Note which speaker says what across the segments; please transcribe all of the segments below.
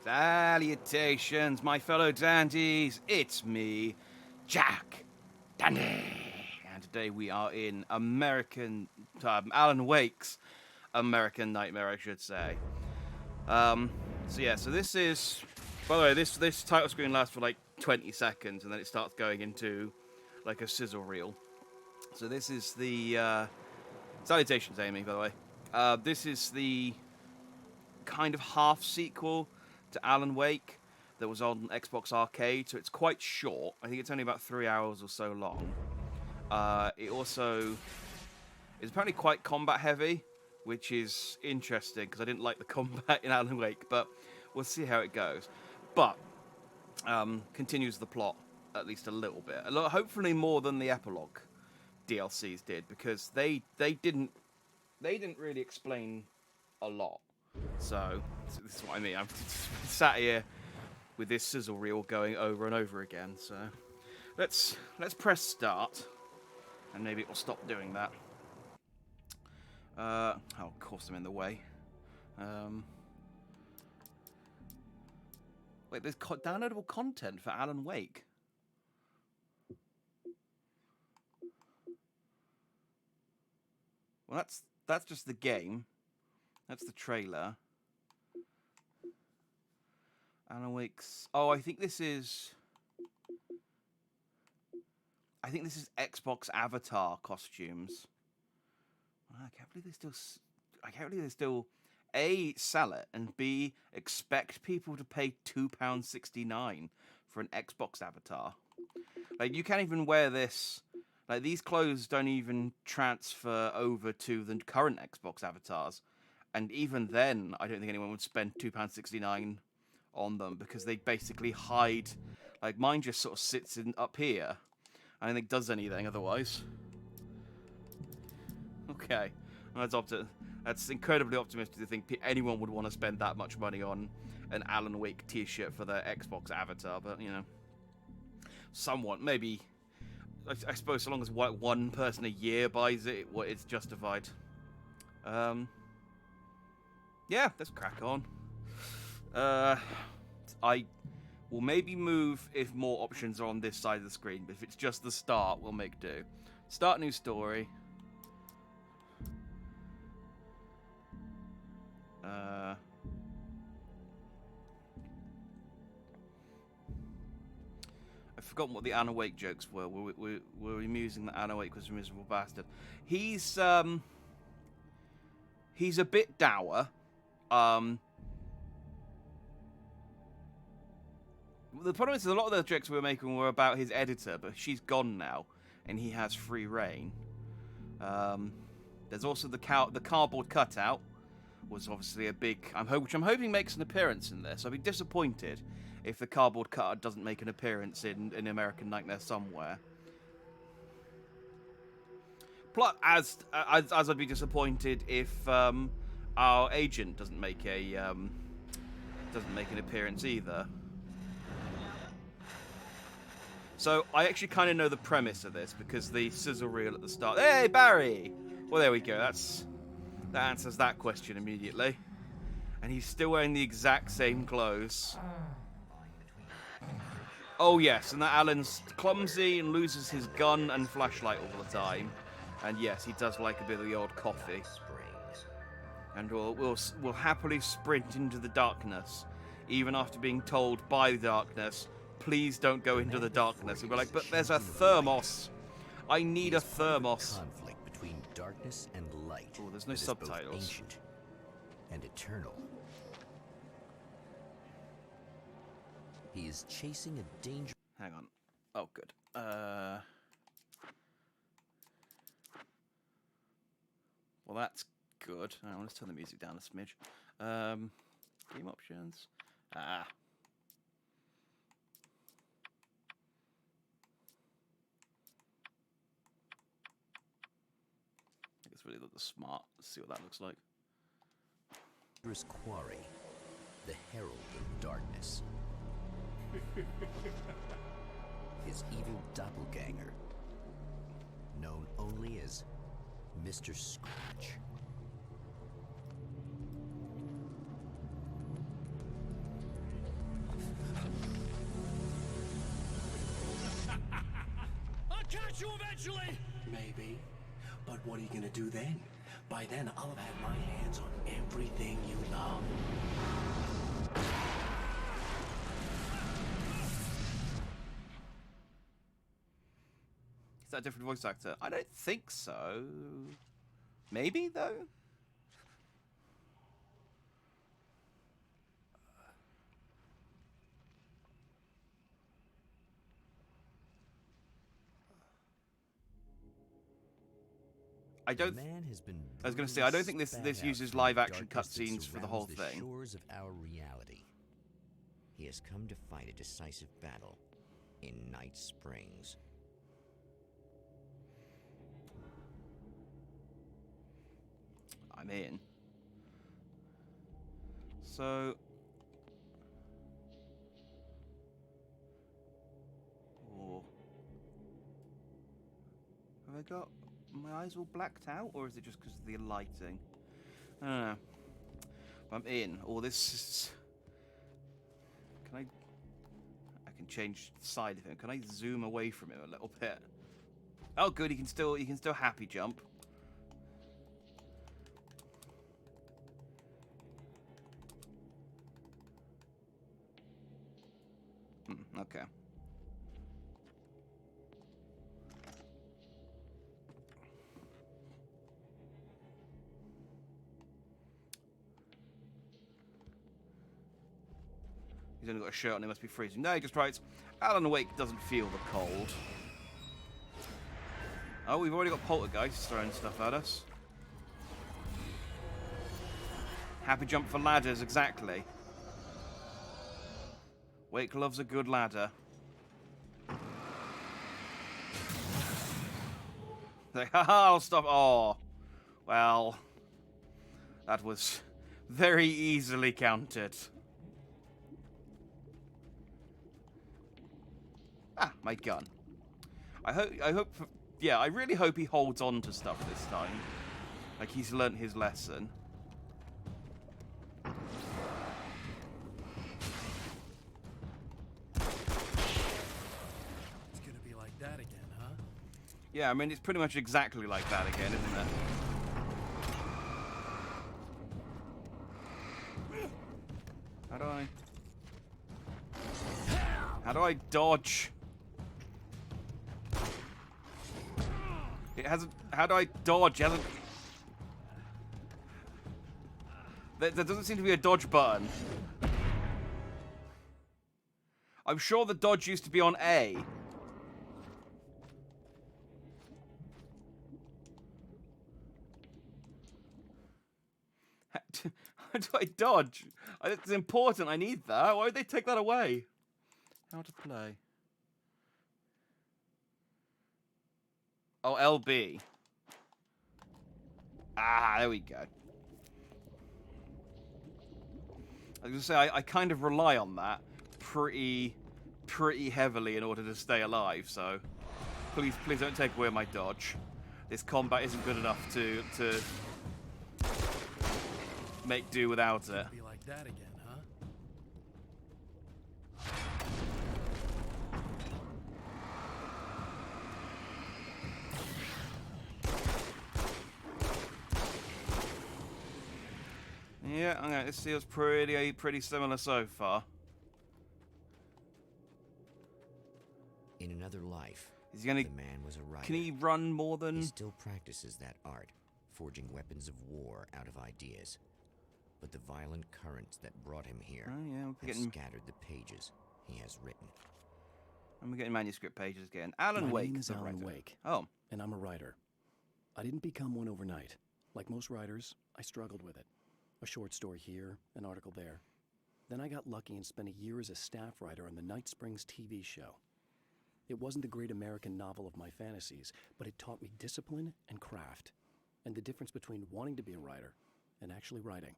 Speaker 1: Salutations, my fellow dandies. It's me, Jack Dandy. And today we are in Alan Wake's American Nightmare, I should say. So this is... By the way, this title screen lasts for like 20 seconds, and then it starts going into like a sizzle reel. So this is the... Salutations, Amy, by the way. This is the kind of half sequel to Alan Wake that was on Xbox Arcade, so it's quite short. I think it's only about 3 hours or so long. It also is apparently quite combat heavy, which is interesting because I didn't like the combat in Alan Wake, but we'll see how it goes. But continues the plot at least a little bit, hopefully more than the epilogue DLCs did, because they didn't really explain a lot. So this is what I mean. I'm sat here with this sizzle reel going over and over again. So let's press start, and maybe it'll stop doing that. Oh, of course I'm in the way. Wait, there's downloadable content for Alan Wake. Well, that's just the game. That's the trailer. Alan Wake's... Oh, I think this is Xbox Avatar costumes. I can't believe they still A, sell it, and B, expect people to pay £2.69 for an Xbox Avatar. Like, you can't even wear this. Like, these clothes don't even transfer over to the current Xbox Avatars. And even then, I don't think anyone would spend £2.69 on them, because they basically hide. Like, mine just sort of sits up here. I don't think it does anything otherwise. Okay, that's incredibly optimistic to think anyone would want to spend that much money on an Alan Wake t-shirt for their Xbox Avatar, but, you know, somewhat, maybe, I suppose so long as one person a year buys it, it's justified. Yeah, let's crack on. I will maybe move if more options are on this side of the screen, but if it's just the start, we'll make do. Start new story. I've forgotten what the Alan Wake jokes were. We're amusing that Alan Wake was a miserable bastard. He's a bit dour. The problem is a lot of the jokes we were making were about his editor, but she's gone now, and he has free reign. There's also the cardboard cutout, was obviously a big... which I'm hoping makes an appearance in this. I'd be disappointed if the cardboard cutout doesn't make an appearance in American Nightmare somewhere. Plus, as I'd be disappointed if our agent doesn't make an appearance either. So I actually kind of know the premise of this, because the sizzle reel at the start. Hey, Barry! Well, there we go. That answers that question immediately. And he's still wearing the exact same clothes. Oh yes, and that Alan's clumsy and loses his gun and flashlight all the time. And yes, he does like a bit of the old coffee. And we'll happily sprint into the darkness, even after being told by the darkness, please don't go into the darkness. And we're like, but there's a thermos. I need a thermos.
Speaker 2: Conflict between darkness and light.
Speaker 1: Oh, there's no subtitles.
Speaker 2: Both ancient and eternal. He is chasing a danger.
Speaker 1: Hang on. Oh, good. Well, that's good. All right, let's turn the music down a smidge. Game options. I guess really look the smart. Let's see what that looks like.
Speaker 2: Dangerous quarry, the herald of darkness. His evil doppelganger, known only as Mr. Scratch.
Speaker 3: get you eventually!
Speaker 4: Maybe. But what are you gonna do then? By then, I'll have had my hands on everything you love.
Speaker 1: Is that a different voice actor? I don't think so. Maybe, though? I don't.
Speaker 2: Man has been
Speaker 1: I was going to say, I don't think this uses live action cutscenes for the whole
Speaker 2: the
Speaker 1: thing.
Speaker 2: Shores of our reality. He has come to fight a decisive battle in Night Springs.
Speaker 1: I'm in. So. Oh. Have I got my eyes all blacked out, or is it just because of the lighting? I don't know. I'm in. Oh, this is. Can I? I can change the side of him. Can I zoom away from him a little bit? Oh, good. He can still happy jump. Okay. He's only got a shirt on, he must be freezing. No, he just writes, Alan Wake doesn't feel the cold. Oh, we've already got poltergeists throwing stuff at us. Happy jump for ladders, exactly. Wake loves a good ladder. Like, haha, I'll stop. Oh, well, that was very easily counted. Ah, my gun. Yeah, I really hope he holds on to stuff this time. Like he's learnt his lesson.
Speaker 3: It's gonna be like that again, huh?
Speaker 1: Yeah, I mean, it's pretty much exactly like that again, isn't it? How do I dodge? It hasn't... How do I dodge? It hasn't... There doesn't seem to be a dodge button. I'm sure the dodge used to be on A. How do I dodge? It's important. I need that. Why would they take that away? How to play? Oh, LB. Ah, there we go. I was going to say, I kind of rely on that pretty heavily in order to stay alive, so please don't take away my dodge. This combat isn't good enough to make do without it.
Speaker 3: Be like that again, huh?
Speaker 1: Yeah, okay, this feels pretty similar so far.
Speaker 2: In another life,
Speaker 1: Is he gonna,
Speaker 2: the man was a writer.
Speaker 1: can he run more than...
Speaker 2: He still practices that art, forging weapons of war out of ideas. But the violent currents that brought him here
Speaker 1: Oh, yeah, we're
Speaker 2: have
Speaker 1: getting...
Speaker 2: scattered the pages he has written.
Speaker 1: And we're getting manuscript pages again. Alan
Speaker 5: My
Speaker 1: Wake.
Speaker 5: name is
Speaker 1: the
Speaker 5: Alan
Speaker 1: writer.
Speaker 5: Wake.
Speaker 1: Oh.
Speaker 5: And I'm a writer. I didn't become one overnight. Like most writers, I struggled with it. A short story here, an article there. Then I got lucky and spent a year as a staff writer on the Night Springs TV show. It wasn't the great American novel of my fantasies, but it taught me discipline and craft, and the difference between wanting to be a writer and actually writing.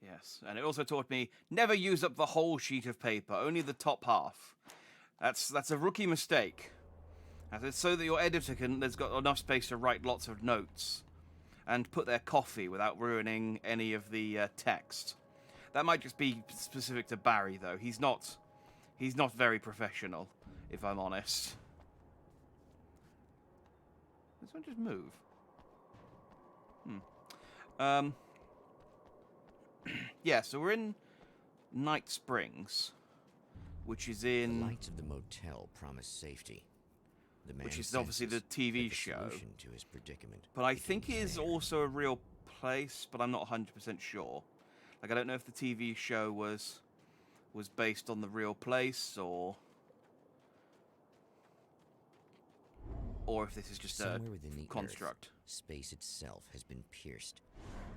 Speaker 1: Yes, and it also taught me never use up the whole sheet of paper, only the top half. That's a rookie mistake. And it's so that your editor there's got enough space to write lots of notes and put their coffee without ruining any of the text. That might just be specific to Barry, though. He's not very professional, if I'm honest. Does one just move? Hmm. Yeah, so we're in Night Springs, which is
Speaker 2: The
Speaker 1: in...
Speaker 2: lights of the motel promise safety. The man
Speaker 1: Which is obviously the
Speaker 2: senses
Speaker 1: TV
Speaker 2: that the
Speaker 1: show.
Speaker 2: solution to his predicament
Speaker 1: But I
Speaker 2: begins
Speaker 1: think it is
Speaker 2: there.
Speaker 1: also a real place, but I'm not 100% sure. Like, I don't know if the TV show was based on the real place, or if this is just
Speaker 2: Somewhere within the
Speaker 1: construct.
Speaker 2: Earth, space itself has been pierced,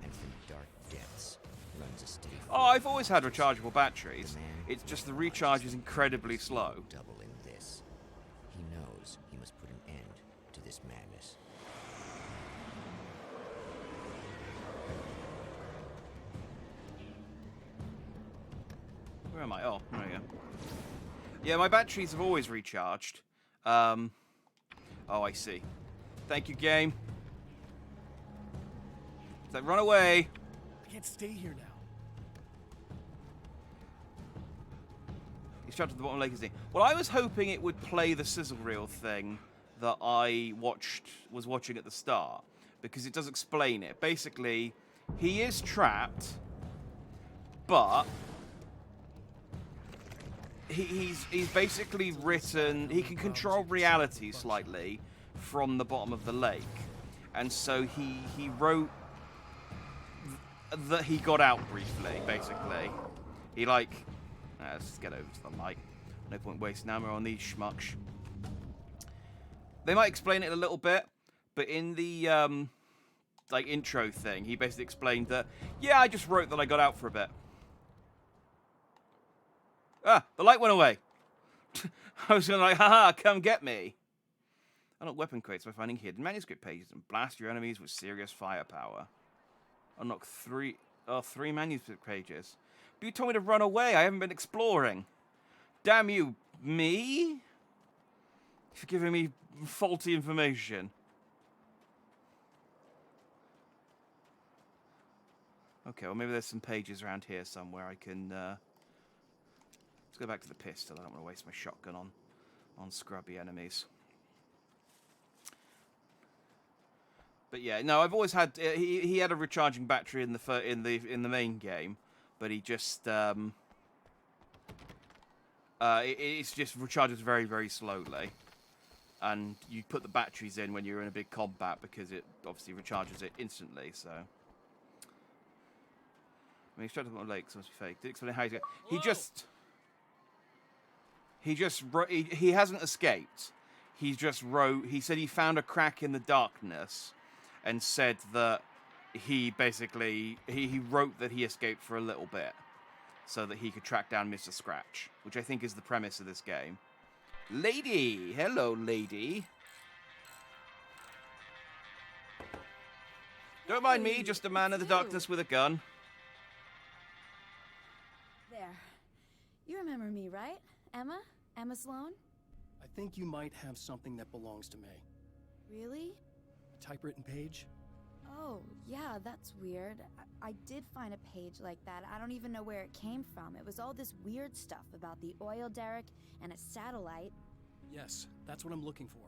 Speaker 2: and from dark depths runs a steady
Speaker 1: Oh,
Speaker 2: flow
Speaker 1: I've always had
Speaker 2: of consciousness.
Speaker 1: rechargeable batteries.
Speaker 2: The man
Speaker 1: It's just the
Speaker 2: recognizes
Speaker 1: recharge is
Speaker 2: the
Speaker 1: incredibly
Speaker 2: darkness
Speaker 1: slow.
Speaker 2: will double in this. He knows he must put an end to this madness.
Speaker 1: Where am I? Oh, there we go. Yeah, my batteries have always recharged. Oh, I see. Thank you, game. It's like, run away.
Speaker 3: I can't stay here now.
Speaker 1: He's trapped at the bottom of Lake Disney. Well, I was hoping it would play the sizzle reel thing that I was watching at the start, because it does explain it. Basically, he is trapped, but he's basically written. He can control reality slightly from the bottom of the lake, and so he wrote that he got out briefly. Basically, he like. Let's just get over to the light. No point wasting ammo on these schmucks. They might explain it a little bit, but in the like intro thing, he basically explained that, yeah, I just wrote that I got out for a bit. Ah, the light went away. I was gonna like, haha, come get me. Unlock weapon crates by finding hidden manuscript pages and blast your enemies with serious firepower. Unlock three manuscript pages. But you told me to run away. I haven't been exploring. Damn you, me? For giving me faulty information. Okay, well maybe there's some pages around here somewhere I can... Let's go back to the pistol. I don't want to waste my shotgun on scrubby enemies. But yeah, no, I've always had... He had a recharging battery in the main game, but he just... It's just recharges very, very slowly. And you put the batteries in when you're in a big combat because it obviously recharges it instantly, so... I mean, he's trapped on the lake, so it must be fake. Did explain how he's got... He hasn't escaped. He just wrote... He said he found a crack in the darkness and said that he basically... He wrote that he escaped for a little bit so that he could track down Mr. Scratch, which I think is the premise of this game. Lady! Hello, lady. Don't mind me, just a man in the darkness with a gun.
Speaker 6: There. You remember me, right? Emma? Emma Sloan?
Speaker 5: I think you might have something that belongs to me.
Speaker 6: Really?
Speaker 5: A typewritten page?
Speaker 6: Oh, yeah, that's weird. I did find a page like that. I don't even know where it came from. It was all this weird stuff about the oil derrick and a satellite.
Speaker 5: Yes, that's what I'm looking for.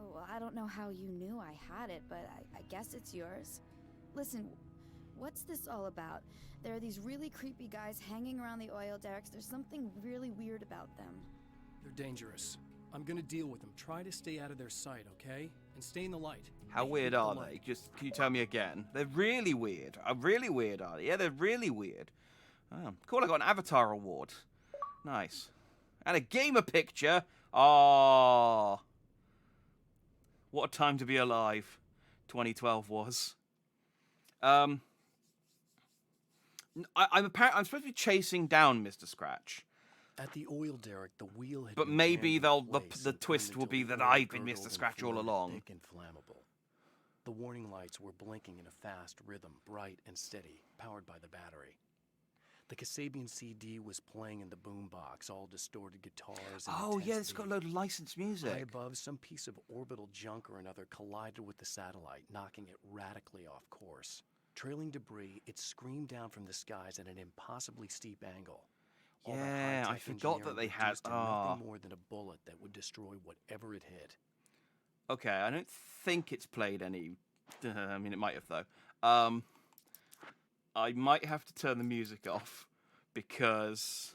Speaker 6: Oh, I don't know how you knew I had it, but I guess it's yours. Listen, what's this all about? There are these really creepy guys hanging around the oil derricks. There's something really weird about them.
Speaker 5: They're dangerous. I'm gonna deal with them. Try to stay out of their sight, okay? And stay in the light.
Speaker 1: How
Speaker 5: I
Speaker 1: weird
Speaker 5: hate the
Speaker 1: are they?
Speaker 5: light.
Speaker 1: Just, can you tell me again? They're really weird. Really weird, are they? Yeah, they're really weird. Oh, cool, I got an Avatar award. Nice. And a gamer picture. Oh, what a time to be alive 2012 was. I'm supposed to be chasing down Mr. Scratch.
Speaker 5: At the oil derrick, the wheel had
Speaker 1: But
Speaker 5: been
Speaker 1: maybe
Speaker 5: jammed in
Speaker 1: the
Speaker 5: place
Speaker 1: the
Speaker 5: and
Speaker 1: twist
Speaker 5: turned
Speaker 1: will
Speaker 5: into
Speaker 1: be
Speaker 5: a
Speaker 1: that
Speaker 5: oil
Speaker 1: I've been
Speaker 5: girdled
Speaker 1: Mr.
Speaker 5: and
Speaker 1: Scratch all
Speaker 5: fluid,
Speaker 1: along.
Speaker 5: thick and flammable. The warning lights were blinking in a fast rhythm, bright and steady, powered by the battery. The Kasabian CD was playing in the boombox, all distorted guitars and
Speaker 1: Oh, yeah, it's
Speaker 5: intensity.
Speaker 1: got a load of licensed
Speaker 5: High
Speaker 1: music.
Speaker 5: above, some piece of orbital junk or another collided with the satellite, knocking it radically off course. Trailing debris, it screamed down from the skies at an impossibly steep angle. All that
Speaker 1: Yeah, I
Speaker 5: high-tech
Speaker 1: forgot that
Speaker 5: engineering
Speaker 1: they had...
Speaker 5: reduced to
Speaker 1: Oh.
Speaker 5: nothing more than a bullet that would destroy whatever it hit.
Speaker 1: Okay, I don't think it's played any. I mean, it might have though. I might have to turn the music off because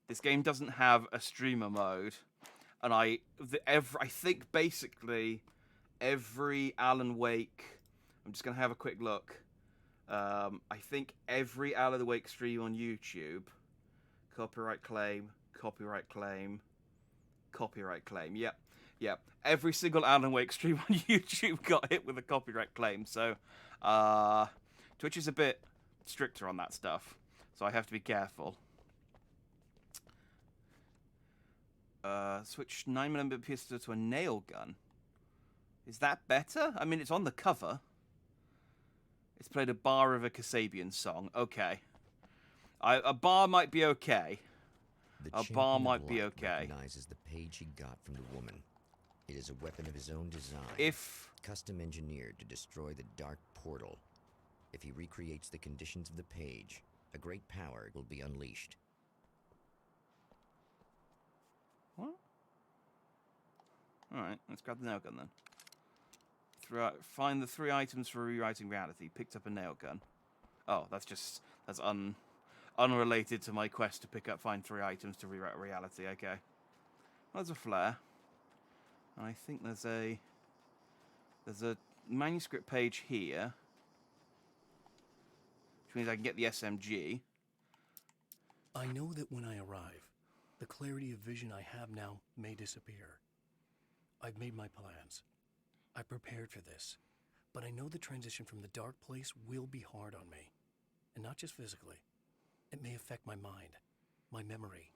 Speaker 1: this game doesn't have a streamer mode, and I think basically every Alan Wake. I'm just gonna have a quick look. I think every Alan Wake stream on YouTube, copyright claim, copyright claim, copyright claim. Yep. Every single Alan Wake stream on YouTube got hit with a copyright claim. So, Twitch is a bit stricter on that stuff. So I have to be careful. Switch 9mm pistol to a nail gun. Is that better? I mean, it's on the cover. It's played a bar of a Kasabian song. Okay. A bar might be okay. A bar might be okay.
Speaker 2: Recognizes the page he got from the woman. It is a weapon of his own design. Custom engineered to destroy the dark portal. If he recreates the conditions of the page, a great power will be unleashed.
Speaker 1: What? Alright, let's grab the nail gun then. Find the 3 items for rewriting reality. Picked up a nail gun. Oh, that's unrelated to my quest to find 3 items to rewrite reality. Okay. Well, there's a flare. And I think there's a manuscript page here, which means I can get the SMG.
Speaker 5: I know that when I arrive, the clarity of vision I have now may disappear. I've made my plans. I prepared for this, but I know the transition from the dark place will be hard on me, and not just physically. It may affect my mind, my memory.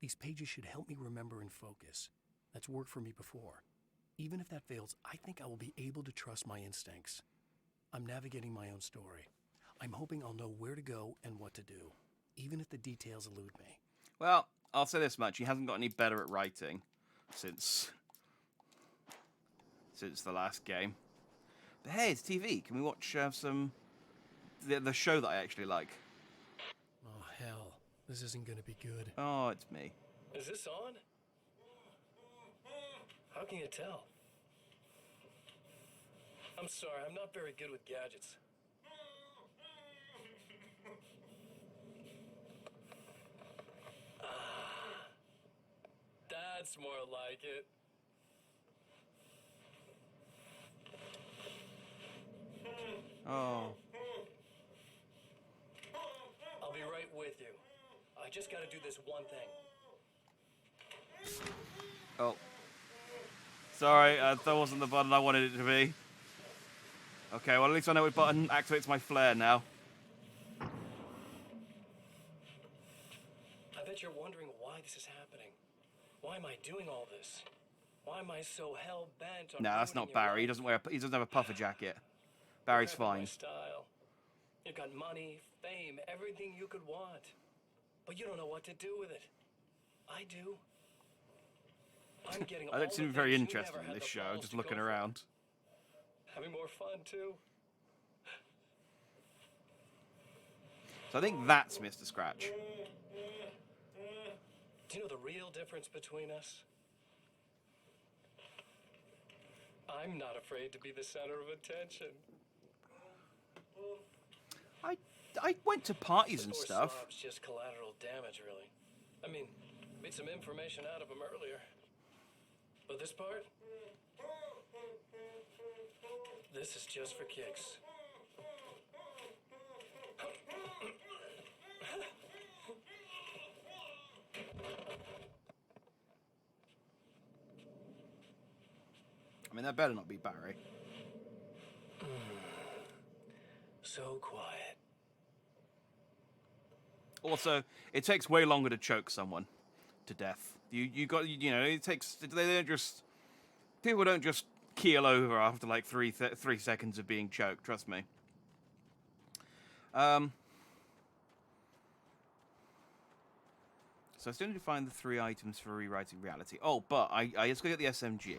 Speaker 5: These pages should help me remember and focus. That's worked for me before. Even if that fails, I think I will be able to trust my instincts. I'm navigating my own story. I'm hoping I'll know where to go and what to do, even if the details elude me.
Speaker 1: Well, I'll say this much. He hasn't got any better at writing since the last game. But hey, it's TV. Can we watch the show that I actually like?
Speaker 5: Oh, hell. This isn't gonna be good.
Speaker 1: Oh, it's me.
Speaker 3: Is this on? How can you tell? I'm sorry, I'm not very good with gadgets. That's more like it.
Speaker 1: Oh.
Speaker 3: I'll be right with you. I just gotta do this one thing.
Speaker 1: Oh. Sorry, that wasn't the button I wanted it to be. Okay, well, at least I know which button activates my flare now.
Speaker 3: I bet you're wondering why this is happening. Why am I doing all this? Why am I so hell-bent on
Speaker 1: No, that's not
Speaker 3: ruining your
Speaker 1: Barry. He
Speaker 3: life?
Speaker 1: doesn't have a puffer jacket. Barry's
Speaker 3: You're having my
Speaker 1: fine.
Speaker 3: style. You've got money, fame, everything you could want. But you don't know what to do with it. I do. I'm getting
Speaker 1: I don't
Speaker 3: all
Speaker 1: seem
Speaker 3: the
Speaker 1: very
Speaker 3: things you
Speaker 1: interested
Speaker 3: never
Speaker 1: in
Speaker 3: had
Speaker 1: this
Speaker 3: the
Speaker 1: show.
Speaker 3: balls
Speaker 1: Just
Speaker 3: to
Speaker 1: looking
Speaker 3: go for.
Speaker 1: around.
Speaker 3: Having more fun, too.
Speaker 1: So I think that's Mr. Scratch.
Speaker 3: Do you know the real difference between us? I'm not afraid to be the center of attention.
Speaker 1: I went to parties and
Speaker 3: Poor
Speaker 1: stuff.
Speaker 3: slob's just collateral damage, really. I mean, made some information out of him earlier. But this part? This is just for kicks.
Speaker 1: I mean, that better not be Barry.
Speaker 3: So quiet.
Speaker 1: Also, it takes way longer to choke someone to death. You know, it takes. People don't just keel over after like 3 seconds of being choked. Trust me. So I still need to find the 3 items for rewriting reality. Oh, but I just gotta get the SMG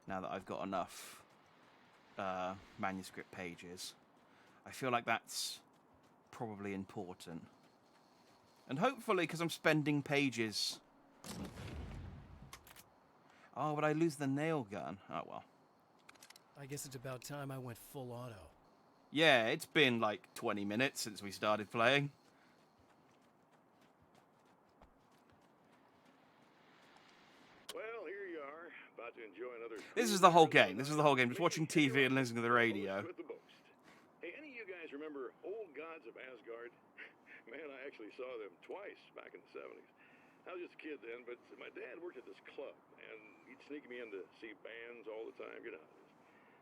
Speaker 1: now that I've got enough manuscript pages. I feel like that's probably important. And hopefully, because I'm spending pages... Oh, but I lose the nail gun. Oh, well.
Speaker 5: I guess it's about time I went full auto.
Speaker 1: Yeah, it's been like 20 minutes since we started playing.
Speaker 7: Well, here you are, about to enjoy another.
Speaker 1: This is the whole game. This is the whole game. Just watching TV and listening to the radio.
Speaker 7: With the boast. Hey, any of you guys remember Old Gods of Asgard? Man, I actually saw them twice back in the 70s. I was just a kid then, but my dad worked at this club, and he'd sneak me in to see bands all the time, you know.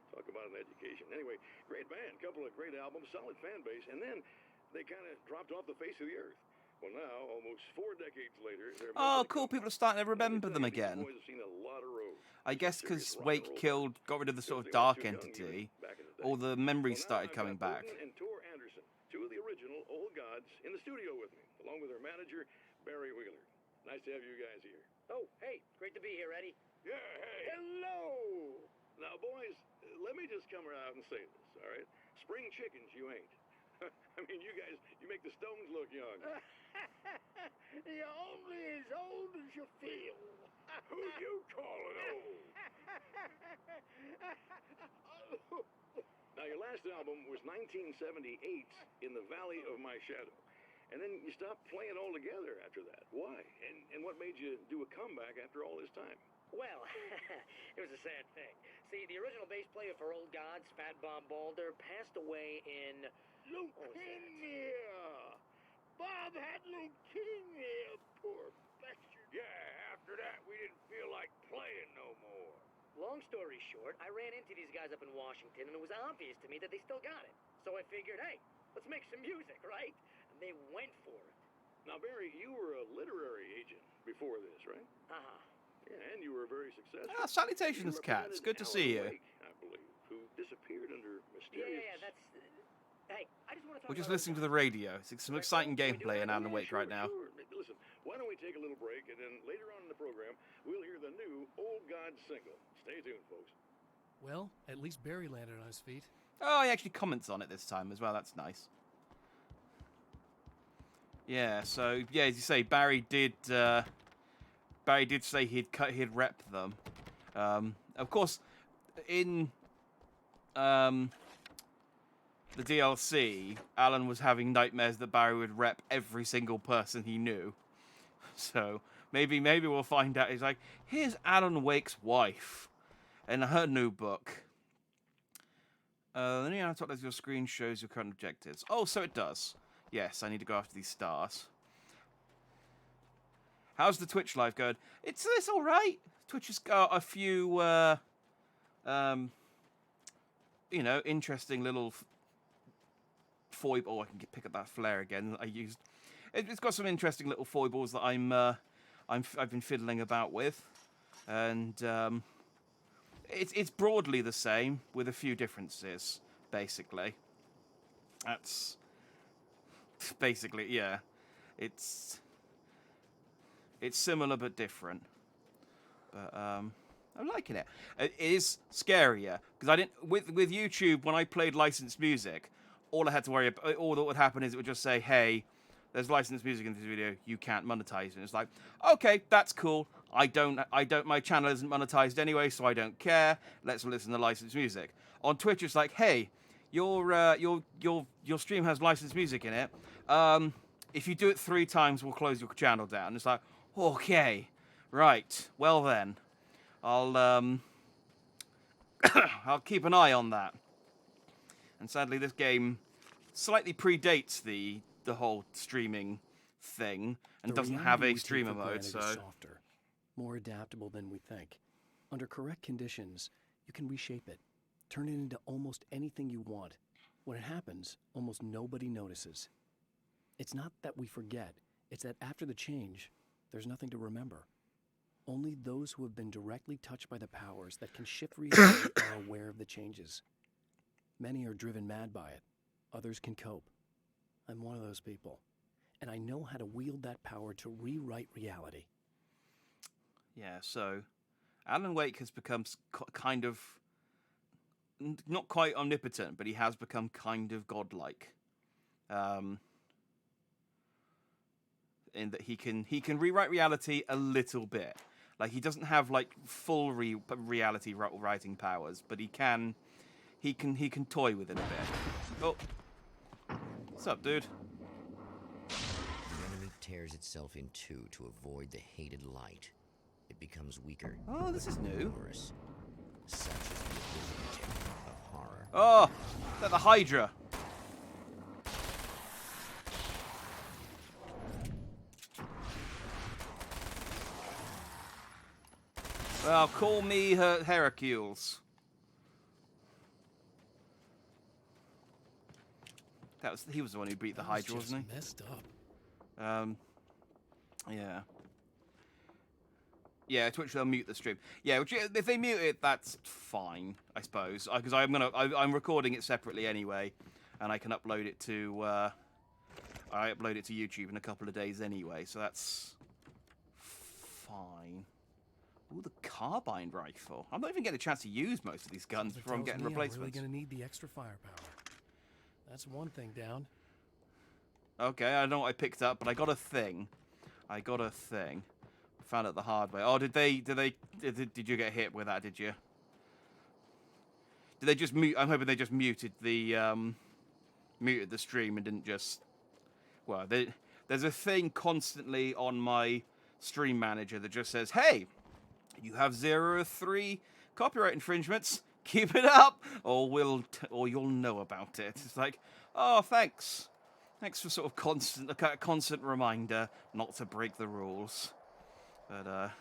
Speaker 7: Talk about an education. Anyway, great band, couple of great albums, solid fan base, and then they kind of dropped off the face of the earth. Well, now, almost 4 decades later, they're
Speaker 1: cool. People are starting to remember them again.
Speaker 7: boys have seen a lot of roads.
Speaker 1: I guess because Wake got rid of the sort of dark entity, all the memories started coming back.
Speaker 7: And Tor Anderson, two of the original Old Gods, in the studio with me, along with their manager, Barry Wheeler. Nice to have you guys here.
Speaker 3: Oh, hey, great to be here, Eddie.
Speaker 7: Yeah, hey. Hello. Now, boys, let me just come around and say this, all right? Spring chickens, you ain't. I mean, you guys, you make the Stones look young.
Speaker 8: You're only as old as you feel.
Speaker 7: Who you calling old? Now, your last album was 1978, In the Valley of My Shadow. And then you stopped playing altogether after that. Why? And what made you do a comeback after all this time?
Speaker 3: Well, it was a sad thing. See, the original bass player for Old Gods, Fat Bob Balder, passed away in...
Speaker 8: Leukemia! Bob had leukemia, poor bastard.
Speaker 7: Yeah, after that, we didn't feel like playing no more.
Speaker 3: Long story short, I ran into these guys up in Washington, and it was obvious to me that they still got it. So I figured, hey, let's make some music, right? And they went for it.
Speaker 7: Now, Barry, you were a literary agent before this, right?
Speaker 3: Uh-huh.
Speaker 7: Yeah, and you were very successful.
Speaker 1: Ah, salutations, cats. Good to see you.
Speaker 7: Wake, I believe, who disappeared under mysterious...
Speaker 3: Yeah, that's... Hey, I just want to talk
Speaker 1: We're just
Speaker 3: about
Speaker 1: listening to the radio. It's some exciting gameplay in Alan Wake right now.
Speaker 7: Sure. Listen, why don't we take a little break, and then later on in the program, we'll hear the new Old God single. Stay tuned, folks.
Speaker 5: Well, at least Barry landed on his feet.
Speaker 1: Oh, he actually comments on it this time as well. That's nice. Yeah, so, yeah, as you say, Barry did say he'd rep them. Of course, in the DLC, Alan was having nightmares that Barry would rep every single person he knew. So maybe we'll find out. He's like, here's Alan Wake's wife, and her new book. The new top of your screen shows your current objectives. Oh, so it does. Yes, I need to go after these stars. How's the Twitch live going? It's all right. Twitch has got a few, interesting little foible. Oh, I can pick up that flare again that I used. It's got some interesting little foibles that I've been fiddling about with, and it's broadly the same with a few differences. Basically, that's basically, yeah. It's similar but different. But I'm liking it. It is scarier because I didn't with YouTube when I played licensed music. All I had to worry about, all that would happen is it would just say, "Hey, there's licensed music in this video. You can't monetize it." And it's like, okay, that's cool. I don't. My channel isn't monetized anyway, so I don't care. Let's listen to licensed music. On Twitch, it's like, hey, your stream has licensed music in it. If you do it 3 times, we'll close your channel down. It's like, okay, right. Well then, I'll I'll keep an eye on that. And sadly, this game slightly predates the whole streaming thing and doesn't have a streamer mode, so
Speaker 5: softer, more adaptable than we think. Under correct conditions, you can reshape it, turn it into almost anything you want. When it happens, almost nobody notices. It's not that we forget, it's that after the change, there's nothing to remember. Only those who have been directly touched by the powers that can shift reality are aware of the changes. Many are driven mad by it. Others can cope. I'm one of those people. And I know how to wield that power to rewrite reality.
Speaker 1: yeah. So, Alan Wake has become kind of not quite omnipotent, but he has become kind of godlike. In that he can rewrite reality a little bit. Like, he doesn't have like full reality writing powers, but he can toy with it a bit. Oh, what's up, dude?
Speaker 2: The enemy tears itself in two to avoid the hated light. It becomes weaker.
Speaker 1: Oh, this is new.
Speaker 2: Numerous. Such is the arithmetic of horror.
Speaker 1: Oh, is that the Hydra? Well, call me Hercules. He was the one who beat the Hydra, wasn't he?
Speaker 5: Messed up.
Speaker 1: Yeah. Yeah, Twitch they'll mute the stream. Yeah, which, if they mute it, that's fine, I suppose. Because I'm recording it separately anyway, and I can upload it to YouTube in a couple of days anyway, so that's fine. Ooh, the carbine rifle. I'm not even getting a chance to use most of these guns before I'm getting replacements.
Speaker 5: I'm really gonna need the extra firepower. That's one thing down.
Speaker 1: Okay, I don't know what I picked up, but I got a thing. I found it the hard way. Oh, did you get hit with that, did you? Did they just mute? I'm hoping they just muted the stream and didn't just... Well, there's a thing constantly on my stream manager that just says, hey, you have 0 or 3 copyright infringements. Keep it up, or you'll know about it. It's like, oh, thanks. Thanks for sort of constant reminder not to break the rules. But,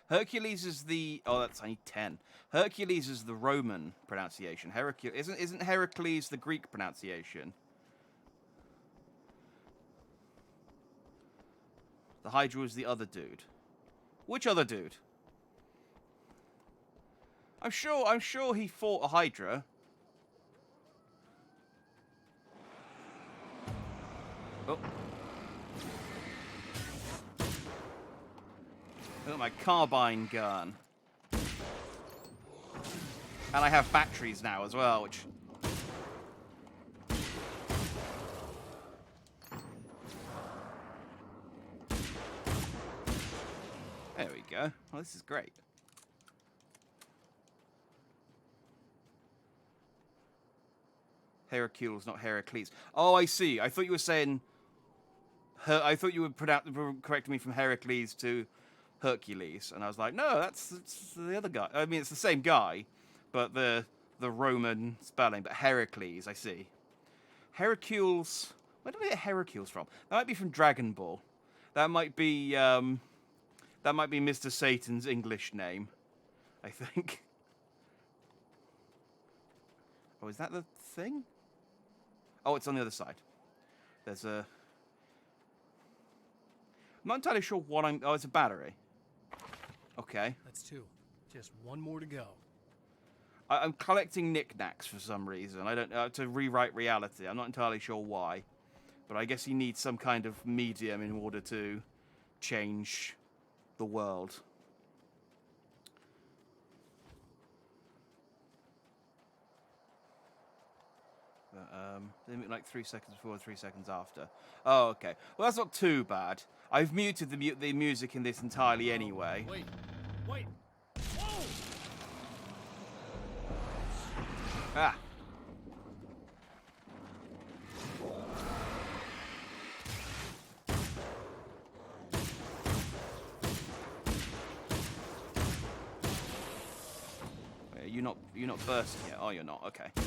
Speaker 1: Hercules is the... Oh, that's only 10. Hercules is the Roman pronunciation. Isn't Heracles the Greek pronunciation? The Hydra was the other dude. Which other dude? I'm sure he fought a Hydra. Oh. Look at my carbine gun. And I have batteries now as well, which... There we go. Well, this is great. Hercules, not Heracles. Oh, I see. I thought you were saying... I thought you would correct me from Heracles to Hercules. And I was like, no, that's the other guy. I mean, it's the same guy, but the Roman spelling. But Heracles, I see. Hercules... Where did I get Hercules from? That might be from Dragon Ball. That might be Mr. Satan's English name, I think. Oh, is that the thing? Oh, it's on the other side. There's a... I'm not entirely sure what I'm... Oh, it's a battery. Okay.
Speaker 5: That's 2. Just one more to go.
Speaker 1: I'm collecting knickknacks for some reason. I don't... to rewrite reality. I'm not entirely sure why. But I guess you need some kind of medium in order to change the world. Like 3 seconds before, 3 seconds after. Oh, okay. Well, that's not too bad. I've muted the music in this entirely anyway.
Speaker 5: Wait. Whoa!
Speaker 1: Ah. You're not bursting yet. Oh, you're not. Okay. I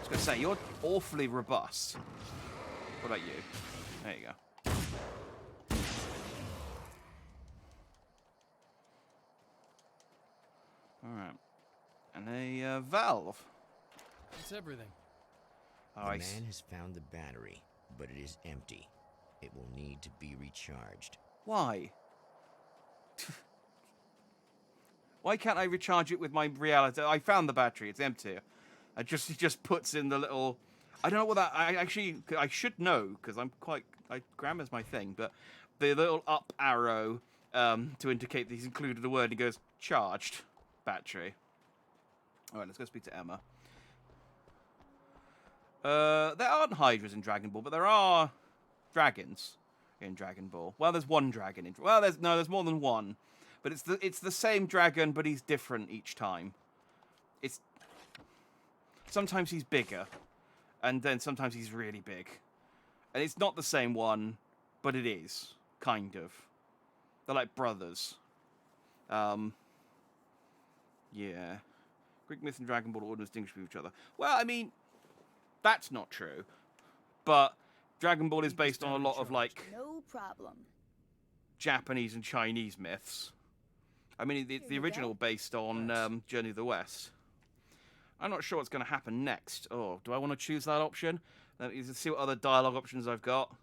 Speaker 1: was gonna say you're awfully robust. What about you? There you go. All right. And a valve.
Speaker 5: That's everything.
Speaker 2: The man has found the battery, but it is empty. It will need to be recharged.
Speaker 1: Why? Why can't I recharge it with my reality? I found the battery. It's empty. It just puts in the little... I don't know what that... I should know, because grammar's my thing, but the little up arrow to indicate that he's included a word, he goes, charged battery. All right, let's go speak to Emma. There aren't Hydras in Dragon Ball, but there are dragons in Dragon Ball. Well, there's one dragon in. Well, there's more than one, but it's the same dragon, but he's different each time. It's sometimes he's bigger, and then sometimes he's really big, and it's not the same one, but it is kind of. They're like brothers. Yeah. Greek myth and Dragon Ball are distinguished with each other. Well, I mean, that's not true. But Dragon Ball is based on a lot of, like,
Speaker 6: No problem.
Speaker 1: Japanese and Chinese myths. I mean, the original based on Journey of the West. I'm not sure what's going to happen next. Oh, do I want to choose that option? Let me see what other dialogue options I've got.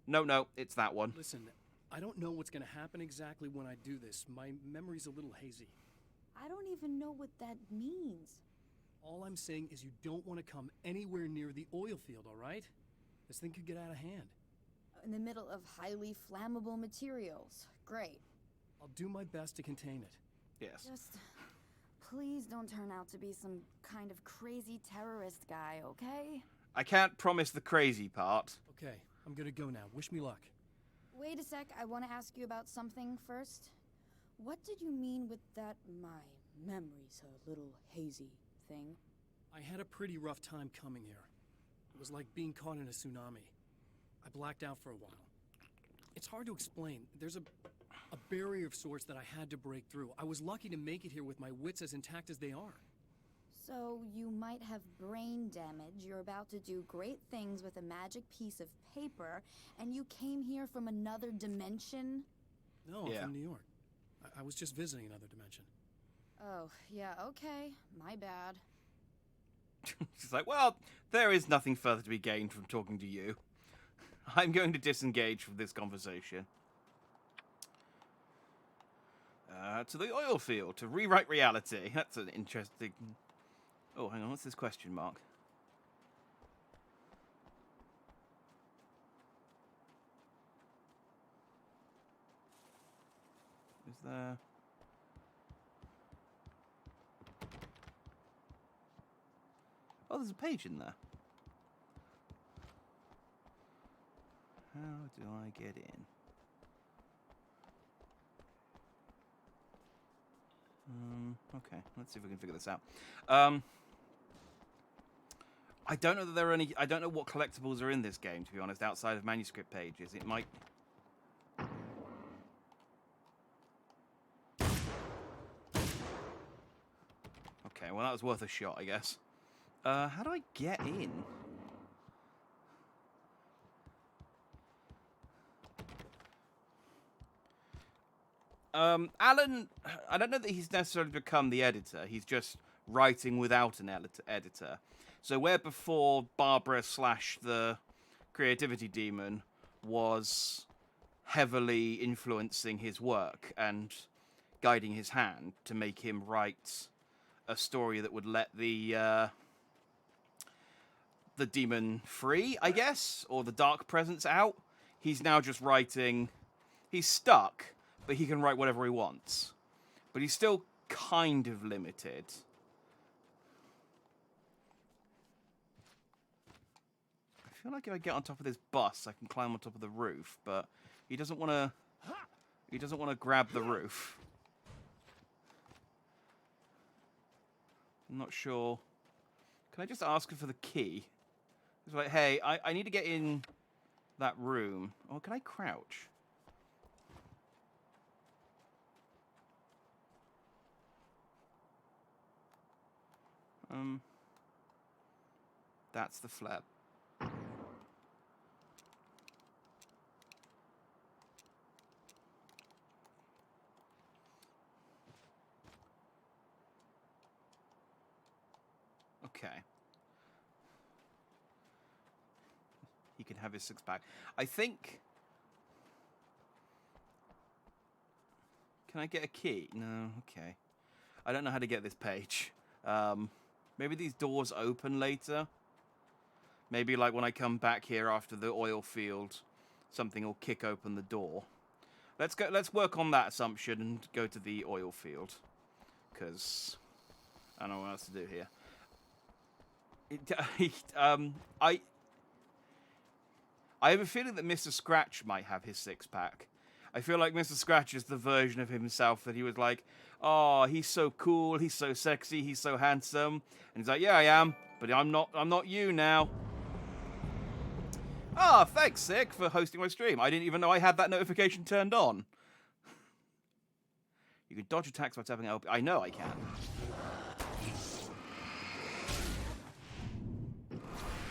Speaker 1: No, it's that one.
Speaker 5: Listen, I don't know what's gonna happen exactly when I do this. My memory's a little hazy.
Speaker 6: I don't even know what that means.
Speaker 5: All I'm saying is you don't want to come anywhere near the oil field, all right? This thing could get out of hand.
Speaker 6: In the middle of highly flammable materials. Great.
Speaker 5: I'll do my best to contain it.
Speaker 1: Yes.
Speaker 6: Just please don't turn out to be some kind of crazy terrorist guy, okay?
Speaker 1: I can't promise the crazy part.
Speaker 5: Okay, I'm gonna go now. Wish me luck.
Speaker 6: Wait a sec, I want to ask you about something first. What did you mean with that my memory's a little hazy thing?
Speaker 5: I had a pretty rough time coming here. It was like being caught in a tsunami. I blacked out for a while. It's hard to explain. There's a barrier of sorts that I had to break through. I was lucky to make it here with my wits as intact as they are.
Speaker 6: So you might have brain damage, you're about to do great things with a magic piece of paper, and you came here from another dimension?
Speaker 5: No, I'm from New York. I was just visiting another dimension.
Speaker 6: Oh, yeah, okay. My bad.
Speaker 1: She's like, well, there is nothing further to be gained from talking to you. I'm going to disengage from this conversation. To the oil field, to rewrite reality. That's an interesting... Oh, hang on, what's this question mark? Is there... Oh, there's a page in there. How do I get in? Okay, let's see if we can figure this out. I don't know that there are any... I don't know what collectibles are in this game, to be honest, outside of manuscript pages. It might... Okay, well, that was worth a shot, I guess. How do I get in? Alan, I don't know that he's necessarily become the editor. He's just writing without an editor. So where before Barbara / the creativity demon was heavily influencing his work and guiding his hand to make him write a story that would let the demon free, I guess, or the dark presence out, he's now just writing... He's stuck, but he can write whatever he wants. But he's still kind of limited. I feel like if I get on top of this bus, I can climb on top of the roof, but he doesn't want to... He doesn't want to grab the roof. I'm not sure. Can I just ask him for the key? It's like, hey, I need to get in that room. Or can I crouch? That's the flap. Okay. He can have his six-pack. I think... Can I get a key? No, okay. I don't know how to get this page. Maybe these doors open later? Maybe like when I come back here after the oil field, something will kick open the door. Let's work on that assumption and go to the oil field. Because I don't know what else to do here. I have a feeling that Mr. Scratch might have his six-pack. I feel like Mr. Scratch is the version of himself that he was like, oh, he's so cool, he's so sexy, he's so handsome. And he's like, yeah, I am, but I'm not you now. Ah, thanks, Sick, for hosting my stream. I didn't even know I had that notification turned on. You can dodge attacks by tapping LB. I know I can.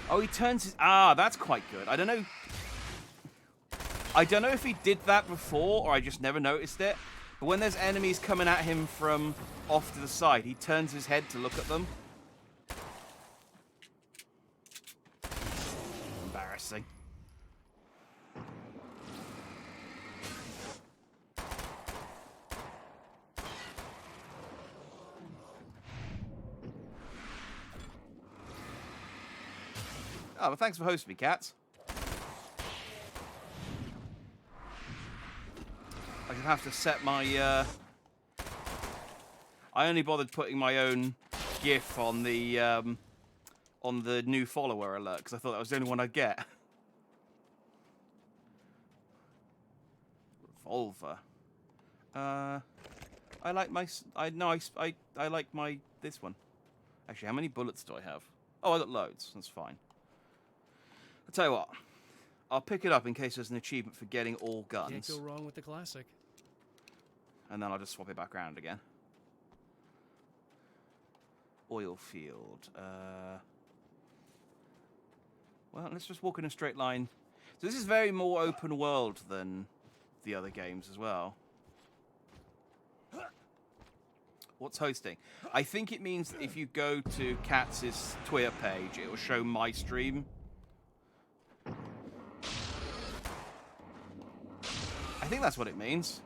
Speaker 1: Oh, he turns his... Ah, that's quite good. I don't know if he did that before or I just never noticed it. But when there's enemies coming at him from off to the side, he turns his head to look at them. Embarrassing. Oh, well, thanks for hosting me, cats. I can have to set my, I only bothered putting my own GIF on the new follower alert, because I thought that was the only one I'd get. Revolver. I like my, I like my, this one. Actually, how many bullets do I have? Oh, I got loads. That's fine. I'll tell you what. I'll pick it up in case there's an achievement for getting all guns.
Speaker 5: Can't go wrong with the classic.
Speaker 1: And then I'll just swap it back around again. Oil field. Well, let's just walk in a straight line. So this is very more open world than the other games as well. What's hosting? I think it means that if you go to Katz's Twitter page, it will show my stream. I think that's what it means.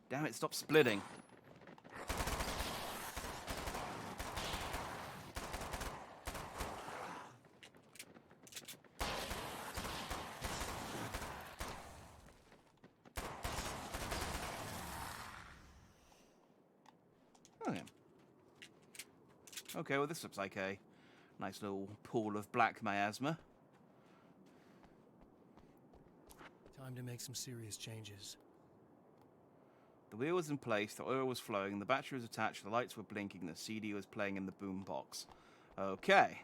Speaker 1: Damn it, stop splitting. Okay. Okay, well this looks like a nice little pool of black miasma.
Speaker 5: Time to make some serious changes.
Speaker 1: The wheel was in place, the oil was flowing, the battery was attached, the lights were blinking, the CD was playing in the boombox. Okay.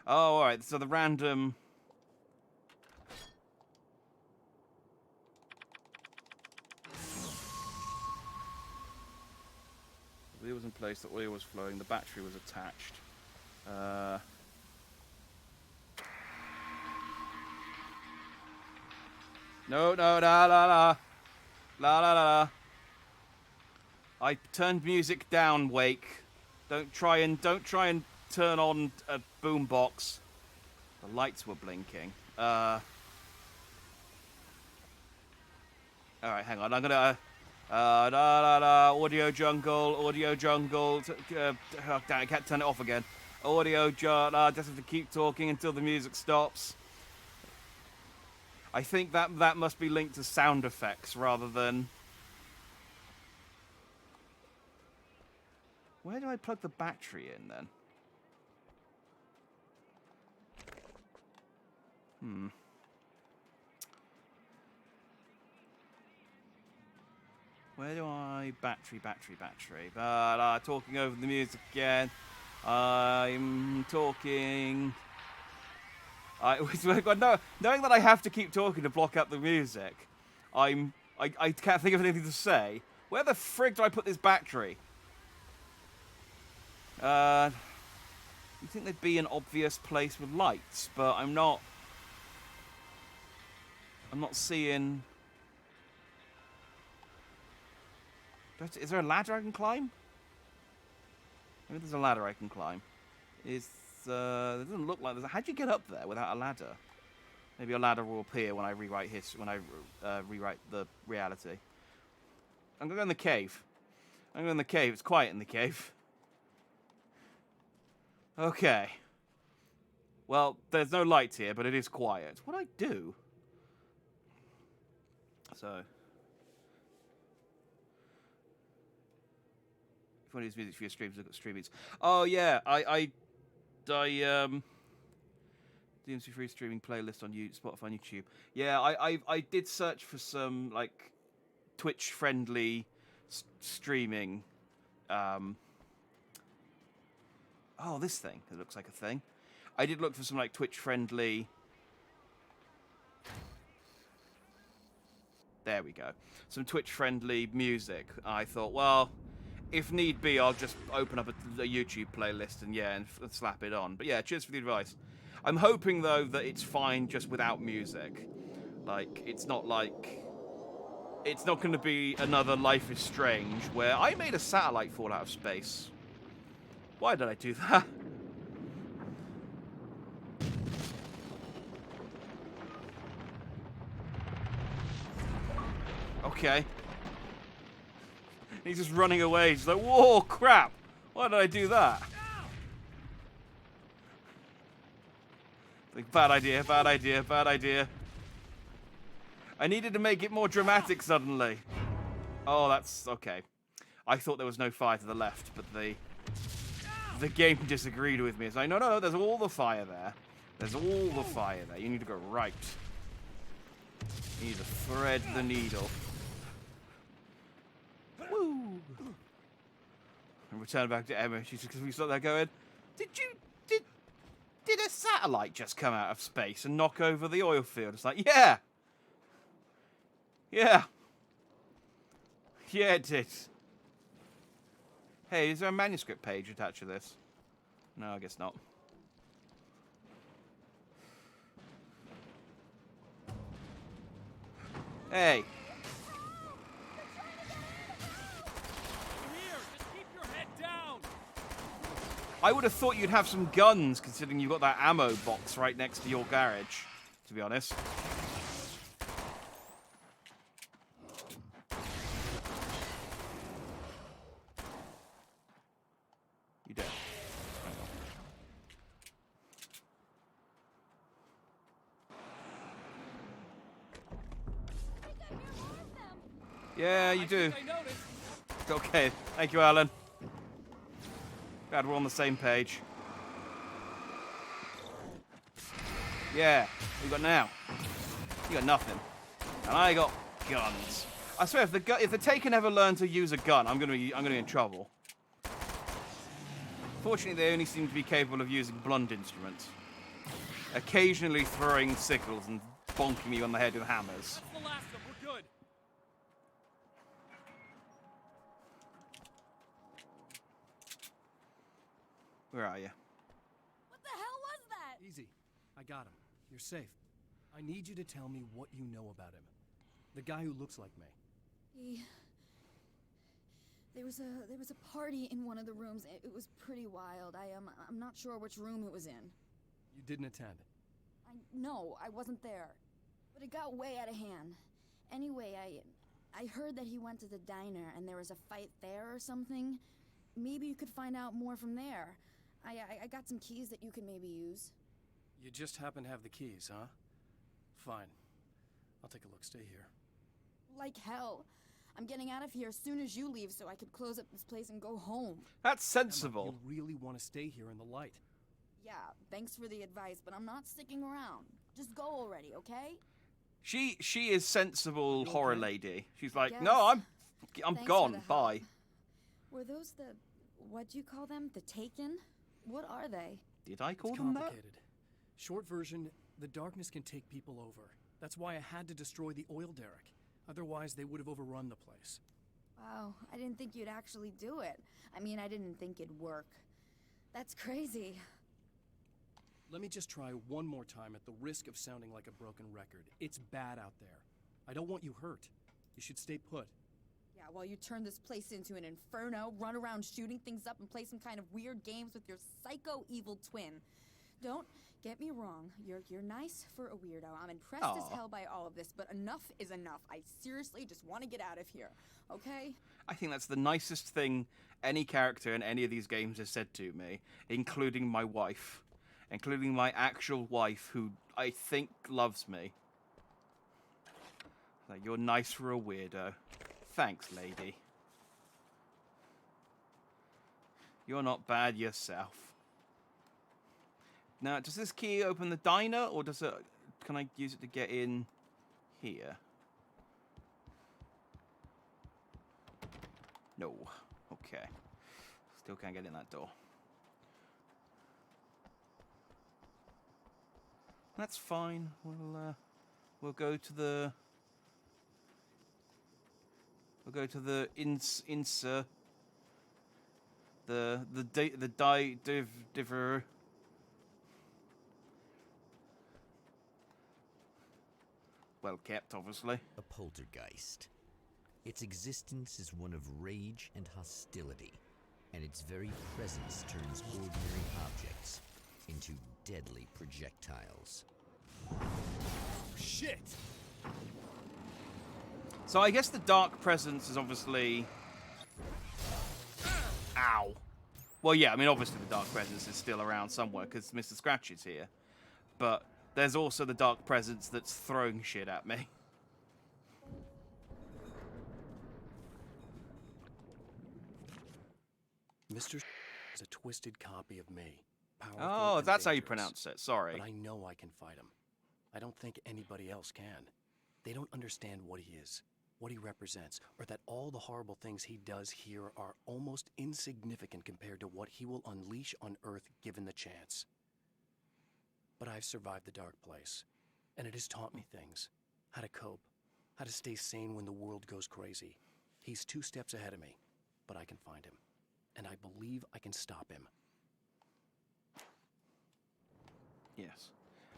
Speaker 1: Oh, alright, so the random... The wheel was in place, the oil was flowing, the battery was attached. No, la la la. La la la. I turned music down, Wake. Don't try and turn on a boombox. The lights were blinking. Alright, hang on. I'm gonna la la la, audio jungle. Oh, damn, I can't turn it off again. Audio jungle, just have to keep talking until the music stops. I think that must be linked to sound effects rather than... Where do I plug the battery in, then? Where do I... Battery. Talking over the music again. I'm talking... knowing that I have to keep talking to block out the music, I can't think of anything to say. Where the frig do I put this battery? You think there'd be an obvious place with lights, but I'm not seeing... Is there a ladder I can climb? Maybe there's a ladder I can climb. It doesn't look like there's... How'd you get up there without a ladder? Maybe a ladder will appear when I rewrite rewrite the reality. I'm gonna go in the cave. It's quiet in the cave. Okay. Well, there's no lights here, but it is quiet. What do I do? So... If you want to use music for your streams, look at Streambeats. Oh yeah, I DMC free streaming playlist on Spotify and YouTube. Yeah, I did search for some like Twitch friendly streaming. Oh, this thing. It looks like a thing. I did look for some like Twitch friendly. There we go. Some Twitch friendly music. I thought, well, if need be, I'll just open up a YouTube playlist and and slap it on. But yeah, cheers for the advice. I'm hoping though that it's fine just without music. Like it's not going to be another Life is Strange where I made a satellite fall out of space. Why did I do that? Okay. He's just running away. He's like, whoa, crap. Why did I do that? Like, bad idea, bad idea, bad idea. I needed to make it more dramatic suddenly. Oh, that's okay. I thought there was no fire to the left, but the game disagreed with me. It's like, no, there's all the fire there. There's all the fire there. You need to go right. You need to thread the needle. Woo! And return back to Emma. She's because we saw there going, did a satellite just come out of space and knock over the oil field? It's like, yeah, it did. Hey, is there a manuscript page attached to this? No, I guess not. Hey. I would have thought you'd have some guns, considering you've got that ammo box right next to your garage, to be honest. You dead. Yeah, you do. Okay, thank you, Alan. Glad we're on the same page. Yeah, what you got now? You got nothing. And I got guns. I swear, if the Taken ever learn to use a gun, I'm gonna be in trouble. Fortunately, they only seem to be capable of using blunt instruments. Occasionally throwing sickles and bonking me on the head with hammers.
Speaker 3: That's the last of them. We're good.
Speaker 1: Where are you?
Speaker 6: What the hell was that?
Speaker 5: Easy. I got him. You're safe. I need you to tell me what you know about him. The guy who looks like me.
Speaker 6: There was a party in one of the rooms. It was pretty wild. I'm not sure which room it was in.
Speaker 5: You didn't attend.
Speaker 6: No, I wasn't there. But it got way out of hand. Anyway, I heard that he went to the diner and there was a fight there or something. Maybe you could find out more from there. I got some keys that you could maybe use.
Speaker 5: You just happen to have the keys, huh? Fine. I'll take a look. Stay here.
Speaker 6: Like hell. I'm getting out of here as soon as you leave so I could close up this place and go home.
Speaker 1: That's sensible.
Speaker 5: Emma, you really want to stay here in the light.
Speaker 6: Yeah, thanks for the advice, but I'm not sticking around. Just go already, okay?
Speaker 1: She is sensible horror lady. She's like,
Speaker 6: Yes.
Speaker 1: no, I'm
Speaker 6: Thanks
Speaker 1: gone.
Speaker 6: for the help.
Speaker 1: Bye.
Speaker 6: Were those what do you call them? The Taken? What are they?
Speaker 1: Did I call
Speaker 5: It's
Speaker 1: them that?
Speaker 5: complicated. Short version, the darkness can take people over. That's why I had to destroy the oil derrick. Otherwise, they would have overrun the place.
Speaker 6: Wow, I didn't think you'd actually do it. I mean, I didn't think it'd work. That's crazy.
Speaker 5: Let me just try one more time at the risk of sounding like a broken record. It's bad out there. I don't want you hurt. You should stay put.
Speaker 6: Yeah, while you turn this place into an inferno, run around shooting things up and play some kind of weird games with your psycho evil twin. Don't get me wrong, you're nice for a weirdo. I'm impressed as hell by all of this, but enough is enough. I seriously just want to get out of here, okay?
Speaker 1: I think that's the nicest thing any character in any of these games has said to me, including my wife. Including my actual wife, who I think loves me. Like, you're nice for a weirdo. Thanks, lady. You're not bad yourself. Now, does this key open the diner, or does it? Can I use it to get in here? No. Okay. Still can't get in that door. That's fine. We'll go to the insert the diver. Well kept, obviously.
Speaker 2: A poltergeist. Its existence is one of rage and hostility, and its very presence turns ordinary objects into deadly projectiles.
Speaker 9: Shit!
Speaker 1: So I guess the dark presence is obviously... Ow. Well, yeah, I mean, obviously the dark presence is still around somewhere, because Mr. Scratch is here. But there's also the dark presence that's throwing shit at me.
Speaker 5: Mr. is a twisted copy of me. Powerful
Speaker 1: Oh,
Speaker 5: and
Speaker 1: that's how you
Speaker 5: dangerous.
Speaker 1: pronounce it. Sorry.
Speaker 5: But I know I can fight him. I don't think anybody else can. They don't understand what he is, what he represents, or that all the horrible things he does here are almost insignificant compared to what he will unleash on Earth given the chance. But I've survived the dark place, and it has taught me things. How to cope, how to stay sane when the world goes crazy. He's 2 steps ahead of me, but I can find him. And I believe I can stop him.
Speaker 1: Yes.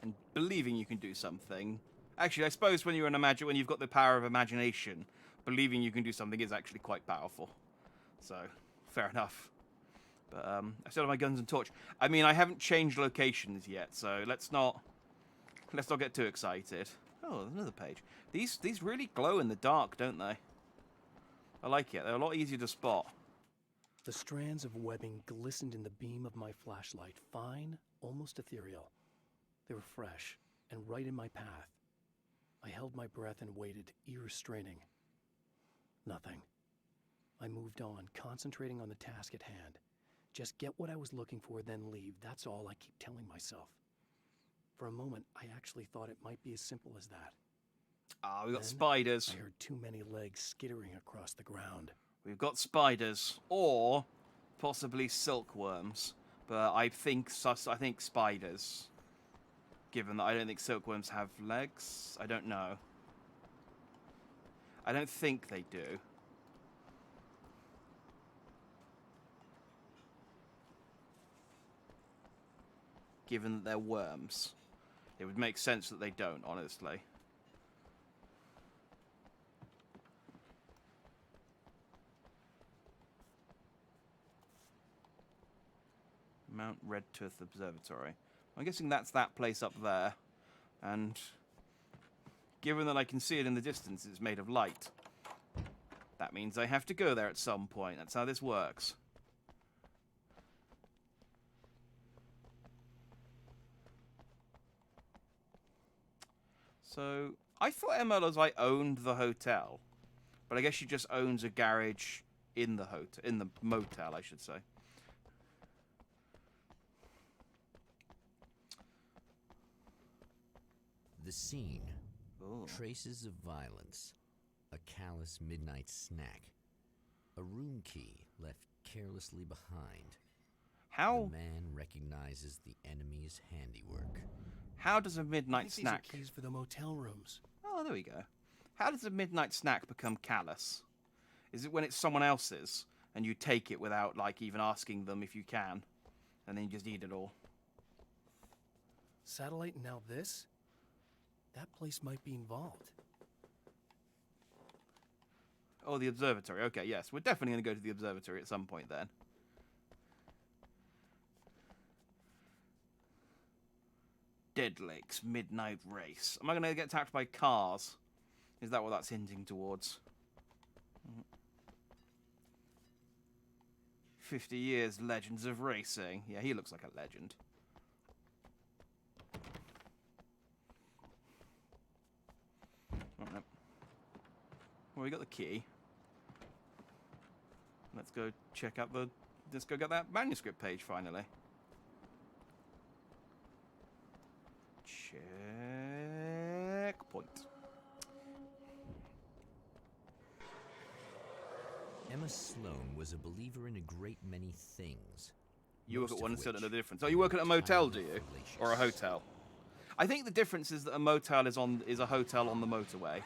Speaker 1: And believing you can do something. Actually, I suppose when when you've got the power of imagination, believing you can do something is actually quite powerful. So, fair enough. But I still have my guns and torch. I mean, I haven't changed locations yet, so let's not get too excited. Oh, there's another page. These really glow in the dark, don't they? I like it. They're a lot easier to spot.
Speaker 5: The strands of webbing glistened in the beam of my flashlight, fine, almost ethereal. They were fresh and right in my path. I held my breath and waited, ears straining. Nothing. I moved on, concentrating on the task at hand. Just get what I was looking for, then leave. That's all I keep telling myself. For a moment, I actually thought it might be as simple as that.
Speaker 1: Ah, we've got
Speaker 5: Then
Speaker 1: spiders.
Speaker 5: I heard too many legs skittering across the ground.
Speaker 1: We've got spiders, or possibly silkworms. But I think spiders. Given that I don't think silkworms have legs, I don't know. I don't think they do. Given that they're worms, it would make sense that they don't, honestly. Mount Redtooth Observatory. I'm guessing that's that place up there. And given that I can see it in the distance, it's made of light. That means I have to go there at some point. That's how this works. So, I thought MLO's owned the hotel. But I guess she just owns a garage in the hotel, in the motel, I should say.
Speaker 2: The scene.
Speaker 1: Ooh.
Speaker 2: Traces of violence. A callous midnight snack. A room key left carelessly behind.
Speaker 1: How?
Speaker 2: The man recognizes the enemy's handiwork.
Speaker 1: How does a midnight
Speaker 5: These are
Speaker 1: snack...
Speaker 5: keys for the motel rooms.
Speaker 1: Oh, there we go. How does a midnight snack become callous? Is it when it's someone else's, and you take it without, even asking them if you can, and then you just eat it all?
Speaker 5: Satellite and now this? That place might be involved.
Speaker 1: Oh, the observatory. Okay, yes. We're definitely going to go to the observatory at some point then. Dead Lake's midnight race. Am I going to get attacked by cars? Is that what that's hinting towards? 50 years legends of racing. Yeah, he looks like a legend. Alright. Well, we got the key. Let's go check out the let's go get that manuscript page finally. Checkpoint.
Speaker 2: Emma Sloan was a believer in a great many things.
Speaker 1: You work at
Speaker 2: most
Speaker 1: one
Speaker 2: of
Speaker 1: instead of the
Speaker 2: which
Speaker 1: difference. Oh, you work at a motel, do
Speaker 2: entirely
Speaker 1: you?
Speaker 2: fallacious.
Speaker 1: Or a hotel? I think the difference is that a motel is a hotel on the motorway.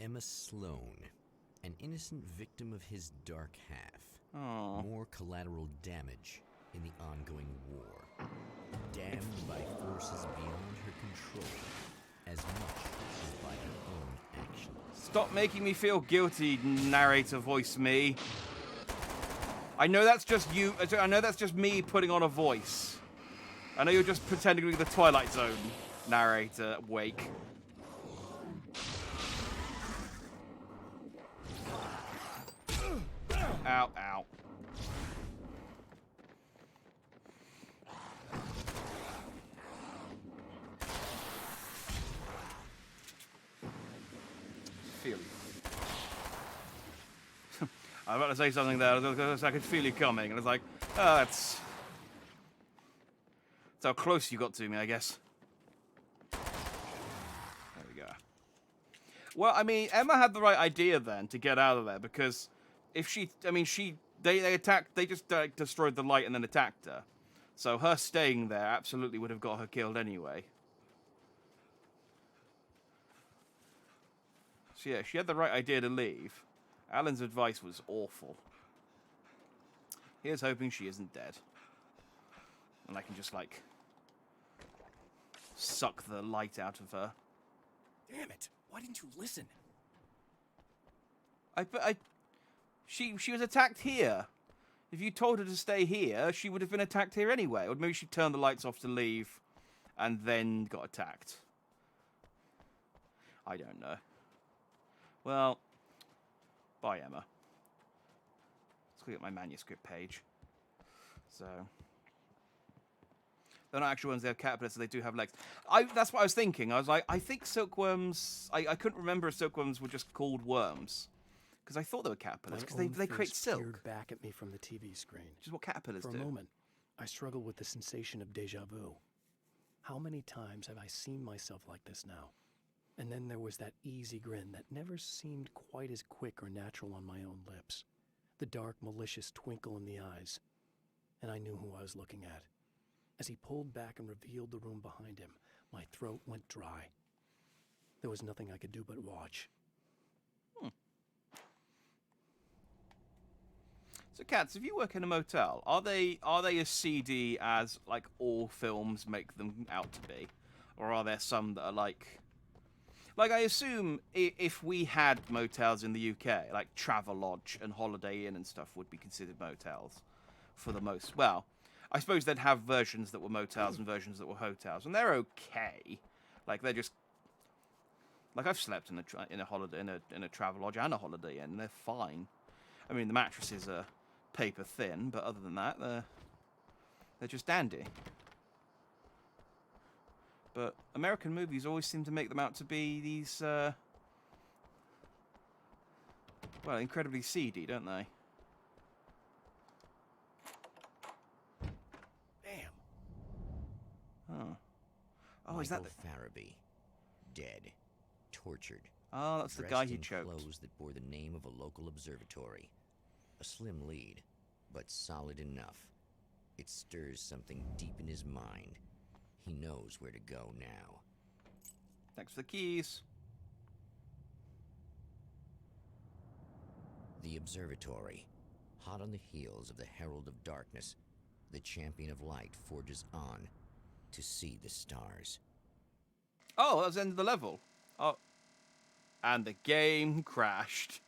Speaker 2: Emma Sloan, an innocent victim of his dark half.
Speaker 1: Oh.
Speaker 2: More collateral damage in the ongoing war. Damned by forces beyond her control, as much as by her own actions.
Speaker 1: Stop making me feel guilty, narrator voice me. I know that's just you. I know that's just me putting on a voice. I know you're just pretending to be the Twilight Zone narrator, Wake. Ow, ow. Feel you. I was about to say something there. I could feel you coming, and it's like, oh, that's how close you got to me, I guess. There we go. Well, I mean, Emma had the right idea then to get out of there, because if she, I mean, they attacked, they just destroyed the light and then attacked her. So her staying there absolutely would have got her killed anyway. So yeah, she had the right idea to leave. Alan's advice was awful. Here's hoping she isn't dead. And I can just, like, suck the light out of her.
Speaker 5: Damn it! Why didn't you listen?
Speaker 1: She was attacked here. If you told her to stay here, she would have been attacked here anyway. Or maybe she turned the lights off to leave and then got attacked. I don't know. Well, bye, Emma. Let's look at my manuscript page. So, they're not actual ones, they're caterpillars, so they do have legs. That's what I was thinking. I was like, I think silkworms... I couldn't remember if silkworms were just called worms. Because I thought they were caterpillars, because they create silk.
Speaker 5: Peered back at me from the TV screen.
Speaker 1: Which is what caterpillars do.
Speaker 5: For a moment, I struggled with the sensation of déjà vu. How many times have I seen myself like this now? And then there was that easy grin that never seemed quite as quick or natural on my own lips. The dark, malicious twinkle in the eyes. And I knew who I was looking at. As he pulled back and revealed the room behind him, my throat went dry. There was nothing I could do but watch.
Speaker 1: So, Katz, if you work in a motel, are they as seedy as, like, all films make them out to be? Or are there some that are, like, I assume if we had motels in the UK, like Travelodge and Holiday Inn and stuff would be considered motels for the most. Well, I suppose they'd have versions that were motels and versions that were hotels, and they're okay. Like, they're just... Like, I've slept in a Travelodge and a Holiday Inn, and they're fine. I mean, the mattresses are paper thin, but other than that, they're just dandy. But American movies always seem to make them out to be these, well, incredibly seedy, don't they?
Speaker 5: Damn.
Speaker 1: Oh. Oh,
Speaker 2: Michael
Speaker 1: is that
Speaker 2: Farabee, dead, tortured.
Speaker 1: Oh, that's the guy
Speaker 2: dressed
Speaker 1: he
Speaker 2: in
Speaker 1: choked.
Speaker 2: clothes that bore the name of a local observatory. A slim lead, but solid enough. It stirs something deep in his mind. He knows where to go now.
Speaker 1: Thanks for the keys.
Speaker 2: The observatory. Hot on the heels of the Herald of Darkness, the champion of light forges on to see the stars.
Speaker 1: Oh, that was the end of the level. Oh. And the game crashed.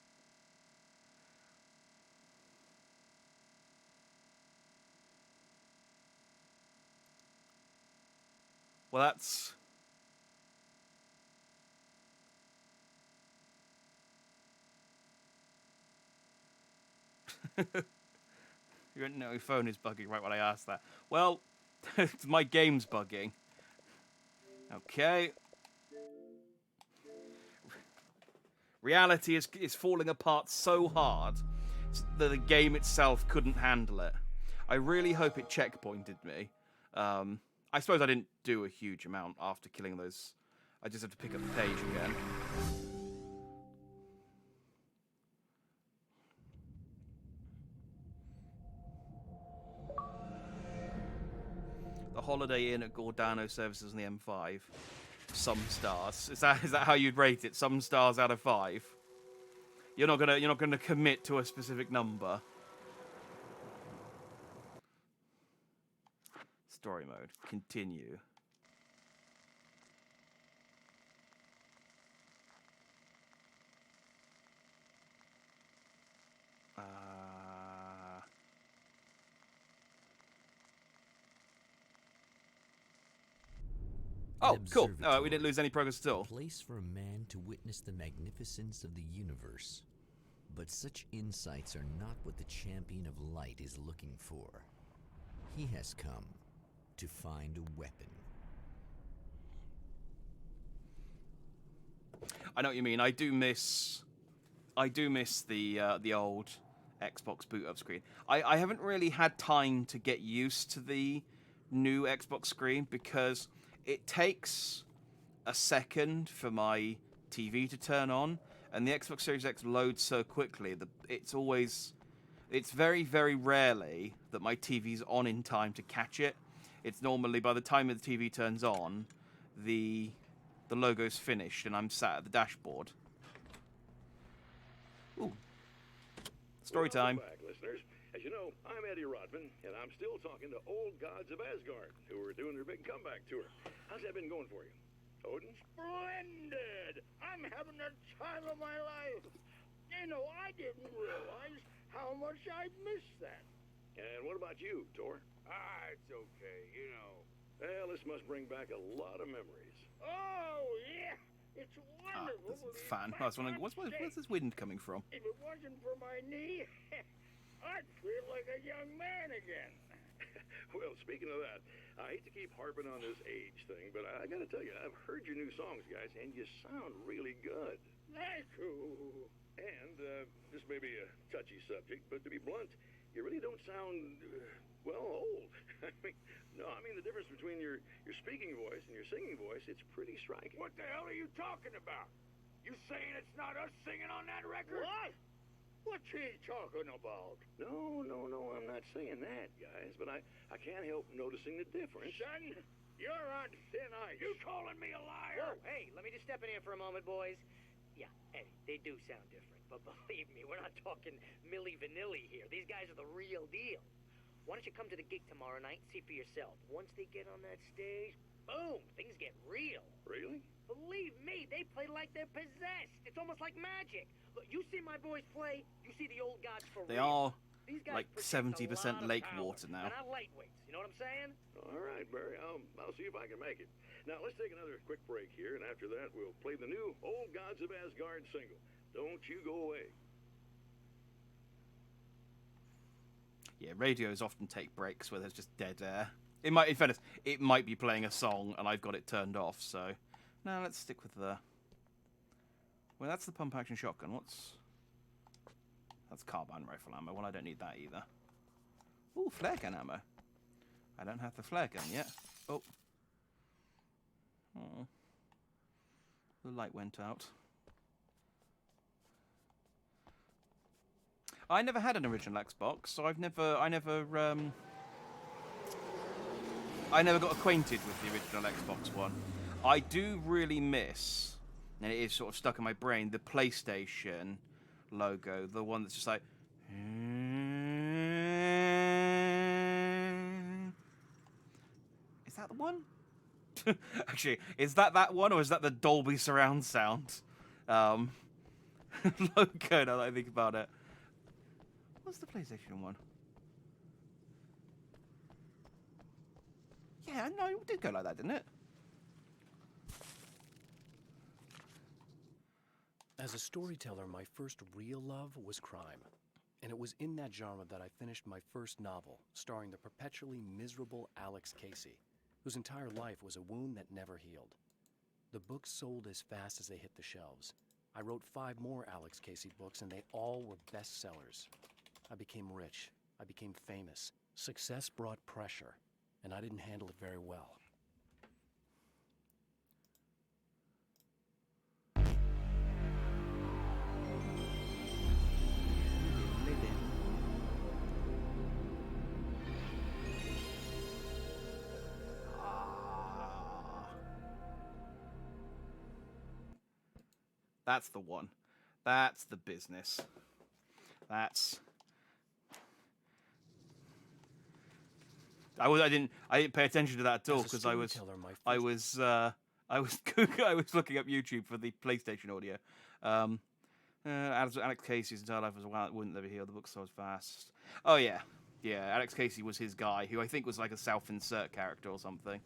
Speaker 1: Well, that's... Your phone is bugging right when I asked that. Well, my game's bugging. Okay. Reality is falling apart so hard that the game itself couldn't handle it. I really hope it checkpointed me. I suppose I didn't do a huge amount after killing those. I just have to pick up the page again. The Holiday Inn at Gordano services on the M5. Some stars. Is that how you'd rate it? Some stars out of 5. You're not gonna commit to a specific number. Story mode. Continue. Oh, cool. We didn't lose any progress at all.
Speaker 2: A place for a man to witness the magnificence of the universe. But such insights are not what the champion of light is looking for. He has come to find a weapon.
Speaker 1: I know what you mean. I do miss the old Xbox boot up screen. I haven't really had time to get used to the new Xbox screen because it takes a second for my TV to turn on, and the Xbox Series X loads so quickly that it's very, very rarely that my TV's on in time to catch it. It's normally by the time the TV turns on, the logo's finished and I'm sat at the dashboard. Ooh. Story time.
Speaker 7: Welcome back, listeners. As you know, I'm Eddie Rodman, and I'm still talking to old gods of Asgard, who are doing their big comeback tour. How's that been going for you? Odin?
Speaker 8: Splendid! I'm having the time of my life. You know, I didn't realize how much I'd missed that.
Speaker 7: And what about you, Thor?
Speaker 8: It's okay, you know.
Speaker 7: Well, this must bring back a lot of memories.
Speaker 8: Oh, yeah. It's wonderful.
Speaker 1: That's fun. I was wondering, where's this wind coming from?
Speaker 8: If it wasn't for my knee, I'd feel like a young man again.
Speaker 7: Well, speaking of that, I hate to keep harping on this age thing, but I gotta tell you, I've heard your new songs, guys, and you sound really good.
Speaker 8: Thank you.
Speaker 7: And this may be a touchy subject, but to be blunt, you really don't sound, old. I mean, the difference between your speaking voice and your singing voice, it's pretty striking.
Speaker 8: What the hell are you talking about? You saying it's not us singing on that record? What? What's he talking about?
Speaker 7: No, I'm not saying that, guys, but I can't help noticing the difference.
Speaker 8: Son, you're on thin ice. You calling me a liar?
Speaker 9: Whoa, hey, let me just step in here for a moment, boys. Yeah, Eddie, they do sound different, but believe me, we're not talking Milli Vanilli here. These guys are the real deal. Why don't you come to the gig tomorrow night and see for yourself? Once they get on that stage, boom, things get real.
Speaker 7: Really?
Speaker 9: Believe me, they play like they're possessed. It's almost like magic. Look, you see my boys play, you see the old gods for
Speaker 1: They
Speaker 9: real.
Speaker 1: are
Speaker 9: These guys
Speaker 1: like
Speaker 9: protect
Speaker 1: 70%
Speaker 9: a lot of
Speaker 1: lake
Speaker 9: power.
Speaker 1: water now.
Speaker 9: They're not lightweights, you know what I'm saying?
Speaker 7: All right, Barry, I'll see if I can make it. Now, let's take another quick break here, and after that, we'll play the new Old Gods of Asgard single. Don't you go away.
Speaker 1: Yeah, radios often take breaks where there's just dead air. In fairness, it might be playing a song and I've got it turned off, so... No, let's stick with the... Well, that's the pump-action shotgun. That's carbine rifle ammo. Well, I don't need that either. Ooh, flare gun ammo. I don't have the flare gun yet. Oh. Oh. The light went out. I never had an original Xbox, so I never got acquainted with the original Xbox One. I do really miss, and it is sort of stuck in my brain, the PlayStation logo, the one that's just like... Is that the one? Actually, is that one, or is that the Dolby surround sound logo, now that I think about it? What's the PlayStation one? Yeah, no, it did go like that, didn't it?
Speaker 5: As a storyteller, my first real love was crime. And it was in that genre that I finished my first novel, starring the perpetually miserable Alex Casey, whose entire life was a wound that never healed. The books sold as fast as they hit the shelves. I wrote 5 more Alex Casey books, and they all were bestsellers. I became rich. I became famous. Success brought pressure, and I didn't handle it very well.
Speaker 1: That's the one. That's the business. That's. I didn't pay attention to that at all because I was looking up YouTube for the PlayStation audio. Alex Casey's entire life was a while it wouldn't ever heal. The book sold fast. Oh yeah. Alex Casey was his guy, who I think was like a self-insert character or something.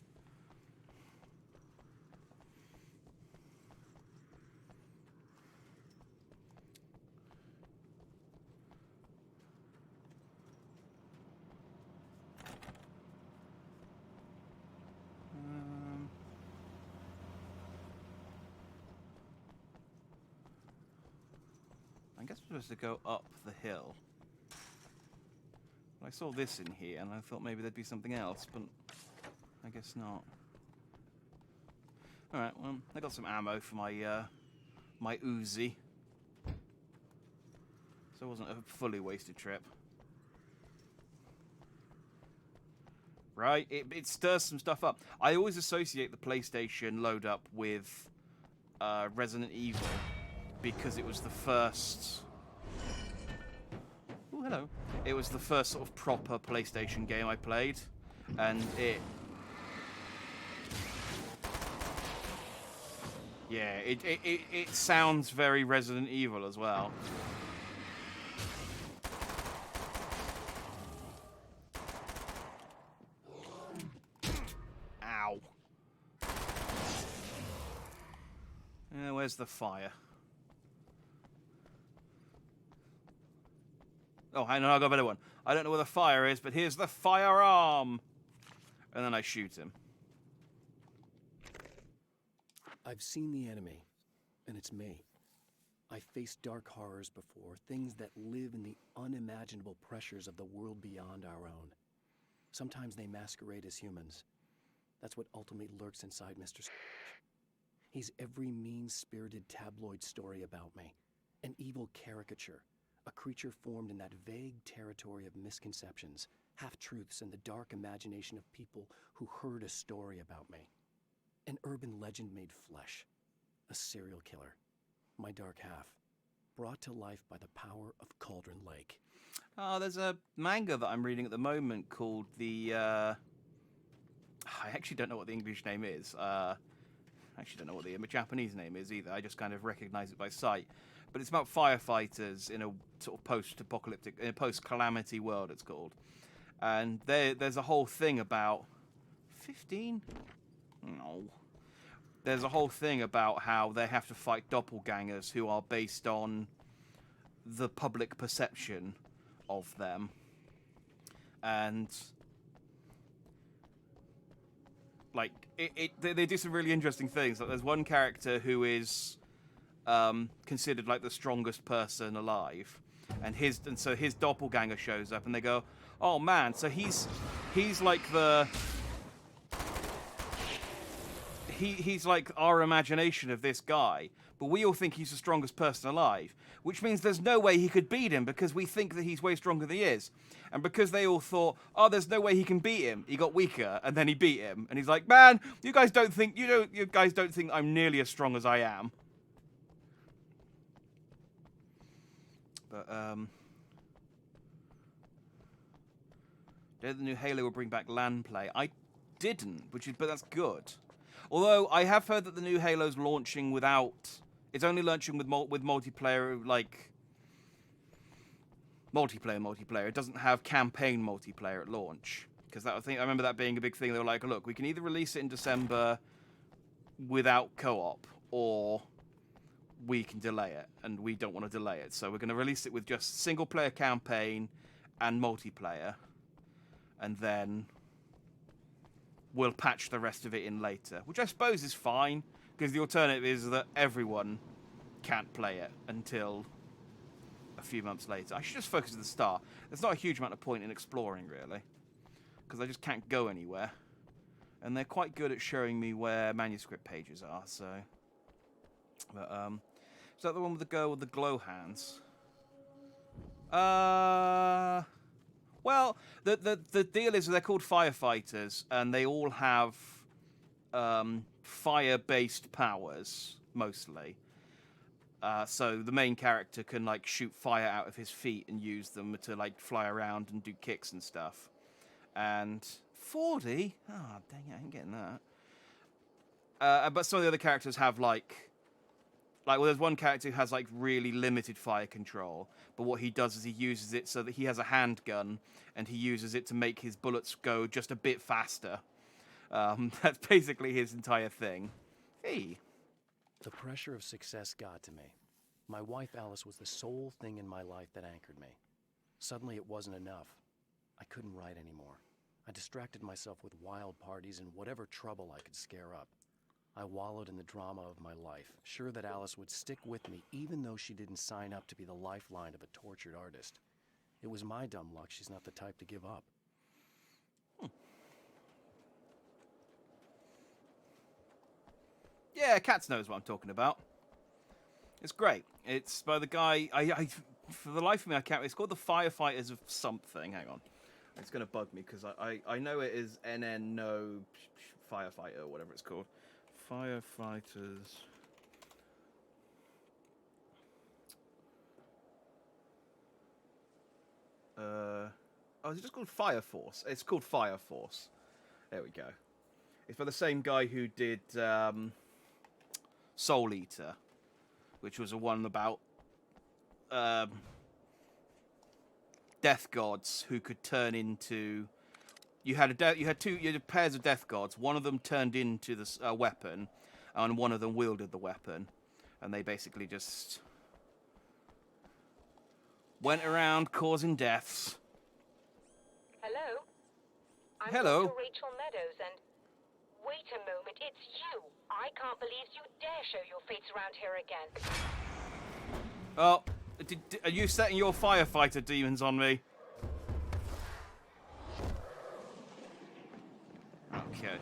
Speaker 1: I guess we're supposed to go up the hill. I saw this in here, and I thought maybe there'd be something else, but I guess not. All right, well, I got some ammo for my my Uzi, so it wasn't a fully wasted trip. Right, it stirs some stuff up. I always associate the PlayStation load up with Resident Evil because it was the first. Oh, hello. It was the first sort of proper PlayStation game I played, and it sounds very Resident Evil as well. Ow. Where's the fire? Oh, I know, I got a better one. I don't know where the fire is, but here's the firearm! And then I shoot him.
Speaker 5: I've seen the enemy, and it's me. I faced dark horrors before, things that live in the unimaginable pressures of the world beyond our own. Sometimes they masquerade as humans. That's what ultimately lurks inside Mr. Scrooge. He's every mean-spirited tabloid story about me, an evil caricature, a creature formed in that vague territory of misconceptions, half-truths, and the dark imagination of people who heard a story about me. An urban legend made flesh. A serial killer. My dark half. Brought to life by the power of Cauldron Lake.
Speaker 1: Oh, there's a manga that I'm reading at the moment called the... I actually don't know what the English name is. I actually don't know what the Japanese name is either. I just kind of recognize it by sight. But it's about firefighters in a sort of post-apocalyptic, in a post-calamity world, it's called. And there's a whole thing about... 15? No. There's a whole thing about how they have to fight doppelgangers who are based on the public perception of them. And... like, they do some really interesting things. Like, there's one character who is considered like the strongest person alive, and so his doppelganger shows up, and they go, "Oh man, so he's like he's like our imagination of this guy, but we all think he's the strongest person alive, which means there's no way he could beat him because we think that he's way stronger than he is." And because they all thought, "Oh, there's no way he can beat him," he got weaker, and then he beat him, and he's like, "Man, you guys don't think I'm nearly as strong as I am." But the new Halo will bring back LAN play. I didn't, but that's good. Although I have heard that the new Halo's launching without. It's only launching with multiplayer, like multiplayer. It doesn't have campaign multiplayer at launch, because I remember that being a big thing. They were like, "Look, we can either release it in December without co-op, or we can delay it, and we don't want to delay it. So we're going to release it with just single-player campaign and multiplayer, and then we'll patch the rest of it in later," which I suppose is fine, because the alternative is that everyone can't play it until a few months later. I should just focus at the start. There's not a huge amount of point in exploring, really, because I just can't go anywhere. And they're quite good at showing me where manuscript pages are, so... But, is that the one with the girl with the glow hands? Well, the deal is they're called firefighters, and they all have fire-based powers, mostly. So the main character can, like, shoot fire out of his feet and use them to, like, fly around and do kicks and stuff. And 40? Oh, dang it, I ain't getting that. But some of the other characters have, well, there's one character who has, like, really limited fire control, but what he does is he uses it so that he has a handgun, and he uses it to make his bullets go just a bit faster. That's basically his entire thing. Hey.
Speaker 5: The pressure of success got to me. My wife Alice was the sole thing in my life that anchored me. Suddenly it wasn't enough. I couldn't write anymore. I distracted myself with wild parties and whatever trouble I could scare up. I wallowed in the drama of my life, sure that Alice would stick with me even though she didn't sign up to be the lifeline of a tortured artist. It was my dumb luck she's not the type to give up.
Speaker 1: Yeah, Katz knows what I'm talking about. It's great. It's by the guy... I for the life of me, I can't... It's called The Firefighters of something. Hang on. It's going to bug me, because I know it is NN No Firefighter, or whatever it's called. Firefighters... Oh, is it just called Fire Force? It's called Fire Force. There we go. It's by the same guy who did Soul Eater, which was a one about death gods who could turn into. You had pairs of death gods. One of them turned into the weapon, and one of them wielded the weapon, and they basically just went around causing deaths.
Speaker 10: Hello? I'm
Speaker 1: Hello.
Speaker 10: Dr. Rachel Meadows, and... Wait a moment, it's you! I can't believe you dare show your face around here again.
Speaker 1: Oh, are you setting your firefighter demons on me? Okay.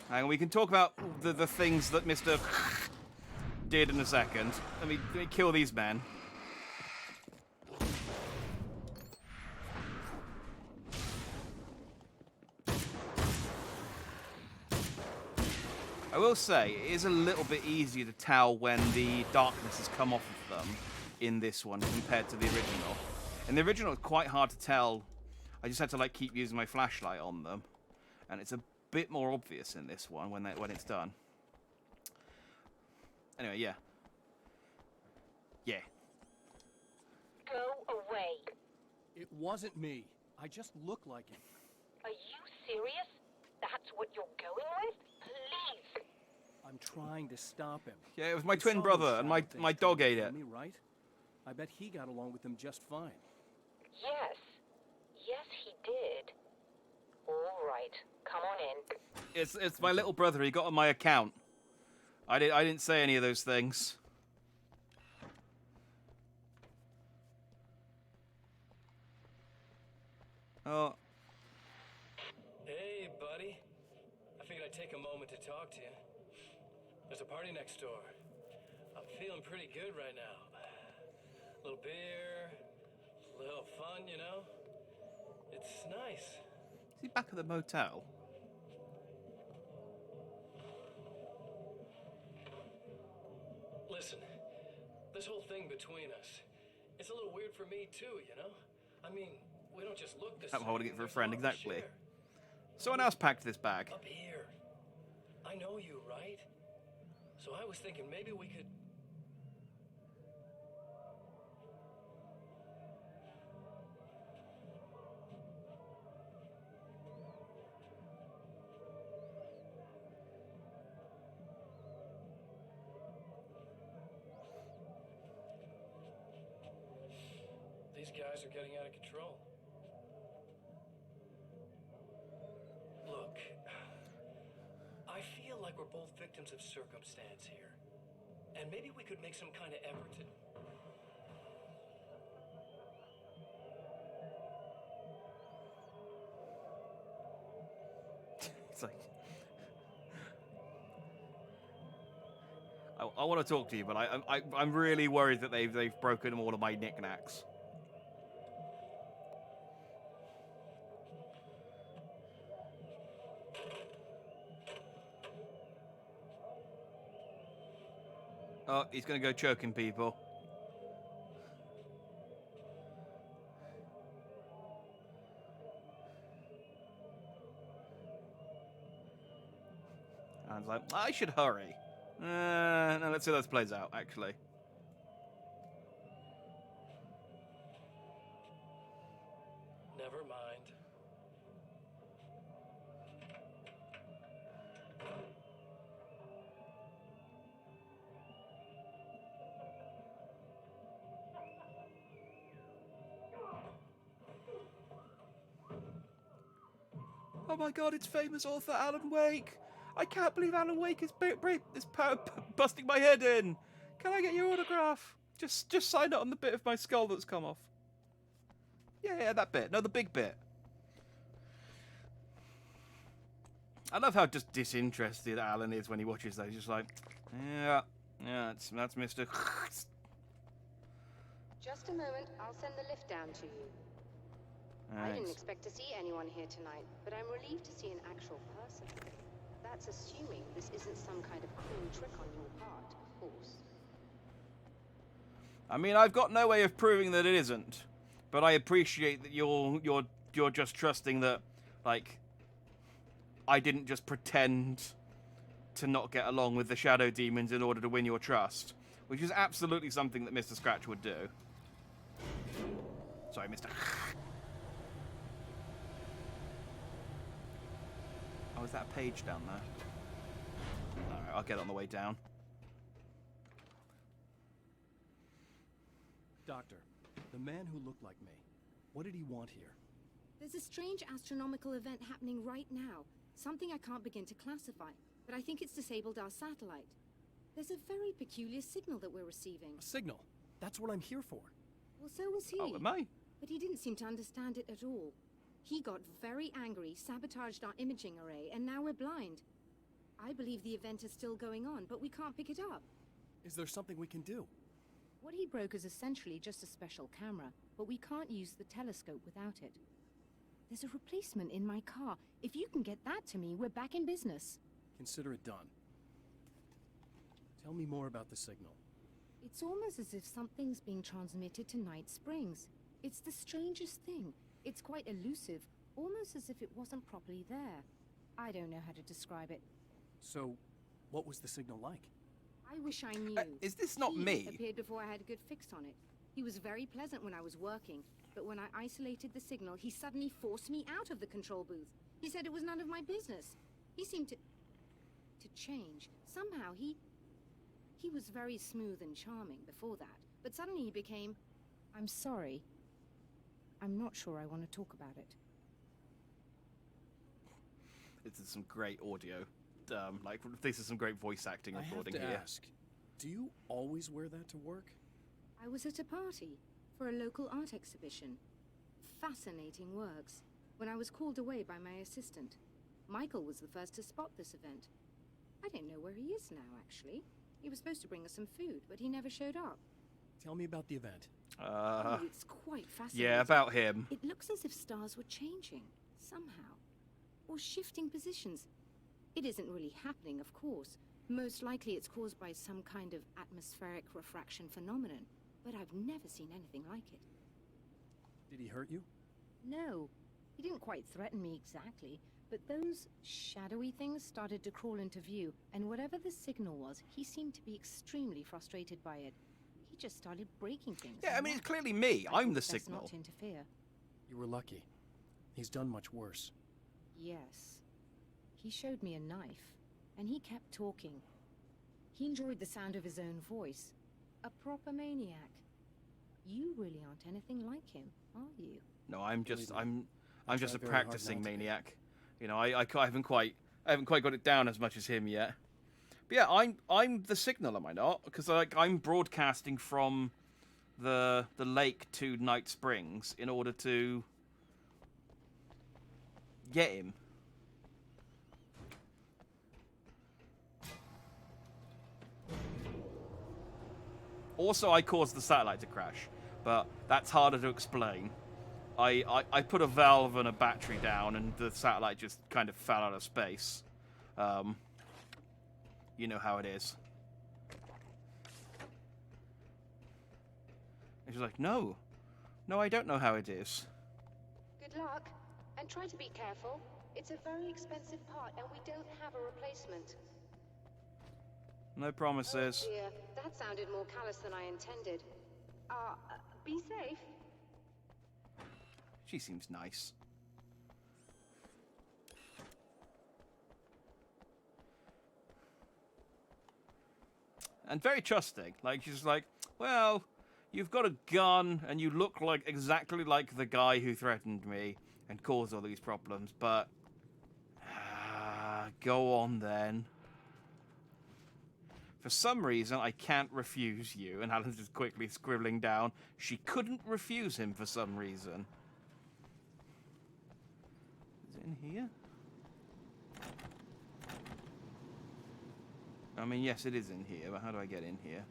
Speaker 1: And we can talk about the things that Mr. did in a second. Let me kill these men. I will say, it is a little bit easier to tell when the darkness has come off of them in this one compared to the original. In the original, it's quite hard to tell. I just had to keep using my flashlight on them, and it's a bit more obvious in this one when it's done. Anyway, yeah.
Speaker 10: Go away.
Speaker 5: It wasn't me. I just look like him.
Speaker 10: Are you serious? That's what you're going with? Please.
Speaker 5: I'm trying to stop him.
Speaker 1: Yeah, it was my twin brother, and my dog ate it.
Speaker 5: Me, right? I bet he got along with them just fine.
Speaker 10: Yes. Yes, he did. All right. Come on in.
Speaker 1: It's my little brother. He got on my account. I didn't say any of those things. Oh.
Speaker 3: Hey, buddy. I figured I'd take a moment to talk to you. There's a party next door. I'm feeling pretty good right now. A little beer, a little fun, you know? It's nice.
Speaker 1: Is he back at the motel?
Speaker 3: Listen, this whole thing between us, it's a little weird for me too, you know? I mean, we don't just look the same.
Speaker 1: I'm holding it for a
Speaker 3: There's
Speaker 1: friend,
Speaker 3: lot to
Speaker 1: exactly.
Speaker 3: share.
Speaker 1: Someone else packed this bag.
Speaker 3: Up here. I know you, right? So I was thinking maybe we could... These guys are getting out of control. Look, I feel like like we're both victims of circumstance here. And maybe we could make some kind of effort to...
Speaker 1: It's like... I want to talk to you, but I'm really worried that they've broken all of my knickknacks. Oh, he's going to go choking people. And I was like, I should hurry. No, let's see how this plays out, actually.
Speaker 3: Never mind.
Speaker 1: Oh my god, it's famous author Alan Wake! I can't believe Alan Wake is busting my head in! Can I get your autograph? Just sign it on the bit of my skull that's come off. Yeah, that bit. No, the big bit. I love how just disinterested Alan is when he watches those. He's just like, yeah, that's Mr.
Speaker 11: Just a moment, I'll send the lift down to you. I didn't expect to see anyone here tonight, but I'm relieved to see an actual person. That's assuming this isn't some kind of cruel trick on your part, of course.
Speaker 1: I mean, I've got no way of proving that it isn't, but I appreciate that you're just trusting that, like, I didn't just pretend to not get along with the shadow demons in order to win your trust, which is absolutely something that Mr. Scratch would do. Sorry, Mr. Oh, is that a page down there? Alright, I'll get it on the way down.
Speaker 5: Doctor, the man who looked like me, what did he want here?
Speaker 12: There's a strange astronomical event happening right now. Something I can't begin to classify, but I think it's disabled our satellite. There's a very peculiar signal that we're receiving.
Speaker 5: A signal? That's what I'm here for.
Speaker 12: Well, so was he.
Speaker 1: Oh, am I?
Speaker 12: But he didn't seem to understand it at all. He got very angry, sabotaged our imaging array, and now we're blind. I believe the event is still going on, but we can't pick it up.
Speaker 5: Is there something we can do?
Speaker 12: What he broke is essentially just a special camera, but we can't use the telescope without it. There's a replacement in my car. If you can get that to me, we're back in business.
Speaker 5: Consider it done. Tell me more about the signal.
Speaker 12: It's almost as if something's being transmitted to Night Springs. It's the strangest thing. It's quite elusive, almost as if it wasn't properly there. I don't know how to describe it.
Speaker 5: So, what was the signal like?
Speaker 12: I wish I knew.
Speaker 1: Is this not me?
Speaker 12: He appeared before I had a good fix on it. He was very pleasant when I was working, but when I isolated the signal, he suddenly forced me out of the control booth. He said it was none of my business. He seemed to change. Somehow he was very smooth and charming before that, but suddenly he became, I'm sorry. I'm not sure I want to talk about it.
Speaker 1: This is some great audio. This is some great voice acting recording
Speaker 5: I have to
Speaker 1: here.
Speaker 5: ask, do you always wear that to work?
Speaker 12: I was at a party for a local art exhibition. Fascinating works. When I was called away by my assistant, Michael was the first to spot this event. I don't know where he is now, actually. He was supposed to bring us some food, but he never showed up.
Speaker 5: Tell me about the event.
Speaker 12: Oh, it's quite fascinating.
Speaker 1: Yeah, about him.
Speaker 12: It looks as if stars were changing, somehow. Or shifting positions. It isn't really happening, of course. Most likely it's caused by some kind of atmospheric refraction phenomenon. But I've never seen anything like it.
Speaker 5: Did he hurt you?
Speaker 12: No. He didn't quite threaten me exactly. But those shadowy things started to crawl into view. And whatever the signal was, he seemed to be extremely frustrated by it. He just started breaking things.
Speaker 1: Yeah, I mean, it's clearly me. I'm the
Speaker 12: best
Speaker 1: signal.
Speaker 12: not to interfere.
Speaker 5: You were lucky. He's done much worse.
Speaker 12: Yes. He showed me a knife, and he kept talking. He enjoyed the sound of his own voice. A proper maniac. You really aren't anything like him, are you?
Speaker 1: No, I'm just a
Speaker 5: very hard
Speaker 1: practicing
Speaker 5: not to be.
Speaker 1: maniac. You know, I haven't quite got it down as much as him yet. But yeah, I'm the signal, am I not? Because I'm broadcasting from the lake to Night Springs in order to get him. Also, I caused the satellite to crash, but that's harder to explain. I put a valve and a battery down, and the satellite just kind of fell out of space. You know how it is. And she's like, no, I don't know how it is.
Speaker 11: Good luck, and try to be careful. It's a very expensive part, and we don't have a replacement.
Speaker 1: No promises.
Speaker 11: Oh dear, that sounded more callous than I intended. Be safe.
Speaker 1: She seems nice. And very trusting. Like, she's like, well, you've got a gun, and you look like exactly like the guy who threatened me and caused all these problems, but... go on, then. For some reason, I can't refuse you. And Alan's just quickly scribbling down. She couldn't refuse him for some reason. Is it in here? I mean, yes, it is in here, but how do I get in here?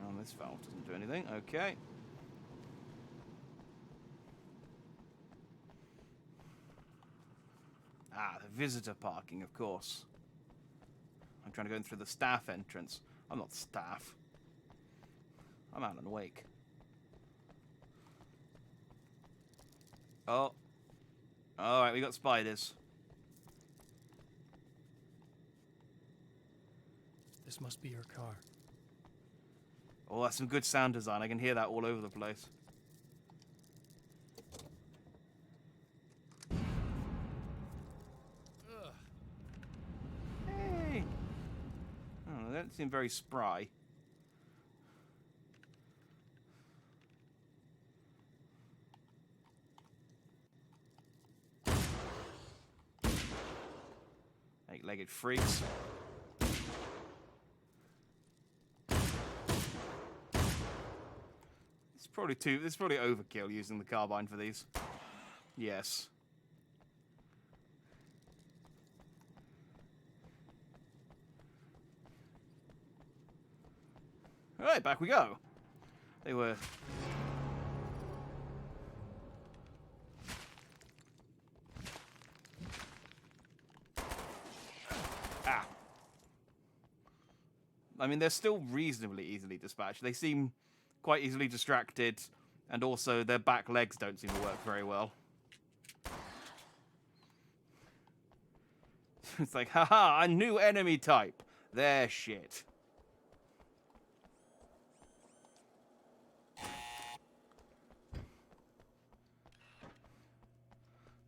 Speaker 1: Oh, this valve doesn't do anything. Okay. Ah, the visitor parking, of course. I'm trying to go in through the staff entrance. I'm not staff. I'm Alan Wake. Oh. Alright, we got spiders.
Speaker 5: This must be your car.
Speaker 1: Oh, that's some good sound design. I can hear that all over the place. Hey! Oh, they don't seem very spry. Eight-legged freaks. It's probably overkill using the carbine for these. Yes. Alright, back we go. They were... Ah. I mean, they're still reasonably easily dispatched. They seem quite easily distracted, and also their back legs don't seem to work very well. It's like, haha, a new enemy type. They're shit.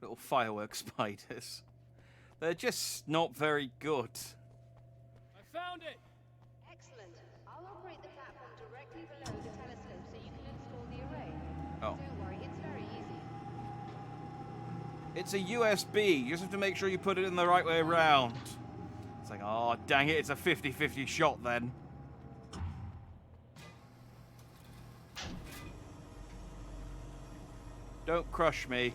Speaker 1: Little firework spiders. They're just not very good.
Speaker 3: I found it!
Speaker 11: Excellent. I'll operate the platform directly below the telescope so you can install the array.
Speaker 1: Oh.
Speaker 11: Don't worry, it's very easy.
Speaker 1: It's a USB. You just have to make sure you put it in the right way around. It's like, oh, dang it, it's a 50-50 shot then. Don't crush me.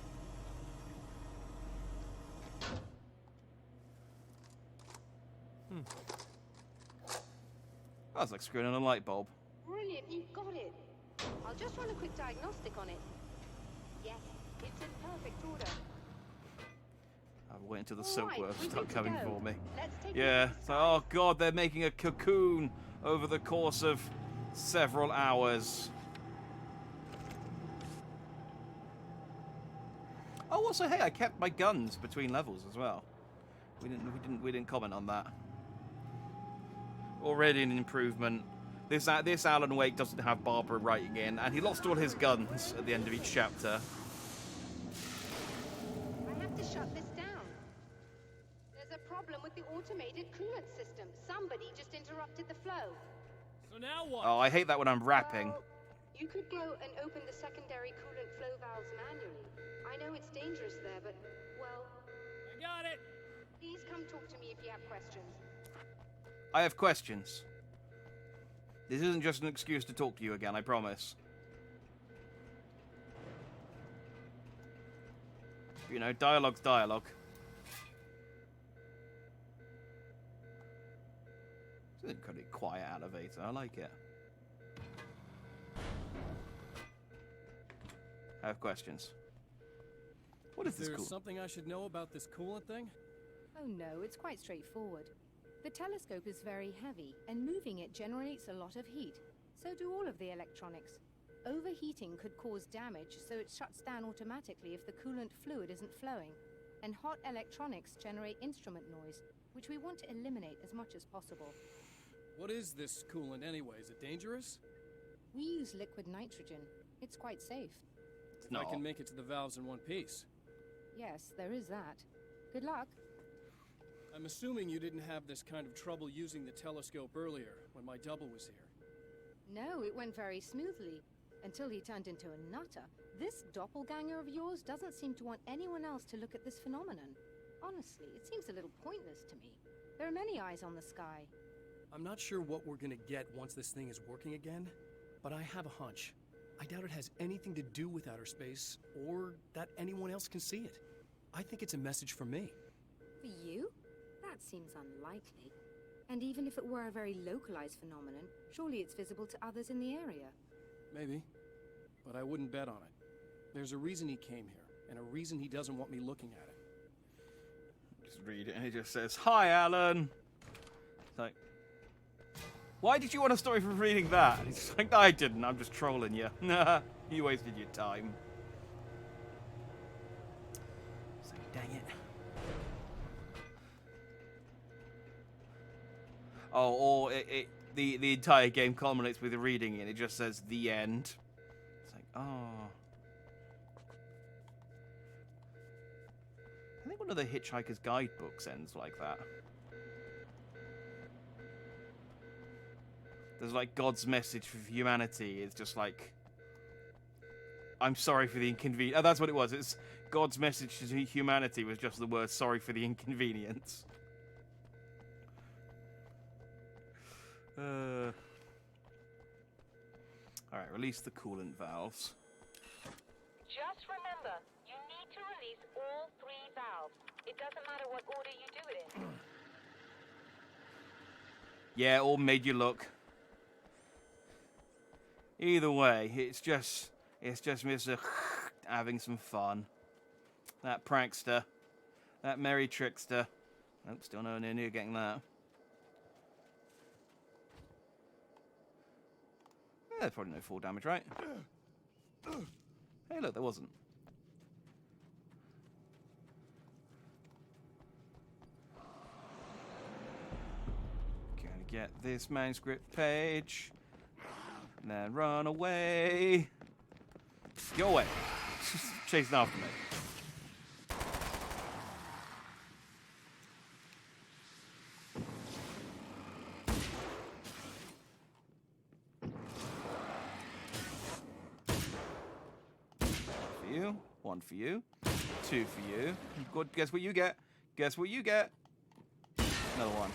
Speaker 1: That was like screwing in a light bulb.
Speaker 11: Brilliant, you got it. I'll just run a quick diagnostic on it. Yes, it's in perfect order.
Speaker 1: I'll wait until the
Speaker 11: All
Speaker 1: silkworms
Speaker 11: right,
Speaker 1: start
Speaker 11: we're good to
Speaker 1: coming
Speaker 11: go.
Speaker 1: for me.
Speaker 11: Let's take
Speaker 1: Yeah.
Speaker 11: a look at
Speaker 1: So,
Speaker 11: the
Speaker 1: oh
Speaker 11: size.
Speaker 1: god, they're making a cocoon over the course of several hours. Oh, also, hey, I kept my guns between levels as well. We didn't comment on that. Already an improvement. This Alan Wake doesn't have Barbara writing in, and he lost all his guns at the end of each chapter.
Speaker 11: I have to shut this down. There's a problem with the automated coolant system. Somebody just interrupted the flow.
Speaker 3: So now what?
Speaker 1: Oh, I hate that when I'm rapping.
Speaker 11: Well, You could go and open the secondary coolant flow valves manually. I know it's dangerous there, but, well...
Speaker 3: I got it!
Speaker 11: Please come talk to me if you have questions.
Speaker 1: I have questions. This isn't just an excuse to talk to you again, I promise. You know, dialogue's dialogue. It's an incredibly quiet elevator. I like it. I have questions. What is this
Speaker 5: There's
Speaker 1: cool?
Speaker 5: something I should know about this coolant thing?
Speaker 12: Oh no, it's quite straightforward. The telescope is very heavy, and moving it generates a lot of heat. So do all of the electronics. Overheating could cause damage, so it shuts down automatically if the coolant fluid isn't flowing. And hot electronics generate instrument noise, which we want to eliminate as much as possible.
Speaker 5: What is this coolant anyway? Is it dangerous?
Speaker 12: We use liquid nitrogen. It's quite safe.
Speaker 5: If I can make it to the valves in one piece.
Speaker 12: Yes, there is that. Good luck.
Speaker 5: I'm assuming you didn't have this kind of trouble using the telescope earlier, when my double was here.
Speaker 12: No, it went very smoothly. Until he turned into a nutter. This doppelganger of yours doesn't seem to want anyone else to look at this phenomenon. Honestly, it seems a little pointless to me. There are many eyes on the sky.
Speaker 5: I'm not sure what we're gonna get once this thing is working again, but I have a hunch. I doubt it has anything to do with outer space, or that anyone else can see it. I think it's a message from me.
Speaker 12: For you? That seems unlikely. And even if it were a very localized phenomenon, surely it's visible to others in the area.
Speaker 5: Maybe, but I wouldn't bet on it. There's a reason he came here, and a reason he doesn't want me looking at it.
Speaker 1: Just read it, and it just says, "Hi, Alan." It's like, why did you want to stop me from reading that? And he's like, I didn't. I'm just trolling you. Nah, you wasted your time. It's like, dang it. Oh, or the entire game culminates with reading it. It just says the end. It's like, oh. I think one of the Hitchhiker's Guidebooks ends like that. There's like God's message for humanity. It's just like, I'm sorry for the inconvenience. Oh, that's what it was. It's God's message to humanity was just the word sorry for the inconvenience. Alright, release the coolant valves.
Speaker 10: Just remember, you need to release all 3 valves. It doesn't matter what order you do it in.
Speaker 1: Yeah, all made you look. Either way, it's just Mr. having some fun. That prankster. That merry trickster. Nope, still nowhere near getting that. Yeah, there's probably no fall damage, right? Hey, look, there wasn't. Gonna get this manuscript page. And then run away. Go away. Chasing after me. One for you. 2 for you. Good. Guess what you get? Guess what you get? Another one.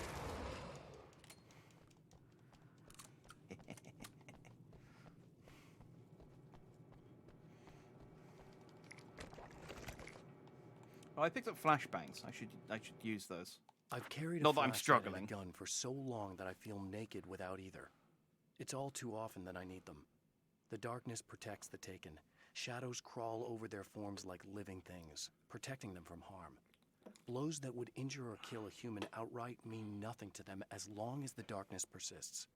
Speaker 1: Oh, I picked up flashbangs. I should use those.
Speaker 5: I've carried
Speaker 1: Not
Speaker 5: a
Speaker 1: that I'm
Speaker 5: flashlight
Speaker 1: struggling.
Speaker 5: and a gun for so long that I feel naked without either. It's all too often that I need them. The darkness protects the taken. Shadows crawl over their forms like living things, protecting them from harm. Blows that would injure or kill a human outright mean nothing to them as long as the darkness persists.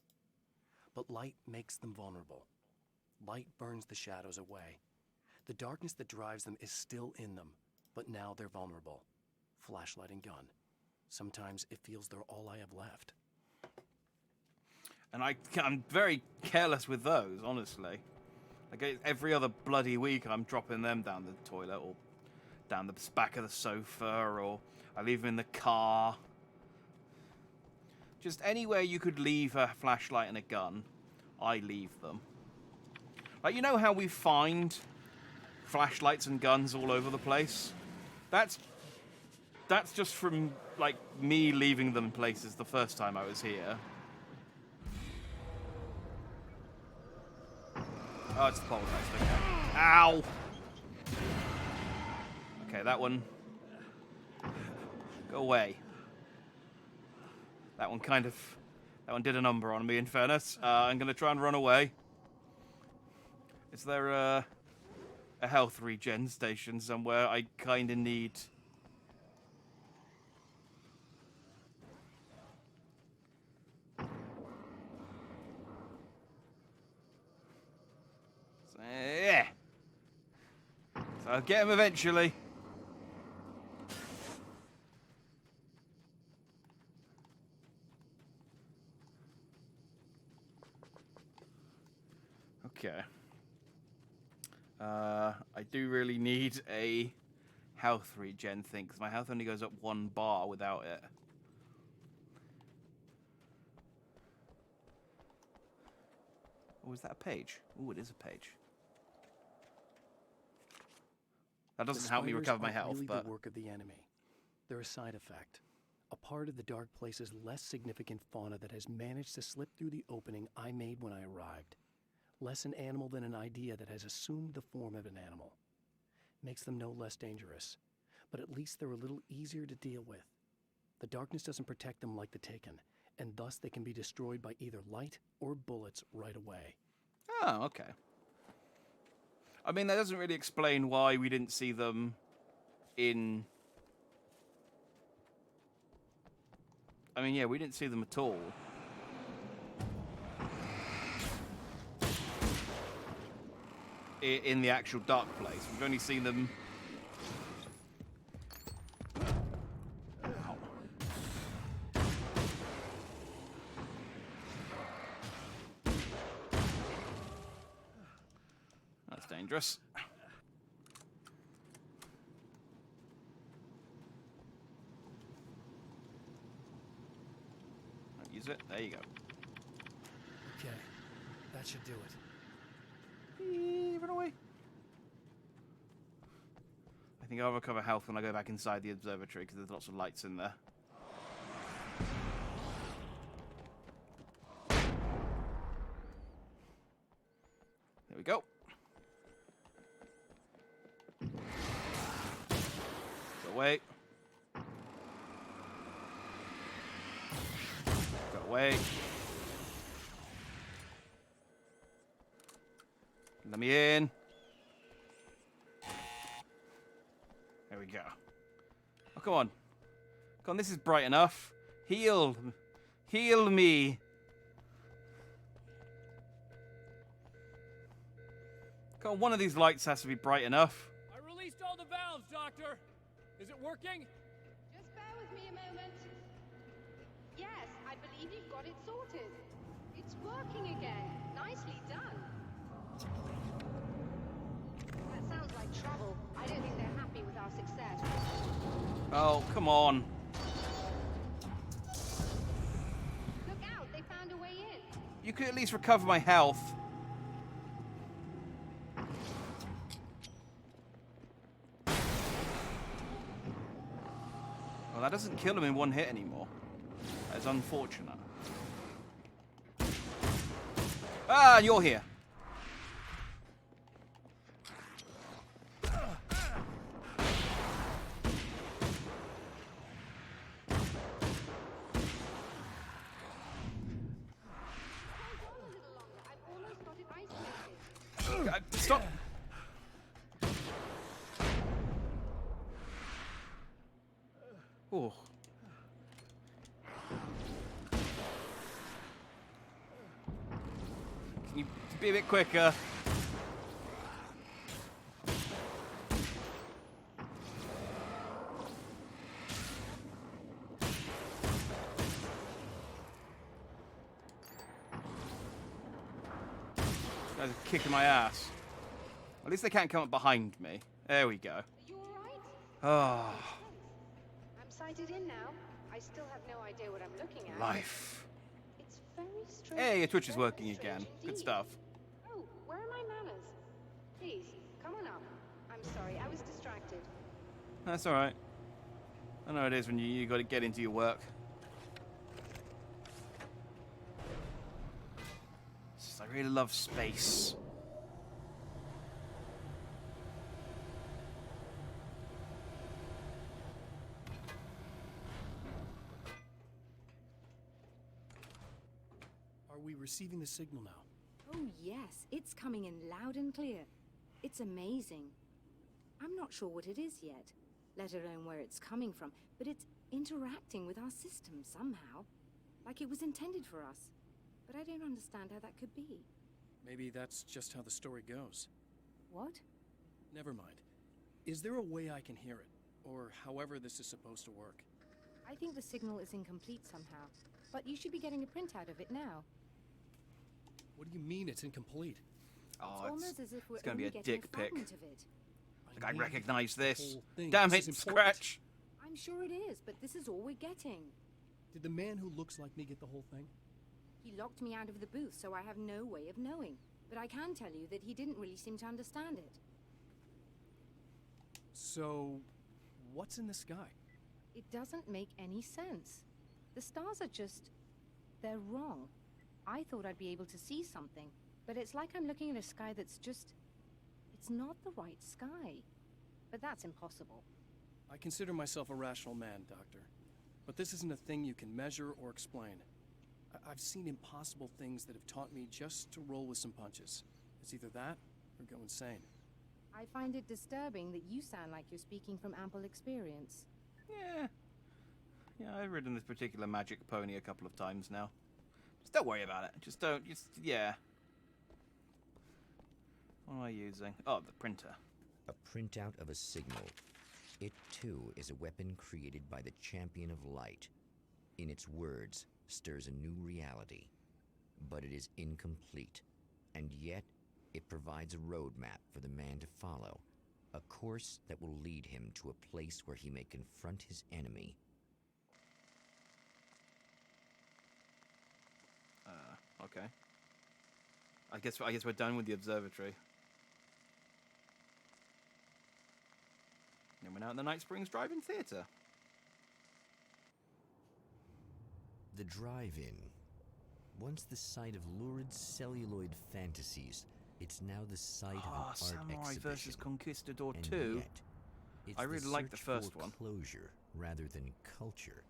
Speaker 5: But light makes them vulnerable. Light burns the shadows away. The darkness that drives them is still in them, but now they're vulnerable. Flashlight and gun. Sometimes it feels they're all I have left.
Speaker 1: And I'm very careless with those, honestly. Like every other bloody week, I'm dropping them down the toilet or down the back of the sofa, or I leave them in the car. Just anywhere you could leave a flashlight and a gun, I leave them. Like, you know how we find flashlights and guns all over the place? That's just from, like, me leaving them places the first time I was here. Oh, it's the poltergeist. Okay. Ow! Okay, that one. Go away. That one did a number on me, in fairness. I'm going to try and run away. Is there a health regen station somewhere? I kind of need... So, yeah. So I'll get him eventually. Okay. I do really need a health regen thing, because my health only goes up 1 bar without it. Oh, is that a page? Oh, it is a page. That doesn't help me recover my health,
Speaker 5: really
Speaker 1: but...
Speaker 5: the work of the enemy. They're a side effect. A part of the Dark Place's less significant fauna that has managed to slip through the opening I made when I arrived. Less an animal than an idea that has assumed the form of an animal. Makes them no less dangerous, but at least they're a little easier to deal with. The darkness doesn't protect them like the Taken, and thus they can be destroyed by either light or bullets right away.
Speaker 1: Oh, okay. I mean, that doesn't really explain why we didn't see them in... I mean, yeah, we didn't see them at all. In the actual Dark Place. We've only seen them... Ow. That's dangerous. Don't use it. There you go.
Speaker 5: Okay, that should do it.
Speaker 1: Run away. I think I'll recover health when I go back inside the observatory, because there's lots of lights in there. There we go. Go away. Go away. Let me in. There we go. Oh, come on. Come on, this is bright enough. Heal. Heal me. Come on, one of these lights has to be bright enough.
Speaker 13: I released all the valves, Doctor. Is it working?
Speaker 11: Just bear with me a moment. Yes, I believe you've got it sorted. It's working again. Nicely done. That sounds like trouble. I don't think they're happy with our success.
Speaker 1: Oh, come on.
Speaker 11: Look out, they found a way in.
Speaker 1: You could at least recover my health. Well, that doesn't kill him in one hit anymore. That is unfortunate. Ah, you're here. Stop. Oh. Can you be a bit quicker? These guys are kicking my ass. At least they can't come up behind me. There we go.
Speaker 11: Are you alright?
Speaker 1: Oh.
Speaker 11: I'm sighted in now. I still have no idea what I'm looking at.
Speaker 1: Life.
Speaker 11: It's very strange.
Speaker 1: Hey, your Twitch is working again. Good stuff.
Speaker 11: Oh, Where are my manners? Please, come on up. I'm sorry, I was distracted.
Speaker 1: That's all right. I know it is when you got to get into your work. I really love space.
Speaker 5: Are we receiving the signal now?
Speaker 12: Oh, yes. It's coming in loud and clear. It's amazing. I'm not sure what it is yet, let alone where it's coming from, but it's interacting with our system somehow, like it was intended for us. But I don't understand how that could be.
Speaker 5: Maybe that's just how the story goes.
Speaker 12: What?
Speaker 5: Never mind. Is there a way I can hear it? Or however this is supposed to work?
Speaker 12: I think the signal is incomplete somehow, but you should be getting a printout of it now.
Speaker 5: What do you mean it's incomplete?
Speaker 1: Oh,
Speaker 12: it's almost as if we're
Speaker 1: it's gonna be
Speaker 12: only
Speaker 1: a
Speaker 12: getting
Speaker 1: dick
Speaker 12: a
Speaker 1: pic.
Speaker 12: fragment of it.
Speaker 1: Like, I recognize this.
Speaker 5: Thing.
Speaker 1: Damn
Speaker 5: This
Speaker 1: it,
Speaker 5: is important.
Speaker 1: Scratch!
Speaker 12: I'm sure it is, but this is all we're getting.
Speaker 5: Did the man who looks like me get the whole thing?
Speaker 12: He locked me out of the booth, so I have no way of knowing. But I can tell you that he didn't really seem to understand it.
Speaker 5: So, what's in the sky?
Speaker 12: It doesn't make any sense. The stars are just... they're wrong. I thought I'd be able to see something, but it's like I'm looking at a sky that's just... it's not the right sky. But that's impossible.
Speaker 5: I consider myself a rational man, Doctor. But this isn't a thing you can measure or explain. I've seen impossible things that have taught me just to roll with some punches. It's either that or go insane.
Speaker 12: I find it disturbing that you sound like you're speaking from ample experience.
Speaker 1: Yeah. Yeah, I've ridden this particular magic pony a couple of times now. Just don't worry about it. Yeah. What am I using? Oh, the printer.
Speaker 2: A printout of a signal. It, too, is a weapon created by the Champion of Light. In its words, stirs a new reality. But it is incomplete. And yet, it provides a roadmap for the man to follow. A course that will lead him to a place where he may confront his enemy.
Speaker 1: Okay. I guess we're done with the observatory. Then we're now at the Night Springs Drive-In Theatre.
Speaker 2: The drive-in. Once the site of lurid celluloid fantasies, it's now the site of an art
Speaker 1: Samurai
Speaker 2: exhibition.
Speaker 1: vs. Conquistador
Speaker 2: And
Speaker 1: 2.
Speaker 2: yet, it's
Speaker 1: I really like the
Speaker 2: search
Speaker 1: first
Speaker 2: for
Speaker 1: one.
Speaker 2: Closure rather than culture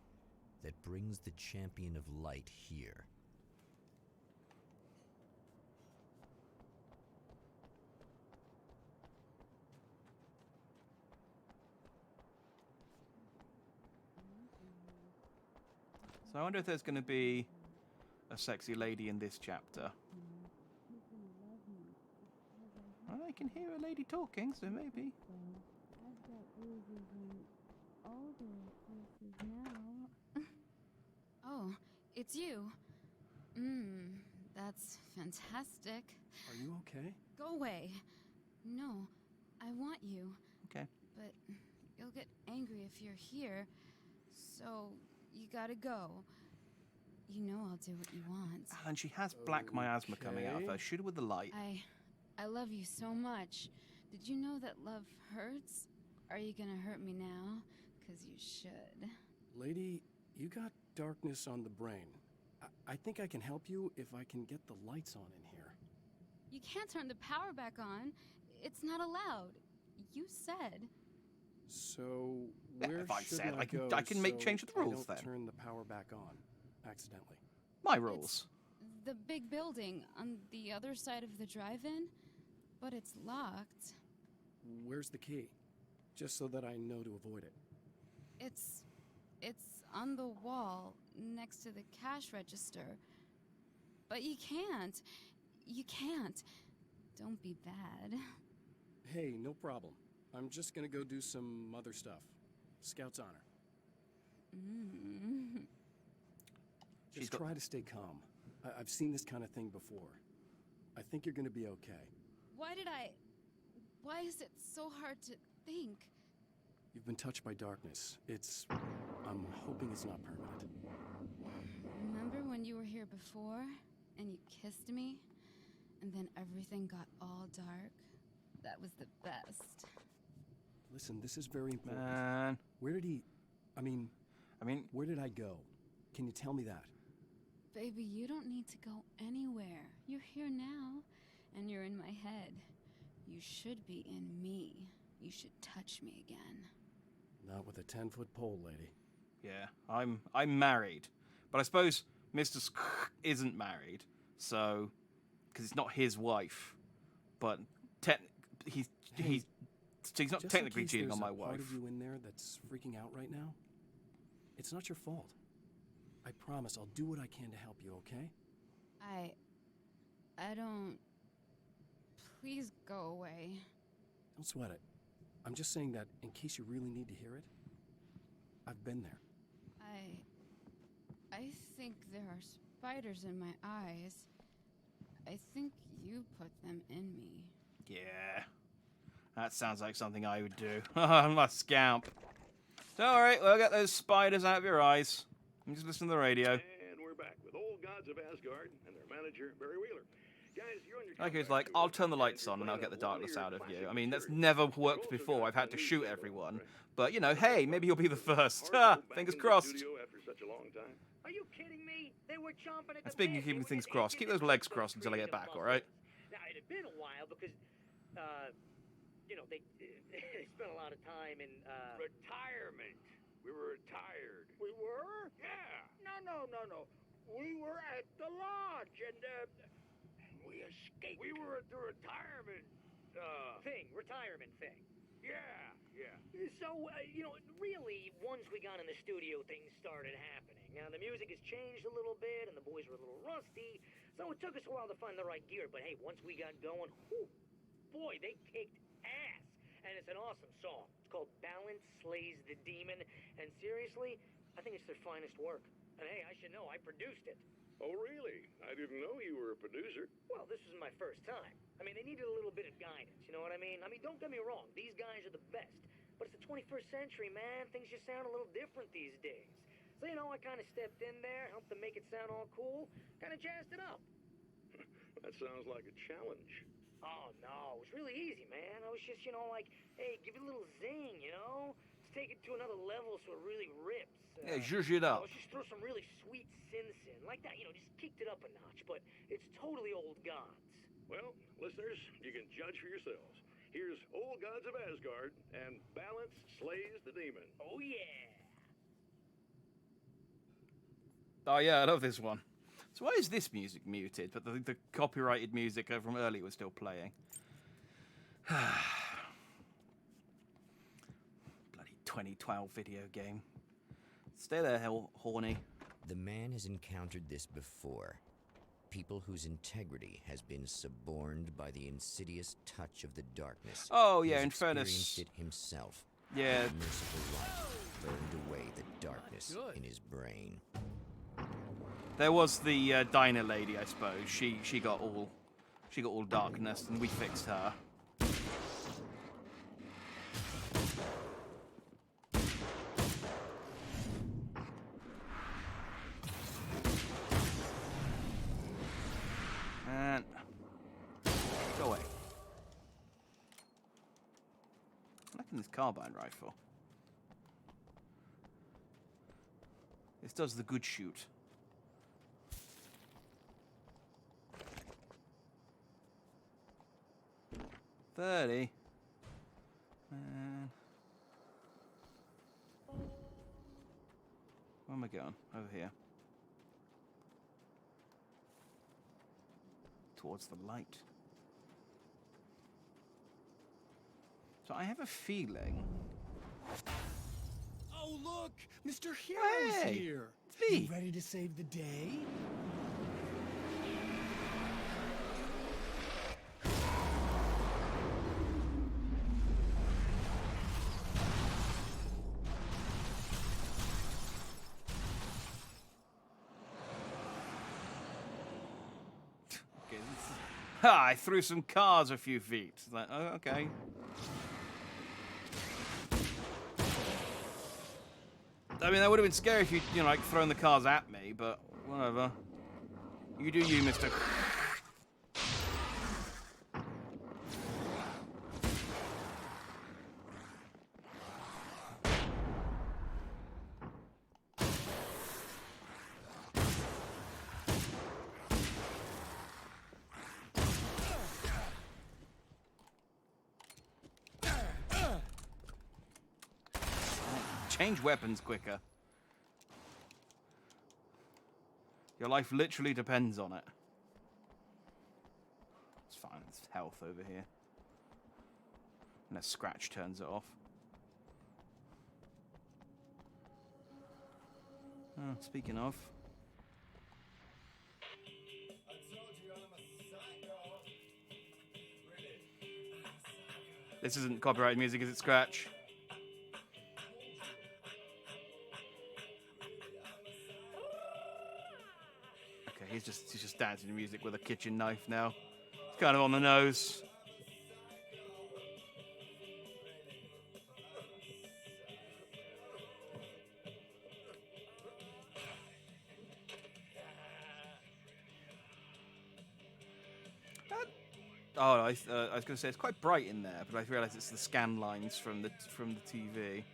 Speaker 2: that brings the Champion of Light here.
Speaker 1: So I wonder if there's going to be a sexy lady in this chapter. Well, I can hear a lady talking, so maybe.
Speaker 6: I've got bruises in all the places now. Oh, it's you. That's fantastic.
Speaker 5: Are you okay?
Speaker 6: Go away. No, I want you.
Speaker 1: Okay.
Speaker 6: But you'll get angry if you're here, so you gotta go. You know I'll do what you want.
Speaker 1: And she has black miasma coming out of her. Shoot her with the light.
Speaker 6: I love you so much. Did you know that love hurts? Are you gonna hurt me now? 'Cause you should.
Speaker 5: Lady, you got darkness on the brain. I think I can help you if I can get the lights on in here.
Speaker 6: You can't turn the power back on. It's not allowed. You said.
Speaker 5: So where
Speaker 1: If I
Speaker 5: should
Speaker 1: said,
Speaker 5: I go
Speaker 1: I can make
Speaker 5: so
Speaker 1: change to the
Speaker 5: I
Speaker 1: rules
Speaker 5: don't
Speaker 1: then.
Speaker 5: turn the power back on accidentally?
Speaker 1: My rules.
Speaker 6: The big building on the other side of the drive-in, but it's locked.
Speaker 5: Where's the key? Just so that I know to avoid it.
Speaker 6: It's on the wall next to the cash register. But you can't. You can't. Don't be bad.
Speaker 5: Hey, no problem. I'm just gonna go do some other stuff. Scout's honor. Just try to stay calm. I've seen this kind of thing before. I think you're gonna be okay.
Speaker 6: Why is it so hard to think?
Speaker 5: You've been touched by darkness. I'm hoping it's not permanent.
Speaker 6: Remember when you were here before and you kissed me? and then everything got all dark. That was the best.
Speaker 5: Listen, this is very important.
Speaker 1: Man.
Speaker 5: Where did he... I mean, where did I go? Can you tell me that?
Speaker 6: Baby, you don't need to go anywhere. You're here now, and you're in my head. You should be in me. You should touch me again.
Speaker 5: Not with a 10-foot pole, lady.
Speaker 1: Yeah, I'm married. But I suppose Mr. isn't married, so... Because it's not his wife. But he's not technically cheating on my wife.
Speaker 5: Part of you in there that's freaking out right now? It's not your fault. I promise I'll do what I can to help you, okay?
Speaker 6: I don't... Please go away.
Speaker 5: Don't sweat it. I'm just saying that in case you really need to hear it, I've been there.
Speaker 6: I think there are spiders in my eyes. I think you put them in me.
Speaker 1: Yeah. That sounds like something I would do. I'm a scamp. So, alright, well, get those spiders out of your eyes. I'm just listening to the radio.
Speaker 7: And we're back with Old Gods of Asgard and their manager, Barry Wheeler. Guys, you're on your
Speaker 1: Like, it's like, I'll turn the lights on and I'll get the darkness out of you. I mean, that's never worked before. I've had to shoot everyone. But, you know, hey, maybe you'll be the first. Fingers crossed.
Speaker 7: After such a long time.
Speaker 9: Are you kidding me? They were chomping at the
Speaker 1: Speaking of
Speaker 9: bit.
Speaker 1: keeping things crossed, keep those legs crossed until I get back, alright?
Speaker 9: Now, it had been a while because, you know, they spent a lot of time in,
Speaker 7: Retirement. We were retired.
Speaker 8: We were?
Speaker 7: Yeah.
Speaker 8: No. We were at the lodge, and we escaped.
Speaker 7: We were at the retirement,
Speaker 9: retirement thing.
Speaker 7: Yeah.
Speaker 9: So, you know, really, once we got in the studio, things started happening. Now, the music has changed a little bit, and the boys were a little rusty, so it took us a while to find the right gear. But hey, once we got going, whew, boy, they kicked ass. And it's an awesome song. It's called Balance Slays the Demon, and seriously, I think it's their finest work. And hey, I should know, I produced it.
Speaker 7: Oh, really? I didn't know you were a producer.
Speaker 9: Well, this was my first time. I mean, they needed a little bit of guidance, you know what I mean? Don't get me wrong, these guys are the best. But it's the 21st century, man. Things just sound a little different these days. So, you know, I kind of stepped in there, helped them make it sound all cool, kind of jazzed it up.
Speaker 7: That sounds like a challenge.
Speaker 9: Oh, no, it was really easy, man. I was just, you know, like, hey, give it a little zing, you know? Let's take it to another level so it really rips.
Speaker 1: Yeah, zhuzh it up.
Speaker 9: Let's just throw some really sweet synths in. Like that, you know, just kicked it up a notch. But it's totally Old Gods.
Speaker 7: Well, listeners, you can judge for yourselves. Here's Old Gods of Asgard, and Balance Slays the Demon.
Speaker 9: Oh, yeah.
Speaker 1: Oh, yeah, I love this one. So why is this music muted, but the copyrighted music from earlier was still playing? Bloody 2012 video game. Stay there, horny.
Speaker 2: The man has encountered this before. People whose integrity has been suborned by the insidious touch of the darkness.
Speaker 1: Oh, yeah,
Speaker 2: He's
Speaker 1: in fairness.
Speaker 2: experienced it himself.
Speaker 1: Yeah.
Speaker 2: The merciful light burned away the darkness in his brain.
Speaker 1: There was the diner lady, I suppose. She got all darkness, and we fixed her. And go away. I like this carbine rifle. This does the good shoot. $30. Man. Where am I going? Over here. Towards the light. So I have a feeling...
Speaker 4: Oh, look! Mr. Hero's
Speaker 1: Hey,
Speaker 4: here!
Speaker 1: it's me.
Speaker 4: You ready to save the day?
Speaker 1: Ha! I threw some cars a few feet. Like, oh, okay. I mean, that would have been scary if you know, like, thrown the cars at me, but whatever. You do you, Mr. change weapons quicker. Your life literally depends on it. It's fine. It's health over here. Unless Scratch turns it off. Oh, speaking of. This isn't copyrighted music, is it, Scratch? Okay, he's just dancing to music with a kitchen knife now. It's kind of on the nose. Oh, I was going to say it's quite bright in there, but I realised it's the scan lines from the TV.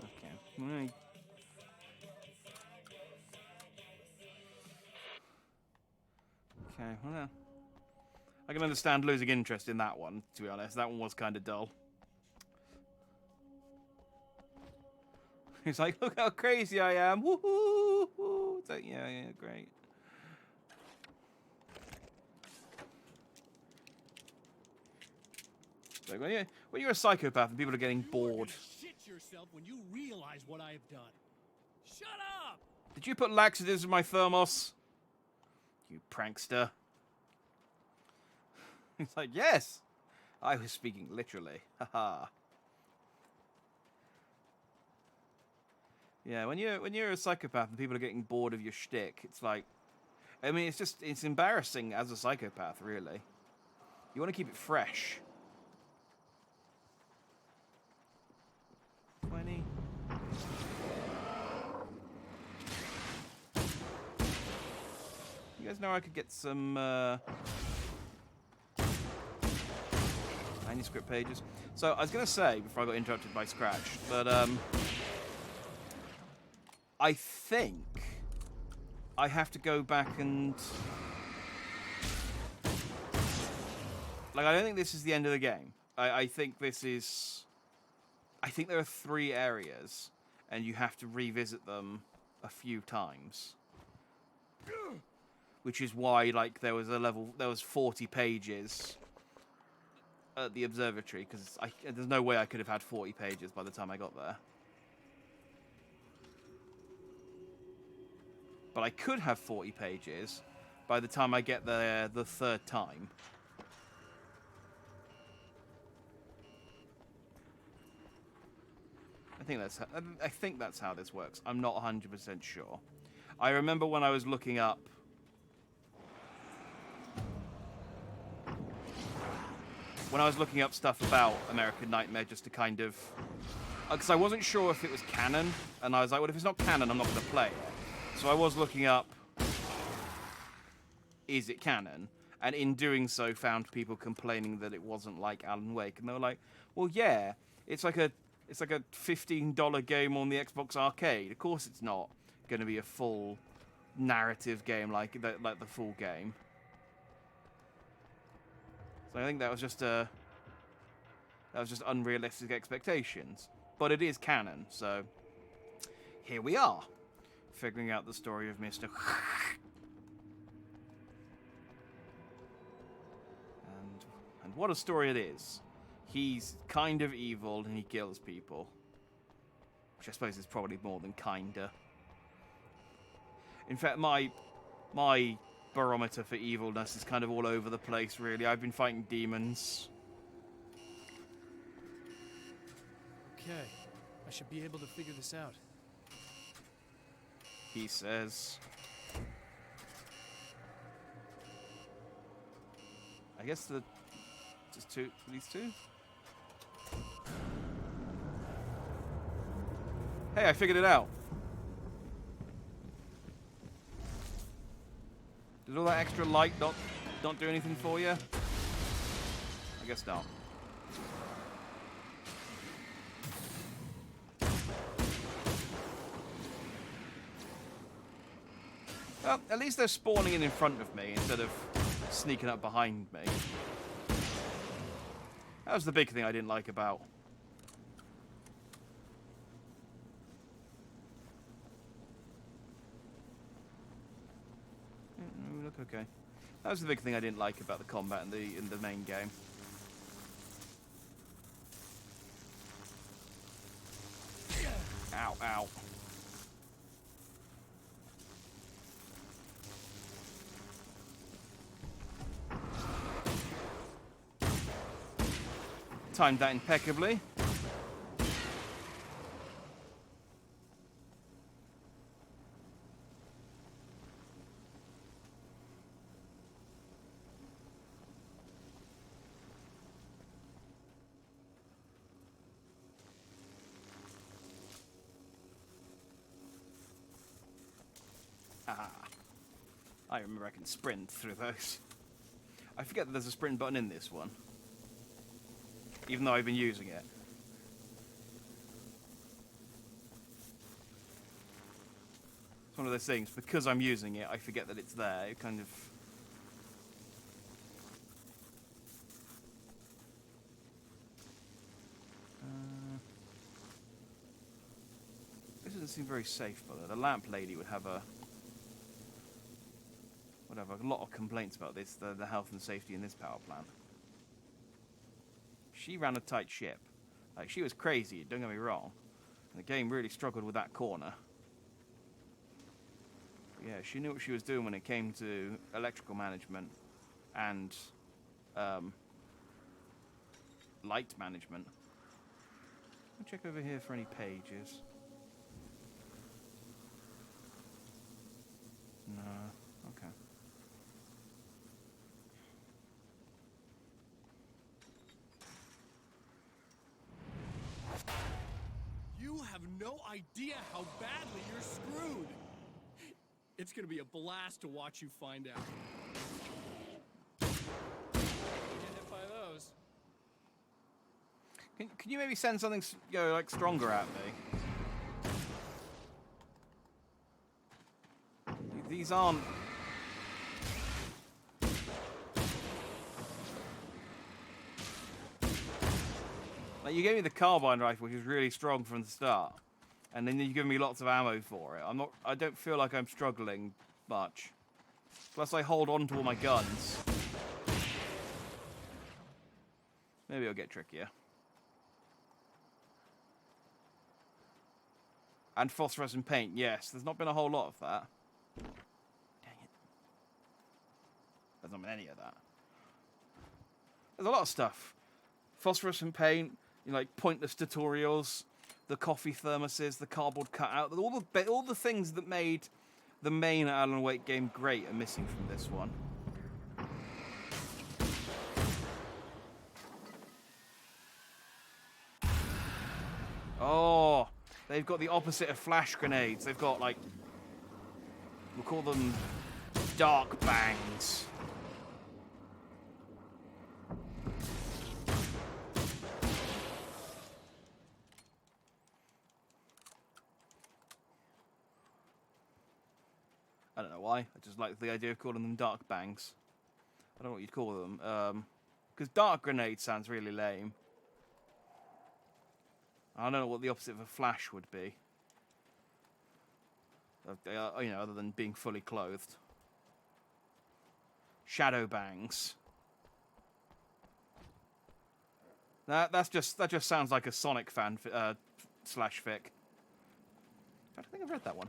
Speaker 1: Okay. Right. Okay. Well, I can understand losing interest in that one. To be honest, that one was kind of dull. He's like, look how crazy I am. Woohoo! It's like, yeah, great. Like, when you're a psychopath and people are getting bored.
Speaker 13: Shit yourself when you realize what I have done. Shut up!
Speaker 1: Did you put laxatives in my thermos? You prankster. He's like, yes! I was speaking literally. Haha. Yeah, when you're a psychopath and people are getting bored of your shtick, it's like, I mean, it's embarrassing as a psychopath, really. You want to keep it fresh. 20. You guys know I could get some manuscript pages. So I was gonna say before I got interrupted by Scratch, but I think I have to go back and... Like, I don't think this is the end of the game. I think this is... I think there are 3 areas, and you have to revisit them a few times. Which is why, like, there was 40 pages at the observatory, because there's no way I could have had 40 pages by the time I got there. But I could have 40 pages by the time I get there the 3rd time. I think that's how this works. I'm not 100% sure. I remember when I was looking up stuff about American Nightmare, just to kind of, because I wasn't sure if it was canon, and I was like, well, if it's not canon, I'm not going to play it. So I was looking up, is it canon? And in doing so, found people complaining that it wasn't like Alan Wake, and they were like, well, yeah, it's like a $15 game on the Xbox Arcade. Of course, it's not going to be a full narrative game like the full game. So I think that was just unrealistic expectations. But it is canon, so here we are, figuring out the story of Mr. And what a story it is. He's kind of evil and he kills people. Which I suppose is probably more than kinda. In fact, my barometer for evilness is kind of all over the place, really. I've been fighting demons.
Speaker 13: Okay, I should be able to figure this out.
Speaker 1: He says. I guess just these two? Hey, I figured it out. Did all that extra light not do anything for you? I guess not. Well, at least they're spawning in front of me instead of sneaking up behind me. That was the big thing I didn't like about. Look okay. That was the big thing I didn't like about the combat in the main game. Ow, ow. Timed that impeccably. Ah. I remember I can sprint through those. I forget that there's a sprint button in this one. Even though I've been using it. It's one of those things, because I'm using it, I forget that it's there. It kind of... This doesn't seem very safe, but the lamp lady would have a lot of complaints about this, the health and safety in this power plant. She ran a tight ship. Like, she was crazy, don't get me wrong. And the game really struggled with that corner. But yeah, she knew what she was doing when it came to electrical management and light management. I'll check over here for any pages. No, okay.
Speaker 13: You have no idea how badly you're screwed. It's gonna be a blast to watch you find out. Get hit by those.
Speaker 1: Can you maybe send something, like stronger at me? These aren't... Like, you gave me the carbine rifle, which was really strong from the start. And then you give me lots of ammo for it. I don't feel like I'm struggling much. Plus I hold on to all my guns. Maybe it'll get trickier. And phosphorescent paint, yes. There's not been a whole lot of that. Dang it. There's not been any of that. There's a lot of stuff. Phosphorescent paint, like pointless tutorials, the coffee thermoses, the cardboard cutout, all the things that made the main Alan Wake game great are missing from this one. Oh, they've got the opposite of flash grenades. They've got, like, we'll call them dark bangs. I don't know why. I just like the idea of calling them dark bangs. I don't know what you'd call them. Because dark grenade sounds really lame. I don't know what the opposite of a flash would be. Other than being fully clothed. Shadow bangs. That just sounds like a Sonic fan slash fic. I don't think I've read that one.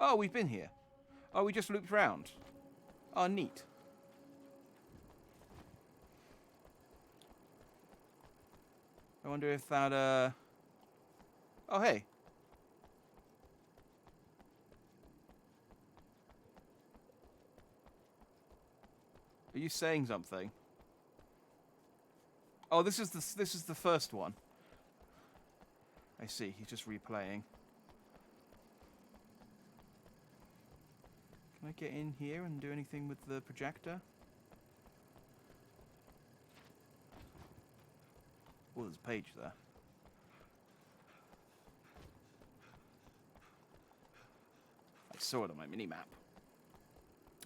Speaker 1: Oh, we've been here. Oh, we just looped round. Oh, neat. I wonder if that, Oh, hey. Are you saying something? Oh, this is the first one. I see. He's just replaying. Can I get in here and do anything with the projector? Oh, there's a page there. saw it on my mini-map.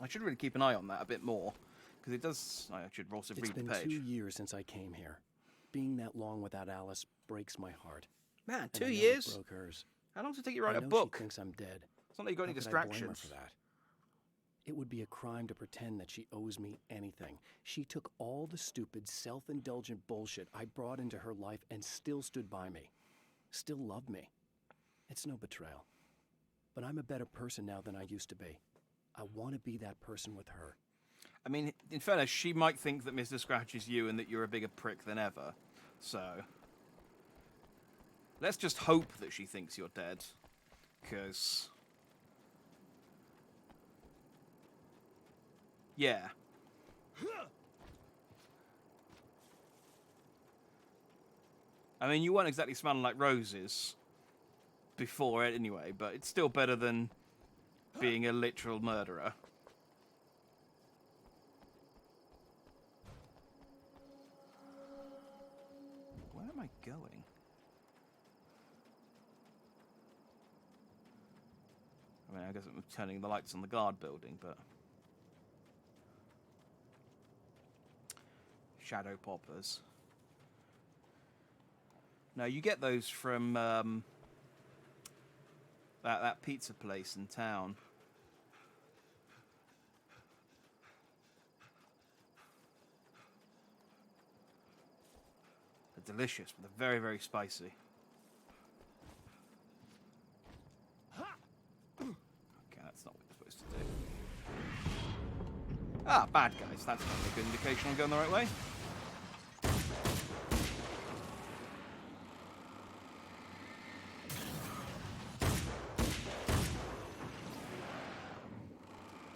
Speaker 1: I should really keep an eye on that a bit more, because it does... I should also read the page.
Speaker 5: It's been 2 years since I came here. Being that long without Alice breaks my heart.
Speaker 1: Man,
Speaker 5: And
Speaker 1: 2
Speaker 5: I know
Speaker 1: years?
Speaker 5: It broke hers.
Speaker 1: How long does it take you to write
Speaker 5: I
Speaker 1: a
Speaker 5: know
Speaker 1: book?
Speaker 5: She thinks I'm dead.
Speaker 1: It's not like you got any
Speaker 5: How could I blame her
Speaker 1: distractions.
Speaker 5: for that? It would be a crime to pretend that she owes me anything. She took all the stupid, self-indulgent bullshit I brought into her life and still stood by me. Still loved me. It's no betrayal. But I'm a better person now than I used to be. I want to be that person with her.
Speaker 1: I mean, in fairness, she might think that Mr. Scratch is you and that you're a bigger prick than ever. So, let's just hope that she thinks you're dead. Because... yeah. I mean, you weren't exactly smelling like roses before it anyway, but it's still better than being a literal murderer. Where am I going? I mean, I guess I'm turning the lights on the guard building, but... shadow poppers. No, you get those from that pizza place in town. They're delicious, but they're very, very spicy. Okay, that's not what you're supposed to do. Ah, bad guys. That's not a good indication I'm going the right way.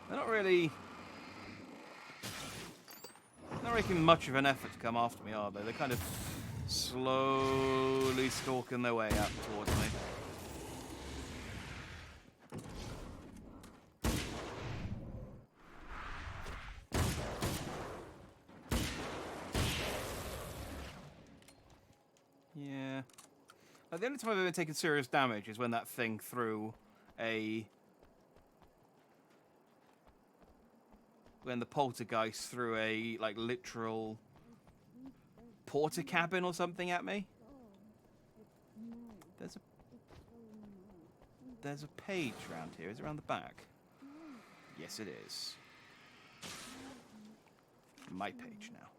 Speaker 1: They're not really making much of an effort to come after me, are they? They're kind of slowly stalking their way up towards me. Yeah. Like, the only time I've ever taken serious damage is when that thing threw a... when the poltergeist threw a, like, literal porter cabin or something at me. There's a page around here. Is it around the back? Yes, it is. My page now.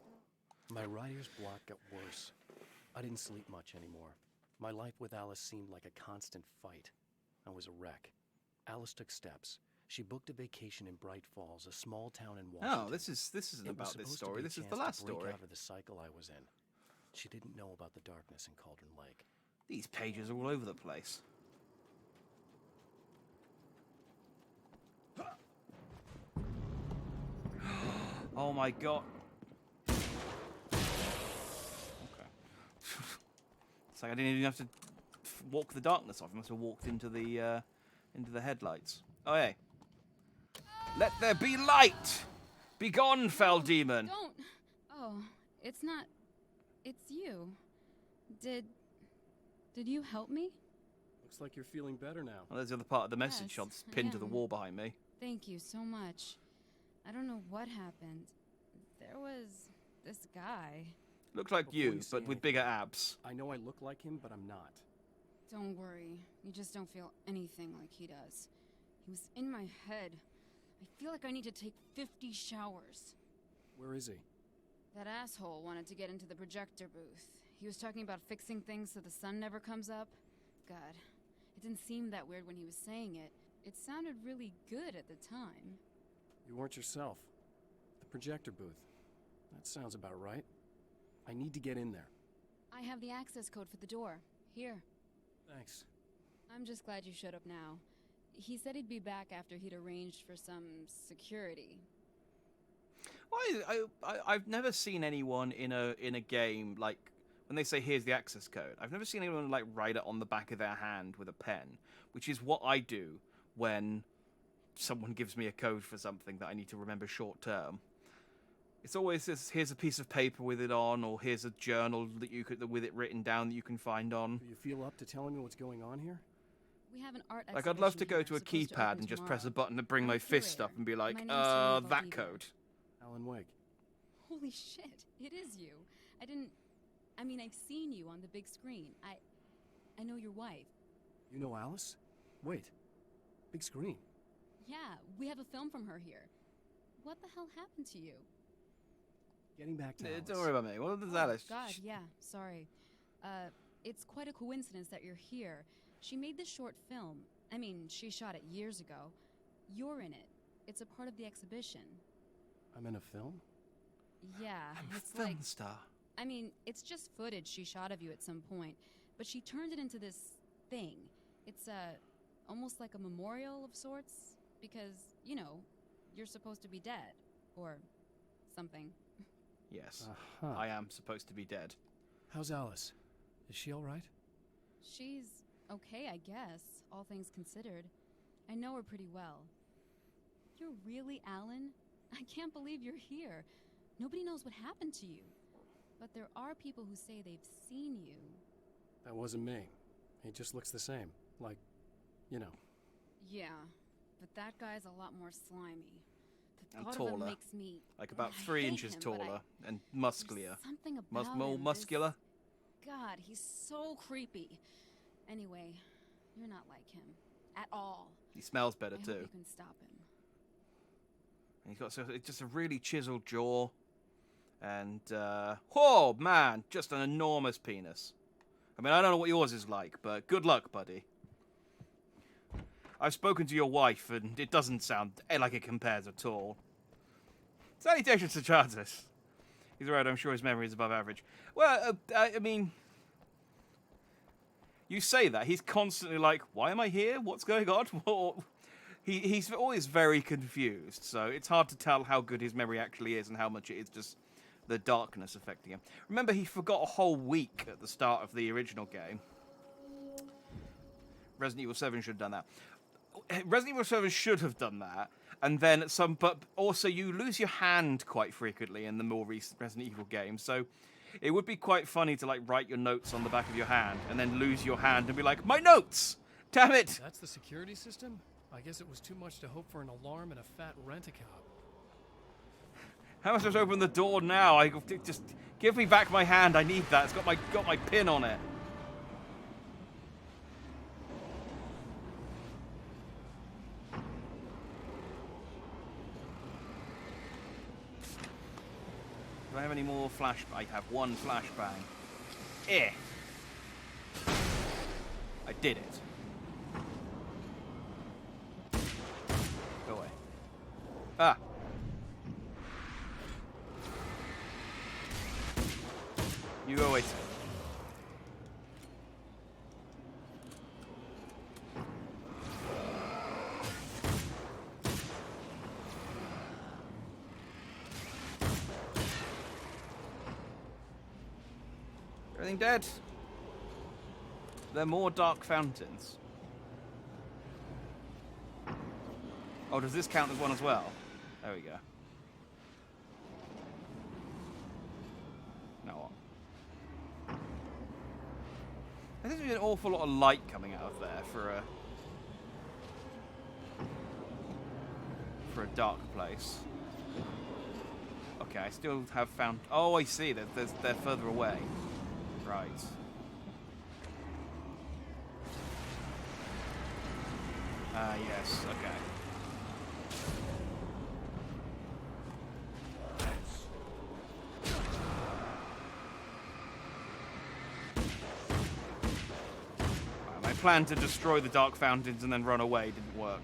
Speaker 5: My writer's block got worse. I didn't sleep much anymore. My life with Alice seemed like a constant fight. I was a wreck. Alice took steps. She booked a vacation in Bright Falls, a small town in Washington.
Speaker 1: Oh, this isn't about this story. This is the last story.
Speaker 5: Break out of the cycle I was in. She didn't know about the darkness in Cauldron Lake.
Speaker 1: These pages are all over the place. Oh my god. Okay. It's like I didn't even have to walk the darkness off. I must have walked into the headlights. Oh, hey. Let there be light! Begone, fell demon!
Speaker 6: Don't! Oh, it's not... It's you. Did you help me?
Speaker 5: Looks like you're feeling better now.
Speaker 1: Well, there's the other part of the message shot that's pinned to the wall behind me.
Speaker 6: Thank you so much. I don't know what happened. There was this guy.
Speaker 1: Looked like you, but with bigger abs.
Speaker 5: I know I look like him, but I'm not.
Speaker 6: Don't worry. You just don't feel anything like he does. He was in my head. I feel like I need to take 50 showers.
Speaker 5: Where is he?
Speaker 6: That asshole wanted to get into the projector booth. He was talking about fixing things so the sun never comes up. God, it didn't seem that weird when he was saying it. It sounded really good at the time.
Speaker 5: You weren't yourself. The projector booth. That sounds about right. I need to get in there.
Speaker 6: I have the access code for the door. Here.
Speaker 5: Thanks.
Speaker 6: I'm just glad you showed up now. He said he'd be back after he'd arranged for some security.
Speaker 1: Well, I've never seen anyone in a game, like, when they say, here's the access code, I've never seen anyone, like, write it on the back of their hand with a pen, which is what I do when someone gives me a code for something that I need to remember short term. It's always this, here's a piece of paper with it on, or here's a journal that you could, with it written down that you can find on.
Speaker 5: Do you feel up to telling me what's going on here?
Speaker 6: We have an art
Speaker 1: Like, I'd love to
Speaker 6: exhibition
Speaker 1: go to a
Speaker 6: here, supposed to
Speaker 1: keypad
Speaker 6: open
Speaker 1: and just
Speaker 6: tomorrow.
Speaker 1: press a button to bring
Speaker 6: I'm
Speaker 1: my
Speaker 6: a
Speaker 1: fist
Speaker 6: curator.
Speaker 1: up and be like,
Speaker 6: My name's Steve, I'll
Speaker 1: that
Speaker 6: be there.
Speaker 1: code.
Speaker 5: Alan Wake.
Speaker 6: Holy shit, it is you. I mean, I've seen you on the big screen. I know your wife.
Speaker 5: You know Alice? Wait. Big screen.
Speaker 6: Yeah, we have a film from her here. What the hell happened to you?
Speaker 5: Getting back to Alice.
Speaker 1: Don't worry about me. What is Alice?
Speaker 6: God, yeah, sorry. It's quite a coincidence that you're here. She made this short film. I mean, she shot it years ago. You're in it. It's a part of the exhibition.
Speaker 5: I'm in a film?
Speaker 6: Yeah,
Speaker 1: I'm
Speaker 6: it's
Speaker 1: a film
Speaker 6: like...
Speaker 1: star.
Speaker 6: I mean, it's just footage she shot of you at some point, but she turned it into this thing. It's almost like a memorial of sorts, because, you know, you're supposed to be dead, or something.
Speaker 1: Yes,
Speaker 5: Uh-huh.
Speaker 1: I am supposed to be dead.
Speaker 5: How's Alice? Is she all right?
Speaker 6: She's okay, I guess, all things considered. I know her pretty well. You're really Alan? I can't believe you're here. Nobody knows what happened to you. But there are people who say they've seen you.
Speaker 5: That wasn't me. He just looks the same. Like, you know.
Speaker 6: Yeah, but that guy's a lot more slimy. The
Speaker 1: And
Speaker 6: thought of him
Speaker 1: taller.
Speaker 6: makes me...
Speaker 1: Like about
Speaker 6: I
Speaker 1: 3
Speaker 6: hate
Speaker 1: inches
Speaker 6: him, but
Speaker 1: taller and muscular.
Speaker 6: There's something about
Speaker 1: More
Speaker 6: him.
Speaker 1: muscular?
Speaker 6: God, he's so creepy. Anyway, you're not like him. At all.
Speaker 1: He smells better
Speaker 6: I
Speaker 1: too.
Speaker 6: hope you can stop him.
Speaker 1: And he's got it's just a really chiseled jaw. And, oh man, just an enormous penis. I mean, I don't know what yours is like, but good luck, buddy. I've spoken to your wife, and it doesn't sound like it compares at all. Salutations to Charles. He's right, I'm sure his memory is above average. Well, I mean... You say that, he's constantly like, why am I here? What's going on? He's always very confused, so it's hard to tell how good his memory actually is and how much it is just the darkness affecting him. Remember, he forgot a whole week at the start of the original game. Resident Evil 7 should have done that. Resident Evil 7 should have done that, and then but also you lose your hand quite frequently in the more recent Resident Evil games, so it would be quite funny to like write your notes on the back of your hand and then lose your hand and be like, my notes! Damn it!
Speaker 5: That's the security system? I guess it was too much to hope for an alarm and a fat rent-a-cop.
Speaker 1: How am I supposed to open the door now? Just give me back my hand. I need that. It's got my pin on it. Do I have any more flash? I have one flashbang. I did it. Go away. Ah. You go away. Everything dead? There are more dark fountains. Oh, does this count as one as well? There we go. Now what? I think there's an awful lot of light coming out of there for a dark place. Okay, I still have found. Oh, I see. They're further away. Right. Yes. Okay. My plan to destroy the dark fountains and then run away didn't work.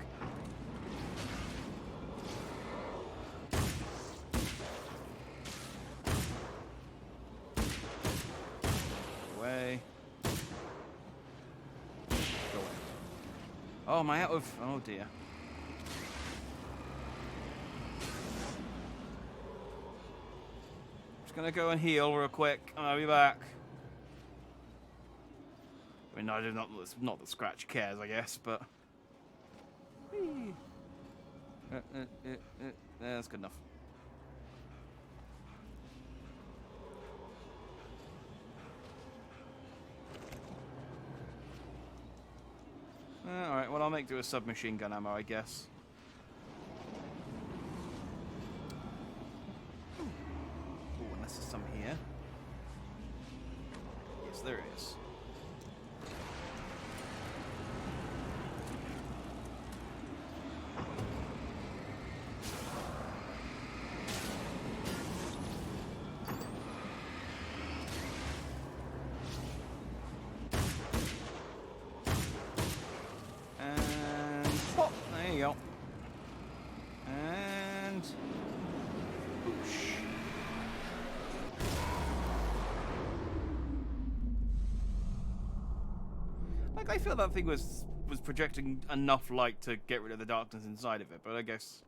Speaker 1: Away. Go away. Oh, am I out of... Oh, dear. Just gonna go and heal real quick. I'll be back. I mean, not that Scratch cares, I guess, but... That's good enough. Alright, well, I'll make do a submachine gun ammo, I guess. Ooh, unless there's some here. Yes, there is. I feel that thing was projecting enough light to get rid of the darkness inside of it, but I guess...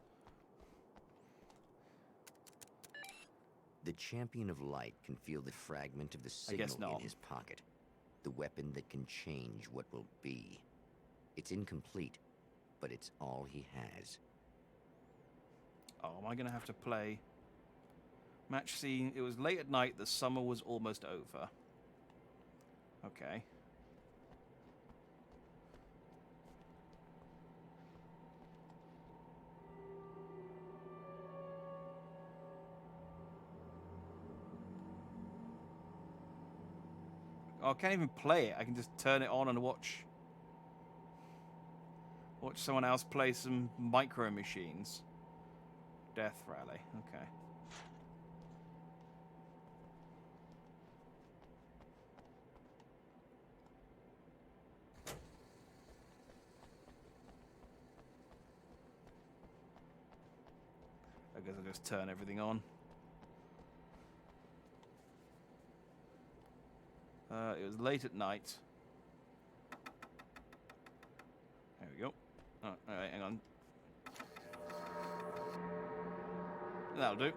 Speaker 2: The Champion of Light can feel the fragment of the signal in his pocket. The weapon that can change what will be. It's incomplete, but it's all he has.
Speaker 1: Oh, am I going to have to play... Match scene. It was late at night. The summer was almost over. Okay. Oh, I can't even play it. I can just turn it on and watch someone else play some micro machines. Death Rally. Okay. I guess I'll just turn everything on. It was late at night. There we go. Oh, alright, hang on. That'll do.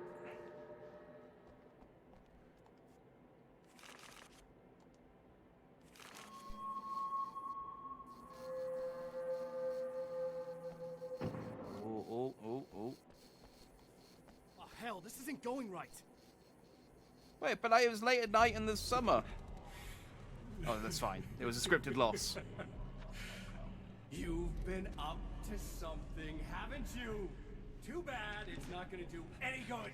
Speaker 1: Oh.
Speaker 13: Oh, hell, this isn't going right.
Speaker 1: Wait, but it was late at night in the summer. Oh, that's fine. It was a scripted loss.
Speaker 13: You've been up to something, haven't you? Too bad it's not gonna do any good.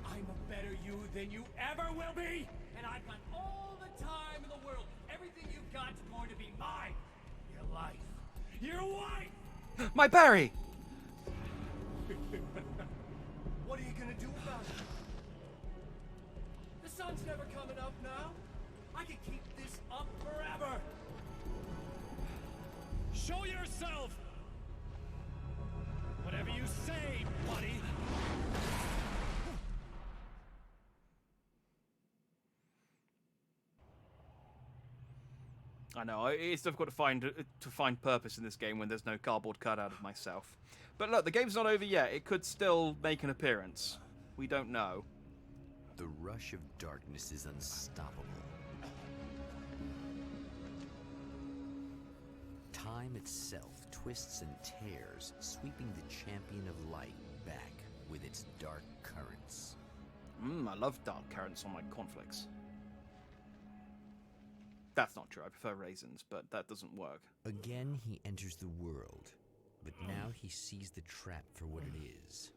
Speaker 13: I'm a better you than you ever will be, and I've got all the time in the world. Everything you've got's going to be mine. Your life. Your wife!
Speaker 1: My Barry!
Speaker 13: What are you gonna do about it? The sun's never coming up now. I can keep this up forever. Show yourself! Whatever you say, buddy.
Speaker 1: I know, it's difficult to find purpose in this game when there's no cardboard cutout of myself. But look, the game's not over yet. It could still make an appearance. We don't know.
Speaker 2: The rush of darkness is unstoppable. Time itself twists and tears, sweeping the Champion of Light back with its dark currents.
Speaker 1: I love dark currants on my cornflakes. That's not true. I prefer raisins, but that doesn't work.
Speaker 2: Again, he enters the world, but now he sees the trap for what it is.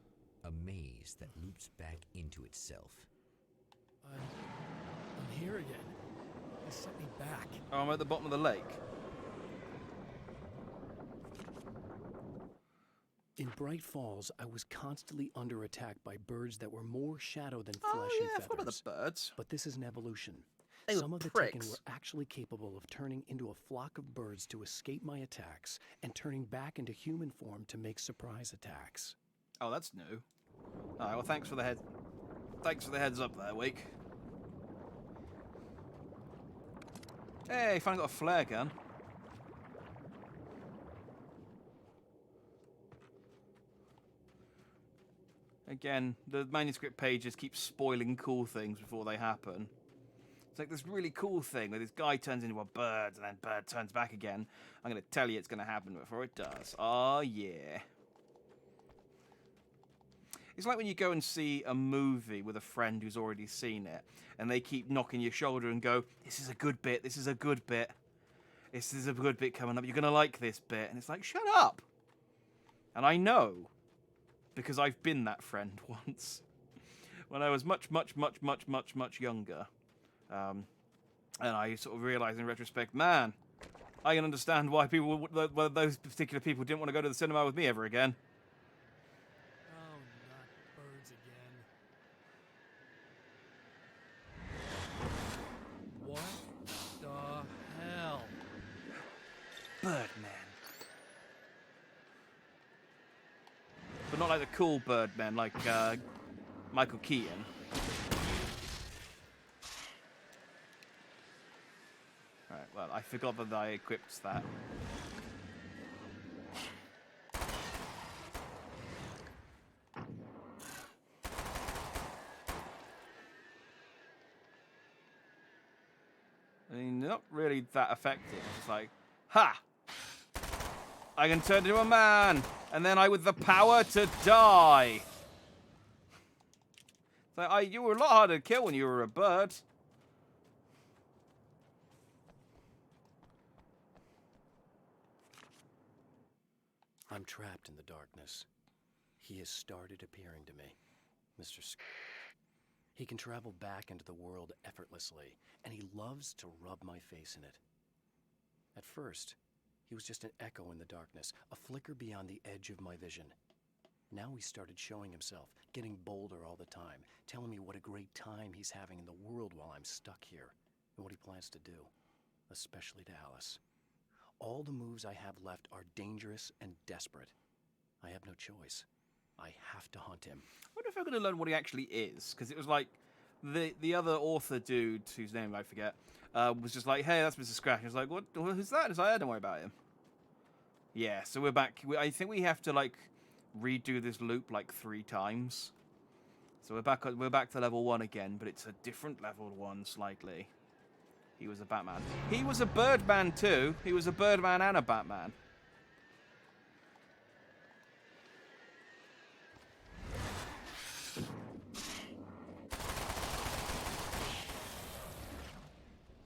Speaker 2: A maze that loops back into itself.
Speaker 5: I'm here again. They set me back.
Speaker 1: Oh, I'm at the bottom of the lake.
Speaker 5: In Bright Falls, I was constantly under attack by birds that were more shadow than flesh and feathers.
Speaker 1: I forgot about the birds.
Speaker 5: But this is an evolution.
Speaker 1: They were
Speaker 5: Some of the
Speaker 1: pricks.
Speaker 5: Tekken were actually capable of turning into a flock of birds to escape my attacks and turning back into human form to make surprise attacks.
Speaker 1: Oh, that's new. All right, well, thanks for the heads up there, Wake. Hey, finally got a flare gun. Again, the manuscript pages keep spoiling cool things before they happen. It's like this really cool thing where this guy turns into a bird and then bird turns back again. I'm going to tell you it's going to happen before it does. Oh, yeah. It's like when you go and see a movie with a friend who's already seen it, and they keep knocking your shoulder and go, this is a good bit, this is a good bit. this is a good bit coming up. You're going to like this bit. And it's like, shut up. And I know, because I've been that friend once. When I was much younger. And I sort of realised in retrospect, man, I can understand why those particular people didn't want to go to the cinema with me ever again.
Speaker 13: Oh, not birds again. What the hell?
Speaker 1: Birdman. But not like the cool Birdman, like Michael Keaton. Alright, well, I forgot that I equipped that. I mean, not really that effective. It's like, ha! I can turn into a man, and then I with the power to die. So you were a lot harder to kill when you were a bird.
Speaker 5: I'm trapped in the darkness. He has started appearing to me, Mr. He can travel back into the world effortlessly, and he loves to rub my face in it. At first, he was just an echo in the darkness, a flicker beyond the edge of my vision. Now he started showing himself, getting bolder all the time, telling me what a great time he's having in the world while I'm stuck here, and what he plans to do, especially to Alice. All the moves I have left are dangerous and desperate. I have no choice. I have to hunt him.
Speaker 1: I wonder if I'm going to learn what he actually is, because it was like the other author dude, whose name I forget, was just like, hey, that's Mr. Scratch. I was like, who's that? It's like, don't worry about him. Yeah, so we're back. I think we have to like redo this loop like 3 times. So we're back to level 1 again, but it's a different level 1 slightly. He was a Batman. He was a Birdman too. He was a Birdman and a Batman.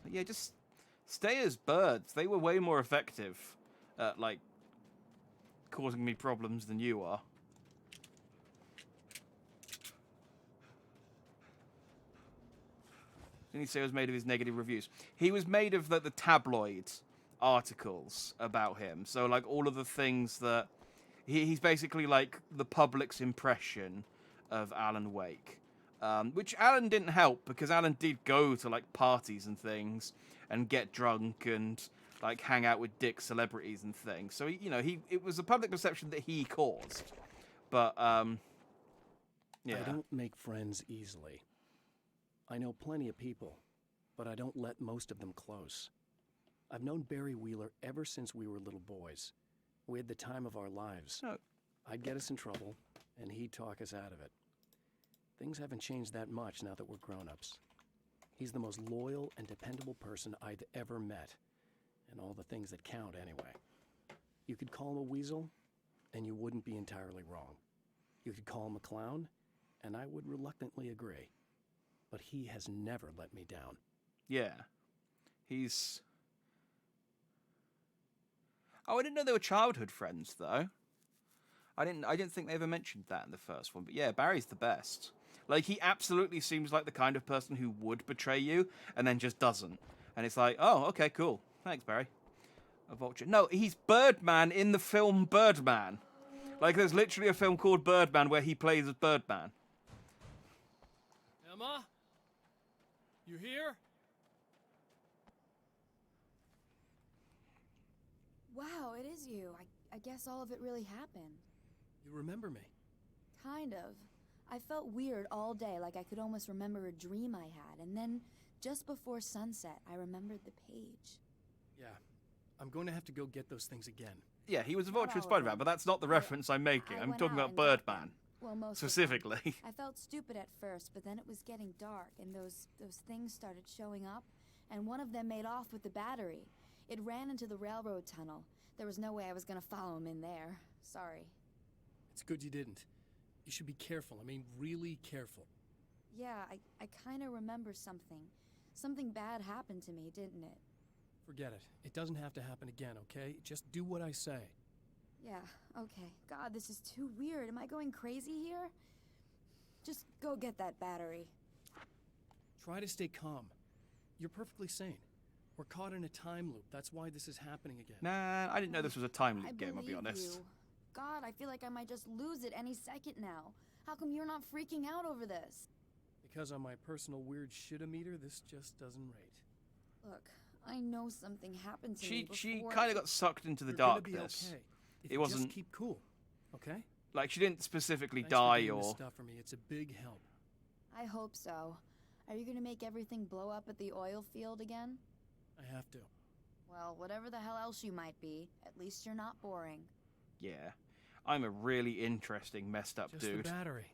Speaker 1: But yeah, just stay as birds. They were way more effective at like causing me problems than you are. Didn't he say he was made of his negative reviews? He was made of the tabloid articles about him. So, like, all of the things that... He's basically, like, the public's impression of Alan Wake. Which Alan didn't help, because Alan did go to, like, parties and things and get drunk and, like, hang out with dick celebrities and things. So, it was a public perception that he caused. But, yeah.
Speaker 5: I don't make friends easily. I know plenty of people, but I don't let most of them close. I've known Barry Wheeler ever since we were little boys. We had the time of our lives.
Speaker 1: Oh.
Speaker 5: I'd get us in trouble, and he'd talk us out of it. Things haven't changed that much now that we're grown-ups. He's the most loyal and dependable person I've ever met, and all the things that count anyway. You could call him a weasel, and you wouldn't be entirely wrong. You could call him a clown, and I would reluctantly agree. But he has never let me down.
Speaker 1: Yeah. He's... Oh, I didn't know they were childhood friends, though. I didn't think they ever mentioned that in the first one. But yeah, Barry's the best. Like, he absolutely seems like the kind of person who would betray you and then just doesn't. And it's like, oh, okay, cool. Thanks, Barry. A vulture. No, he's Birdman in the film Birdman. Like, there's literally a film called Birdman where he plays as Birdman.
Speaker 13: Emma? You here?
Speaker 6: Wow, it is you. I guess all of it really happened.
Speaker 5: You remember me?
Speaker 6: Kind of. I felt weird all day, like I could almost remember a dream I had, and then, just before sunset, I remembered the page.
Speaker 5: Yeah. I'm going to have to go get those things again.
Speaker 1: Yeah, he was a vulture in Spider-Man, but that's not the reference I'm making. I'm talking about Birdman.
Speaker 6: Well, most
Speaker 1: specifically.
Speaker 6: I felt stupid at first, but then it was getting dark, and those things started showing up, and one of them made off with the battery. It ran into the railroad tunnel. There was no way I was gonna follow him in there. Sorry.
Speaker 5: It's good you didn't. You should be careful. I mean, really careful.
Speaker 6: Yeah, I kinda remember something. Something bad happened to me, didn't it?
Speaker 5: Forget it. It doesn't have to happen again, okay? Just do what I say.
Speaker 6: Yeah, okay. God, this is too weird. Am I going crazy here? Just go get that battery.
Speaker 5: Try to stay calm. You're perfectly sane. We're caught in a time loop. That's why this is happening again.
Speaker 1: Nah, I didn't know this was a time loop game, I'll be
Speaker 6: believe
Speaker 1: honest.
Speaker 6: you. God, I feel like I might just lose it any second now. How come you're not freaking out over this?
Speaker 5: Because on my personal weird shit-o-meter, this just doesn't rate.
Speaker 6: Look, I know something happened to me before.
Speaker 1: She kind of got sucked into the
Speaker 5: You're
Speaker 1: darkness.
Speaker 5: gonna be okay. If
Speaker 1: It
Speaker 5: you
Speaker 1: wasn't
Speaker 5: just keep cool, okay?
Speaker 1: like she didn't specifically
Speaker 5: Thanks for
Speaker 1: die
Speaker 5: doing this
Speaker 1: or.
Speaker 5: stuff for me. It's a big help.
Speaker 6: I hope so. Are you gonna make everything blow up at the oil field again?
Speaker 5: I have to.
Speaker 6: Well, whatever the hell else you might be, at least you're not boring.
Speaker 1: Yeah, I'm a really interesting, messed up
Speaker 5: Just
Speaker 1: dude.
Speaker 5: the battery.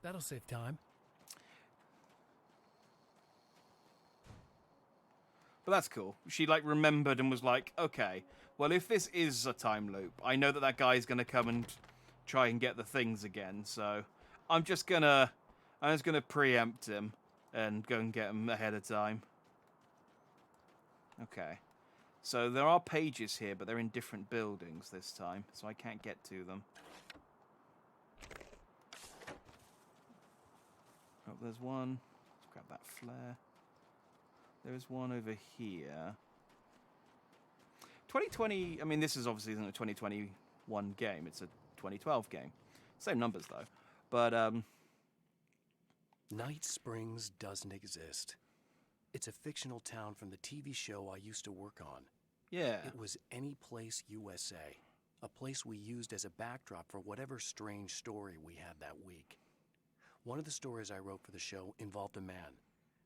Speaker 5: That'll save time.
Speaker 1: But that's cool. She like remembered and was like, okay, well if this is a time loop, I know that that guy's gonna come and try and get the things again. So I'm just gonna preempt him and go and get him ahead of time. Okay. So there are pages here, but they're in different buildings this time, so I can't get to them. Oh, there's one. Let's grab that flare. There's one over here. 2020, I mean, this is obviously isn't a 2021 game. It's a 2012 game. Same numbers, though. But,
Speaker 5: Night Springs doesn't exist. It's a fictional town from the TV show I used to work on.
Speaker 1: yeah.
Speaker 5: It was Any Place USA, a place we used as a backdrop for whatever strange story we had that week. One of the stories I wrote for the show involved a man,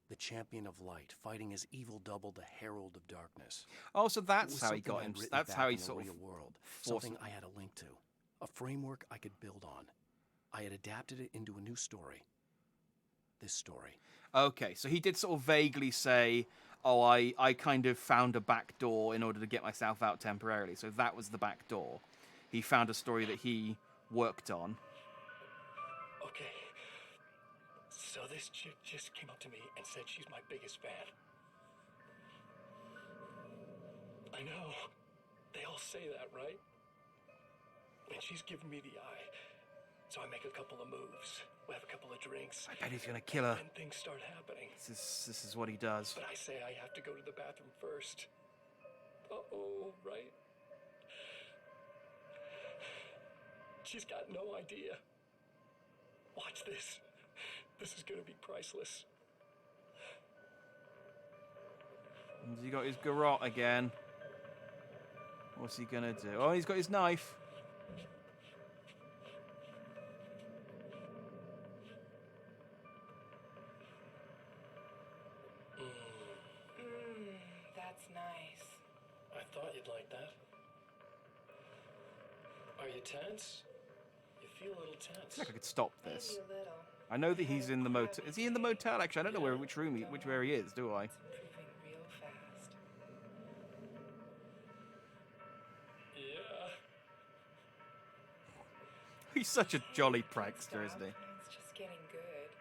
Speaker 5: the champion of light, fighting his evil double, the herald of darkness.
Speaker 1: Oh, so
Speaker 5: It
Speaker 1: that's
Speaker 5: was
Speaker 1: how he
Speaker 5: something
Speaker 1: got
Speaker 5: I'd
Speaker 1: him.
Speaker 5: written
Speaker 1: That's
Speaker 5: back
Speaker 1: how he
Speaker 5: in the
Speaker 1: sort
Speaker 5: real
Speaker 1: of
Speaker 5: world,
Speaker 1: forced
Speaker 5: something
Speaker 1: him.
Speaker 5: I had a link to, a framework I could build on. I had adapted it into a new story. This story.
Speaker 1: Okay, so he did sort of vaguely say, oh, I kind of found a back door in order to get myself out temporarily. So that was the back door. He found a story that he worked on.
Speaker 4: Okay. So this chick just came up to me and said she's my biggest fan. I know. They all say that, right? And she's giving me the eye. So I make a couple of moves. We have a couple of drinks.
Speaker 1: I bet he's gonna kill her.
Speaker 4: And things start happening.
Speaker 1: This is what he does.
Speaker 4: But I say I have to go to the bathroom first. Uh-oh, right? She's got no idea. Watch this. This is gonna be priceless.
Speaker 1: And he got his garrote again. What's he gonna do? Oh, he's got his knife.
Speaker 10: That's nice.
Speaker 4: I thought you'd like that. Are you tense? You feel a little
Speaker 1: I
Speaker 4: tense.
Speaker 1: think I could stop this.
Speaker 10: Maybe a little.
Speaker 1: I know that he's in the motel. Is he in the motel? Actually, I don't know which room, where he is, do I?
Speaker 10: It's improving real fast.
Speaker 4: Yeah.
Speaker 1: He's such a jolly prankster, isn't he?
Speaker 10: It's just getting good.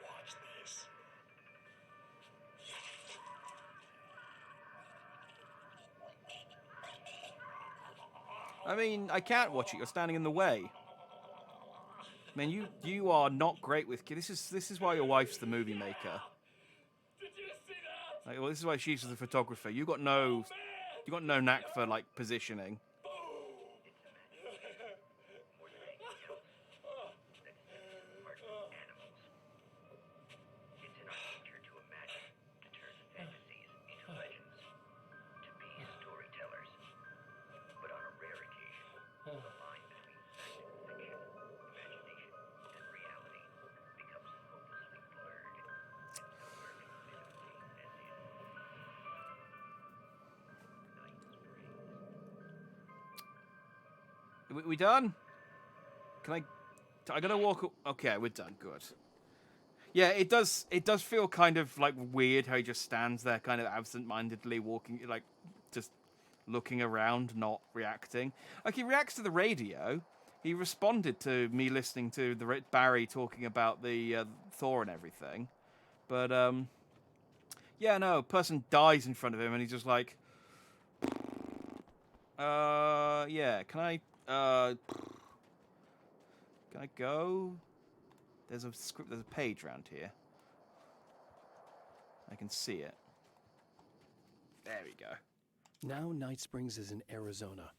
Speaker 4: Watch this.
Speaker 1: I mean, I can't watch it. You're standing in the way. Man, you are not great with kids. This is why your wife's the movie maker.
Speaker 4: Did you see that?
Speaker 1: Like, well, this is why she's the photographer. You got no knack for like positioning. We done? Can I gotta walk. Okay, we're done. Good. Yeah, it does feel kind of like weird how he just stands there, kind of absent-mindedly walking, like just looking around, not reacting. Like he reacts to the radio. He responded to me listening to Barry talking about the Thor and everything. But Yeah, no, a person dies in front of him and he's just like, yeah, can I go? There's a script, there's a page around here. I can see it. There we go.
Speaker 5: Now Night Springs is in Arizona,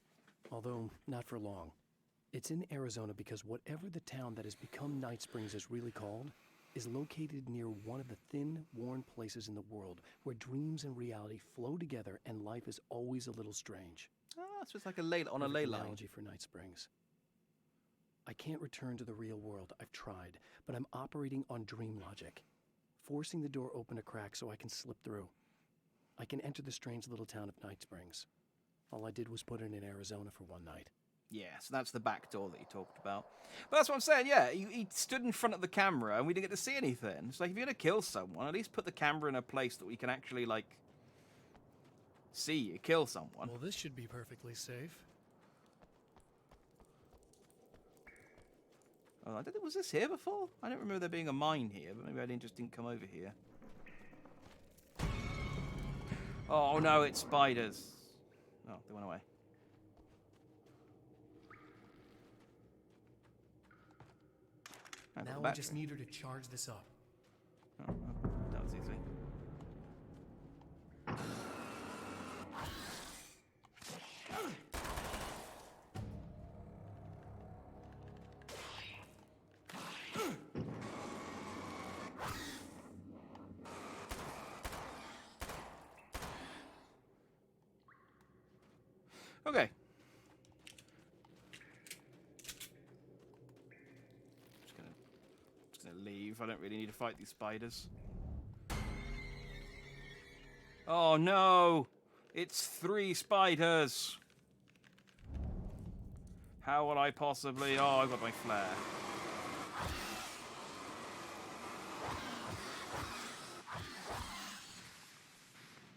Speaker 5: although not for long. It's in Arizona because whatever the town that has become Night Springs is really called is located near one of the thin, worn places in the world where dreams and reality flow together and life is always a little strange.
Speaker 1: Oh, so it's like a ley on a ley line.
Speaker 5: Analogy for Night Springs. I can't return to the real world. I've tried, but I'm operating on dream logic, forcing the door open a crack so I can slip through. I can enter the strange little town of Night Springs. All I did was put it in Arizona for one night.
Speaker 1: Yeah, so that's the back door that you talked about. But that's what I'm saying, yeah. He stood in front of the camera and we didn't get to see anything. It's like, if you're going to kill someone, at least put the camera in a place that we can actually, like, see you kill someone.
Speaker 5: Well, this should be perfectly safe.
Speaker 1: Oh, I don't think, was this here before? I don't remember there being a mine here, but maybe I just didn't come over here. Oh, no, it's spiders. Oh, they went away.
Speaker 5: Now I just need her to charge this up.
Speaker 1: Oh, that was easy. Okay. Just gonna leave. I don't really need to fight these spiders. Oh no! It's 3 spiders! How will I possibly... Oh, I've got my flare.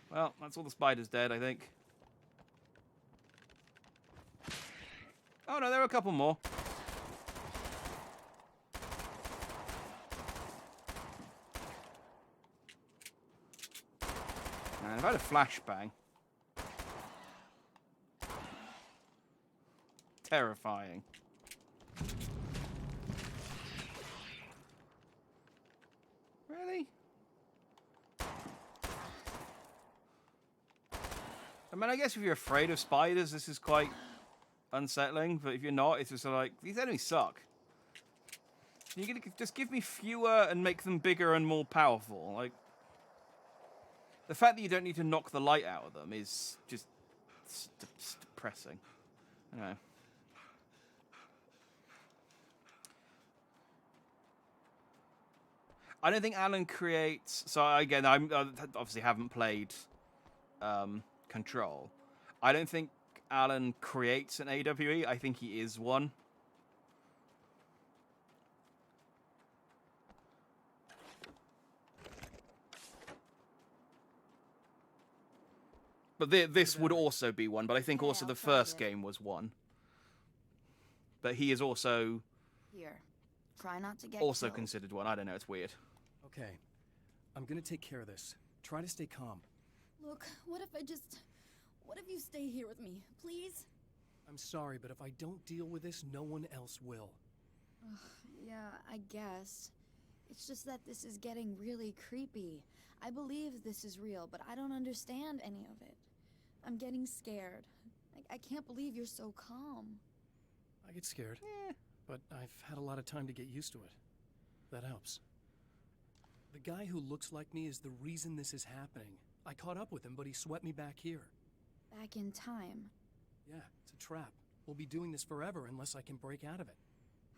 Speaker 1: Well, that's all the spiders dead, I think. Oh no, there are a couple more. And I've had a flashbang. Terrifying. Really? I mean, I guess if you're afraid of spiders, this is quite unsettling, but if you're not, it's just like, these enemies suck. You're gonna just give me fewer and make them bigger and more powerful. Like, the fact that you don't need to knock the light out of them is just depressing. Anyway. I don't think Alan creates... So, again, I obviously haven't played Control. I don't think Alan creates an AWE. I think he is one. But this would also be one. But I think also the first game was one. But he is also...
Speaker 6: Here. Try not to get
Speaker 1: also
Speaker 6: killed.
Speaker 1: considered one. I don't know. It's weird.
Speaker 5: Okay. I'm gonna take care of this. Try to stay calm.
Speaker 6: Look, what if you stay here with me, please?
Speaker 5: I'm sorry, but if I don't deal with this, no one else will.
Speaker 6: Yeah, I guess. It's just that this is getting really creepy. I believe this is real, but I don't understand any of it. I'm getting scared. I can't believe you're so calm.
Speaker 5: I get scared, but I've had a lot of time to get used to it. That helps. The guy who looks like me is the reason this is happening. I caught up with him, but he swept me back here.
Speaker 6: Back in time.
Speaker 5: Yeah, it's a trap. We'll be doing this forever unless I can break out of it.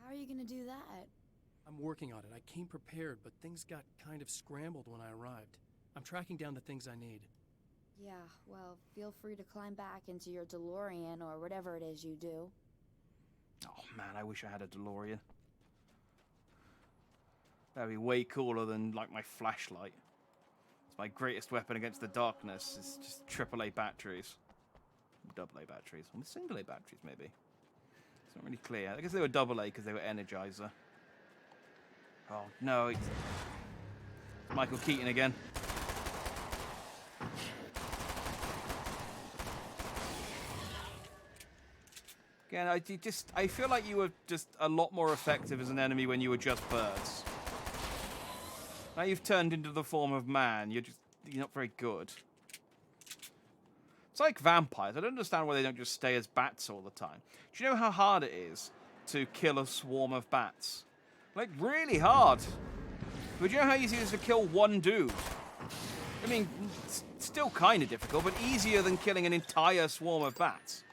Speaker 6: How are you gonna do that?
Speaker 5: I'm working on it. I came prepared, but things got kind of scrambled when I arrived. I'm tracking down the things I need.
Speaker 6: Yeah, well, feel free to climb back into your DeLorean or whatever it is you do.
Speaker 1: Oh man, I wish I had a DeLorean. That'd be way cooler than, like, my flashlight. It's my greatest weapon against the darkness. It's just AAA batteries. AA batteries. Or single A batteries, maybe. It's not really clear. I guess they were AA because they were Energizer. Oh, no. It's Michael Keaton again. Again, I feel like you were just a lot more effective as an enemy when you were just birds. Now you've turned into the form of man. You're not very good. It's like vampires. I don't understand why they don't just stay as bats all the time. Do you know how hard it is to kill a swarm of bats? Like, really hard. But do you know how easy it is to kill one dude? I mean, it's still kind of difficult, but easier than killing an entire swarm of bats.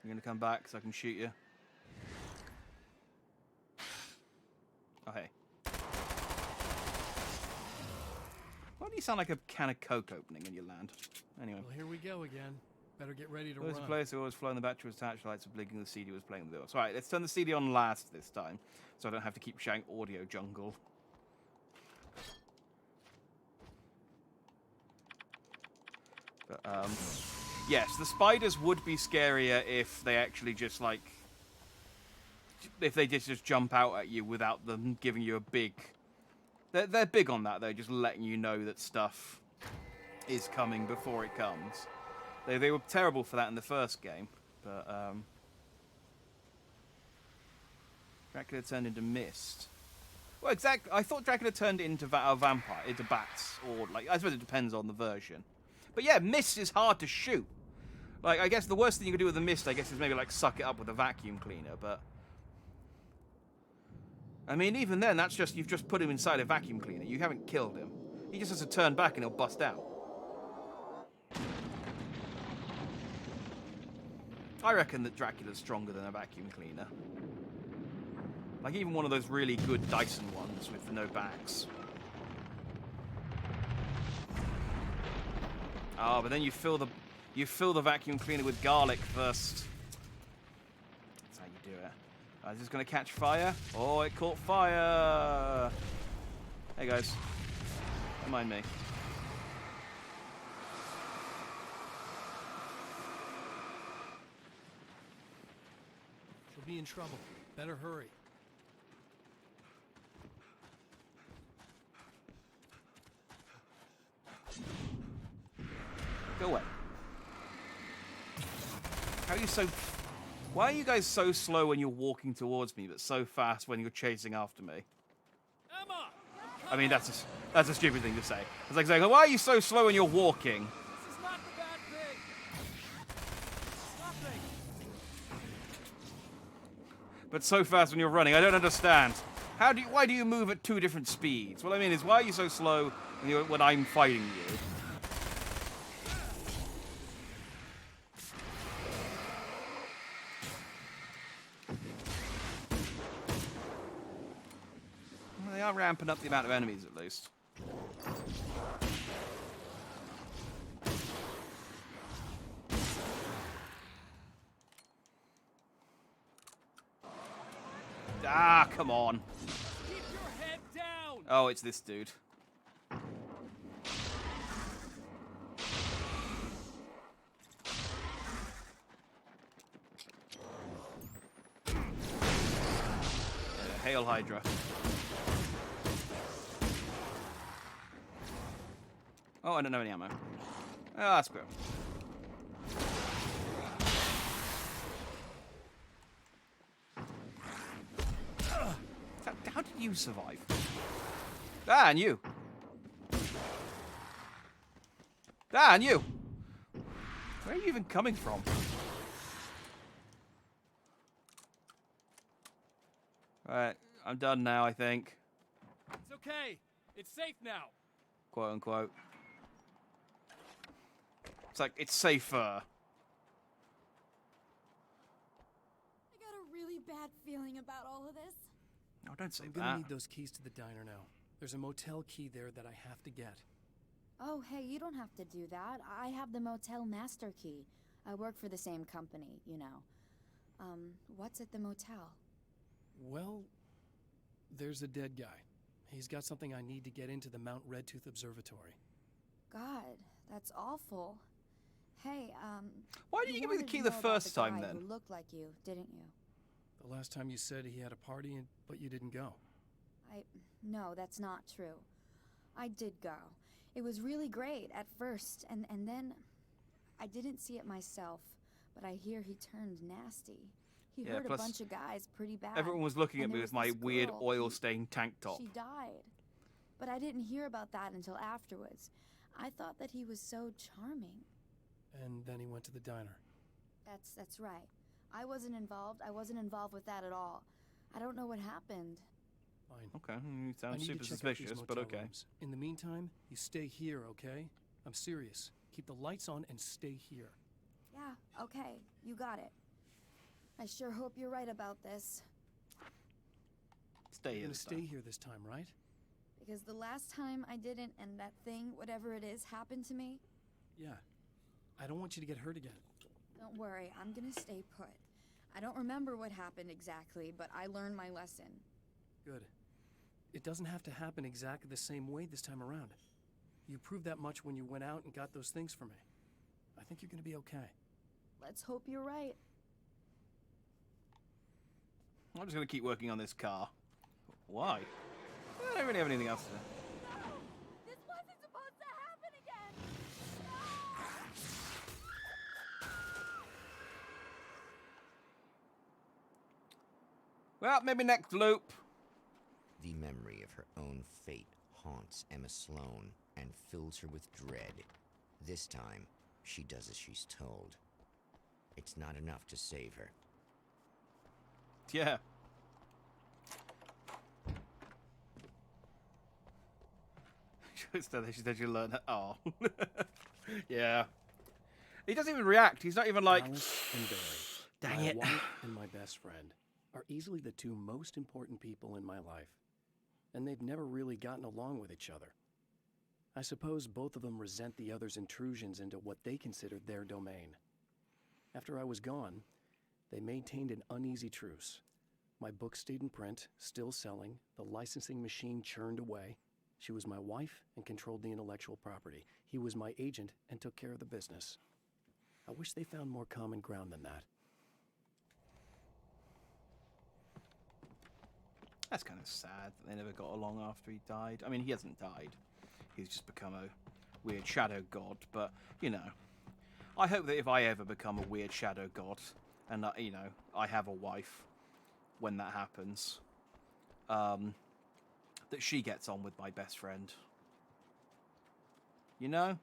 Speaker 1: You're going to come back so I can shoot you. Oh, hey. Why do you sound like a can of Coke opening when you land? Anyway.
Speaker 13: Well, here we go again. Better get ready to
Speaker 1: There was a
Speaker 13: run.
Speaker 1: place who always flown the battery was attached, lights were blinking, the CD was playing the door. So, alright, let's turn the CD on last this time, so I don't have to keep shouting audio jungle. But, yes, the spiders would be scarier if they actually just, like... If they just jump out at you without them giving you a big... They're big on that, though, just letting you know that stuff is coming before it comes. They were terrible for that in the first game, but, Dracula turned into mist. Well, exactly. I thought Dracula turned into a vampire, into bats, or, like, I suppose it depends on the version. But yeah, mist is hard to shoot. Like, I guess the worst thing you could do with the mist, I guess, is maybe, like, suck it up with a vacuum cleaner, but... I mean, even then, that's just, you've just put him inside a vacuum cleaner. You haven't killed him. He just has to turn back and he'll bust out. I reckon that Dracula's stronger than a vacuum cleaner. Like, even one of those really good Dyson ones with no backs. Oh, but then you fill the vacuum cleaner with garlic first. That's how you do it. Is this going to catch fire? Oh, it caught fire! Hey, guys. Don't mind me.
Speaker 13: She'll be in trouble. Better hurry.
Speaker 1: Go away. How are you so... Why are you guys so slow when you're walking towards me, but so fast when you're chasing after me?
Speaker 13: Emma!
Speaker 1: I mean, that's a stupid thing to say. It's like saying, why are you so slow when you're walking?
Speaker 13: This is not the bad thing. Nothing.
Speaker 1: But so fast when you're running. I don't understand. Why do you move at two different speeds? What I mean is, why are you so slow when I'm fighting you? Well, they are ramping up the amount of enemies, at least. Ah, come on.
Speaker 13: Keep your head down.
Speaker 1: Oh, it's this dude. Hail Hydra. Oh, I don't have any ammo. Oh, that's good. How did you survive? Ah, and you. Ah, and you. Where are you even coming from? Alright, I'm done now, I think.
Speaker 13: It's okay. It's safe now.
Speaker 1: Quote unquote. It's like, it's safer.
Speaker 6: I got a really bad feeling about all of this.
Speaker 1: No, don't say
Speaker 5: I'm
Speaker 1: that.
Speaker 5: gonna need those keys to the diner now. There's a motel key there that I have to get.
Speaker 6: Oh, hey, you don't have to do that. I have the motel master key. I work for the same company, you know. What's at the motel?
Speaker 5: Well, there's a dead guy. He's got something I need to get into the Mount Redtooth Observatory.
Speaker 6: God, that's awful. Hey,
Speaker 1: why didn't you give me the key the first time, then?
Speaker 6: Who looked like you, didn't you?
Speaker 5: The last time you said he had a party, but you didn't go.
Speaker 6: No, that's not true. I did go. It was really great at first, and then I didn't see it myself, but I hear he turned nasty. He hurt a bunch of guys pretty bad.
Speaker 1: Everyone was looking at me with my weird oil-stained tank top.
Speaker 6: She died. But I didn't hear about that until afterwards. I thought that he was so charming.
Speaker 5: And then he went to the diner.
Speaker 6: That's right. I wasn't involved. I wasn't involved with that at all. I don't know what happened.
Speaker 5: Fine.
Speaker 1: Okay, you sound super suspicious, but okay.
Speaker 5: Rooms. In the meantime, you stay here, okay? I'm serious. Keep the lights on and stay here.
Speaker 6: Yeah, okay. You got it. I sure hope you're right about this.
Speaker 1: Stay here.
Speaker 5: You're gonna stay here this time, right?
Speaker 6: Because the last time I didn't, and that thing, whatever it is, happened to me.
Speaker 5: Yeah. I don't want you to get hurt again.
Speaker 6: Don't worry, I'm gonna stay put. I don't remember what happened exactly, but I learned my lesson.
Speaker 5: Good. It doesn't have to happen exactly the same way this time around. You proved that much when you went out and got those things for me. I think you're gonna be okay.
Speaker 6: Let's hope you're right.
Speaker 1: I'm just going to keep working on this car. Why? I don't really have anything else to do.
Speaker 6: No! This wasn't supposed to happen again!
Speaker 1: No! Well, maybe next loop.
Speaker 2: The memory of her own fate haunts Emma Sloan and fills her with dread. This time, she does as she's told. It's not enough to save her.
Speaker 1: Yeah. She said you learn. Oh. Yeah. He doesn't even react. He's not even like.
Speaker 5: Alice and Barry,
Speaker 1: Dang it.
Speaker 5: My wife and my best friend are easily the two most important people in my life. And they've never really gotten along with each other. I suppose both of them resent the other's intrusions into what they considered their domain. After I was gone, they maintained an uneasy truce. My book stayed in print, still selling, the licensing machine churned away. She was my wife and controlled the intellectual property. He was my agent and took care of the business. I wish they found more common ground than that.
Speaker 1: That's kind of sad that they never got along after he died. I mean, he hasn't died. He's just become a weird shadow god. But, you know, I hope that if I ever become a weird shadow god, and, you know, I have a wife when that happens, that she gets on with my best friend. You know?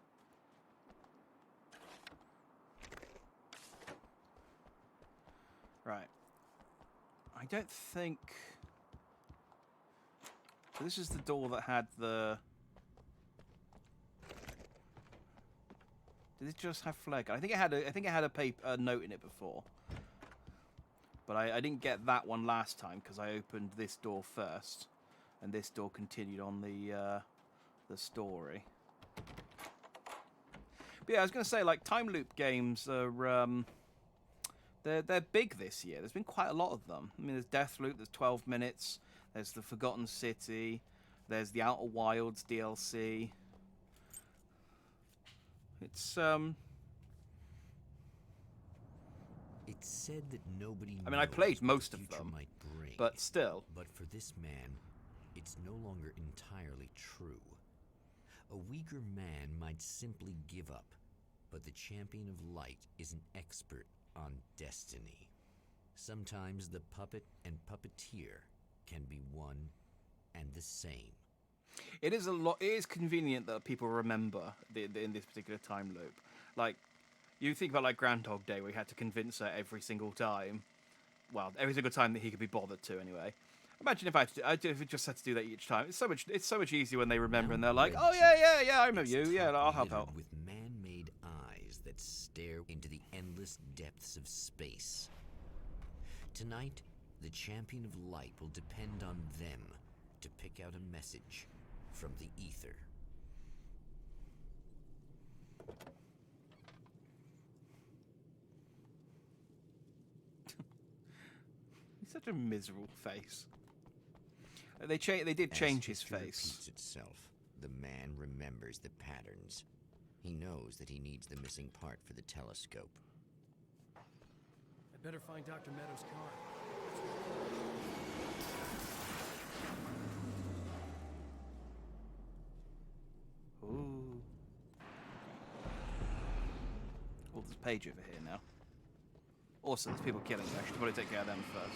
Speaker 1: Right. I don't think... So this is the door that had the... Did it just have flag? I think it had a note in it before. But I didn't get that one last time because I opened this door first, and this door continued on the story. But yeah, I was going to say, like, time loop games are they're big this year. There's been quite a lot of them. I mean, there's Deathloop, there's 12 Minutes, there's the Forgotten City, there's the Outer Wilds DLC. It's
Speaker 2: said that nobody
Speaker 1: I mean, I played most of them,
Speaker 2: might bring,
Speaker 1: but still.
Speaker 2: But for this man, it's no longer entirely true. A weaker man might simply give up, but the champion of light is an expert on destiny. Sometimes the puppet and puppeteer can be one and the same.
Speaker 1: It is convenient that people remember in this particular time loop. Like, you think about like Groundhog Day, where you had to convince her every single time. Well, every single time that he could be bothered to, anyway. Imagine if it just had to do that each time. It's so much easier when they remember and they're like, "Oh yeah, I remember you. Yeah, I'll help out."
Speaker 2: With man-made eyes that stare into the endless depths of space. Tonight, the champion of light will depend on them to pick out a message from the ether.
Speaker 1: He's such a miserable face. They did change his face.
Speaker 2: Repeats itself. The man remembers the patterns. He knows that he needs the missing part for the telescope.
Speaker 5: I better find Dr. Meadows' car.
Speaker 1: Ooh. Oh, there's a page over here now. Also, there's people killing me. I should probably take care of them first.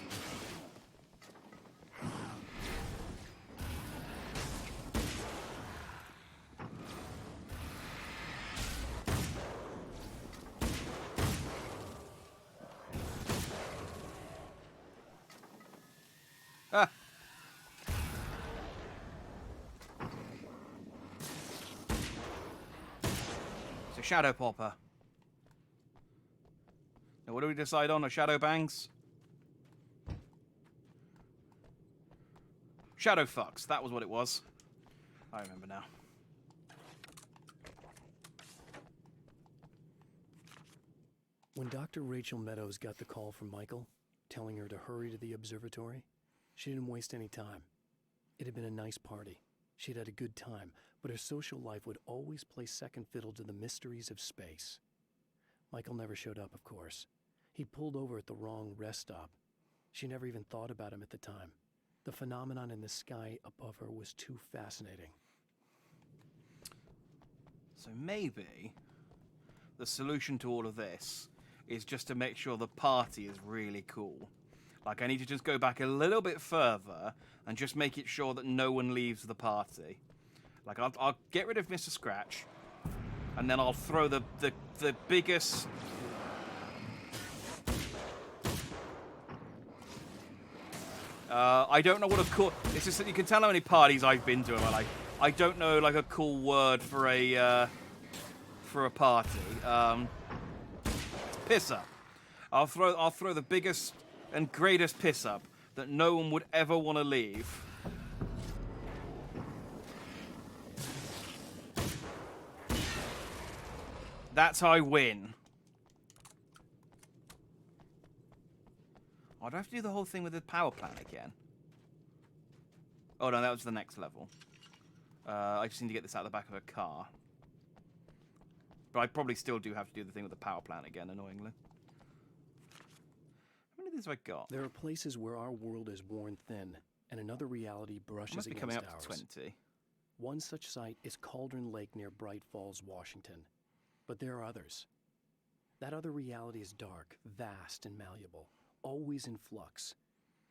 Speaker 1: Ah! It's a shadow popper. Now, what do we decide on? A shadow bangs? Shadow fucks. That was what it was. I remember now.
Speaker 5: When Dr. Rachel Meadows got the call from Michael, telling her to hurry to the observatory, she didn't waste any time. It had been a nice party. She'd had a good time, but her social life would always play second fiddle to the mysteries of space. Michael never showed up, of course. He pulled over at the wrong rest stop. She never even thought about him at the time. The phenomenon in the sky above her was too fascinating.
Speaker 1: So maybe the solution to all of this is just to make sure the party is really cool. Like, I need to just go back a little bit further and just make it sure that no one leaves the party. Like, I'll get rid of Mr. Scratch, and then I'll throw the biggest... I don't know what a cool... It's just that you can tell how many parties I've been to in my life. I don't know, like, a cool word for a party. Piss up. I'll throw the biggest and greatest piss up that no one would ever want to leave. That's how I win. Oh, do I have to do the whole thing with the power plant again? Oh no, that was the next level. I just need to get this out of the back of a car. But I probably still do have to do the thing with the power plant again, annoyingly. How many of these have I got?
Speaker 5: There are places where our world is worn thin, and another reality brushes against ours.
Speaker 1: I must be coming up to 20.
Speaker 5: One such site is Cauldron Lake near Bright Falls, Washington. But there are others. That other reality is dark, vast, and malleable, always in flux.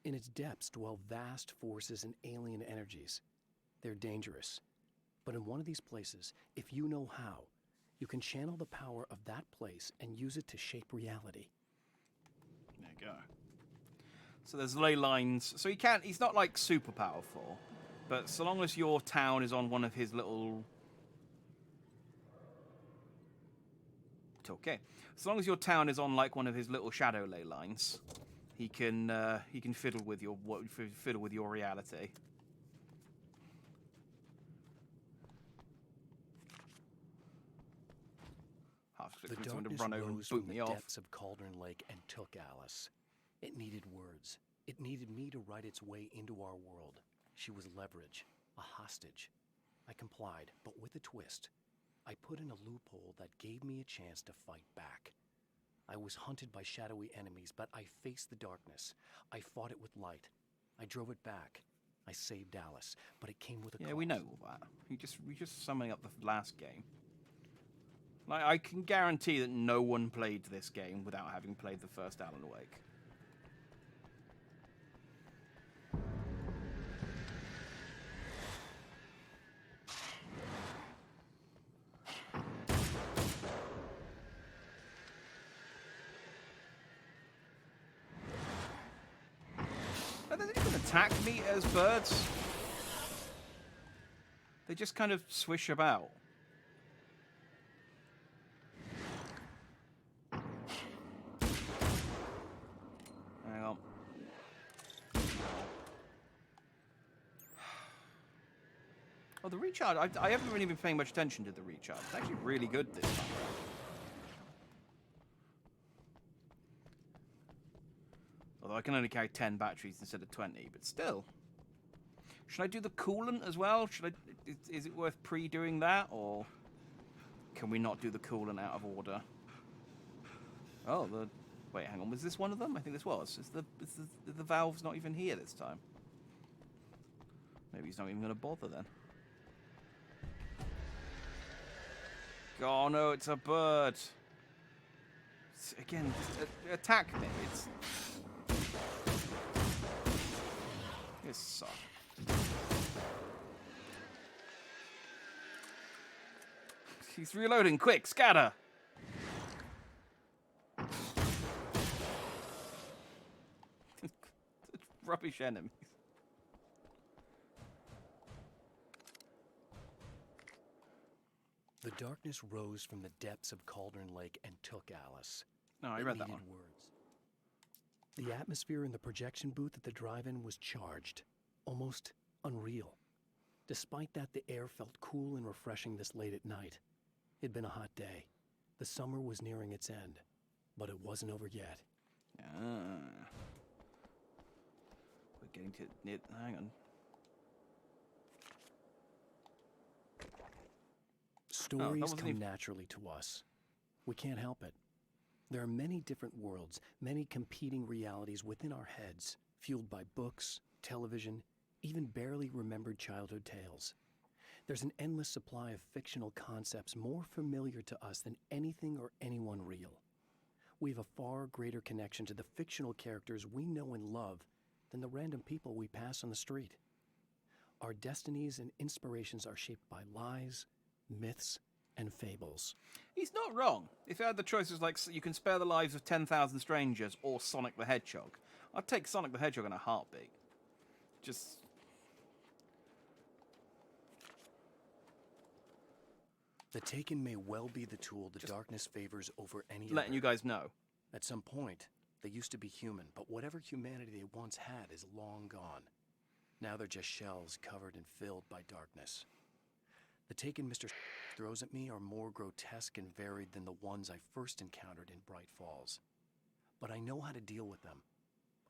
Speaker 5: In its depths dwell vast forces and alien energies. They're dangerous. But in one of these places, if you know how, you can channel the power of that place and use it to shape reality.
Speaker 1: There you go. So there's ley lines. So he's not like super powerful, but so long as your town is on one of his little... It's okay. As long as your town is on like one of his little shadow ley lines, he can fiddle with your reality.
Speaker 5: The darkness rose from the depths of Cauldron Lake and took Alice. It needed words. It needed me to write its way into our world. She was leverage, a hostage. I complied, but with a twist. I put in a loophole that gave me a chance to fight back. I was hunted by shadowy enemies, but I faced the darkness. I fought it with light. I drove it back. I saved Alice, but it came with a cost.
Speaker 1: Yeah, we know all that. We're just summing up the last game. Like, I can guarantee that no one played this game without having played the first Alan Wake. They don't even attack me as birds. They just kind of swish about. Hang on. Oh, the recharge. I haven't really been paying much attention to the recharge. It's actually really good this time around. Although I can only carry 10 batteries instead of 20, but still. Should I do the coolant as well? Is it worth pre-doing that, or can we not do the coolant out of order? Oh, wait, hang on. Was this one of them? I think this was. Is the valve's not even here this time? Maybe he's not even going to bother then. Oh no, it's a bird. Again, just attack me. It's sucks. He's reloading. Quick, scatter. Rubbish enemies.
Speaker 5: The darkness rose from the depths of Cauldron Lake and took Alice.
Speaker 1: No, I read that one.
Speaker 5: Words. The atmosphere in the projection booth at the drive-in was charged, almost unreal. Despite that, the air felt cool and refreshing this late at night. It'd been a hot day. The summer was nearing its end, but it wasn't over yet.
Speaker 1: Ah. We're getting to it. Hang on.
Speaker 5: Stories come naturally to us. We can't help it. There are many different worlds, many competing realities within our heads, fueled by books, television, even barely remembered childhood tales. There's an endless supply of fictional concepts more familiar to us than anything or anyone real. We have a far greater connection to the fictional characters we know and love than the random people we pass on the street. Our destinies and inspirations are shaped by lies, myths, and fables.
Speaker 1: He's not wrong. If you had the choices like you can spare the lives of 10,000 strangers or Sonic the Hedgehog, I'd take Sonic the Hedgehog in a heartbeat. Just...
Speaker 5: The Taken may well be the tool the darkness favors over any
Speaker 1: letting
Speaker 5: other.
Speaker 1: you guys know.
Speaker 5: At some point, they used to be human, but whatever humanity they once had is long gone. Now they're just shells covered and filled by darkness. The Taken Mr. throws at me are more grotesque and varied than the ones I first encountered in Bright Falls. But I know how to deal with them.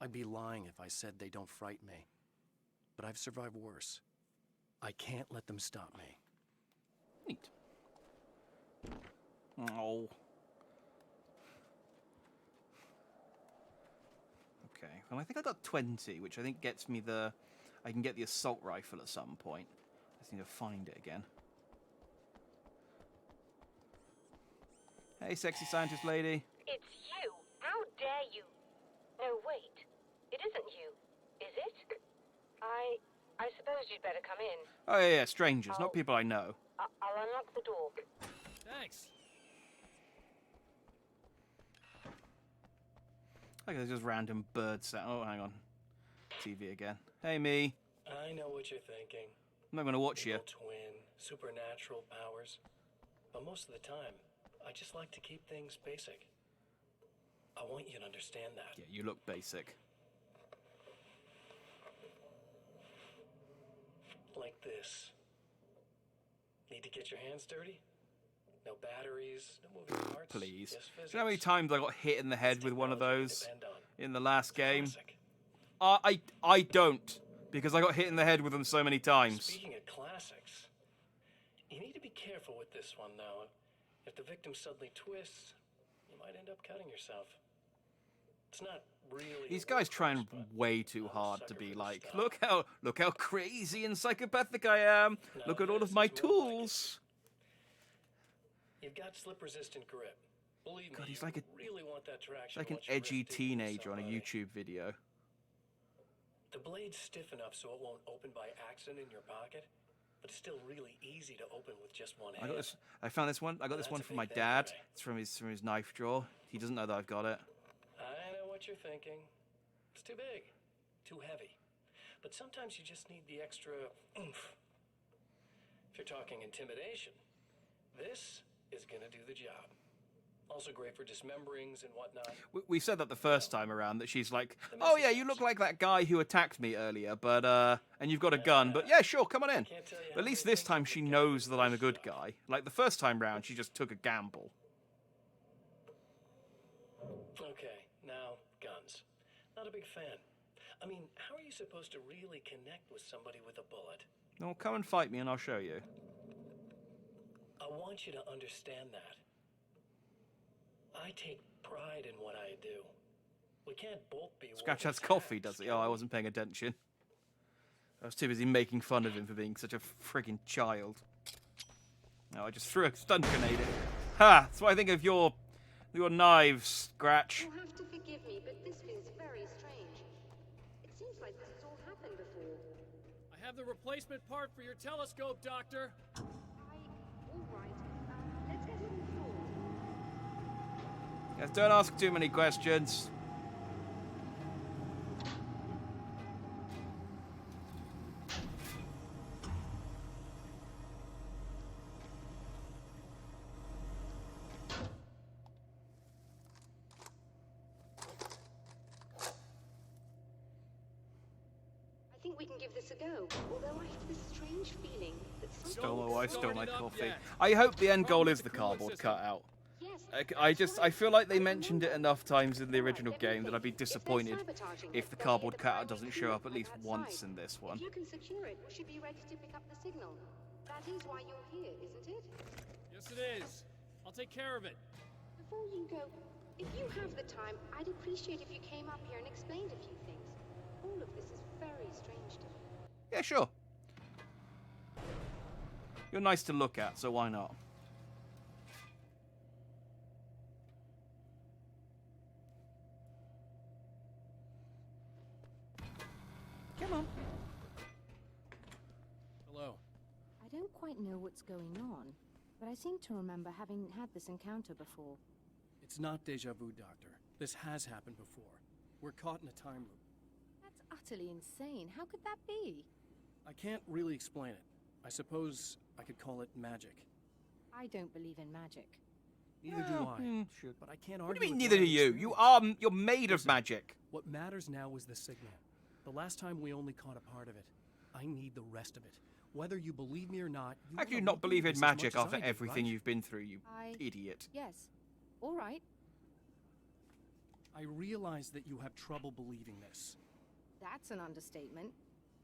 Speaker 5: I'd be lying if I said they don't frighten me. But I've survived worse. I can't let them stop me.
Speaker 1: Neat. Oh. Okay. Well, I think I got 20, which I think gets me the... I can get the assault rifle at some point. I just need to find it again. Hey, sexy scientist lady.
Speaker 10: It's you. How dare you? No, wait. It isn't you, is it? I suppose you'd better come in.
Speaker 1: Oh, yeah, strangers, not people I know.
Speaker 10: I'll unlock the door.
Speaker 13: Thanks.
Speaker 1: Okay, there's just random bird sound. Oh, hang on. TV again. Hey, me.
Speaker 4: I know what you're thinking.
Speaker 1: I'm not going to watch you.
Speaker 4: Evil twin, supernatural powers. But most of the time, I just like to keep things basic. I want you to understand that.
Speaker 1: Yeah, you look basic.
Speaker 4: Like this. Need to get your hands dirty? No batteries, no moving parts.
Speaker 1: Please.
Speaker 4: Just
Speaker 1: Do you know how many times I got hit in the head with one of those in the last game?
Speaker 4: Classic.
Speaker 1: I don't, because I got hit in the head with them so many times.
Speaker 4: Speaking of classics, you need to be careful with this one, though. If the victim suddenly twists, you might end up cutting yourself. It's not really.
Speaker 1: These guys trying way too hard to be like, look how crazy and psychopathic I am. Look at all of my tools.
Speaker 4: You've got slip-resistant grip. Believe me,
Speaker 1: God, he's
Speaker 4: you
Speaker 1: like
Speaker 4: really want that traction.
Speaker 1: like an
Speaker 4: once you
Speaker 1: edgy
Speaker 4: risk taking
Speaker 1: teenager on a
Speaker 4: somebody.
Speaker 1: YouTube video.
Speaker 4: The blade's stiff enough so it won't open by accident in your pocket, but it's still really easy to open with just one hand.
Speaker 1: I found this one. I got this one from my dad. It's from his knife drawer. He doesn't know that I've got it.
Speaker 4: I know what you're thinking. It's too big, too heavy. But sometimes you just need the extra oomph. If you're talking intimidation, this is gonna do the job. Also great for dismemberings and whatnot.
Speaker 1: We said that the first time around, that she's like, oh yeah, you look like that guy who attacked me earlier, but and you've got a gun, but yeah, sure, come on in. But at least this time she knows that I'm a good guy. Like the first time round, she just took a gamble.
Speaker 4: Okay, now guns. Not a big fan. I mean, how are you supposed to really connect with somebody with a bullet?
Speaker 1: No, come and fight me and I'll show you.
Speaker 4: I want you to understand that. I take pride in what I do. We can't both be
Speaker 1: Scratch has coffee, does he? Oh, I wasn't paying attention. I was too busy making fun of him for being such a friggin' child. No, I just threw a stun grenade at it. Ha! That's what I think of your knives, Scratch.
Speaker 11: You'll have to forgive me, but this feels very strange. It seems like this has all happened before.
Speaker 13: I have the replacement part for your telescope, Doctor.
Speaker 11: All right. Let's get it installed.
Speaker 1: Yes, don't ask too many questions.
Speaker 11: I think we can give this a go. Although I have this strange feeling that something...
Speaker 1: Stole my coffee. I hope the end goal is the cardboard cutout. I feel like they mentioned it enough times in the original game that I'd be disappointed if the cardboard cutout doesn't show up at least once in this one.
Speaker 11: If you can secure it, we should be ready to pick up the signal. That is why you're here, isn't it?
Speaker 13: Yes, it is. I'll take care of it.
Speaker 11: Before you go, if you have the time, I'd appreciate if you came up here and explained a few things. All of this is very strange to me.
Speaker 1: Yeah, sure. You're nice to look at, so why not? Come on.
Speaker 13: Hello.
Speaker 12: I don't quite know what's going on, but I seem to remember having had this encounter before.
Speaker 5: It's not deja vu, Doctor. This has happened before. We're caught in a time loop.
Speaker 12: That's utterly insane. How could that be?
Speaker 5: I can't really explain it. I suppose I could call it magic.
Speaker 12: I don't believe in magic.
Speaker 5: Neither do I. But I can't argue.
Speaker 1: What do you mean,
Speaker 5: with
Speaker 1: neither do you? You're made of magic.
Speaker 5: What matters now is the signal. The last time we only caught a part of it. I need the rest of it. Whether you believe me or not, you
Speaker 1: How can you not believe in magic after everything you've been through, you idiot?
Speaker 12: Yes. All right.
Speaker 5: I realize that you have trouble believing this.
Speaker 12: That's an understatement.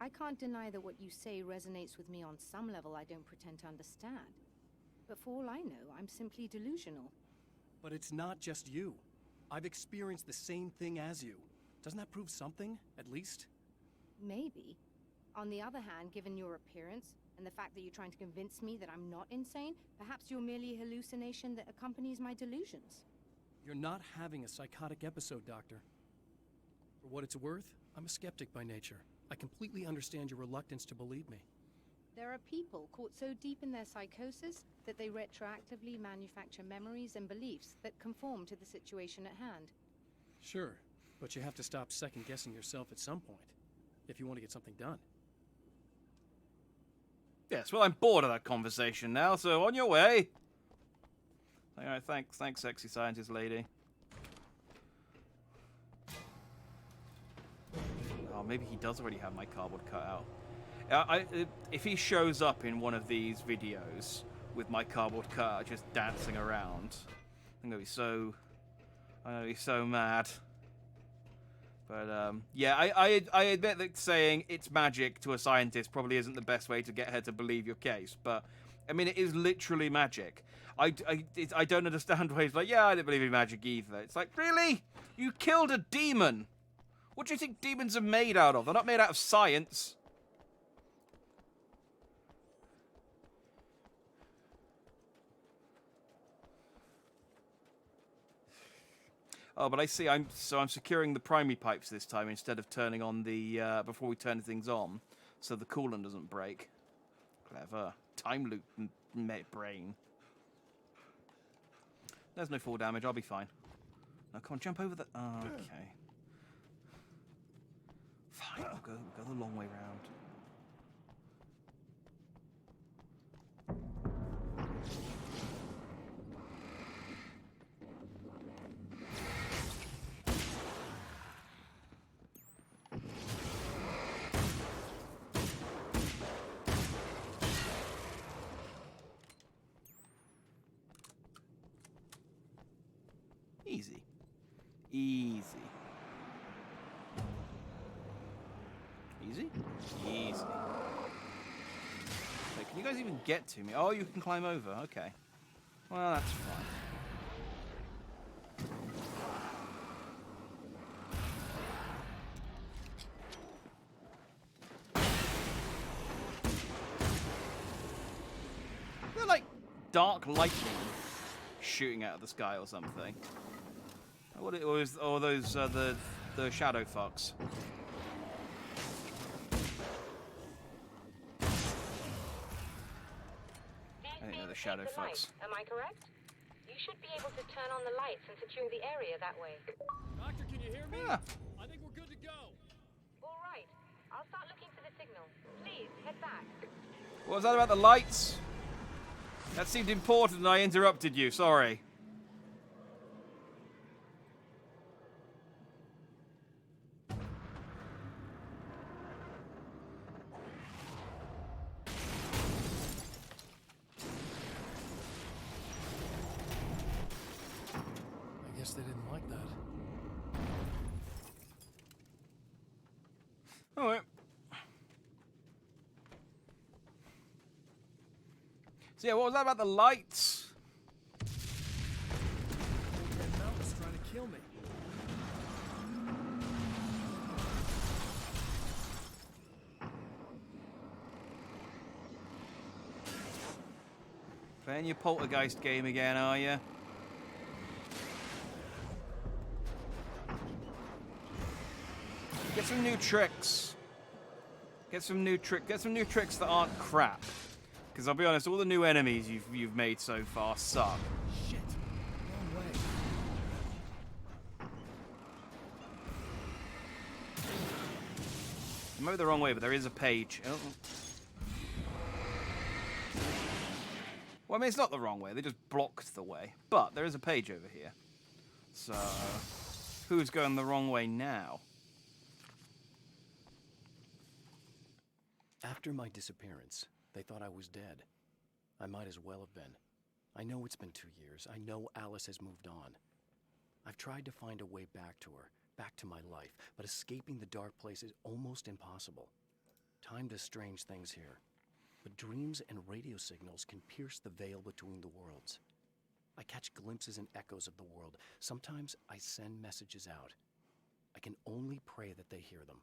Speaker 12: I can't deny that what you say resonates with me on some level I don't pretend to understand. But for all I know, I'm simply delusional.
Speaker 5: But it's not just you. I've experienced the same thing as you. Doesn't that prove something, at least?
Speaker 12: Maybe. On the other hand, given your appearance, and the fact that you're trying to convince me that I'm not insane, perhaps you're merely a hallucination that accompanies my delusions.
Speaker 5: You're not having a psychotic episode, Doctor. For what it's worth, I'm a skeptic by nature. I completely understand your reluctance to believe me.
Speaker 12: There are people caught so deep in their psychosis that they retroactively manufacture memories and beliefs that conform to the situation at hand.
Speaker 5: Sure, but you have to stop second-guessing yourself at some point, if you want to get something done.
Speaker 1: Yes, well, I'm bored of that conversation now, so on your way. Alright, thanks, sexy scientist lady. Oh, maybe he does already have my cardboard cut out. If he shows up in one of these videos with my cardboard cutout just dancing around, I'm gonna be so mad. But yeah, I admit that saying it's magic to a scientist probably isn't the best way to get her to believe your case. But I mean, it is literally magic. I don't understand why he's like, yeah, I don't believe in magic either. It's like, really? You killed a demon? What do you think demons are made out of? They're not made out of science. Oh, but I see. I'm securing the primary pipes this time instead of turning on the before we turn things on, so the coolant doesn't break. Clever time loop, brain. There's no fall damage. I'll be fine. Now, come on, jump over the. Oh, okay. Fine. I'll go the long way round. Easy. Easy. Easy? Easy. Wait, can you guys even get to me? Oh, you can climb over. Okay. Well, that's fine. They're like dark lightning shooting out of the sky or something. What it was? Oh, those the shadow fucks. I think they're the shadow fucks.
Speaker 10: Am I correct? You should be able to turn on the lights and secure the area that way.
Speaker 13: Doctor, can you hear me?
Speaker 1: Ah.
Speaker 13: I think we're good to go.
Speaker 10: All right. I'll start looking for the signal. Please, head back.
Speaker 1: What was that about the lights? That seemed important and I interrupted you. Sorry.
Speaker 5: I guess they didn't like that.
Speaker 1: All right. So yeah, what was that about the lights?
Speaker 13: That mountain's trying to kill me.
Speaker 1: Playing your poltergeist game again, are you? Get some new tricks. Get some new tricks that aren't crap. Because I'll be honest, all the new enemies you've made so far suck.
Speaker 5: Shit. No way.
Speaker 1: I might be the wrong way, but there is a page. Oh. Well, I mean, it's not the wrong way. They just blocked the way. But there is a page over here. So, who's going the wrong way now?
Speaker 5: After my disappearance, they thought I was dead. I might as well have been. I know it's been 2 years. I know Alice has moved on. I've tried to find a way back to her, back to my life, but escaping the dark place is almost impossible. Time does strange things here, but dreams and radio signals can pierce the veil between the worlds. I catch glimpses and echoes of the world. Sometimes I send messages out. I can only pray that they hear them.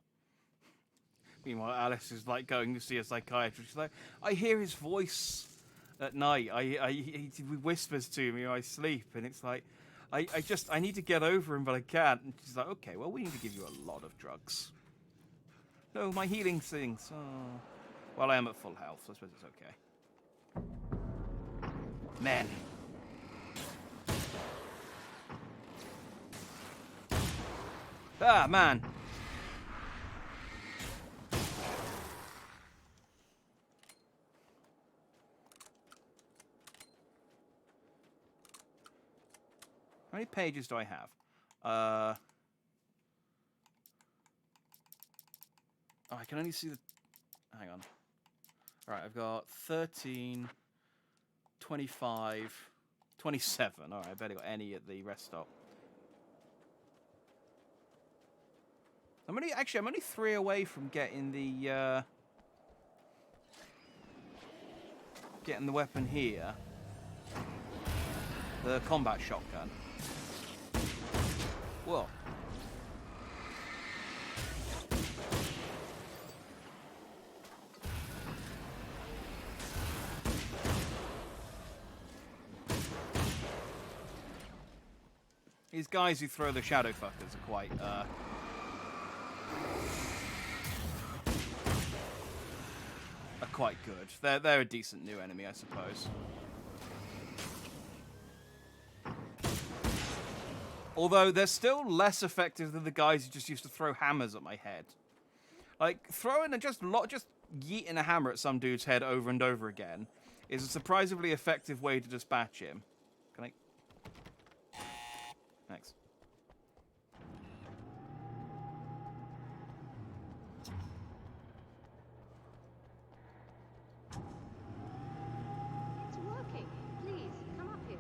Speaker 1: Meanwhile, Alice is like going to see a psychiatrist. She's like, I hear his voice at night. He whispers to me when I sleep, and it's like, I need to get over him, but I can't. And she's like, okay, well, we need to give you a lot of drugs. No, my healing things. Oh. Well, I am at full health, so I suppose it's okay. Man. Ah, man. How many pages do I have? Oh, I can only see the... Hang on. All right, I've got 13, 25, 27. All right, I barely got any at the rest stop. I'm only 3 away from getting the weapon here. The combat shotgun. Whoa. These guys who throw the shadow fuckers are quite good. They're a decent new enemy, I suppose. Although they're still less effective than the guys who just used to throw hammers at my head. Like throwing and just yeeting a hammer at some dude's head over and over again is a surprisingly effective way to dispatch him. Can I? Thanks.
Speaker 11: It's working. Please, come up here.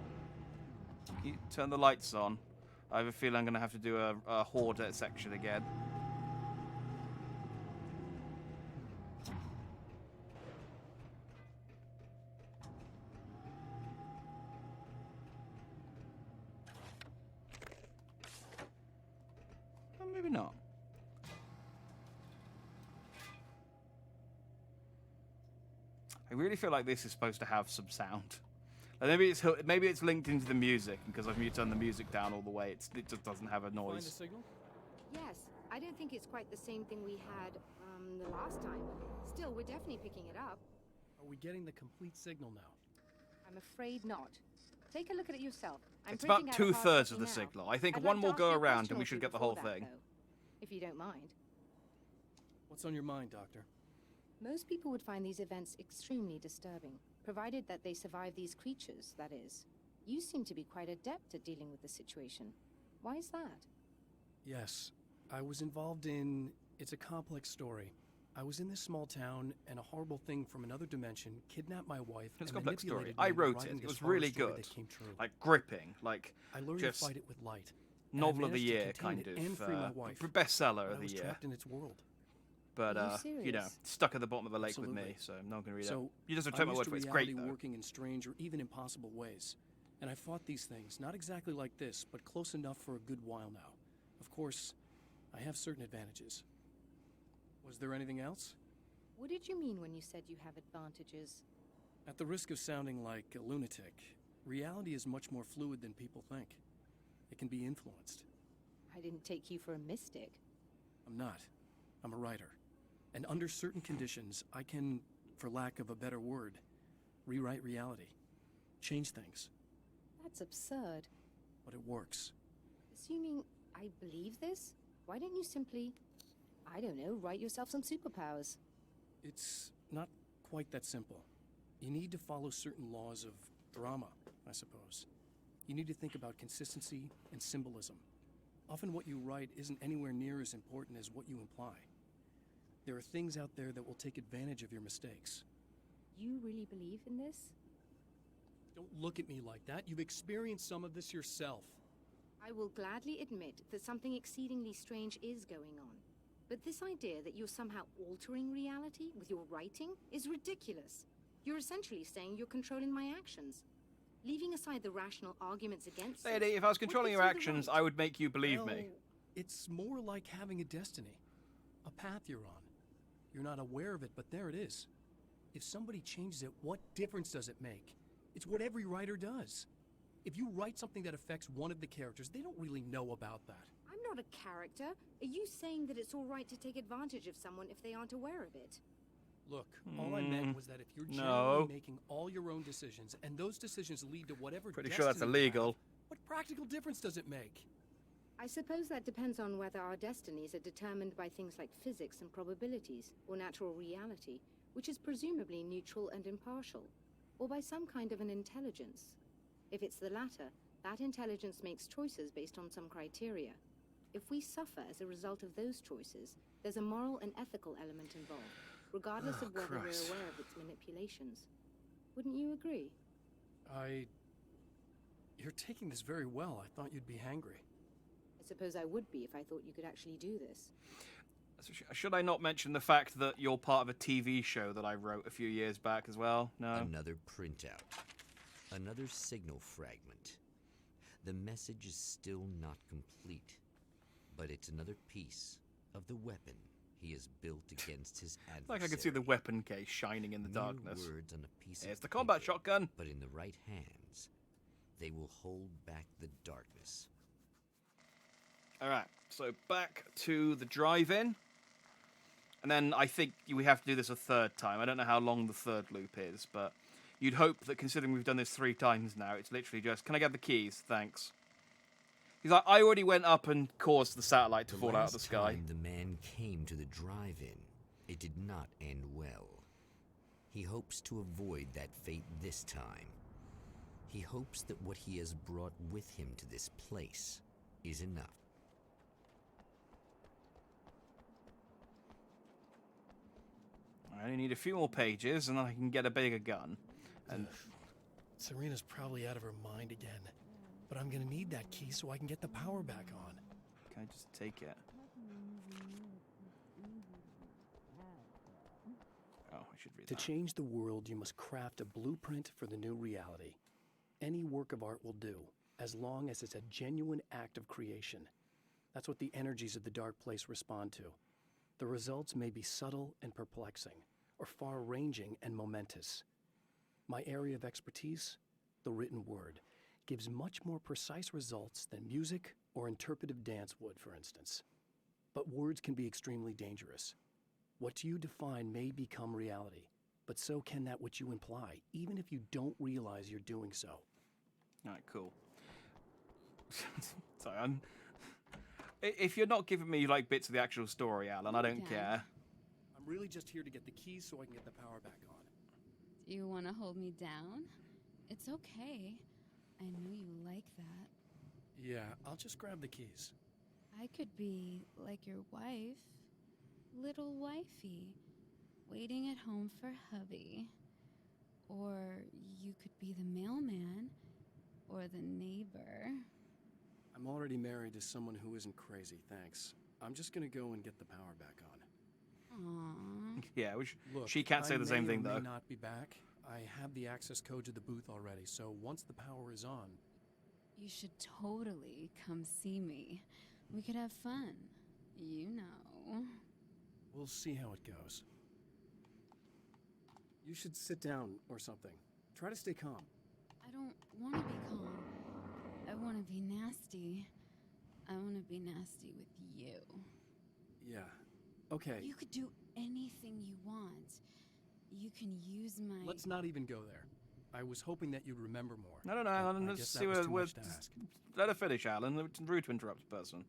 Speaker 1: Can you turn the lights on? I have a feeling I'm going to have to do a horde section again. Well, maybe not. I really feel like this is supposed to have some sound. Maybe it's linked into the music, because I've turned the music down all the way. It just doesn't have a
Speaker 5: Find a
Speaker 1: noise.
Speaker 5: signal?
Speaker 12: Yes, I don't think it's quite the same thing we had the last time. Still, we're definitely picking it up.
Speaker 5: Are we getting the complete signal now?
Speaker 12: I'm afraid not. Take a look at it yourself.
Speaker 1: It's about 2/3 of the signal. I think one more go around and we should get the whole thing.
Speaker 12: If you don't mind.
Speaker 5: What's on your mind, Doctor?
Speaker 12: Most people would find these events extremely disturbing, provided that they survive these creatures, that is. You seem to be quite adept at dealing with the situation. Why is that?
Speaker 5: Yes, I was involved in... It's a complex story. I was in this small town, and a horrible thing from another dimension kidnapped my wife.
Speaker 1: It's a
Speaker 5: and
Speaker 1: complex story.
Speaker 5: manipulated me
Speaker 1: I
Speaker 5: into
Speaker 1: wrote
Speaker 5: writing
Speaker 1: it. It
Speaker 5: this
Speaker 1: was
Speaker 5: horror
Speaker 1: really
Speaker 5: story
Speaker 1: good.
Speaker 5: that came true.
Speaker 1: Like gripping. Like
Speaker 5: I learned
Speaker 1: just
Speaker 5: to fight it with light. and I
Speaker 1: novel of the
Speaker 5: managed to
Speaker 1: year
Speaker 5: contain
Speaker 1: kind
Speaker 5: it
Speaker 1: of
Speaker 5: and free my wife,
Speaker 1: bestseller
Speaker 5: but
Speaker 1: of
Speaker 5: I
Speaker 1: the
Speaker 5: was
Speaker 1: year.
Speaker 5: trapped in its world.
Speaker 1: But
Speaker 12: Are you
Speaker 1: you know,
Speaker 12: serious?
Speaker 1: stuck at the bottom of the lake with me,
Speaker 5: Absolutely.
Speaker 1: so I'm not gonna read it.
Speaker 5: So
Speaker 1: You just have to
Speaker 5: I'm
Speaker 1: take my
Speaker 5: used
Speaker 1: word
Speaker 5: to
Speaker 1: for it. It's
Speaker 5: reality
Speaker 1: great though.
Speaker 5: working in strange or even impossible ways. And I fought these things, not exactly like this, but close enough for a good while now. Of course, I have certain advantages. Was there anything else?
Speaker 12: What did you mean when you said you have advantages?
Speaker 5: At the risk of sounding like a lunatic, reality is much more fluid than people think. It can be influenced.
Speaker 12: I didn't take you for a mystic.
Speaker 5: I'm not. I'm a writer. And under certain conditions, I can, for lack of a better word, rewrite reality. Change things.
Speaker 12: That's absurd.
Speaker 5: But it works.
Speaker 12: Assuming I believe this, why don't you simply, I don't know, write yourself some superpowers?
Speaker 5: It's not quite that simple. You need to follow certain laws of drama, I suppose. You need to think about consistency and symbolism. Often what you write isn't anywhere near as important as what you imply. There are things out there that will take advantage of your mistakes.
Speaker 12: You really believe in this?
Speaker 5: Don't look at me like that. You've experienced some of this yourself.
Speaker 12: I will gladly admit that something exceedingly strange is going on. But this idea that you're somehow altering reality with your writing is ridiculous. You're essentially saying you're controlling my actions. Leaving aside the rational arguments against it,
Speaker 1: Lady, if I was controlling your actions, I would make you believe me.
Speaker 5: Well, it's more like having a destiny. A path you're on. You're not aware of it, but there it is. If somebody changes it, what difference does it make? It's what every writer does. If you write something that affects one of the characters, they don't really know about that.
Speaker 12: I'm not a character. Are you saying that it's all right to take advantage of someone if they aren't aware of it?
Speaker 5: Look, all I meant was that if you're generally making all your own decisions, and those decisions lead to whatever
Speaker 1: Pretty sure that's
Speaker 5: destiny you
Speaker 1: illegal.
Speaker 5: have, what practical difference does it make?
Speaker 12: I suppose that depends on whether our destinies are determined by things like physics and probabilities, or natural reality, which is presumably neutral and impartial, or by some kind of an intelligence. If it's the latter, that intelligence makes choices based on some criteria. If we suffer as a result of those choices, there's a moral and ethical element involved, regardless of whether we're aware of its manipulations. Wouldn't you agree?
Speaker 5: You're taking this very well. I thought you'd be hangry.
Speaker 12: I suppose I would be if I thought you could actually do this.
Speaker 1: Should I not mention the fact that you're part of a TV show that I wrote a few years back as well? No?
Speaker 2: Another printout. Another signal fragment. The message is still not complete, but it's another piece of the weapon he has built against his adversary.
Speaker 1: Like I can see the weapon case shining in the darkness.
Speaker 2: Words on a piece
Speaker 1: It's
Speaker 2: of
Speaker 1: the combat
Speaker 2: paper,
Speaker 1: shotgun.
Speaker 2: But in the right hands, they will hold back the darkness.
Speaker 1: Alright, so back to the drive-in. And then I think we have to do this a third time. I don't know how long the third loop is, but you'd hope that considering we've done this 3 times now, it's literally just, can I get the keys? Thanks. He's like, I already went up and caused the satellite to fall out of the sky.
Speaker 2: Time the man came to the drive-in, it did not end well. He hopes to avoid that fate this time. He hopes that what he has brought with him to this place is enough.
Speaker 1: I only need a few more pages, and then I can get a bigger gun. And
Speaker 5: Serena's probably out of her mind again. But I'm gonna need that key so I can get the power back on.
Speaker 1: Can I just take it? Oh, I should read
Speaker 5: To
Speaker 1: that.
Speaker 5: change the world, you must craft a blueprint for the new reality. Any work of art will do, as long as it's a genuine act of creation. That's what the energies of the dark place respond to. The results may be subtle and perplexing, or far-ranging and momentous. My area of expertise? the written word, gives much more precise results than music or interpretive dance would, for instance. But words can be extremely dangerous. What you define may become reality, but so can that which you imply, even if you don't realize you're doing so.
Speaker 1: All right, cool. Sorry, if you're not giving me like bits of the actual story, Alan, I don't care.
Speaker 5: I'm really just here to get the keys so I can get the power back on.
Speaker 6: Do you want to hold me down? It's okay. I know you like that.
Speaker 5: Yeah, I'll just grab the keys.
Speaker 6: I could be like your wife, little wifey, waiting at home for hubby. Or you could be the mailman, or the neighbor.
Speaker 5: I'm already married to someone who isn't crazy, thanks. I'm just gonna go and get the power back on.
Speaker 6: Aww.
Speaker 1: Yeah, which
Speaker 5: Look,
Speaker 1: she can't say the same thing,
Speaker 5: I
Speaker 1: though.
Speaker 5: may not be back. I have the access code to the booth already, so once the power is on...
Speaker 6: You should totally come see me. We could have fun. You know.
Speaker 5: We'll see how it goes. You should sit down or something. Try to stay calm.
Speaker 6: I don't want to be calm. I want to be nasty. I want to be nasty with you.
Speaker 5: Yeah. Okay.
Speaker 6: You could do anything you want. You can use my...
Speaker 5: Let's not even go there. I was hoping that you'd remember more.
Speaker 1: No, Alan. Let's see what... Let her finish, Alan. It's rude to interrupt a person.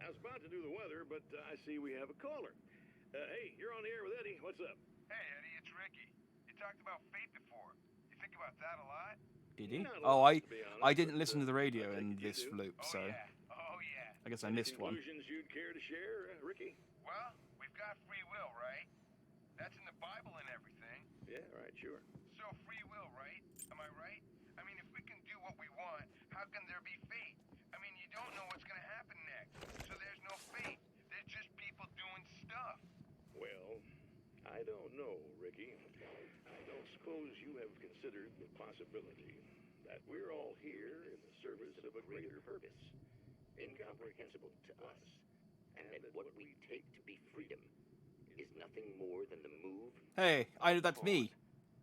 Speaker 7: I was about to do the weather, but I see we have a caller. Hey, you're on the air with Eddie. What's up?
Speaker 14: Hey, Eddie, it's Ricky. You talked about fate before. You think about that a lot?
Speaker 1: Did he? Oh, I didn't listen to the radio in this loop, so...
Speaker 14: Oh, yeah.
Speaker 1: I guess I missed one.
Speaker 7: Conclusions you'd care to share, Ricky?
Speaker 14: Well, we've got free will, right? That's in the Bible and everything.
Speaker 7: Yeah, right, sure.
Speaker 14: So free will, right? Am I right? I mean, if we can do what we want, how can there be fate? I mean, you don't know what's going to happen next, so there's no fate. There's just people doing stuff.
Speaker 7: Well, I don't know, Ricky. I don't suppose you have considered the possibility that we're all here in the service of a greater purpose, incomprehensible to us,
Speaker 2: and that what we take to be freedom is nothing more than the move...
Speaker 1: Hey, that's me.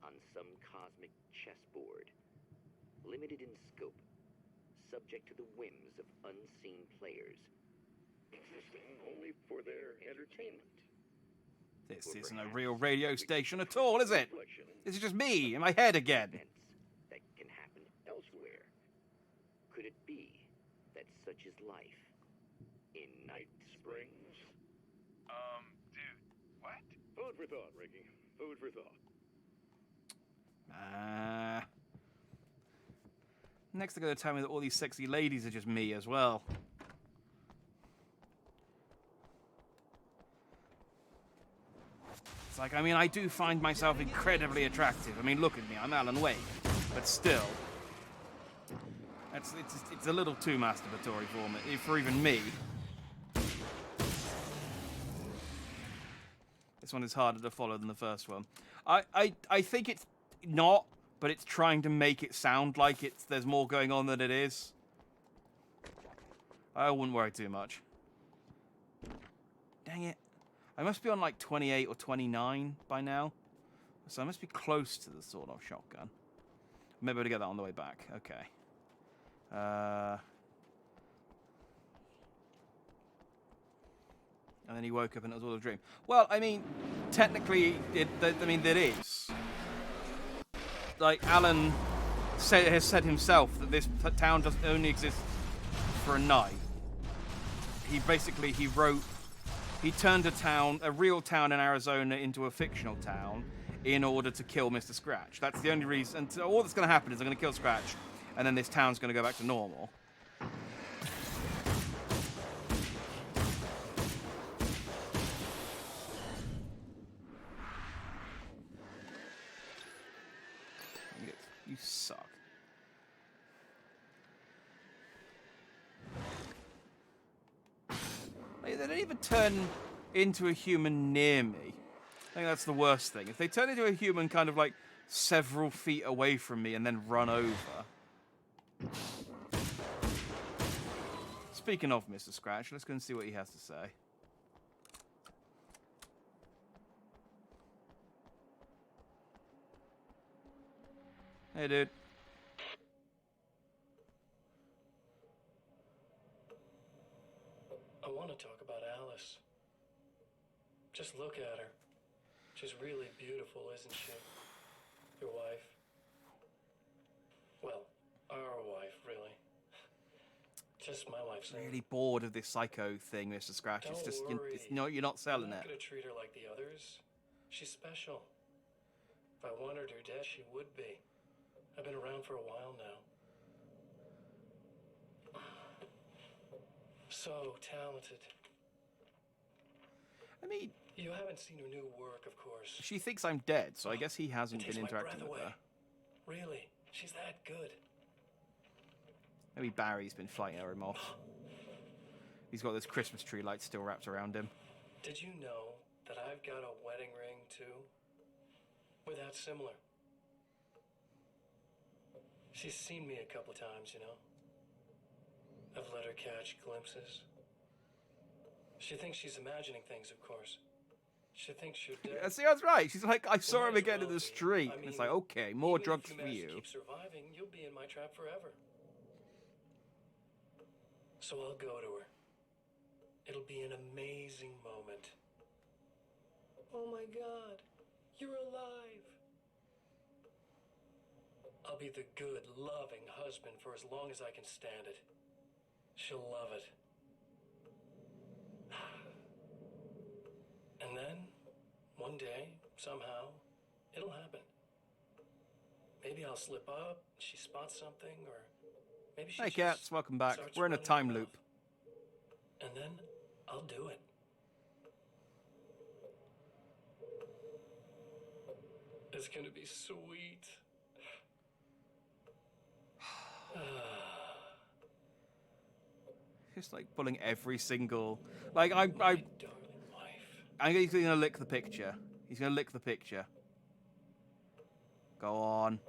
Speaker 2: ...on some cosmic chessboard, limited in scope, subject to the whims of unseen players,
Speaker 7: existing only for their entertainment.
Speaker 1: This isn't a real radio station at all, is it? This is just me in my head again.
Speaker 2: That can happen elsewhere. Could it be that such is life in Night Springs?
Speaker 14: Dude, what?
Speaker 7: Food for thought, Ricky. Food for thought.
Speaker 1: Next they're going to tell me that all these sexy ladies are just me as well. It's like, I mean, I do find myself incredibly attractive. I mean, look at me, I'm Alan Wake. But still, it's a little too masturbatory for even me. This one is harder to follow than the first one. I think it's not, but it's trying to make it sound like there's more going on than it is. I wouldn't worry too much. Dang it. I must be on like 28 or 29 by now. So I must be close to the sawed-off shotgun. Maybe I'll get that on the way back. Okay. And then he woke up and it was all a dream. Well, I mean, technically, that is. Like, Alan has said himself that this town doesn't only exist for a night. He turned a real town in Arizona into a fictional town in order to kill Mr. Scratch. That's the only reason. And so all that's going to happen is they're going to kill Scratch, and then this town's going to go back to normal. You suck. They don't even turn into a human near me. I think that's the worst thing. If they turn into a human kind of like several feet away from me and then run over. Speaking of Mr. Scratch, let's go and see what he has to say. Hey, dude.
Speaker 4: I want to talk about Alice. Just look at her. She's really beautiful, isn't she? Your wife. Well, our wife, really. Just my wife's name.
Speaker 1: Really bored of this psycho thing, Mr. Scratch.
Speaker 4: Don't
Speaker 1: It's just,
Speaker 4: worry.
Speaker 1: you're not selling
Speaker 4: I'm not
Speaker 1: it.
Speaker 4: gonna treat her like the others. She's special. If I wanted her dead, she would be. I've been around for a while now. So talented.
Speaker 1: I mean,
Speaker 4: you haven't seen her new work, of course.
Speaker 1: She thinks I'm dead, so I guess he hasn't
Speaker 4: It takes
Speaker 1: been
Speaker 4: my
Speaker 1: interacting
Speaker 4: breath
Speaker 1: with
Speaker 4: away.
Speaker 1: her.
Speaker 4: Really, she's that good.
Speaker 1: Maybe Barry's been fighting her off. He's got this Christmas tree light still wrapped around him.
Speaker 4: Did you know that I've got a wedding ring, too? We're that similar. She's seen me a couple times, you know. I've let her catch glimpses. She thinks she's imagining things, of course. She thinks you're dead.
Speaker 1: Yeah, see, that's right. She's like, I saw him
Speaker 4: might as
Speaker 1: again in
Speaker 4: well
Speaker 1: the
Speaker 4: be.
Speaker 1: street.
Speaker 4: I
Speaker 1: And it's
Speaker 4: mean,
Speaker 1: like, okay, more
Speaker 4: even
Speaker 1: drugs
Speaker 4: if
Speaker 1: for
Speaker 4: manage to
Speaker 1: you.
Speaker 4: keep surviving, you'll be in my trap forever. So I'll go to her. It'll be an amazing moment. Oh my God, you're alive. I'll be the good, loving husband for as long as I can stand it. She'll love it. And then, one day, somehow, it'll happen. Maybe I'll slip up, she spots something, or maybe she
Speaker 1: Hey,
Speaker 4: just
Speaker 1: cats, welcome back.
Speaker 4: starts
Speaker 1: We're in a
Speaker 4: running
Speaker 1: time
Speaker 4: her
Speaker 1: loop.
Speaker 4: mouth. And then, I'll do it. It's gonna be sweet.
Speaker 1: Just like pulling every single, like I'm he's gonna lick the picture. He's gonna lick the picture. Go on.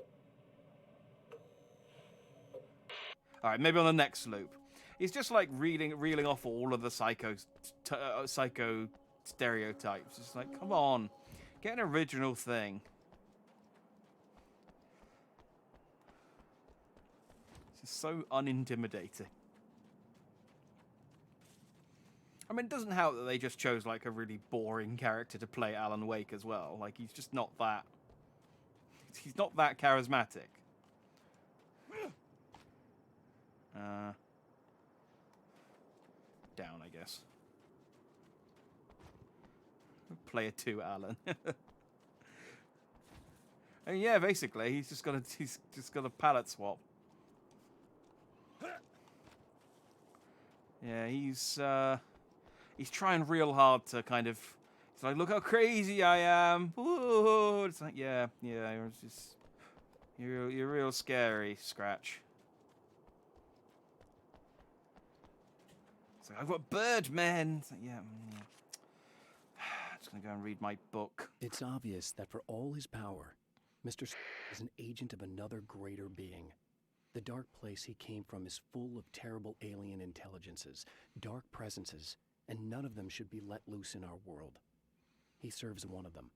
Speaker 1: All right, maybe on the next loop. He's just like reeling off all of the psycho stereotypes. It's like, come on, get an original thing. It's just so unintimidating. I mean, it doesn't help that they just chose, like, a really boring character to play Alan Wake as well. Like, he's just not that... He's not that charismatic. Down, I guess. Player 2, Alan. And yeah, basically, he's just got a palette swap. Yeah, he's trying real hard to kind of... It's like, look how crazy I am. Ooh. It's like, yeah, you're real scary, Scratch. It's like, I've got Birdman. It's like, yeah. I'm just going to go and read my book.
Speaker 5: It's obvious that for all his power, Mr. is an agent of another greater being. The dark place he came from is full of terrible alien intelligences, dark presences, and none of them should be let loose in our world. He serves one of them.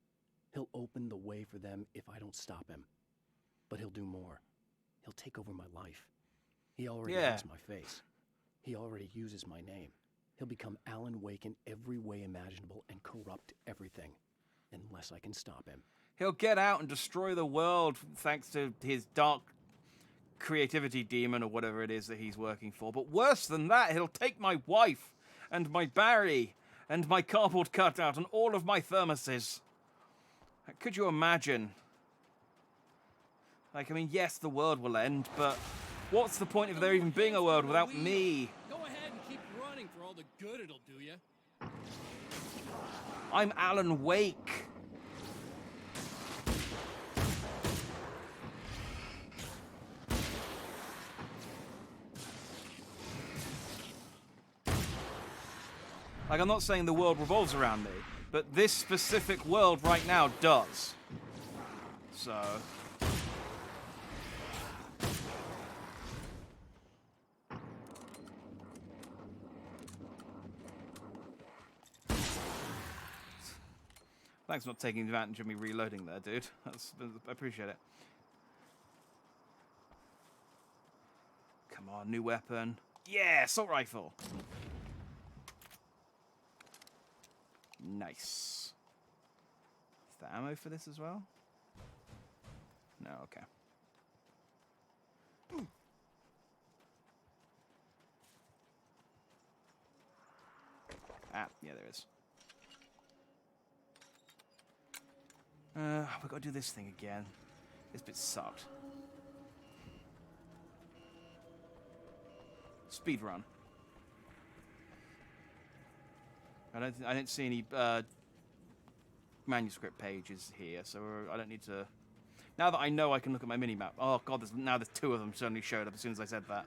Speaker 5: He'll open the way for them if I don't stop him. But he'll do more. He'll take over my life. He already has my face. He already uses my name. He'll become Alan Wake in every way imaginable and corrupt everything, unless I can stop him.
Speaker 1: He'll get out and destroy the world thanks to his dark creativity demon or whatever it is that he's working for. But worse than that, he'll take my wife and my Barry and my cardboard cutout and all of my thermoses. Could you imagine? Like, I mean, yes, the world will end, but what's the point of there even being a world without me?
Speaker 13: Go ahead and keep running for all the good it'll do you.
Speaker 1: I'm Alan Wake. Like, I'm not saying the world revolves around me, but this specific world right now does. So... Thanks for not taking advantage of me reloading there, dude. I appreciate it. Come on, new weapon. Yeah, assault rifle. Nice. Is there ammo for this as well? No, okay. Ah, yeah, there is. We've got to do this thing again. This bit sucked. Speed run. I don't see any manuscript pages here, so I don't need to. Now that I know I can look at my mini map. Oh god, there's 2 of them suddenly showed up as soon as I said that.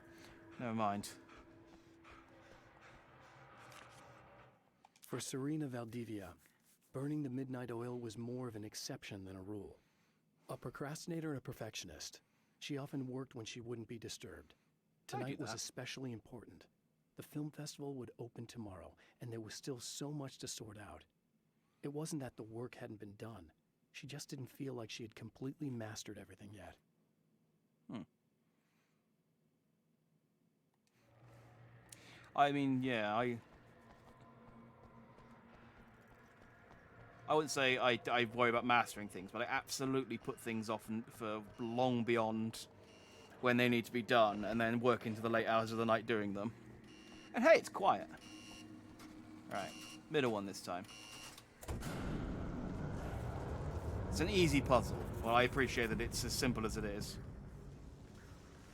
Speaker 1: Never mind.
Speaker 5: For Serena Valdivia, burning the midnight oil was more of an exception than a rule. A procrastinator and a perfectionist, she often worked when she wouldn't be disturbed. Tonight was especially important. The film festival would open tomorrow, and there was still so much to sort out. It wasn't that the work hadn't been done. She just didn't feel like she had completely mastered everything yet.
Speaker 1: I mean, yeah, I wouldn't say I worry about mastering things, but I absolutely put things off for long beyond when they need to be done, and then work into the late hours of the night doing them. And hey, it's quiet. Right, middle one this time. It's an easy puzzle. Well, I appreciate that it's as simple as it is.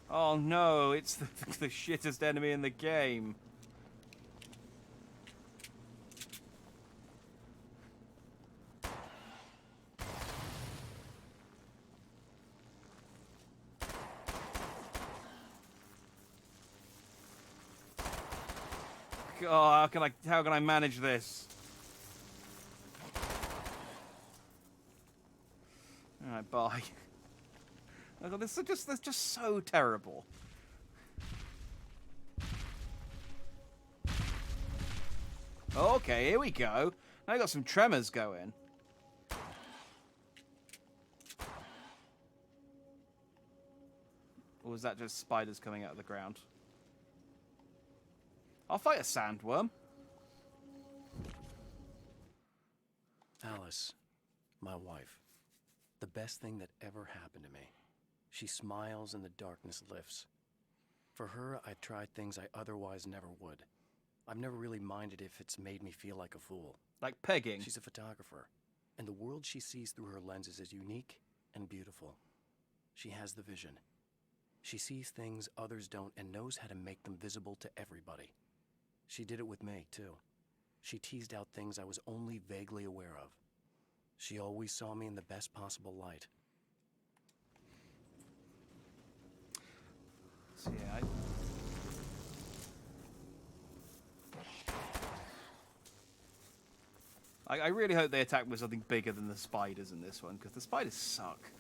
Speaker 1: Oh no, it's the shittest enemy in the game. Oh, how can I manage this? Alright, bye. Oh god, this is just so terrible. Okay, here we go. Now I got some tremors going. Or was that just spiders coming out of the ground? I'll fight a sandworm.
Speaker 5: Alice, my wife. The best thing that ever happened to me. She smiles and the darkness lifts. For her, I've tried things I otherwise never would. I've never really minded if it's made me feel like a fool.
Speaker 1: Like pegging.
Speaker 5: She's a photographer, and the world she sees through her lenses is unique and beautiful. She has the vision. She sees things others don't and knows how to make them visible to everybody. She did it with me, too. She teased out things I was only vaguely aware of. She always saw me in the best possible light.
Speaker 1: So yeah, I really hope they attack with something bigger than the spiders in this one, because the spiders suck.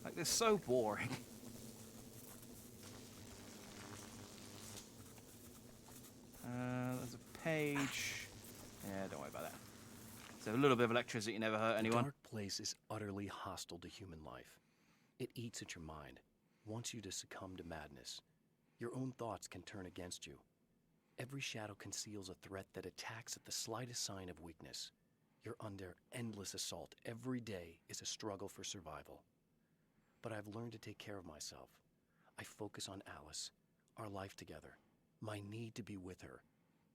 Speaker 1: Like, they're so boring. There's a page. Yeah, don't worry about that. So a little bit of electricity never hurt anyone.
Speaker 5: The dark place is utterly hostile to human life. It eats at your mind, wants you to succumb to madness. Your own thoughts can turn against you. Every shadow conceals a threat that attacks at the slightest sign of weakness. You're under endless assault. Every day is a struggle for survival. But I've learned to take care of myself. I focus on Alice, our life together, my need to be with her.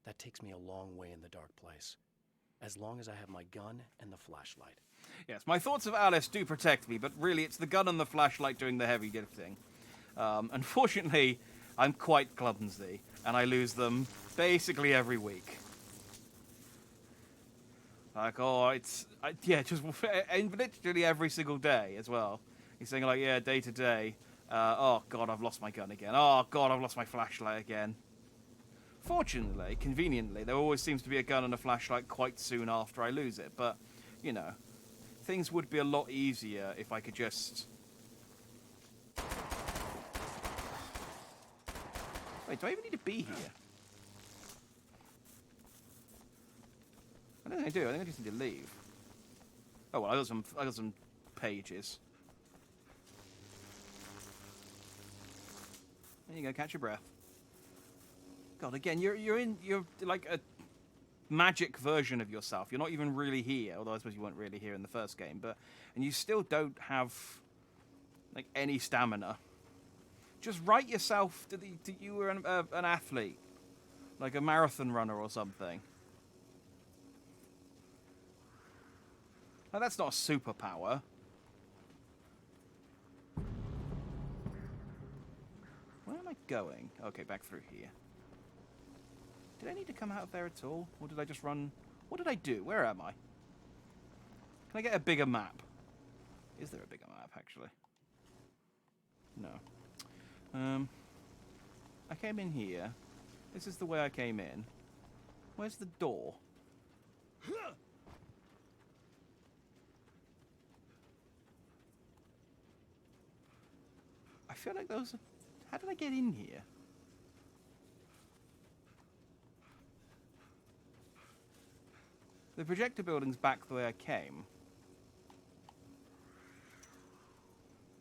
Speaker 5: That takes me a long way in the dark place. As long as I have my gun and the flashlight.
Speaker 1: Yes, my thoughts of Alice do protect me, but really it's the gun and the flashlight doing the heavy lifting. Unfortunately, I'm quite clumsy, and I lose them basically every week. Like, just literally every single day as well. He's saying, like, yeah, day to day. Oh, God, I've lost my gun again. Oh, God, I've lost my flashlight again. Fortunately, conveniently, there always seems to be a gun and a flashlight quite soon after I lose it. But, you know, things would be a lot easier if I could just... Wait, do I even need to be here? I don't think I do. I think I just need to leave. Oh, well, I got some pages. There you go, catch your breath. God, again, you're like a magic version of yourself. You're not even really here, although I suppose you weren't really here in the first game, and you still don't have like any stamina. Just write yourself that you were an athlete, like a marathon runner or something. Now, that's not a superpower. Where am I going? Okay, back through here. Did I need to come out of there at all? Or did I just run... What did I do? Where am I? Can I get a bigger map? Is there a bigger map, actually? No. I came in here. This is the way I came in. Where's the door? I feel like those... How did I get in here? The projector building's back the way I came.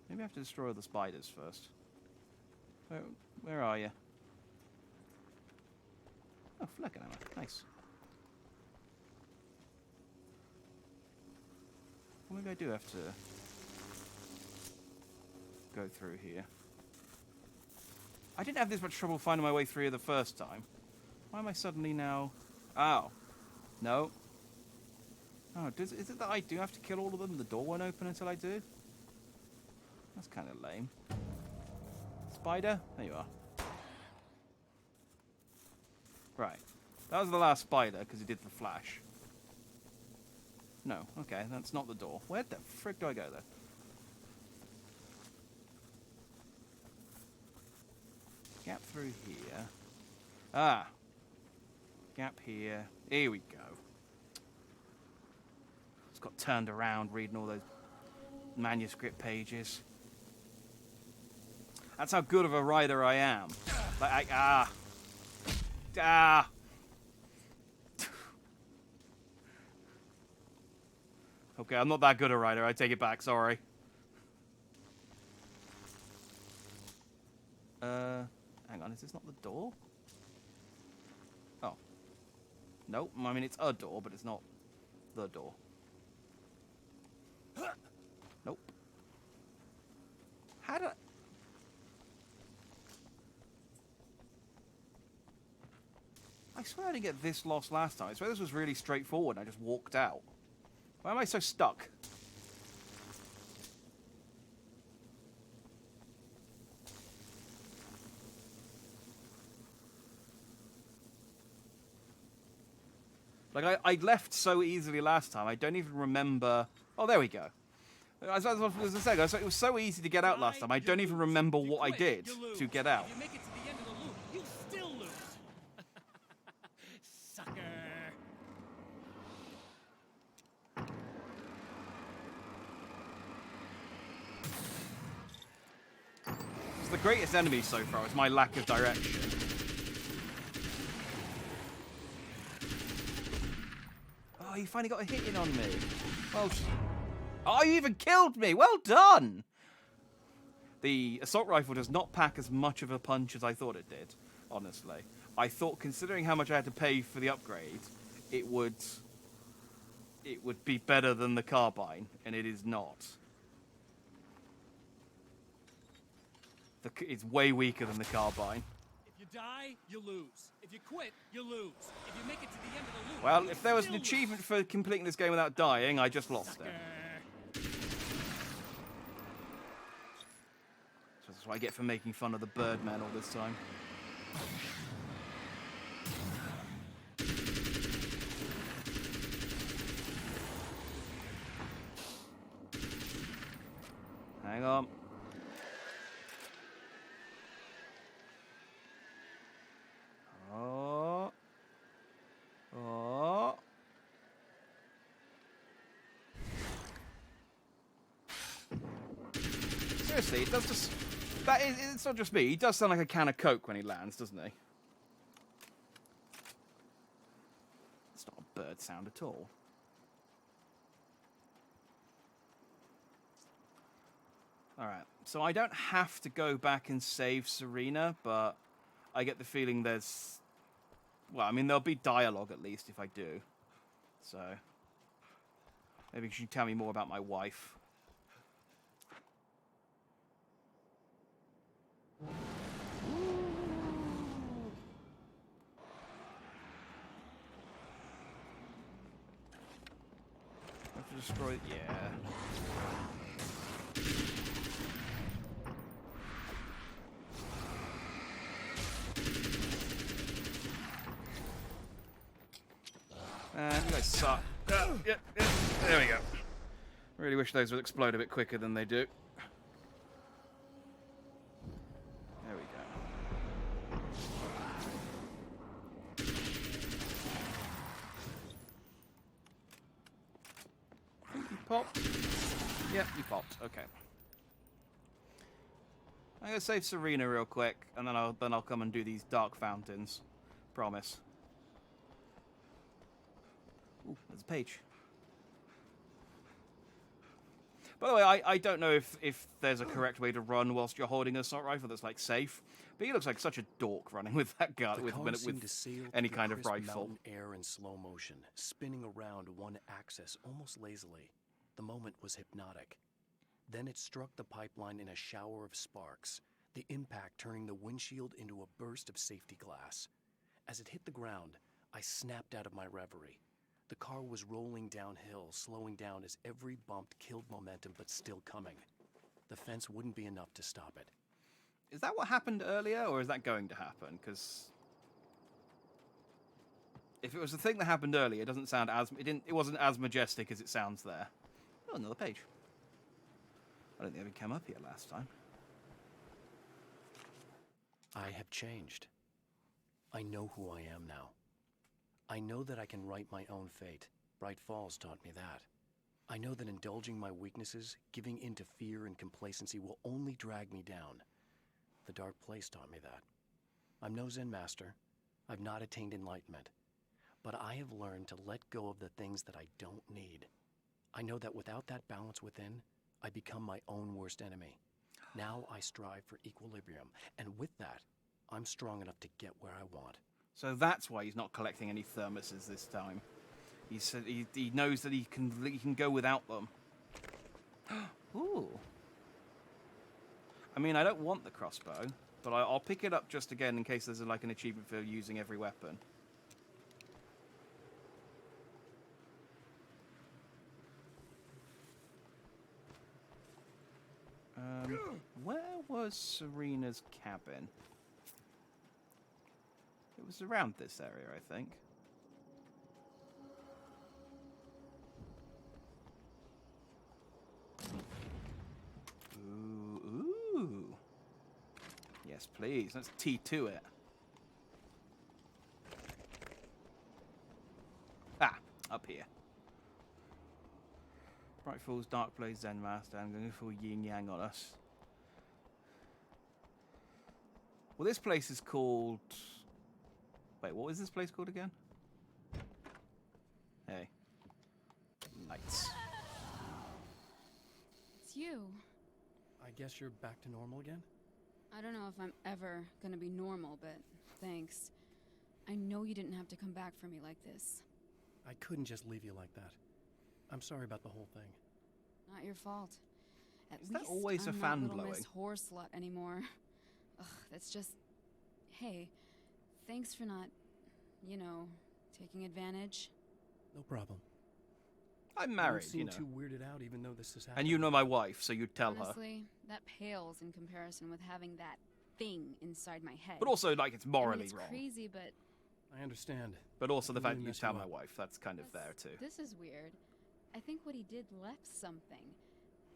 Speaker 1: Maybe I have to destroy the spiders first. Where are you? Oh, flicking ammo. Nice. Well, maybe I do have to go through here. I didn't have this much trouble finding my way through here the first time. Why am I suddenly now... Oh. No. Oh, is it that I do have to kill all of them and the door won't open until I do? That's kind of lame. Spider? There you are. Right. That was the last spider, because he did the flash. No. Okay, that's not the door. Where the frick do I go, then? Gap through here. Ah. Gap here. Here we go. Just got turned around reading all those manuscript pages. That's how good of a writer I am. Like, Okay, I'm not that good a writer. I take it back. Sorry. Hang on. Is this not the door? Oh. Nope. I mean, it's a door, but it's not the door. Nope. How did I swear I didn't get this lost last time. I swear this was really straightforward and I just walked out. Why am I so stuck? Like, I left so easily last time, I don't even remember... Oh, there we go. As I was saying, it was so easy to get out last time, I don't even remember what I did to get out.
Speaker 13: If you make it to the end of the loop, you still lose. Sucker.
Speaker 1: It's the greatest enemy so far, is my lack of direction. Oh, you finally got a hit in on me. Well, oh, you even killed me! Well done! The assault rifle does not pack as much of a punch as I thought it did, honestly. I thought, considering how much I had to pay for the upgrade, it would be better than the carbine, and it is not. It's way weaker than the carbine.
Speaker 13: If you die, you lose. If you quit, you lose. If you make it to the end of the loop,
Speaker 1: Well, if there was an achievement for completing this game without dying, I just lost it. So that's what I get for making fun of the Birdman all this time. Hang on. Oh. Oh. Seriously, it does just... it's not just me. He does sound like a can of Coke when he lands, doesn't he? It's not a bird sound at all. Alright, So I don't have to go back and save Serena, but I get the feeling there's... Well, I mean, there'll be dialogue at least if I do. So... Maybe you should tell me more about my wife. Have to destroy... Yeah. You guys suck. Yeah, there we go. Really wish those would explode a bit quicker than they do. There we go. I think you popped. Yep, you popped. Okay. I'm gonna save Serena real quick, and then I'll come and do these dark fountains. Promise. Ooh, there's a page. By the way, I don't know if there's a correct way to run whilst you're holding an assault rifle that's like safe, but he looks like such a dork running with that gun with any kind of rifle.
Speaker 5: Mountain air in slow motion, spinning around one axis almost lazily. The moment was hypnotic. Then it struck the pipeline in a shower of sparks, the impact turning the windshield into a burst of safety glass. As it hit the ground, I snapped out of my reverie. The car was rolling downhill, slowing down as every bump killed momentum, but still coming. The fence wouldn't be enough to stop it.
Speaker 1: Is that what happened earlier, or is that going to happen? Because if it was the thing that happened earlier, it doesn't sound as it wasn't as majestic as it sounds there. Oh, another page. I don't think we came up here last time.
Speaker 5: I have changed. I know who I am now. I know that I can write my own fate. Bright Falls taught me that. I know that indulging my weaknesses, giving in to fear and complacency will only drag me down. The Dark Place taught me that. I'm no Zen master. I've not attained enlightenment. But I have learned to let go of the things that I don't need. I know that without that balance within, I become my own worst enemy. Now I strive for equilibrium, and with that, I'm strong enough to get where I want.
Speaker 1: So that's why he's not collecting any thermoses this time. He said he knows that he can go without them. Ooh. I mean, I don't want the crossbow, but I'll pick it up just again in case there's like an achievement for using every weapon. Where was Serena's cabin? It was around this area, I think. Ooh. Yes, please. Let's T2 it. Ah, up here. Bright Falls, Dark Place, Zen Master. I'm going for yin yang on us. Well, this place is called... Wait, what was this place called again? Hey. Lights.
Speaker 6: It's you.
Speaker 5: I guess you're back to normal again?
Speaker 6: I don't know if I'm ever gonna be normal, but thanks. I know you didn't have to come back for me like this.
Speaker 5: I couldn't just leave you like that. I'm sorry about the whole thing.
Speaker 6: Not your fault. At
Speaker 1: Is
Speaker 6: least
Speaker 1: that always a
Speaker 6: I'm
Speaker 1: fan
Speaker 6: not little
Speaker 1: blowing?
Speaker 6: Miss Horse Slut anymore. Ugh, that's just... Hey, thanks for not, you know, taking advantage.
Speaker 5: No problem.
Speaker 1: I'm married,
Speaker 5: you
Speaker 1: you know.
Speaker 5: seem too weirded out even though this is happening.
Speaker 1: And you know my wife, so you'd tell her.
Speaker 6: Honestly, that pales in comparison with having that thing inside my head.
Speaker 1: But also, like, it's morally
Speaker 6: it's
Speaker 1: wrong.
Speaker 6: Crazy, but...
Speaker 5: I understand.
Speaker 1: But also the
Speaker 5: It
Speaker 1: fact
Speaker 5: really
Speaker 1: that you
Speaker 5: messed
Speaker 1: tell
Speaker 5: you
Speaker 1: my
Speaker 5: up.
Speaker 1: wife, that's kind of there too.
Speaker 6: This is weird. I think what he did left something.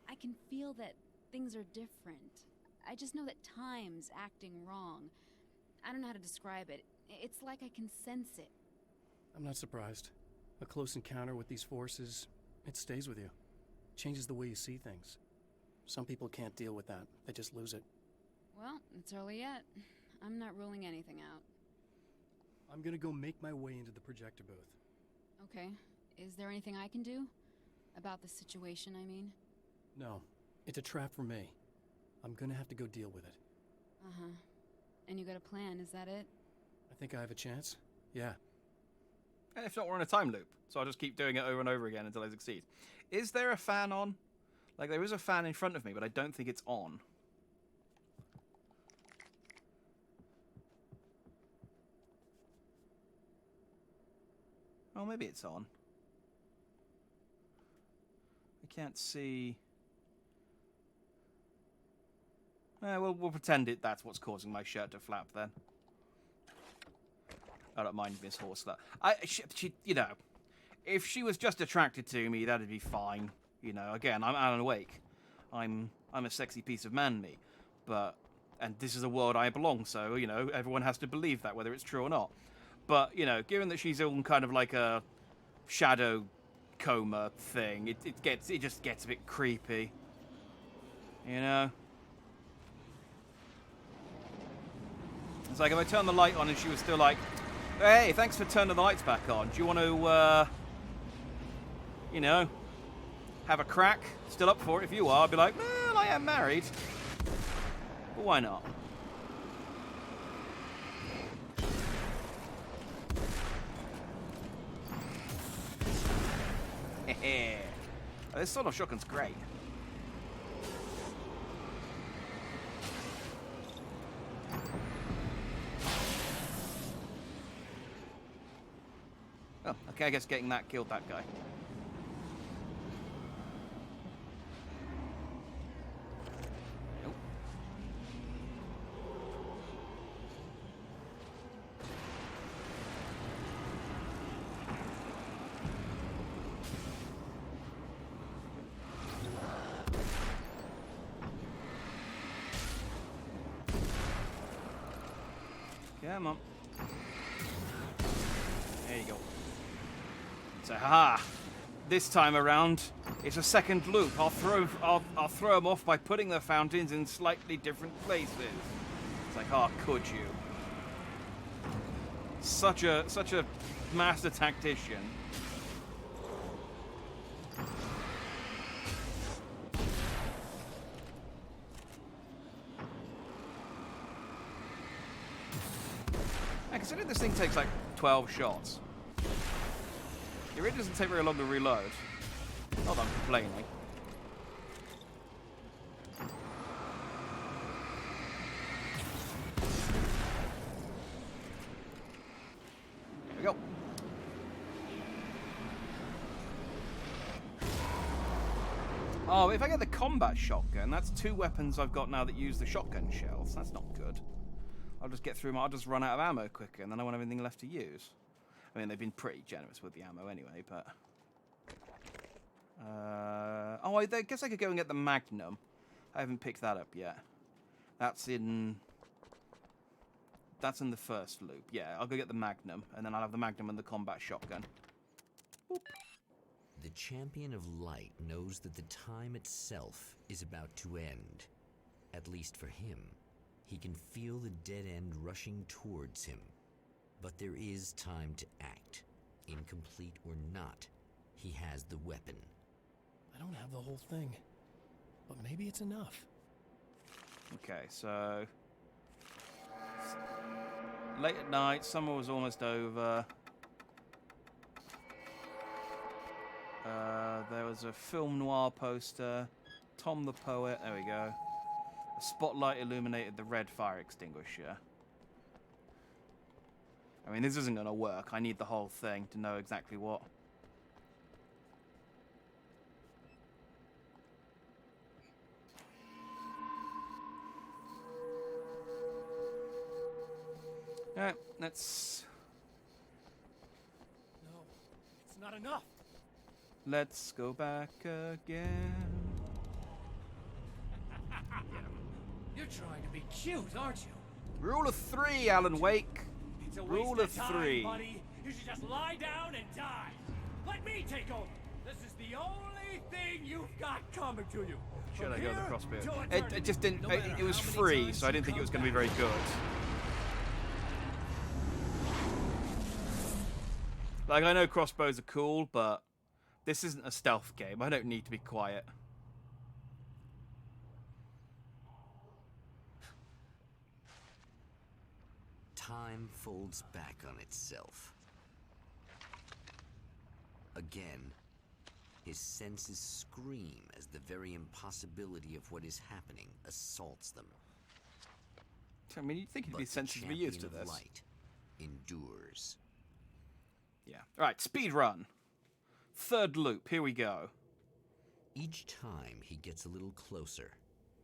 Speaker 6: I can feel that things are different. I just know that time's acting wrong. I don't know how to describe it. It's like I can sense it.
Speaker 5: I'm not surprised. A close encounter with these forces, it stays with you. Changes the way you see things. Some people can't deal with that. They just lose it.
Speaker 6: Well, it's early yet. I'm not ruling anything out.
Speaker 5: I'm gonna go make my way into the projector booth.
Speaker 6: Okay. Is there anything I can do? About the situation, I mean?
Speaker 5: No. It's a trap for me. I'm gonna have to go deal with it.
Speaker 15: Uh-huh. And you got a plan, is that it?
Speaker 5: I think I have a chance. Yeah.
Speaker 1: And if not, we're in a time loop. So I'll just keep doing it over and over again until I succeed. Is there a fan on? Like, there is a fan in front of me, but I don't think it's on. Oh, maybe it's on. I can't see... we'll pretend that's what's causing my shirt to flap then. I don't mind Miss Horsler. She, you know, if she was just attracted to me, that'd be fine. You know, again, I'm Alan Wake. I'm a sexy piece of man, me. And this is a world I belong, so, you know, everyone has to believe that, whether it's true or not. But, you know, given that she's on kind of like a shadow coma thing, it just gets a bit creepy. You know? It's like if I turn the light on and she was still like, hey, thanks for turning the lights back on. Do you want to, you know, have a crack? Still up for it if you are. I'd be like, well, I am married. But why not? This sort of shotgun's great. Oh, okay, I guess getting that killed that guy. Nope. Come on. There you go. So, haha. This time around, it's a second loop. I'll throw them off by putting the fountains in slightly different places. It's like, oh, could you? Such a master tactician. I consider this thing takes like 12 shots. It really doesn't take very long to reload. Not that I'm complaining. There we go. Oh, if I get the combat shotgun, that's 2 weapons I've got now that use the shotgun shells. That's not good. I'll just get through them. I'll just run out of ammo quicker, and then I won't have anything left to use. I mean, they've been pretty generous with the ammo anyway, but... oh, I guess I could go and get the Magnum. I haven't picked that up yet. That's in the first loop. Yeah, I'll go get the Magnum, and then I'll have the Magnum and the combat shotgun. Boop.
Speaker 2: The Champion of Light knows that the time itself is about to end. At least for him. He can feel the dead end rushing towards him. But there is time to act. Incomplete or not, he has the weapon.
Speaker 5: I don't have the whole thing, but maybe it's enough.
Speaker 1: Okay, so... late at night, summer was almost over. There was a film noir poster. Tom the Poet, there we go. A spotlight illuminated the red fire extinguisher. I mean, this isn't going to work. I need the whole thing to know exactly what. Alright, let's...
Speaker 13: No, it's not enough.
Speaker 1: Let's go back again.
Speaker 13: You're trying to be cute, aren't you?
Speaker 1: Rule of 3, Alan Wake.
Speaker 13: It's a
Speaker 1: Rule
Speaker 13: waste
Speaker 1: of
Speaker 13: time,
Speaker 1: 3.
Speaker 13: buddy. You should just lie down and die. Let me take over. This is the only thing you've got coming to you.
Speaker 1: Should I go the crossbow?
Speaker 13: till
Speaker 1: It just didn't. It was free, so I didn't think it was going to be very good. Like, I know crossbows are cool, but this isn't a stealth game. I don't need to be quiet.
Speaker 2: Time folds back on itself. Again, his senses scream as the very impossibility of what is happening assaults them.
Speaker 1: I mean, you'd think he'd be sensitive to be used to this.
Speaker 2: Light endures.
Speaker 1: Yeah. All right, speed run. Third loop. Here we go.
Speaker 2: Each time he gets a little closer.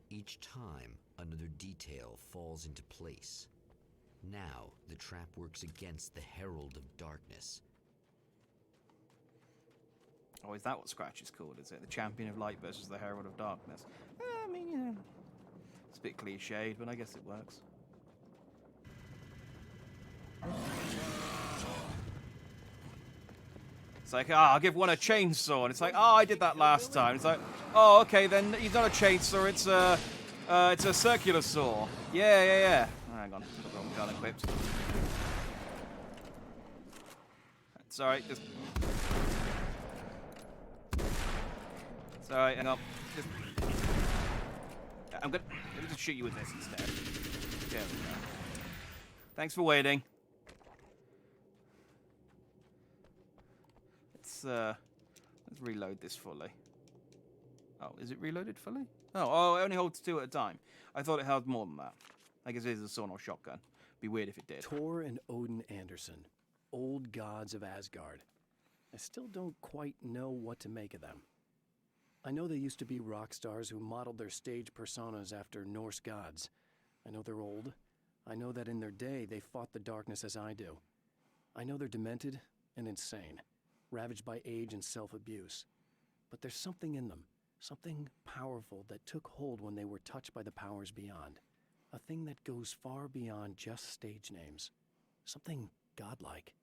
Speaker 2: Each time another detail falls into place. Now the trap works against the Herald of Darkness.
Speaker 1: Oh, is that what Scratch is called, is it? The Champion of Light versus the Herald of Darkness. I mean, you know, it's a bit cliched, but I guess it works. It's like, I'll give one a chainsaw. And it's like, I did that last time. It's like, okay, then he's not a chainsaw, it's a circular saw. Yeah. Oh, hang on, I've got the wrong gun equipped. It's alright, just... It's alright, hang on. Just... I'm gonna just shoot you with this instead. There we go. Thanks for waiting. Let's reload this fully. Oh, is it reloaded fully? Oh, it only holds 2 at a time. I thought it held more than that. I guess it is a sawn or shotgun. Be weird if it did.
Speaker 5: Thor and Odin Anderson, old gods of Asgard. I still don't quite know what to make of them. I know they used to be rock stars who modeled their stage personas after Norse gods. I know they're old. I know that in their day they fought the darkness as I do. I know they're demented and insane, ravaged by age and self-abuse. But there's something in them, something powerful that took hold when they were touched by the powers beyond. A thing that goes far beyond just stage names. Something godlike.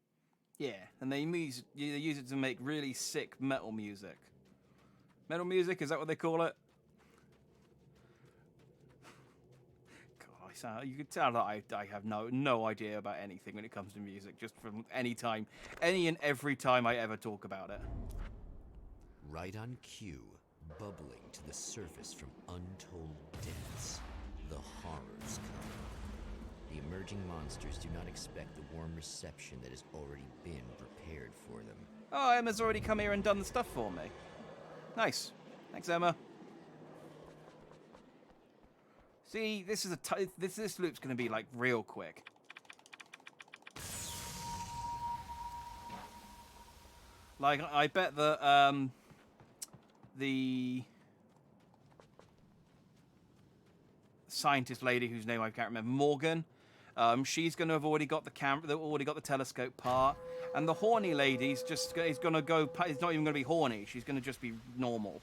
Speaker 1: Yeah, and they use it to make really sick metal music. Metal music, is that what they call it? God, you can tell that I have no idea about anything when it comes to music, just from any and every time I ever talk about it.
Speaker 2: Right on cue, bubbling to the surface from untold depths, the horrors come. The emerging monsters do not expect the warm reception that has already been prepared for them.
Speaker 1: Oh, Emma's already come here and done the stuff for me. Nice. Thanks, Emma. See, this is this loop's going to be like real quick. Like, I bet that the scientist lady whose name I can't remember, Morgan, she's going to have already got the camera, already got the telescope part, and the horny lady's is going to go. It's not even going to be horny. She's going to just be normal.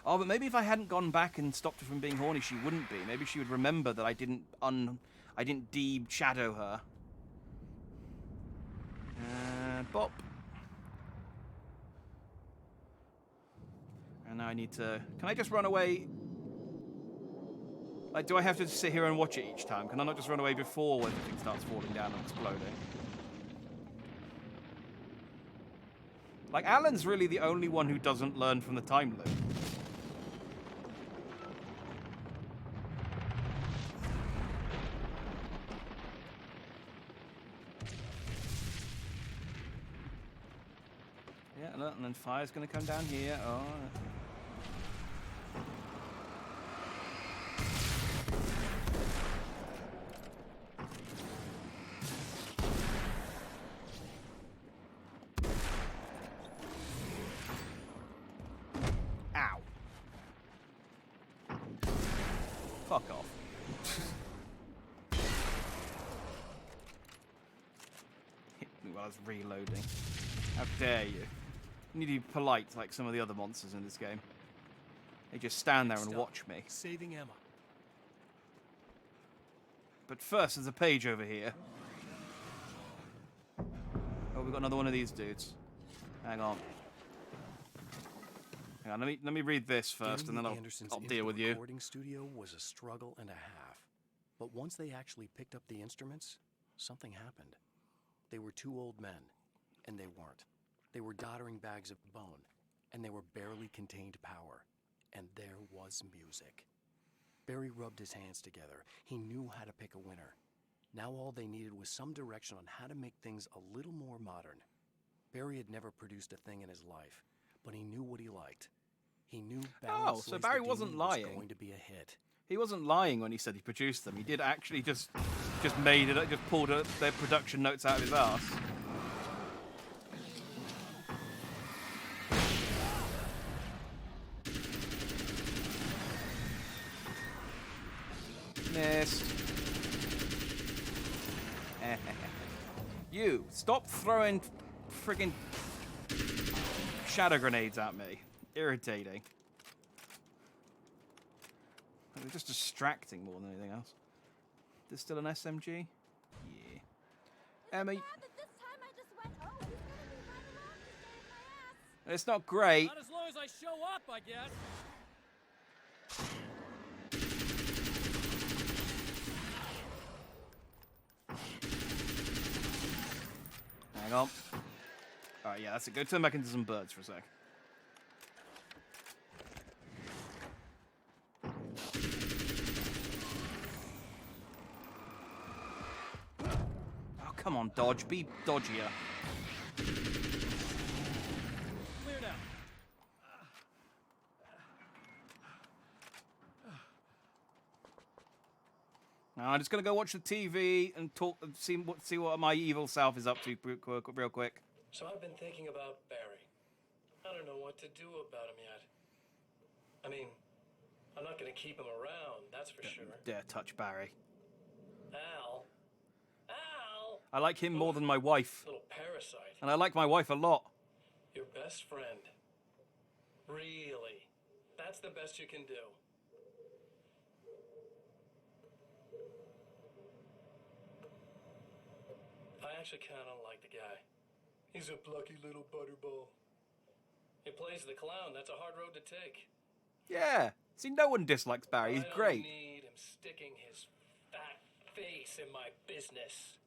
Speaker 1: Oh, but maybe if I hadn't gone back and stopped her from being horny, she wouldn't be. Maybe she would remember that I didn't de-shadow her. Bop. And now I need to... Can I just run away? Like, do I have to sit here and watch it each time? Can I not just run away before everything starts falling down and exploding? Like, Alan's really the only one who doesn't learn from the time loop. Yeah, and then fire's going to come down here. Oh. Ow. Fuck off. Hit me while I was reloading. How dare you? You need to be polite like some of the other monsters in this game. They just stand there and watch me.
Speaker 13: Saving Emma.
Speaker 1: But first, there's a page over here. Oh, we've got another one of these dudes. Hang on. Hang on, let me read this first, and then I'll deal with you.
Speaker 5: The recording studio was a struggle and a half. But once they actually picked up the instruments, something happened. They were 2 old men, and they weren't. They were doddering bags of bone, and they were barely contained power. And there was music. Barry rubbed his hands together. He knew how to pick a winner. Now all they needed was some direction on how to make things a little more modern. Barry had never produced a thing in his life, but he knew what he liked. He knew
Speaker 1: Oh, so Barry wasn't lying.
Speaker 5: Was going to be a hit.
Speaker 1: He wasn't lying when he said he produced them. He did actually just made it, just pulled their production notes out of his ass. Missed. You, stop throwing friggin' shadow grenades at me. Irritating. They're just distracting more than anything else. There's still an SMG? Yeah. Emma... It's not great.
Speaker 13: Not as long as I show up, I guess.
Speaker 1: Hang on. Alright, yeah, that's it. Go turn back into some birds for a sec. Oh, come on, dodge. Be dodgier.
Speaker 13: Clear now.
Speaker 1: Now, I'm just gonna go watch the TV and talk, see what my evil self is up to real quick.
Speaker 4: So I've been thinking about Barry. I don't know what to do about him yet. I mean, I'm not gonna keep him around, that's for sure.
Speaker 1: Dare touch Barry.
Speaker 4: Al!
Speaker 1: I like him more than my wife.
Speaker 4: Little parasite.
Speaker 1: And I like my wife a lot.
Speaker 4: Your best friend. Really? That's the best you can do. I actually kind of like the guy. He's a plucky little butterball. He plays the clown. That's a hard road to take.
Speaker 1: Yeah. See, no one dislikes Barry. He's great.
Speaker 4: I don't need him sticking his fat face in my business.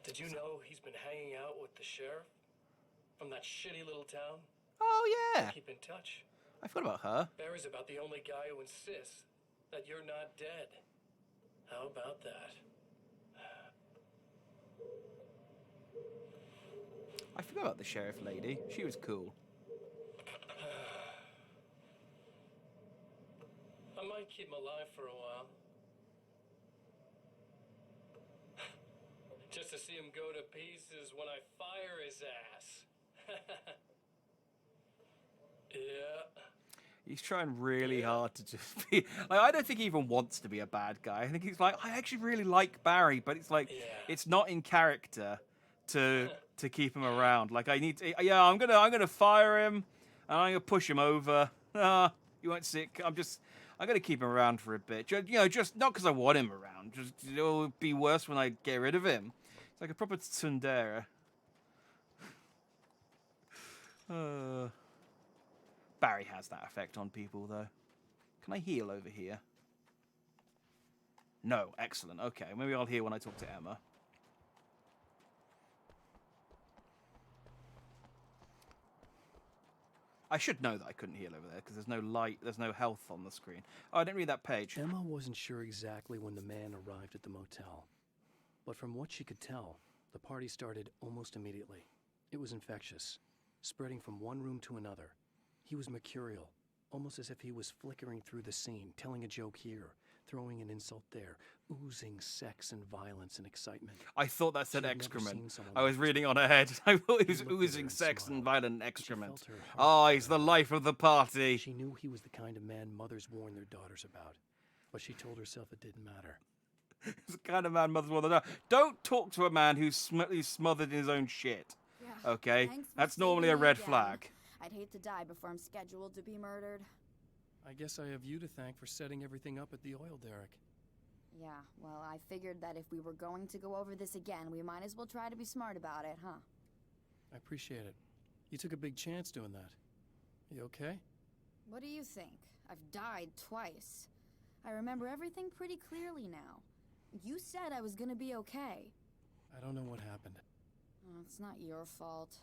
Speaker 4: Did you know he's been hanging out with the sheriff from that shitty little town?
Speaker 1: Oh, yeah.
Speaker 4: Keep in touch.
Speaker 1: I forgot about her.
Speaker 4: Barry's about the only guy who insists that you're not dead. How about that?
Speaker 1: I forgot about the sheriff lady. She was cool.
Speaker 4: I might keep him alive for a while. Just to see him go to pieces when I fire his ass. Yeah.
Speaker 1: He's trying really hard to just be... Like, I don't think he even wants to be a bad guy. I think he's like, I actually really like Barry, but it's like, it's not in character to keep him around. Like, I need to... Yeah, I'm gonna fire him, and I'm gonna push him over. You won't see it. I'm gonna keep him around for a bit. Just not because I want him around. Just it'll be worse when I get rid of him. It's like a proper tsundere. Barry has that effect on people, though. Can I heal over here? No. Excellent. Okay, maybe I'll heal when I talk to Emma. I should know that I couldn't heal over there, because there's no light, there's no health on the screen. Oh, I didn't read that page.
Speaker 5: Emma wasn't sure exactly when the man arrived at the motel. But from what she could tell, the party started almost immediately. It was infectious, spreading from one room to another. He was mercurial, almost as if he was flickering through the scene, telling a joke here, throwing an insult there, oozing sex and violence and excitement.
Speaker 1: I thought that said excrement. I was reading on her head. I thought he was oozing sex and violent excrement. Oh, he's the life of the party.
Speaker 5: She knew he was the kind of man mothers warn their daughters about, but she told herself it didn't matter.
Speaker 1: He's the kind of man mothers warn their daughters. Don't talk to a man who's smothered in his own shit.
Speaker 6: Yeah,
Speaker 1: okay? That's normally a red
Speaker 6: again.
Speaker 1: flag.
Speaker 6: I'd hate to die before I'm scheduled to be murdered.
Speaker 5: I guess I have you to thank for setting everything up at the oil derrick.
Speaker 6: Yeah, well, I figured that if we were going to go over this again, we might as well try to be smart about it, huh?
Speaker 5: I appreciate it. You took a big chance doing that. You okay?
Speaker 6: What do you think? I've died twice. I remember everything pretty clearly now. You said I was gonna be okay.
Speaker 5: I don't know what happened.
Speaker 6: Oh, it's not your fault.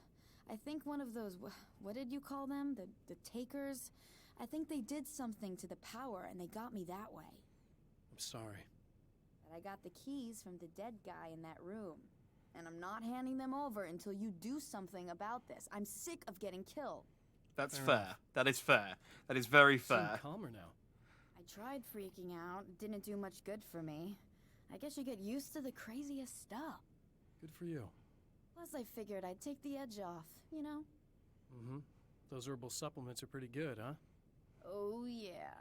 Speaker 6: I think one of those, what did you call them? The takers? I think they did something to the power and they got me that way.
Speaker 5: I'm sorry.
Speaker 6: But I got the keys from the dead guy in that room. And I'm not handing them over until you do something about this. I'm sick of getting killed.
Speaker 1: That's fair. That is fair. That is very fair.
Speaker 5: Seem calmer now.
Speaker 6: I tried freaking out. It didn't do much good for me. I guess you get used to the craziest stuff.
Speaker 5: Good for you.
Speaker 6: Plus, I figured I'd take the edge off, you know?
Speaker 5: Mm-hmm. Those herbal supplements are pretty good, huh?
Speaker 6: Oh, yeah.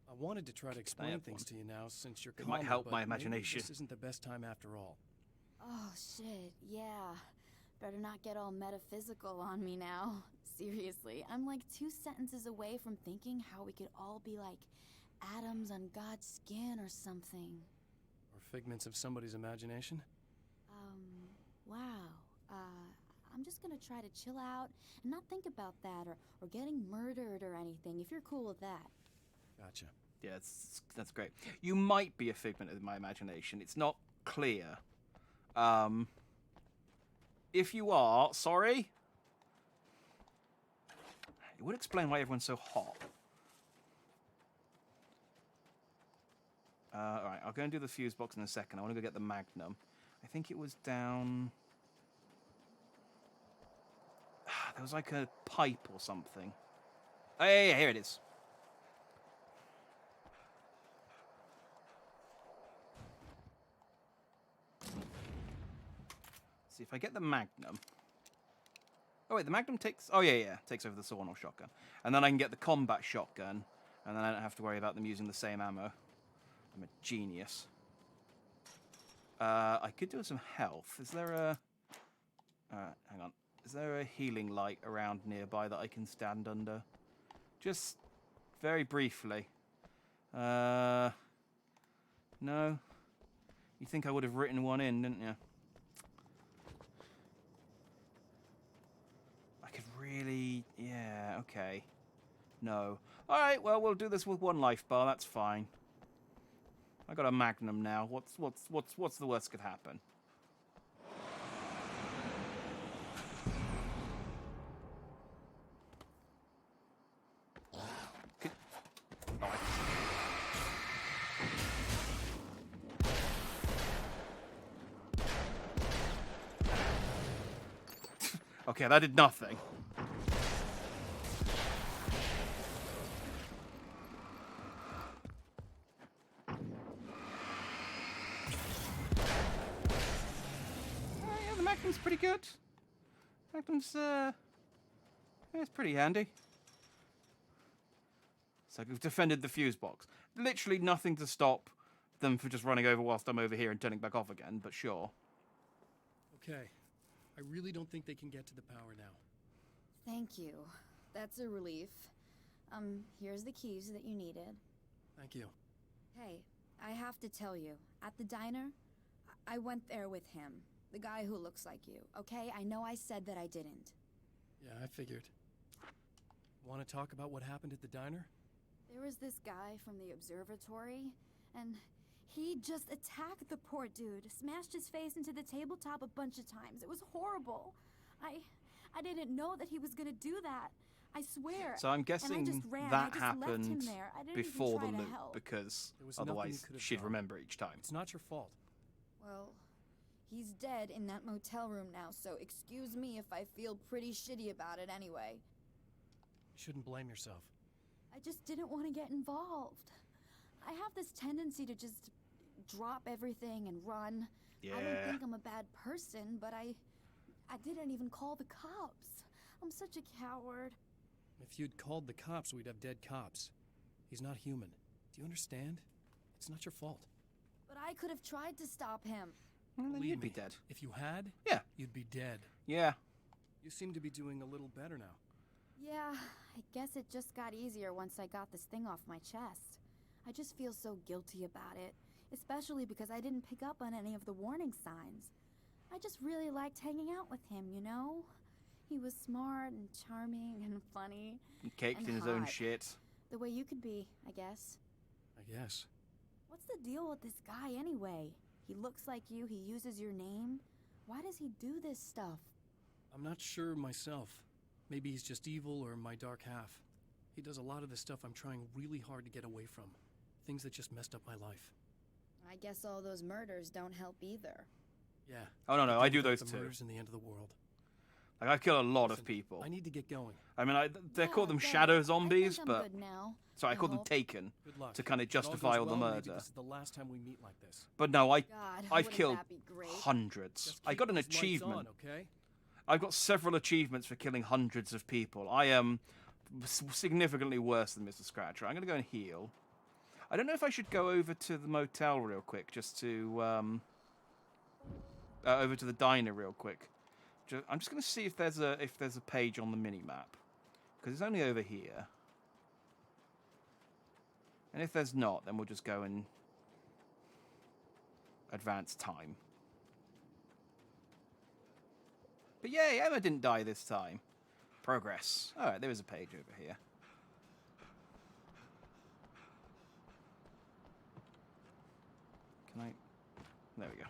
Speaker 5: I wanted to try to explain things to you now since you're
Speaker 1: It
Speaker 5: calmer,
Speaker 1: might help
Speaker 5: but
Speaker 1: my
Speaker 5: maybe
Speaker 1: imagination.
Speaker 5: This isn't the best time after all.
Speaker 6: Oh, shit, yeah. Better not get all metaphysical on me now. Seriously, I'm like 2 sentences away from thinking how we could all be like atoms on God's skin or something.
Speaker 5: Or figments of somebody's imagination?
Speaker 6: Wow. I'm just gonna try to chill out and not think about that or getting murdered or anything, if you're cool with that.
Speaker 5: Gotcha.
Speaker 1: Yeah, that's great. You might be a figment of my imagination. It's not clear. If you are, sorry. It would explain why everyone's so hot. Alright, I'll go and do the fuse box in a second. I want to go get the Magnum. I think it was down... There was like a pipe or something. Oh, yeah, here it is. See if I get the Magnum. Oh wait, the Magnum takes... Oh yeah, takes over the sawn-off shotgun. And then I can get the combat shotgun, and then I don't have to worry about them using the same ammo. I'm a genius. I could do with some health. Is there a... hang on. Is there a healing light around nearby that I can stand under? Just very briefly. No? You think I would have written one in, didn't you? I could really... Yeah, okay. No. Alright, well, we'll do this with one life bar. That's fine. I got a Magnum now. What's the worst could happen? Okay, that did nothing. Yeah, the Magnum's pretty good. Magnum's, it's pretty handy. So we've defended the fuse box. Literally nothing to stop them from just running over whilst I'm over here and turning back off again, but sure.
Speaker 5: Okay. I really don't think they can get to the power now.
Speaker 6: Thank you. That's a relief. Here's the keys that you needed.
Speaker 5: Thank you.
Speaker 6: Hey, I have to tell you, at the diner, I went there with him. The guy who looks like you, okay? I know I said that I didn't.
Speaker 5: Yeah, I figured. Want to talk about what happened at the diner?
Speaker 6: There was this guy from the observatory, and he just attacked the poor dude, smashed his face into the tabletop a bunch of times. It was horrible. I didn't know that he was gonna do that. I swear.
Speaker 1: So I'm guessing that happened before the loop,
Speaker 6: help.
Speaker 1: because otherwise she'd remember each time.
Speaker 5: It's not your fault.
Speaker 6: Well, he's dead in that motel room now, so excuse me if I feel pretty shitty about it anyway.
Speaker 5: You shouldn't blame yourself.
Speaker 6: I just didn't want to get involved. I have this tendency to just drop everything and run.
Speaker 1: Yeah.
Speaker 6: I don't think I'm a bad person, but I didn't even call the cops. I'm such a coward.
Speaker 5: If you'd called the cops, we'd have dead cops. He's not human. Do you understand? It's not your fault.
Speaker 6: But I could have tried to stop him.
Speaker 1: Well, then
Speaker 5: Believe
Speaker 1: you'd be
Speaker 5: me,
Speaker 1: dead.
Speaker 5: If you had,
Speaker 1: Yeah.
Speaker 5: you'd be dead.
Speaker 1: Yeah.
Speaker 5: You seem to be doing a little better now.
Speaker 6: Yeah, I guess it just got easier once I got this thing off my chest. I just feel so guilty about it, especially because I didn't pick up on any of the warning signs. I just really liked hanging out with him, you know? He was smart and charming and funny.
Speaker 1: And caked
Speaker 6: and
Speaker 1: in his own
Speaker 6: hot.
Speaker 1: shit.
Speaker 6: The way you could be, I guess.
Speaker 5: I guess.
Speaker 6: What's the deal with this guy anyway? He looks like you, he uses your name. Why does he do this stuff?
Speaker 5: I'm not sure myself. Maybe he's just evil or my dark half. He does a lot of the stuff I'm trying really hard to get away from. Things that just messed up my life.
Speaker 6: I guess all those murders don't help either.
Speaker 5: Yeah.
Speaker 1: Oh, no, I do
Speaker 5: Without
Speaker 1: those
Speaker 5: the
Speaker 1: too.
Speaker 5: murders in the end of the world.
Speaker 1: Like, I've killed a lot of people.
Speaker 5: I need to get going.
Speaker 1: I mean, they call them
Speaker 6: Yeah,
Speaker 1: shadow
Speaker 6: I
Speaker 1: zombies,
Speaker 6: think I'm
Speaker 1: but...
Speaker 6: good now.
Speaker 1: So I call them
Speaker 6: hope.
Speaker 1: taken
Speaker 5: Good luck.
Speaker 1: to kind of
Speaker 5: If it all
Speaker 1: justify
Speaker 5: goes
Speaker 1: all the
Speaker 5: well, maybe
Speaker 1: murder.
Speaker 5: this is the last time we meet like this.
Speaker 1: But no,
Speaker 6: God,
Speaker 1: I've
Speaker 6: wouldn't
Speaker 1: killed
Speaker 6: that be great?
Speaker 1: hundreds.
Speaker 5: Just
Speaker 1: I
Speaker 5: keep
Speaker 1: got an
Speaker 5: those lights
Speaker 1: achievement.
Speaker 5: on, okay?
Speaker 1: I've got several achievements for killing hundreds of people. I am significantly worse than Mr. Scratcher. I'm going to go and heal. I don't know if I should go over to the motel real quick, just to over to the diner real quick. I'm just going to see if there's a page on the mini map, because it's only over here. And if there's not, then we'll just go and advance time. But yay, Emma didn't die this time. Progress. Alright, there is a page over here. Can I... There we go.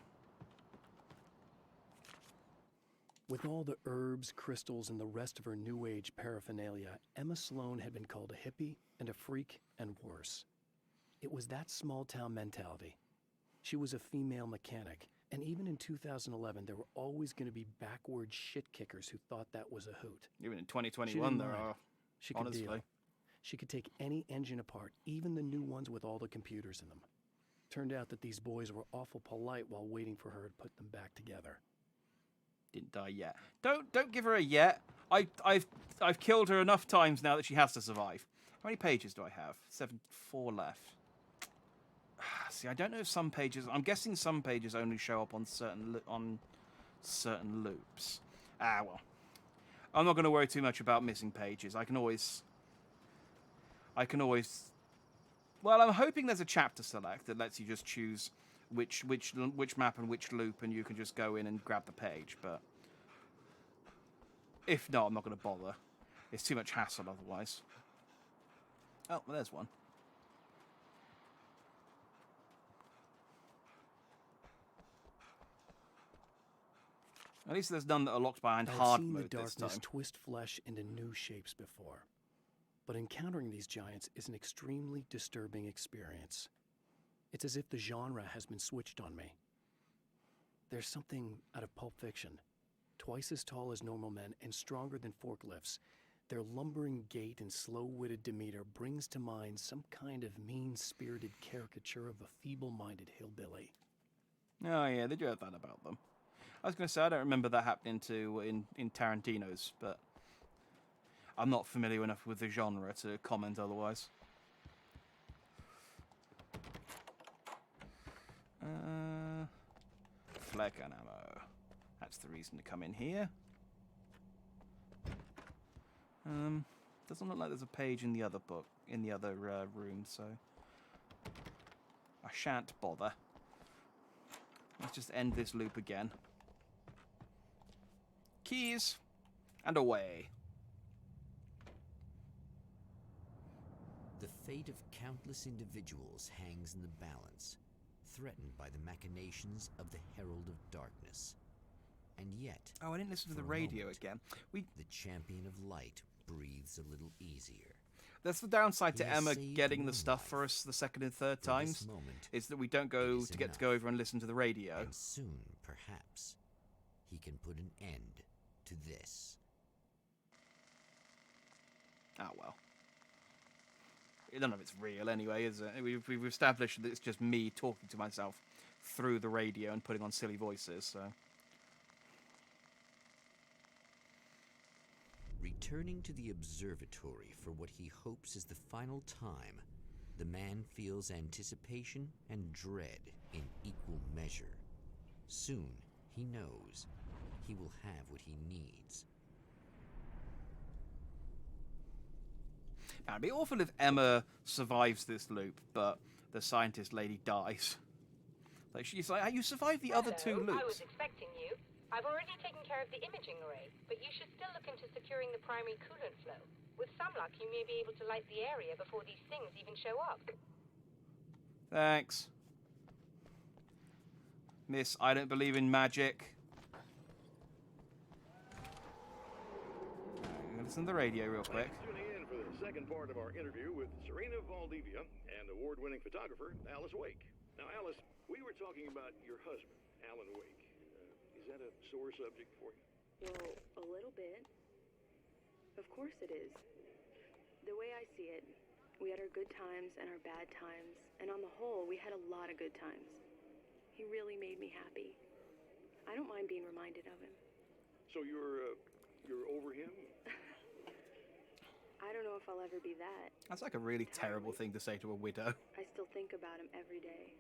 Speaker 5: With all the herbs, crystals, and the rest of her New Age paraphernalia, Emma Sloan had been called a hippie and a freak and worse. It was that small-town mentality. She was a female mechanic, and even in 2011, there were always going to be backward shit-kickers who thought that was a hoot.
Speaker 1: Even in
Speaker 5: She
Speaker 1: 2021,
Speaker 5: didn't
Speaker 1: there
Speaker 5: mind.
Speaker 1: are,
Speaker 5: She could
Speaker 1: honestly.
Speaker 5: deal. She could take any engine apart, even the new ones with all the computers in them. Turned out that these boys were awful polite while waiting for her to put them back together.
Speaker 1: Didn't die yet. Don't give her a yet. I've killed her enough times now that she has to survive. How many pages do I have? 4 left. See, I don't know if some pages... I'm guessing some pages only show up on certain loops. Ah, well. I'm not going to worry too much about missing pages. I can always... Well, I'm hoping there's a chapter select that lets you just choose which map and which loop, and you can just go in and grab the page, but... If not, I'm not going to bother. It's too much hassle otherwise. Oh, well, there's one. At least there's none that are locked behind hard
Speaker 5: I'd seen
Speaker 1: mode
Speaker 5: the
Speaker 1: this
Speaker 5: darkness
Speaker 1: time.
Speaker 5: twist flesh into new shapes before, but encountering these giants is an extremely disturbing experience. It's as if the genre has been switched on me. There's something out of Pulp Fiction. Twice as tall as normal men and stronger than forklifts, their lumbering gait and slow-witted demeanor brings to mind some kind of mean-spirited caricature of a feeble-minded hillbilly.
Speaker 1: Oh yeah, they do have that about them. I was going to say, I don't remember that happening in Tarantino's, but I'm not familiar enough with the genre to comment otherwise. Flare gun ammo. That's the reason to come in here. Doesn't look like there's a page in the other book, in the other room, so I shan't bother. Let's just end this loop again. Keys, and away.
Speaker 2: The fate of countless individuals hangs in the balance, threatened by the machinations of the Herald of Darkness. And yet...
Speaker 1: Oh, I didn't listen to the
Speaker 2: for a
Speaker 1: radio
Speaker 2: moment,
Speaker 1: again.
Speaker 2: The champion of light breathes a little easier.
Speaker 1: That's the downside to
Speaker 2: He has
Speaker 1: Emma
Speaker 2: saved
Speaker 1: getting the
Speaker 2: one
Speaker 1: stuff
Speaker 2: life.
Speaker 1: for us the second and third
Speaker 2: For
Speaker 1: times,
Speaker 2: this moment,
Speaker 1: is that we don't
Speaker 2: it
Speaker 1: go
Speaker 2: is
Speaker 1: to get to
Speaker 2: enough.
Speaker 1: go over and listen to the radio.
Speaker 2: And soon, perhaps, he can put an end to this.
Speaker 1: Oh well. None of it's real anyway, is it? We've established that it's just me talking to myself through the radio and putting on silly voices, so...
Speaker 2: Returning to the observatory for what he hopes is the final time, the man feels anticipation and dread in equal measure. Soon, he knows, he will have what he needs.
Speaker 1: Now, it'd be awful if Emma survives this loop, but the scientist lady dies. Like, she's like, you survived the other two
Speaker 10: Hello, I
Speaker 1: loops.
Speaker 10: was expecting you. I've already taken care of the imaging array, but you should still look into securing the primary coolant flow. With some luck, you may be able to light the area before these things even show up.
Speaker 1: Thanks. Miss, I don't believe in magic. I'm gonna listen to the radio real quick.
Speaker 7: Thanks for tuning in for this the second part of our interview with Serena Valdivia and award-winning photographer Alice Wake. Now, Alice, we were talking about your husband, Alan Wake. Is that a sore subject for you?
Speaker 16: Well, a little bit. Of course it is. The way I see it, we had our good times and our bad times, and on the whole, we had a lot of good times. He really made me happy. I don't mind being reminded of him.
Speaker 7: So you're over him?
Speaker 16: I don't know if I'll ever be that.
Speaker 1: That's like a really terrible thing to say to a widow.
Speaker 16: I still think about him every day.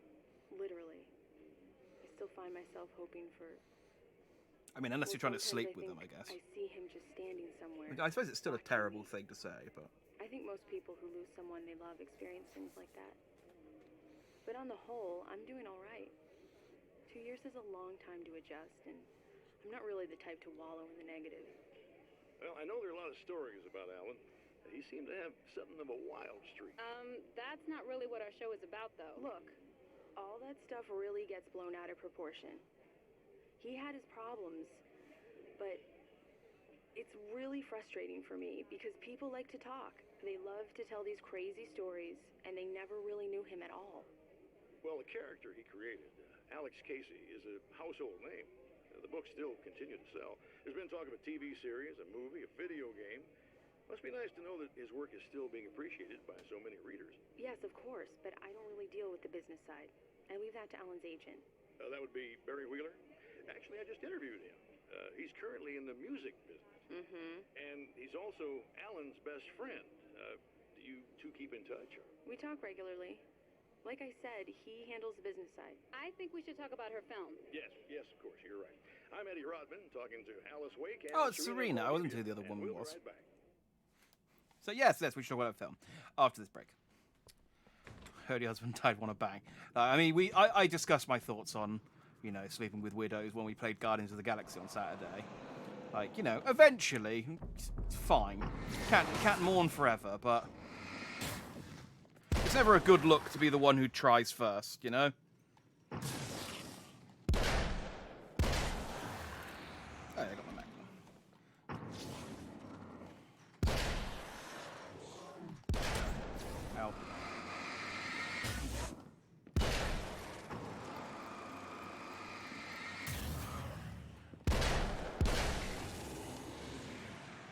Speaker 16: Literally. I still find myself hoping for...
Speaker 1: I mean, unless you're trying to sleep with them, I guess.
Speaker 16: I see him just standing somewhere.
Speaker 1: I suppose it's still a terrible thing to say, but...
Speaker 16: I think most people who lose someone they love experience things like that. But on the whole, I'm doing all right. 2 years is a long time to adjust, and I'm not really the type to wallow in the negative.
Speaker 7: Well, I know there are a lot of stories about Alan. He seemed to have something of a wild streak.
Speaker 16: That's not really what our show is about, though. Look, all that stuff really gets blown out of proportion. He had his problems, but it's really frustrating for me because people like to talk. They love to tell these crazy stories, and they never really knew him at all.
Speaker 7: Well, the character he created, Alex Casey, is a household name. The books still continue to sell. There's been talk of a TV series, a movie, a video game. Must be nice to know that his work is still being appreciated by so many readers.
Speaker 16: Yes, of course, but I don't really deal with the business side. I leave that to Alan's agent.
Speaker 7: That would be Barry Wheeler. Actually, I just interviewed him. He's currently in the music business.
Speaker 16: Mm-hmm.
Speaker 7: And he's also Alan's best friend. Do you two keep in touch? Or?
Speaker 16: We talk regularly. Like I said, he handles the business side.
Speaker 17: I think we should talk about her film.
Speaker 7: Yes, of course, you're right. I'm Eddie Rodman, talking to Alice Wake and
Speaker 1: Oh, it's Serena. I wasn't who the other woman
Speaker 7: we'll
Speaker 1: was.
Speaker 7: Right back.
Speaker 1: So yes, we should talk about a film after this break. Heard your husband died, want to bang. I mean, I discussed my thoughts on, sleeping with widows when we played Guardians of the Galaxy on Saturday. Like, eventually, it's fine. Can't mourn forever, but it's never a good look to be the one who tries first, Oh, yeah, I got my Magnum. Ow.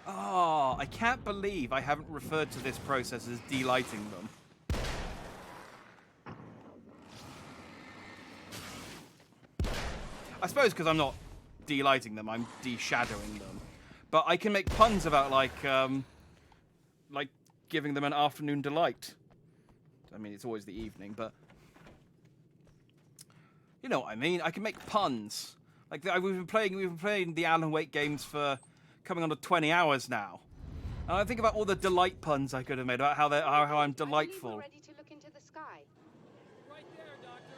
Speaker 1: Oh, I can't believe I haven't referred to this process as delighting them. I suppose because I'm not delighting them, I'm de-shadowing them. But I can make puns about, like giving them an afternoon delight. I mean, it's always the evening, but... You know what I mean? I can make puns. Like, we've been playing the Alan Wake games for coming on to 20 hours now. And I think about all the delight puns I could have made, about how I'm delightful.
Speaker 11: I believe we're ready to look into the sky.
Speaker 13: Right there, Doctor.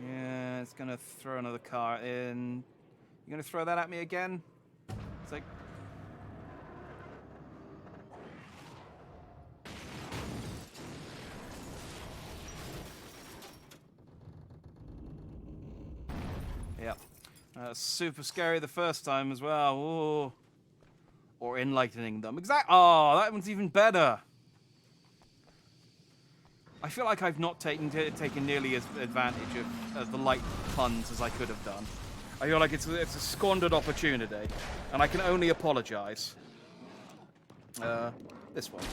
Speaker 1: Yeah, it's gonna throw another car in. You gonna throw that at me again? It's like... Yep. Super scary the first time as well. Ooh. Or enlightening them. Oh, that one's even better. I feel like I've not taken nearly as advantage of the light puns as I could have done. I feel like it's a squandered opportunity, and I can only apologise. This one.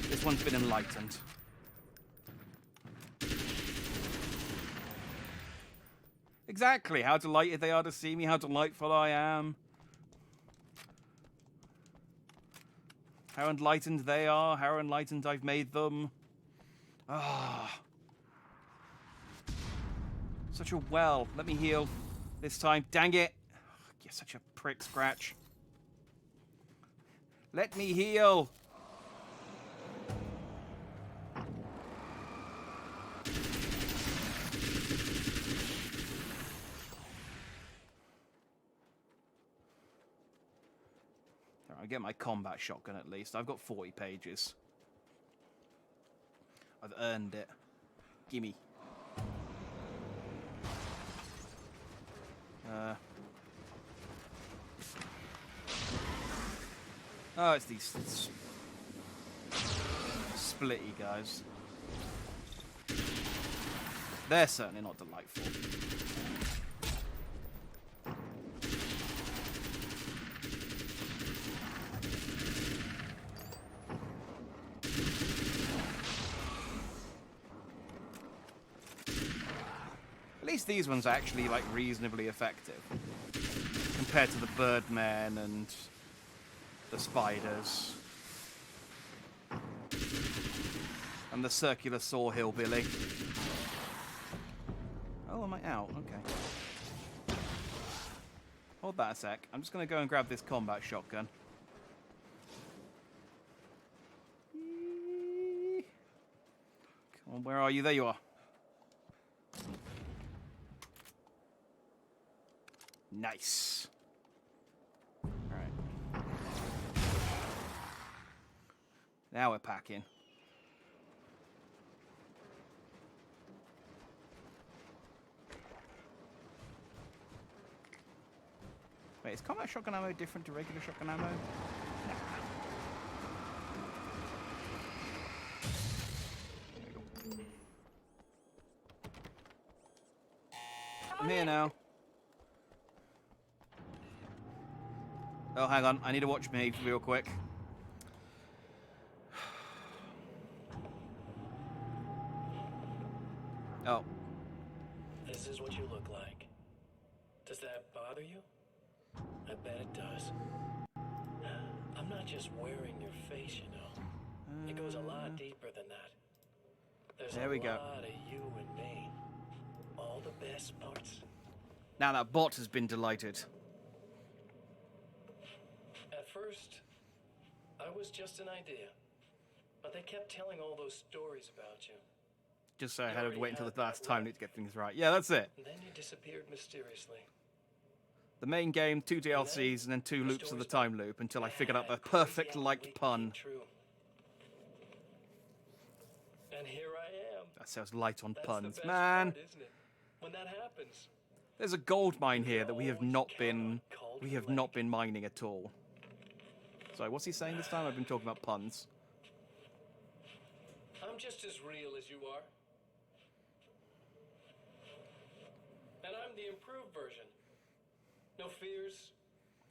Speaker 1: This one's been enlightened. Exactly, how delighted they are to see me, how delightful I am. How enlightened they are, how enlightened I've made them. Ah. Such a well. Let me heal this time. Dang it. You're such a prick, Scratch. Let me heal. I get my combat shotgun at least. I've got 40 pages. I've earned it. Gimme. Oh, it's these splitty guys. They're certainly not delightful. At least these ones are actually like reasonably effective compared to the Birdmen and the spiders and the circular saw hillbilly. Oh, am I out? Okay. Hold that a sec. I'm just going to go and grab this combat shotgun. Come on, where are you? There you are. Nice. Alright. Now we're packing. Wait, is combat shotgun ammo different to regular shotgun ammo? No. I'm here now. Oh, hang on. I need to watch me real quick. Oh.
Speaker 4: This is what you look like. Does that bother you? I bet it does. I'm not just wearing your face, you know. It goes a lot deeper than that. There's
Speaker 1: there we
Speaker 4: a
Speaker 1: go.
Speaker 4: lot of you and me. All the best parts.
Speaker 1: Now that bot has been delighted.
Speaker 4: At first, I was just an idea. But they kept telling all those stories about you.
Speaker 1: Just so I had to wait until the last time to get things right. Yeah, that's it.
Speaker 4: And then you disappeared mysteriously.
Speaker 1: The main game, 2 DLCs, and then 2 loops of the time loop until I figured out the perfect light pun.
Speaker 4: And here I am.
Speaker 1: That sounds light on
Speaker 4: That's
Speaker 1: puns,
Speaker 4: the best
Speaker 1: man.
Speaker 4: part, isn't it? When that happens.
Speaker 1: There's a gold mine here that we have not been mining at all. Sorry, what's he saying this time? I've been talking about puns.
Speaker 4: I'm just as real as you are. And I'm the improved version. No fears,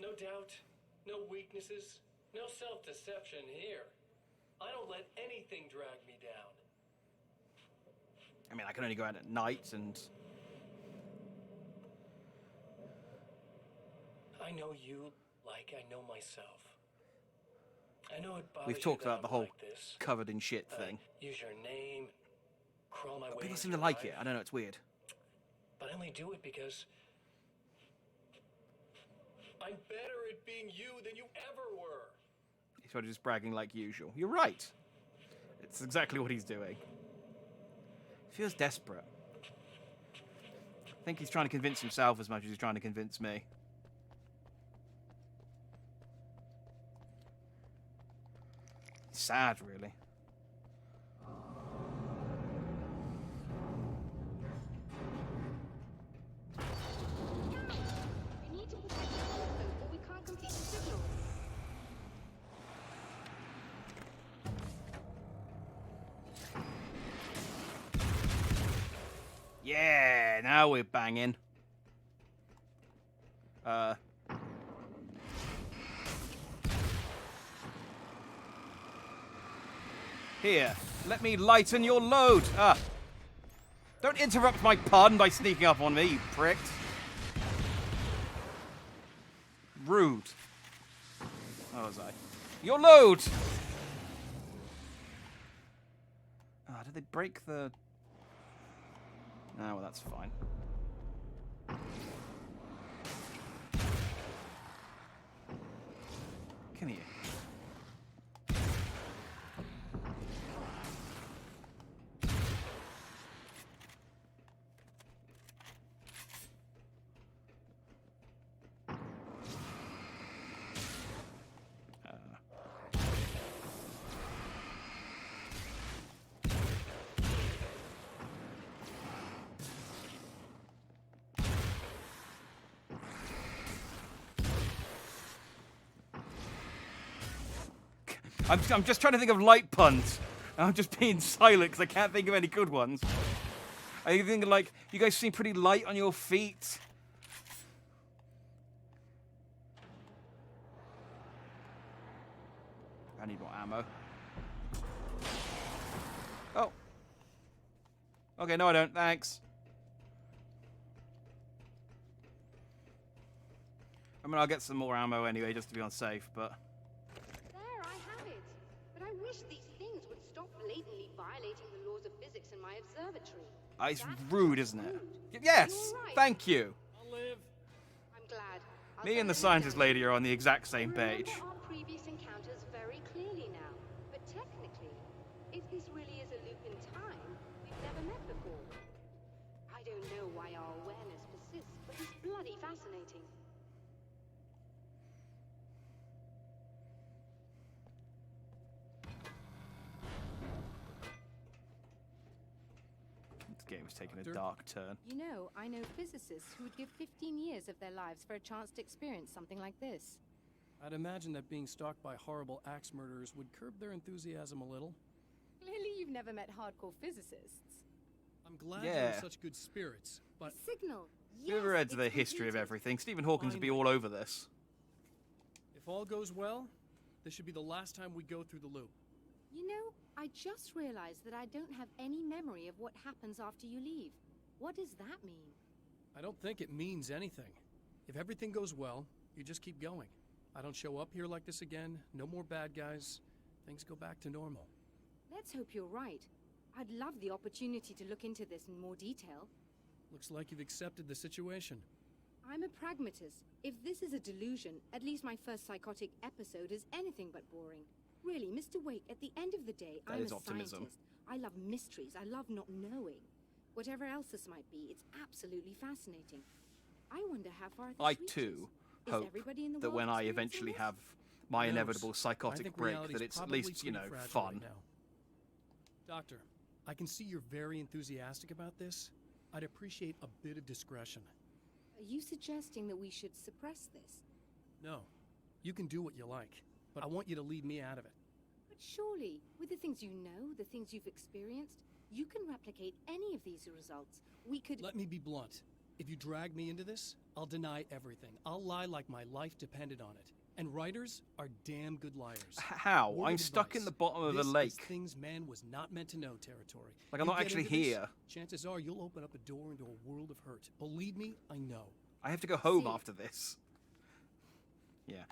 Speaker 4: no doubt, no weaknesses, no self-deception here. I don't let anything drag me down.
Speaker 1: I mean, I can only go out at night and...
Speaker 4: I know you like I know myself. I know it bothers
Speaker 1: We've talked
Speaker 4: you that
Speaker 1: about the
Speaker 4: I'm
Speaker 1: whole
Speaker 4: like this.
Speaker 1: covered in shit thing.
Speaker 4: Use your name, crawl my
Speaker 1: But
Speaker 4: way
Speaker 1: people
Speaker 4: into
Speaker 1: seem to
Speaker 4: your
Speaker 1: like
Speaker 4: life.
Speaker 1: it. I don't know, it's weird.
Speaker 4: But I only do it because I'm better at being you than you ever were.
Speaker 1: He's probably just bragging like usual. You're right. It's exactly what he's doing. He feels desperate. I think he's trying to convince himself as much as he's trying to convince me. Sad, really.
Speaker 11: We need to protect the telescope, or we can't complete the signal.
Speaker 1: Yeah, now we're banging. Here, let me lighten your load. Ah. Don't interrupt my pun by sneaking up on me, you prick. Rude. Where was I? Your load! Ah, did they break the... Ah, well, that's fine. Come here. I'm just trying to think of light puns. I'm just being silent because I can't think of any good ones. I think like you guys seem pretty light on your feet. I need more ammo. Oh. Okay, no I don't. Thanks. I mean, I'll get some more ammo anyway, just to be on safe, but...
Speaker 11: There, I have it. But I wish these things would stop blatantly violating the laws of physics in my observatory.
Speaker 1: It's rude, isn't it? Yes!
Speaker 11: Right.
Speaker 1: Thank you!
Speaker 13: I'll live.
Speaker 11: I'm glad.
Speaker 1: Me and the scientist lady are on the exact same page.
Speaker 11: I remember our previous encounters very clearly now. But technically, if this really is a loop in time, we've never met before. I don't know why our awareness persists, but it's bloody fascinating.
Speaker 1: This game is taking a dark turn.
Speaker 12: You know, I know physicists who would give 15 years of their lives for a chance to experience something like this.
Speaker 5: I'd imagine that being stalked by horrible axe murderers would curb their enthusiasm a little.
Speaker 12: Clearly you've never met hardcore physicists.
Speaker 5: I'm glad
Speaker 1: Yeah.
Speaker 5: you're in such good spirits, but...
Speaker 12: Signal!
Speaker 1: If you ever read the history of everything, Stephen Hawking would be all over this.
Speaker 5: If all goes well, this should be the last time we go through the loop.
Speaker 12: You know, I just realized that I don't have any memory of what happens after you leave. What does that mean?
Speaker 5: I don't think it means anything. If everything goes well, you just keep going. I don't show up here like this again, no more bad guys. Things go back to normal.
Speaker 12: Let's hope you're right. I'd love the opportunity to look into this in more detail.
Speaker 5: Looks like you've accepted the situation.
Speaker 12: I'm a pragmatist. If this is a delusion, at least my first psychotic episode is anything but boring. Really, Mr. Wake, at the end of the day,
Speaker 1: That
Speaker 12: I'm
Speaker 1: is
Speaker 12: a
Speaker 1: optimism.
Speaker 12: scientist. I love mysteries. I love not knowing. Whatever else this might be, it's absolutely fascinating. I wonder how far this
Speaker 1: I
Speaker 12: reaches.
Speaker 1: too
Speaker 12: Is
Speaker 1: hope
Speaker 12: everybody in the
Speaker 1: that
Speaker 12: world
Speaker 1: when I
Speaker 12: experiencing
Speaker 1: eventually
Speaker 12: this?
Speaker 1: have my
Speaker 5: Who knows?
Speaker 1: inevitable
Speaker 5: I
Speaker 1: psychotic
Speaker 5: think
Speaker 1: break,
Speaker 5: reality's
Speaker 1: that it's at
Speaker 5: probably
Speaker 1: least,
Speaker 5: pretty fragile
Speaker 1: fun.
Speaker 5: right now. Doctor, I can see you're very enthusiastic about this. I'd appreciate a bit of discretion.
Speaker 12: Are you suggesting that we should suppress this?
Speaker 5: No, you can do what you like, but I want you to leave me out of it.
Speaker 12: But surely, with the things you know, the things you've experienced, you can replicate any of these results. We could...
Speaker 5: Let me be blunt. If you drag me into this, I'll deny everything. I'll lie like my life depended on it. And writers are damn good liars.
Speaker 1: How?
Speaker 5: Word
Speaker 1: I'm
Speaker 5: of
Speaker 1: stuck
Speaker 5: advice.
Speaker 1: in the bottom of a
Speaker 5: This
Speaker 1: lake.
Speaker 5: is things man was not meant to know territory.
Speaker 1: Like, I'm
Speaker 5: You
Speaker 1: not
Speaker 5: get
Speaker 1: actually
Speaker 5: into this,
Speaker 1: here.
Speaker 5: chances are you'll open up a door into a world of hurt. Believe me, I know.
Speaker 1: I have to go home
Speaker 12: See.
Speaker 1: after this. Yeah.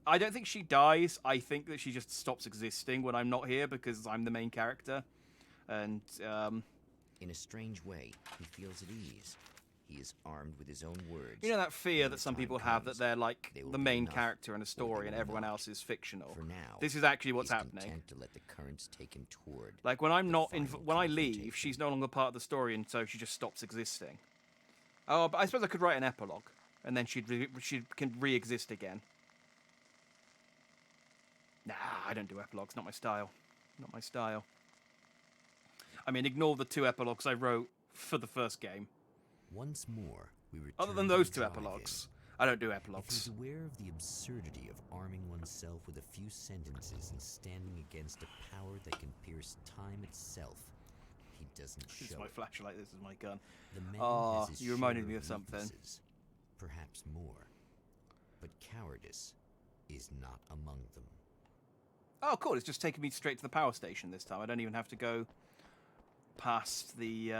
Speaker 1: I don't think she dies. I think that she just stops existing when I'm not here because I'm the main character. And,
Speaker 2: In a strange way, he feels at ease. He is armed with his own words.
Speaker 1: you know that fear
Speaker 2: When
Speaker 1: that
Speaker 2: the
Speaker 1: some
Speaker 2: time
Speaker 1: people have that
Speaker 2: comes,
Speaker 1: they're like
Speaker 2: they will
Speaker 1: the
Speaker 2: be
Speaker 1: main
Speaker 2: enough,
Speaker 1: character in a
Speaker 2: or
Speaker 1: story
Speaker 2: they
Speaker 1: and
Speaker 2: will
Speaker 1: everyone
Speaker 2: not.
Speaker 1: else is fictional.
Speaker 2: For now,
Speaker 1: This is actually what's
Speaker 2: he's
Speaker 1: happening.
Speaker 2: content to let the currents take him toward
Speaker 1: Like when I'm
Speaker 2: the
Speaker 1: not
Speaker 2: final
Speaker 1: when I leave,
Speaker 2: confrontation.
Speaker 1: she's no longer part of the story, and so she just stops existing. Oh, but I suppose I could write an epilogue, and then she can re-exist again. Nah, I don't do epilogues. Not my style. Not my style. I mean, ignore the 2 epilogues I wrote for the first game.
Speaker 2: Once more, we return
Speaker 1: Other than
Speaker 2: to the
Speaker 1: those 2
Speaker 2: drive-in.
Speaker 1: epilogues, I don't do
Speaker 2: If
Speaker 1: epilogues.
Speaker 2: he's aware of the absurdity of arming oneself with a few sentences and standing against a power that can pierce time itself, he doesn't
Speaker 1: This is
Speaker 2: show
Speaker 1: my
Speaker 2: it.
Speaker 1: flashlight. This is my gun.
Speaker 2: The man
Speaker 1: Oh,
Speaker 2: has his
Speaker 1: you reminded
Speaker 2: share
Speaker 1: me of something.
Speaker 2: weaknesses, perhaps more. But cowardice is not among them.
Speaker 1: Oh, cool! It's just taking me straight to the power station this time. I don't even have to go past the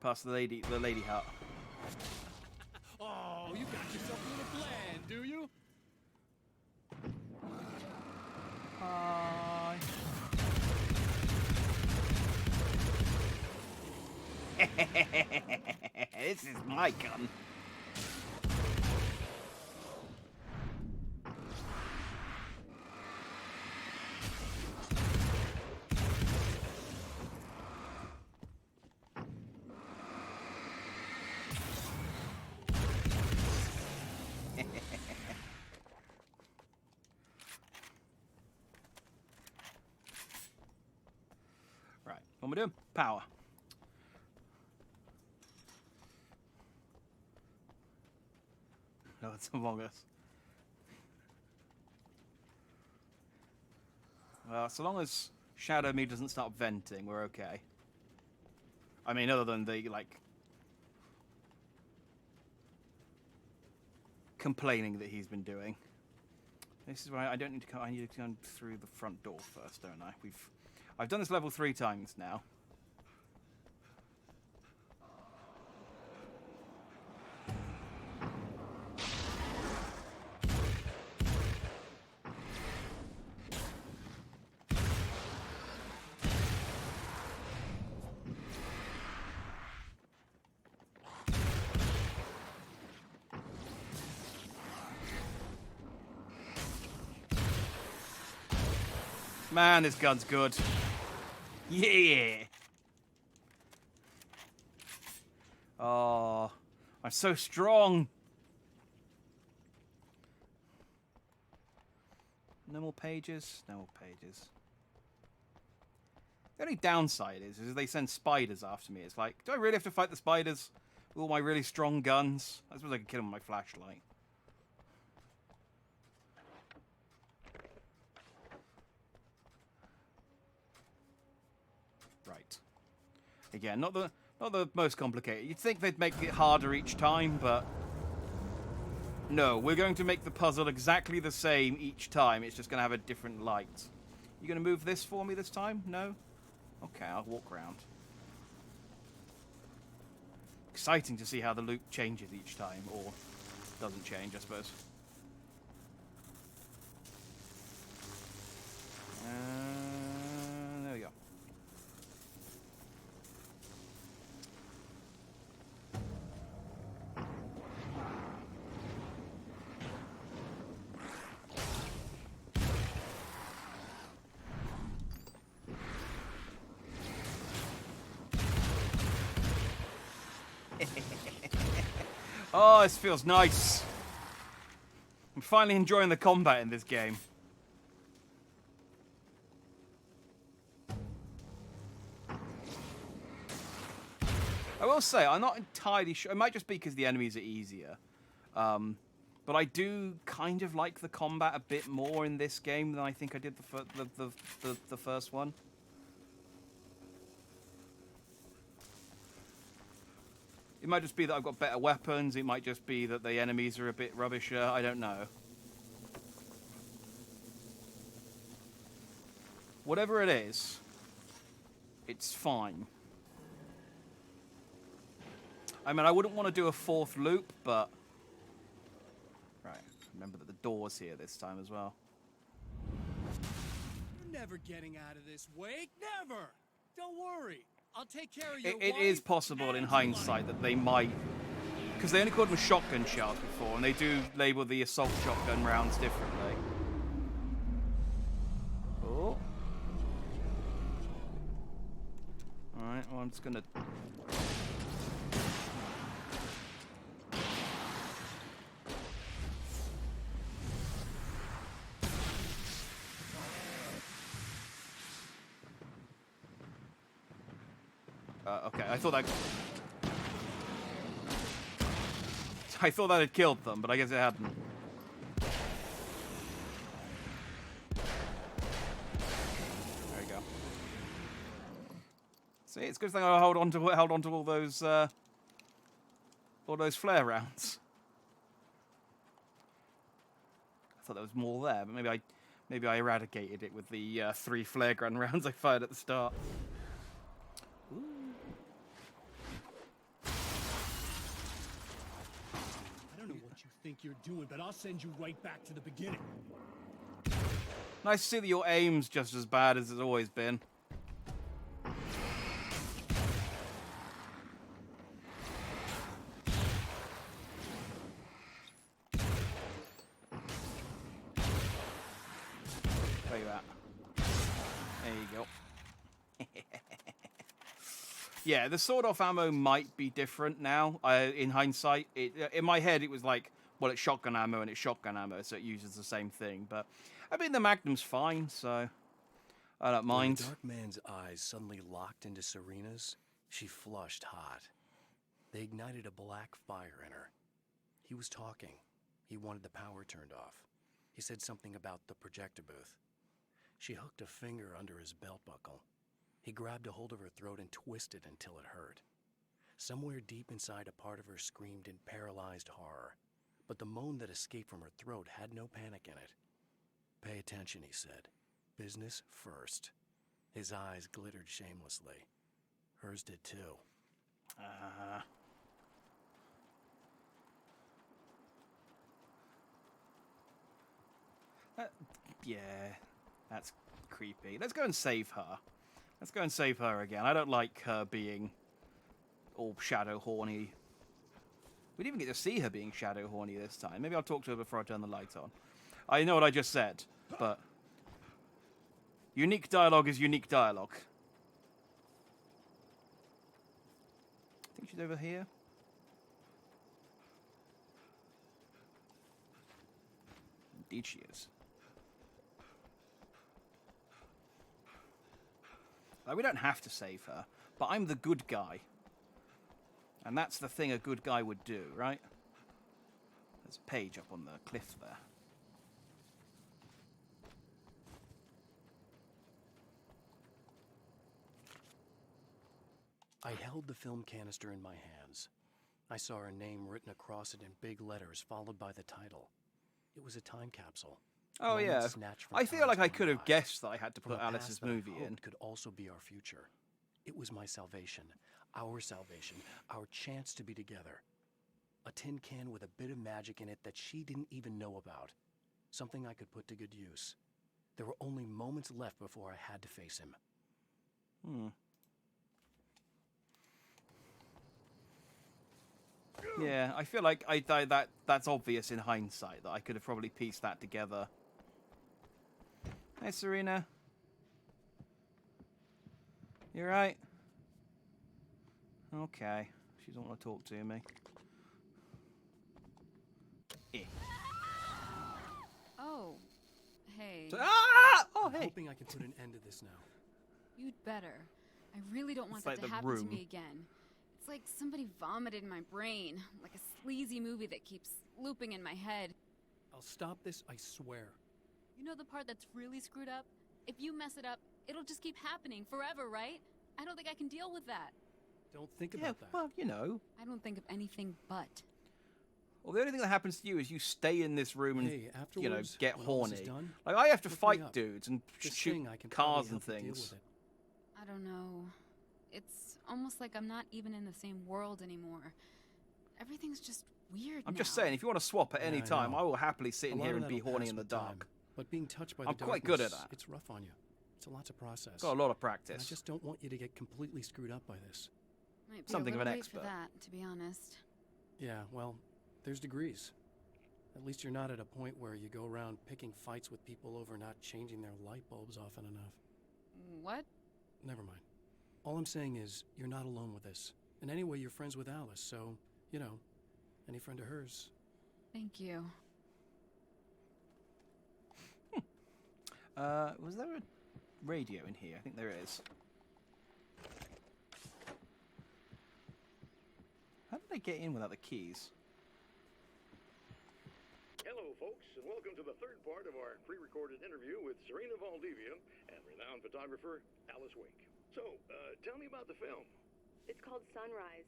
Speaker 1: lady hut.
Speaker 13: Oh, you got yourself a little plan, do you?
Speaker 1: Hi. This is my gun. Right, what am I doing? Power. No, it's Among Us. So long as Shadow Me doesn't start venting, we're okay. I mean, other than the, like, complaining that he's been doing. This is why I don't need to come. I need to come through the front door first, don't I? I've done this level 3 times now. Man, this gun's good. Yeah. Oh, I'm so strong. No more pages. No more pages. The only downside is they send spiders after me. It's like, do I really have to fight the spiders with all my really strong guns? I suppose I could kill them with my flashlight. Right. Again, not the most complicated. You'd think they'd make it harder each time, but no, we're going to make the puzzle exactly the same each time. It's just going to have a different light. You going to move this for me this time? No? Okay, I'll walk around. Exciting to see how the loop changes each time, or doesn't change, I suppose. There we go. Oh, this feels nice. I'm finally enjoying the combat in this game. I will say, I'm not entirely sure. It might just be because the enemies are easier. But I do kind of like the combat a bit more in this game than I think I did the first one. It might just be that I've got better weapons. It might just be that the enemies are a bit rubbisher. I don't know. Whatever it is, it's fine. I mean, I wouldn't want to do a 4th loop, but... Right, remember that the door's here this time as well.
Speaker 13: You're never getting out of this, Wake. Never! Don't worry. I'll take care of your
Speaker 1: It is possible in hindsight that they might... Because they only called them shotgun shells before, and they do label the assault shotgun rounds differently. Oh. Alright, well, I'm just gonna... Okay, I thought that had killed them, but I guess it hadn't. There you go. See, it's a good thing I held on to all those flare rounds. I thought there was more there, but maybe I eradicated it with the 3 flare gun rounds I fired at the start. Ooh.
Speaker 13: I don't know what you think you're doing, but I'll send you right back to the beginning.
Speaker 1: Nice to see that your aim's just as bad as it's always been. Where you at? There you go. Yeah, the sawed-off ammo might be different now. In hindsight, in my head, it was like, well, it's shotgun ammo and it's shotgun ammo, so it uses the same thing. But I mean, the Magnum's fine, so I don't mind.
Speaker 5: When the Dark Man's eyes suddenly locked into Serena's, she flushed hot. They ignited a black fire in her. He was talking. He wanted the power turned off. He said something about the projector booth. She hooked a finger under his belt buckle. He grabbed a hold of her throat and twisted until it hurt. Somewhere deep inside, a part of her screamed in paralyzed horror, but the moan that escaped from her throat had no panic in it. "Pay attention," he said. "Business first." His eyes glittered shamelessly. Hers did too.
Speaker 1: Yeah, that's creepy. Let's go and save her. Let's go and save her again. I don't like her being all shadow horny. We didn't even get to see her being shadow horny this time. Maybe I'll talk to her before I turn the lights on. I know what I just said, but unique dialogue is unique dialogue. I think she's over here. Indeed she is. Like, we don't have to save her, but I'm the good guy. And that's the thing a good guy would do, right? There's a page up on the cliff there.
Speaker 5: I held the film canister in my hands. I saw her name written across it in big letters, followed by the title. It was a time capsule.
Speaker 1: Oh yeah, I feel like I could have guessed that I had to put Alice's movie in.
Speaker 5: Could also be our future. It was my salvation, our chance to be together. A tin can with a bit of magic in it that she didn't even know about. Something I could put to good use. There were only moments left before I had to face him.
Speaker 1: Yeah, I feel like that's obvious in hindsight, that I could have probably pieced that together. Hey, Serena. You right? Okay. She doesn't want to talk to me.
Speaker 15: Oh, hey.
Speaker 1: Oh, hey!
Speaker 5: I'm hoping I can put an end to this now.
Speaker 15: You'd better. I really don't want that to happen to me again. It's like somebody vomited in my brain, like a sleazy movie that keeps looping in my head.
Speaker 5: I'll stop this, I swear.
Speaker 15: You know the part that's really screwed up? If you mess it up, it'll just keep happening forever, right? I don't think I can deal with that.
Speaker 5: Don't think about that.
Speaker 1: Well, you know.
Speaker 15: I don't think of anything but.
Speaker 1: Well, the only thing that happens to you is you stay in this room and, you know, get horny.
Speaker 5: Done,
Speaker 1: like, I have to fight dudes and shoot cars and things.
Speaker 15: I don't know. It's almost like I'm not even in the same world anymore. Everything's just weird
Speaker 1: I'm
Speaker 15: now.
Speaker 1: just saying, if you want to swap at any time, I will happily sit in here and be horny in the dark.
Speaker 5: But being touched by
Speaker 1: I'm quite good at that.
Speaker 5: It's rough on you. It's a lot to process.
Speaker 1: Got a lot of practice.
Speaker 5: And I just don't want you to get completely screwed up by this.
Speaker 15: Might be
Speaker 1: Something
Speaker 15: a
Speaker 1: of an
Speaker 15: little late
Speaker 1: expert.
Speaker 15: for that, to be honest.
Speaker 5: Yeah, well, there's degrees. At least you're not at a point where you go around picking fights with people over not changing their light bulbs often enough.
Speaker 15: What?
Speaker 5: Never mind. All I'm saying is, you're not alone with this. And anyway, you're friends with Alice, so, you know, any friend of hers.
Speaker 15: Thank you.
Speaker 1: Was there a radio in here? I think there is. How did I get in without the keys?
Speaker 7: Hello, folks, and welcome to the third part of our pre-recorded interview with Serena Valdivia and renowned photographer Alice Wake. So, tell me about the film.
Speaker 16: It's called Sunrise,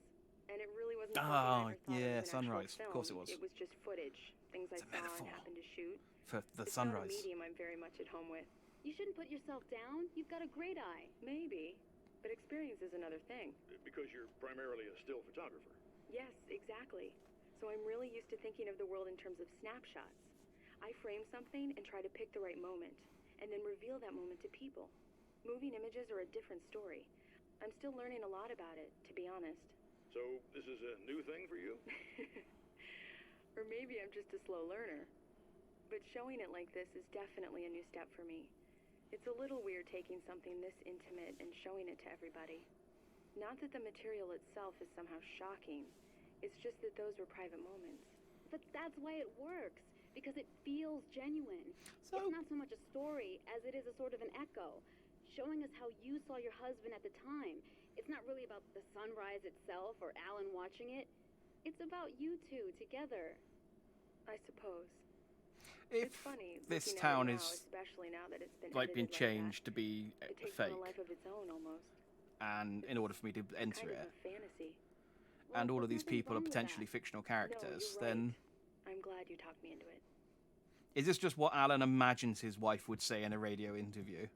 Speaker 16: and it really wasn't
Speaker 1: Oh,
Speaker 16: something I ever thought
Speaker 1: yeah,
Speaker 16: of as an
Speaker 1: Sunrise.
Speaker 16: actual
Speaker 1: Of course it
Speaker 16: film.
Speaker 1: was.
Speaker 16: It was just footage, things I saw and happened to shoot.
Speaker 1: For the
Speaker 16: It's
Speaker 1: sunrise.
Speaker 16: not a medium I'm very much at home with.
Speaker 17: You shouldn't put yourself down. You've got a great eye.
Speaker 16: Maybe, but experience is another thing.
Speaker 7: Because you're primarily a still photographer.
Speaker 16: Yes, exactly. So I'm really used to thinking of the world in terms of snapshots. I frame something and try to pick the right moment, and then reveal that moment to people. Moving images are a different story. I'm still learning a lot about it, to be honest.
Speaker 7: So, this is a new thing for you?
Speaker 16: Or maybe I'm just a slow learner. But showing it like this is definitely a new step for me. It's a little weird taking something this intimate and showing it to everybody. Not that the material itself is somehow shocking. It's just that those were private moments.
Speaker 17: But that's why it works, because it feels genuine. It's not so much a story as it is a sort of an echo, showing us how you saw your husband at the time. It's not really about the sunrise itself or Alan watching it. It's about you two together.
Speaker 16: I suppose. It's funny,
Speaker 1: this
Speaker 16: looking at
Speaker 1: town
Speaker 16: it now,
Speaker 1: is
Speaker 16: especially now that it's been
Speaker 1: like been
Speaker 16: edited
Speaker 1: changed to be
Speaker 16: like that, it takes
Speaker 1: fake,
Speaker 16: on a life of its own almost.
Speaker 1: and in order for me to enter
Speaker 16: Kind
Speaker 1: it,
Speaker 16: of a fantasy.
Speaker 1: and all
Speaker 16: Well,
Speaker 1: of these
Speaker 16: there's nothing
Speaker 1: people are
Speaker 16: wrong with
Speaker 1: potentially
Speaker 16: that.
Speaker 1: fictional
Speaker 16: No,
Speaker 1: characters,
Speaker 16: you're right.
Speaker 1: then
Speaker 16: I'm glad you talked me into it.
Speaker 1: is this just what Alan imagines his wife would say in a radio interview?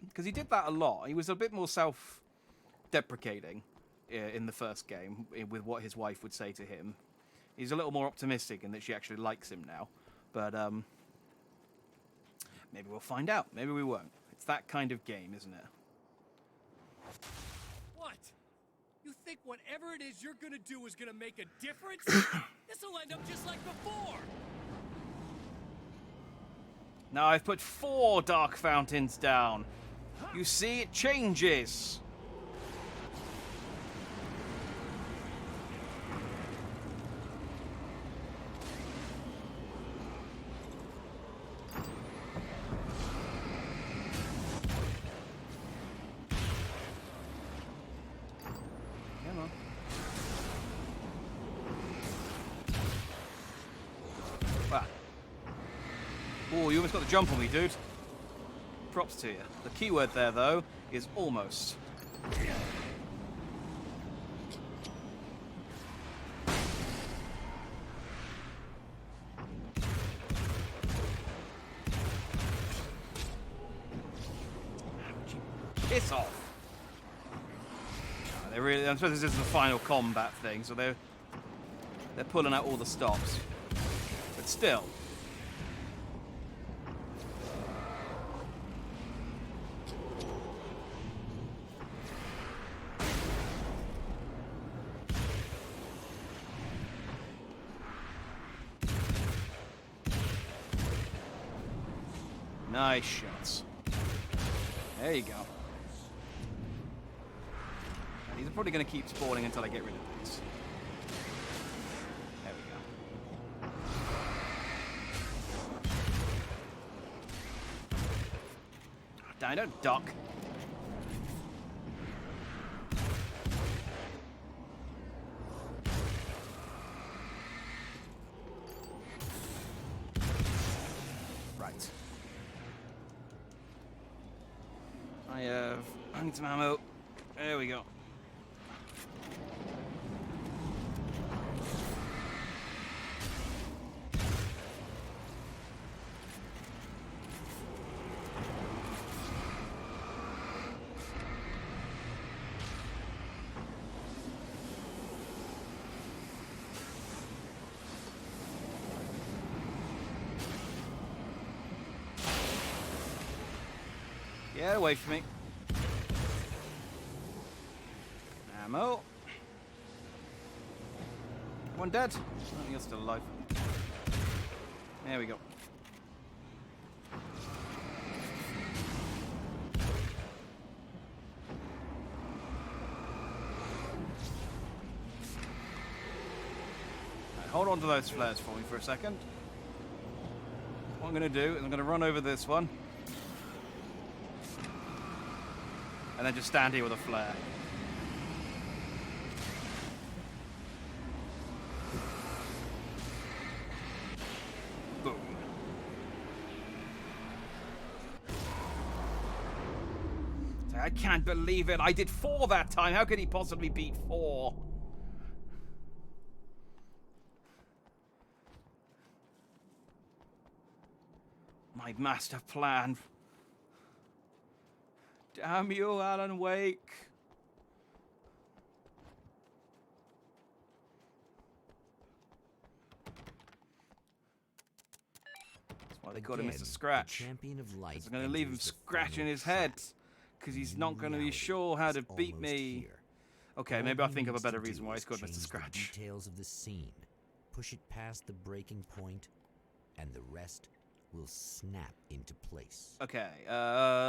Speaker 1: Because he did that a lot. He was a bit more self-deprecating in the first game with what his wife would say to him. He's a little more optimistic in that she actually likes him now. But maybe we'll find out. Maybe we won't. It's that kind of game, isn't it?
Speaker 13: What? You think whatever it is you're gonna do is gonna make a difference? This'll end up just like before!
Speaker 1: Now I've put 4 dark fountains down. You see, it changes. Come on. Wow. Oh, you almost got the jump on me, dude. Props to you. The keyword there, though, is almost. Piss off. They really. I suppose this is the final combat thing, so they're pulling out all the stops. But still. Nice shots. There you go. And these are probably going to keep spawning until I get rid of these. There we go. Dino duck. Right. I need some ammo. There we go. Get away from me. Ammo. One dead. Oh, you're still alive. There we go. Right, hold on to those flares for me for a second. What I'm going to do is I'm going to run over this one. And then just stand here with a flare. Boom. I can't believe it. I did 4 that time. How could he possibly beat 4? My master plan. Damn you, Alan Wake. That's why they call him Mr. Scratch.
Speaker 2: Champion of Light.
Speaker 1: I'm going to leave him scratching his head. Because he's not going to be sure how to beat me. Okay, maybe I'll think of a better reason why he's called Mr. Scratch.
Speaker 2: Details of the scene. Push it past the breaking point, and the rest will snap into place.
Speaker 1: Okay,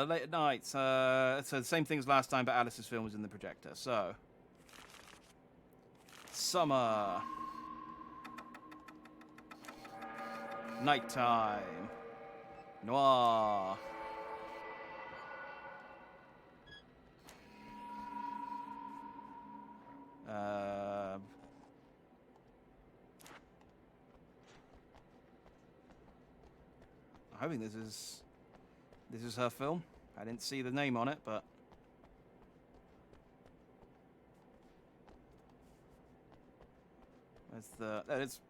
Speaker 1: late at night. So the same thing as last time, but Alice's film was in the projector. So, summer, nighttime, noir. hoping this is her film. I didn't see the name on it, but that is.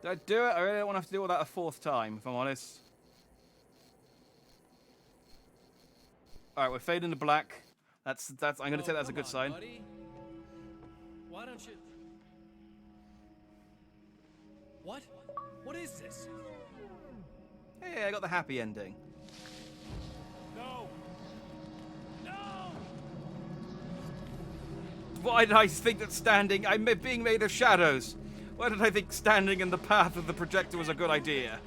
Speaker 1: Did I do it? I really don't want to have to deal with that a fourth time, if I'm honest. Alright, we're fading to black. That's I'm gonna take that as a good sign.
Speaker 13: Buddy. Why don't you... What? What is this?
Speaker 1: Hey, I got the happy ending.
Speaker 13: No! No!
Speaker 1: Why did I think that standing... I'm being made of shadows. Why did I think standing in the path of the projector was a good idea?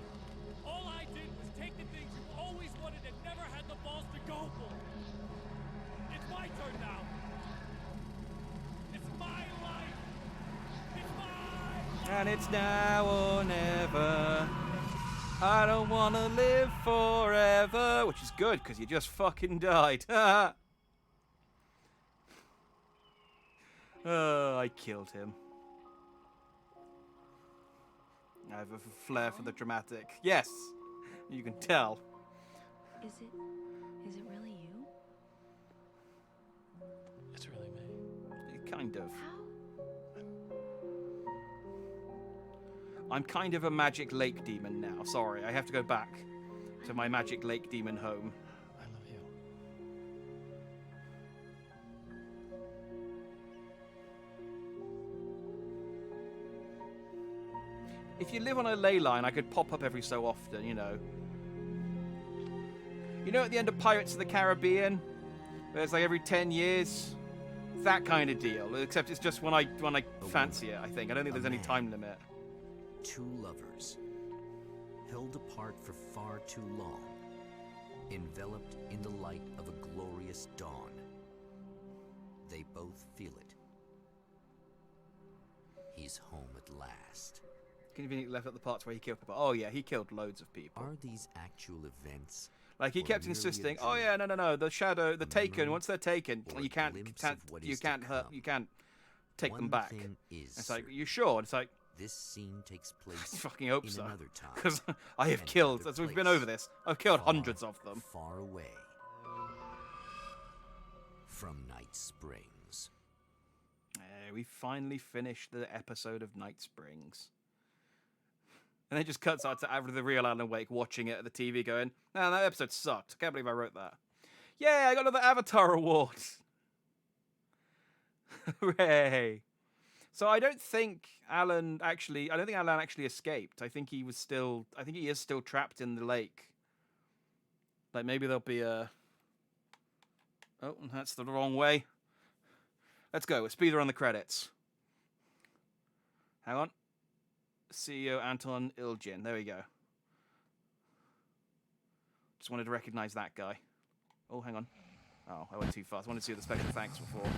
Speaker 13: All I did was take the things you always wanted and never had the balls to go for. It's my turn now. It's my life. It's my...
Speaker 1: And it's now or never. I don't want to live forever. Which is good, because you just fucking died. Oh, I killed him. I have a flair for the dramatic. Yes, you can tell.
Speaker 16: Is it really you?
Speaker 5: It's really me.
Speaker 1: Kind of. I'm kind of a magic lake demon now. Sorry, I have to go back to my magic lake demon home.
Speaker 5: I love you.
Speaker 1: If you live on a ley line, I could pop up every so often, you know. You know at the end of Pirates of the Caribbean? Where it's like every 10 years? That kind of deal. Except it's just when I fancy it, I think. I don't think there's any time limit.
Speaker 2: Two lovers, held apart for far too long, enveloped in the light of a glorious dawn. They both feel it. He's home at last.
Speaker 1: Conveniently left at the parts where he killed people. Oh yeah, he killed loads of people.
Speaker 2: Are these actual events?
Speaker 1: Like he kept insisting, "Oh yeah, no, the shadow, the taken. Once they're taken, you can't take them back." It's like, "You sure?" It's like,
Speaker 2: this scene takes place
Speaker 1: I fucking hope
Speaker 2: in
Speaker 1: so,
Speaker 2: another time.
Speaker 1: because I have killed. As we've been over this, I've killed hundreds of them.
Speaker 2: Far away from Night Springs.
Speaker 1: We finally finished the episode of Night Springs. And it just cuts out to the real Alan Wake watching it at the TV going, "Man, that episode sucked. I can't believe I wrote that. Yeah, I got another Avatar award." Hooray. So I don't think Alan actually escaped. I think he is still trapped in the lake. Like maybe there'll be a... Oh, that's the wrong way. Let's go. We'll speed around the credits. Hang on. CEO Anton Ilgin. There we go. Just wanted to recognize that guy. Oh, hang on. Oh, I went too fast. I wanted to see the special thanks before.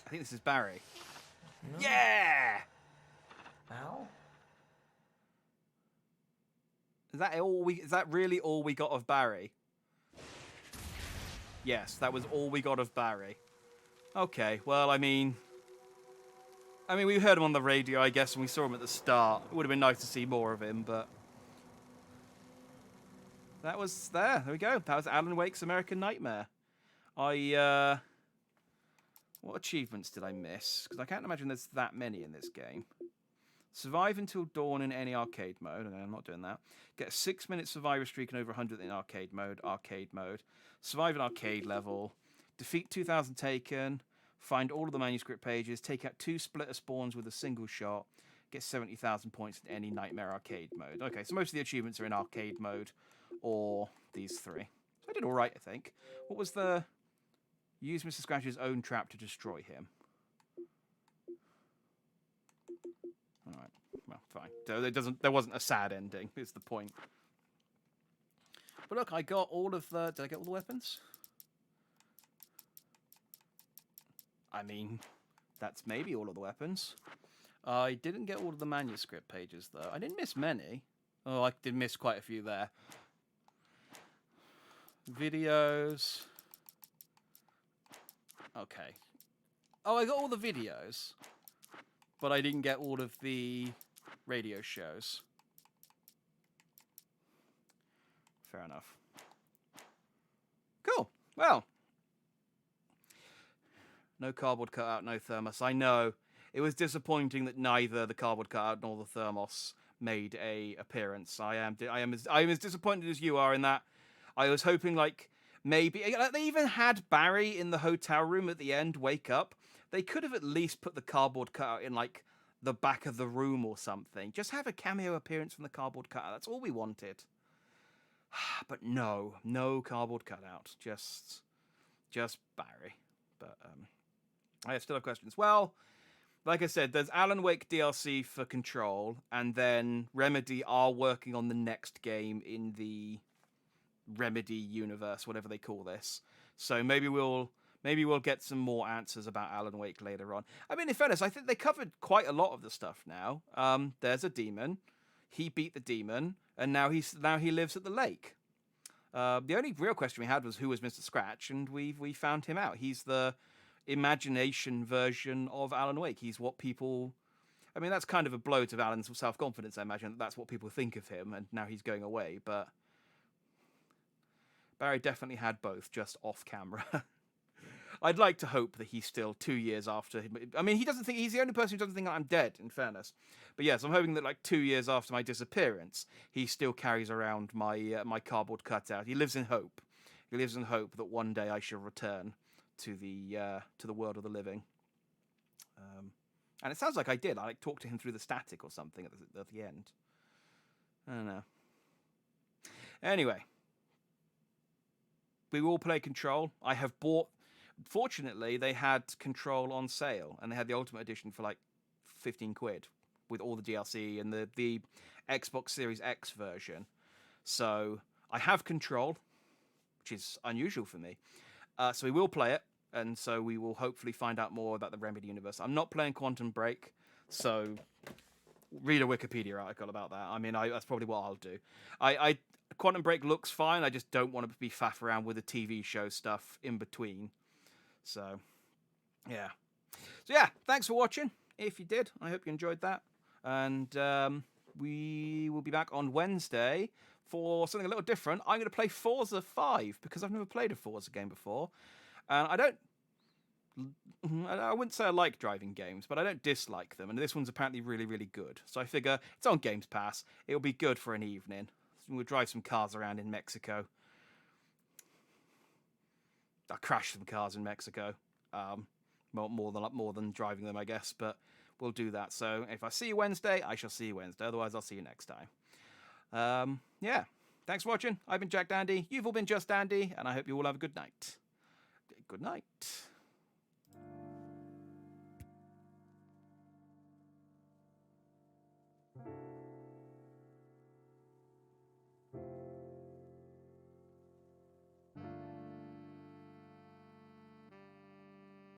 Speaker 1: I think this is Barry. No. Yeah!
Speaker 18: Al?
Speaker 1: Is that really all we got of Barry? Yes, that was all we got of Barry. Okay, well, I mean, we heard him on the radio, I guess, and we saw him at the start. It would have been nice to see more of him, but that was there. There we go. That was Alan Wake's American Nightmare. What achievements did I miss? Because I can't imagine there's that many in this game. Survive until dawn in any arcade mode. Okay, I'm not doing that. Get a 6-minute survivor streak and over 100 in arcade mode. Survive an arcade level. Defeat 2,000 taken. Find all of the manuscript pages. Take out 2 splitter spawns with a single shot. Get 70,000 points in any Nightmare arcade mode. Okay, so most of the achievements are in arcade mode or these 3. So I did all right, I think. What was the... Use Mr. Scratch's own trap to destroy him. Alright, well, fine. So there wasn't a sad ending, is the point. But look, I got all of the... Did I get all the weapons? I mean, that's maybe all of the weapons. I didn't get all of the manuscript pages, though. I didn't miss many. Oh, I did miss quite a few there. Videos. Okay. Oh, I got all the videos, but I didn't get all of the radio shows. Fair enough. Cool. Well, no cardboard cutout, no thermos. I know it was disappointing that neither the cardboard cutout nor the thermos made a appearance. I am as disappointed as you are in that. I was hoping like maybe they even had Barry in the hotel room at the end wake up. They could have at least put the cardboard cutout in like the back of the room or something. Just have a cameo appearance from the cardboard cutout. That's all we wanted. But no cardboard cutout. Just Barry. But I still have questions. Well, like I said, there's Alan Wake DLC for Control, and then Remedy are working on the next game in the Remedy universe, whatever they call this. So maybe we'll get some more answers about Alan Wake later on. I mean, in fairness, I think they covered quite a lot of the stuff now. There's a demon. He beat the demon, and now he lives at the lake. The only real question we had was who was Mr. Scratch, and we found him out. He's the imagination version of Alan Wake. He's what people... I mean, that's kind of a blow to Alan's self-confidence, I imagine. That's what people think of him, and now he's going away. But Barry definitely had both, just off camera. I'd like to hope that he's still 2 years after him. I mean, he's the only person who doesn't think I'm dead, in fairness. But yes, I'm hoping that like 2 years after my disappearance, he still carries around my my cardboard cutout. He lives in hope. He lives in hope that one day I shall return to the world of the living. And it sounds like I did. I like talked to him through the static or something at the end. I don't know. Anyway, we will play Control. I have bought... Fortunately, they had Control on sale, and they had the Ultimate Edition for like 15 quid with all the DLC and the Xbox Series X version. So I have Control, which is unusual for me. So we will play it, and so we will hopefully find out more about the Remedy universe. I'm not playing Quantum Break, so read a Wikipedia article about that. I mean, that's probably what I'll do. Quantum Break looks fine. I just don't want to be faff around with the TV show stuff in between. So, yeah. So, yeah, thanks for watching. If you did, I hope you enjoyed that. And we will be back on Wednesday for something a little different. I'm going to play Forza 5 because I've never played a Forza game before. And I wouldn't say I like driving games, but I don't dislike them. And this one's apparently really, really good. So I figure it's on Games Pass. It'll be good for an evening. We'll drive some cars around in Mexico. I crashed some cars in Mexico. More than driving them, I guess. But we'll do that. So if I see you Wednesday, I shall see you Wednesday. Otherwise, I'll see you next time. Yeah. Thanks for watching. I've been Jack Dandy. You've all been Just Dandy. And I hope you all have a good night. Good night.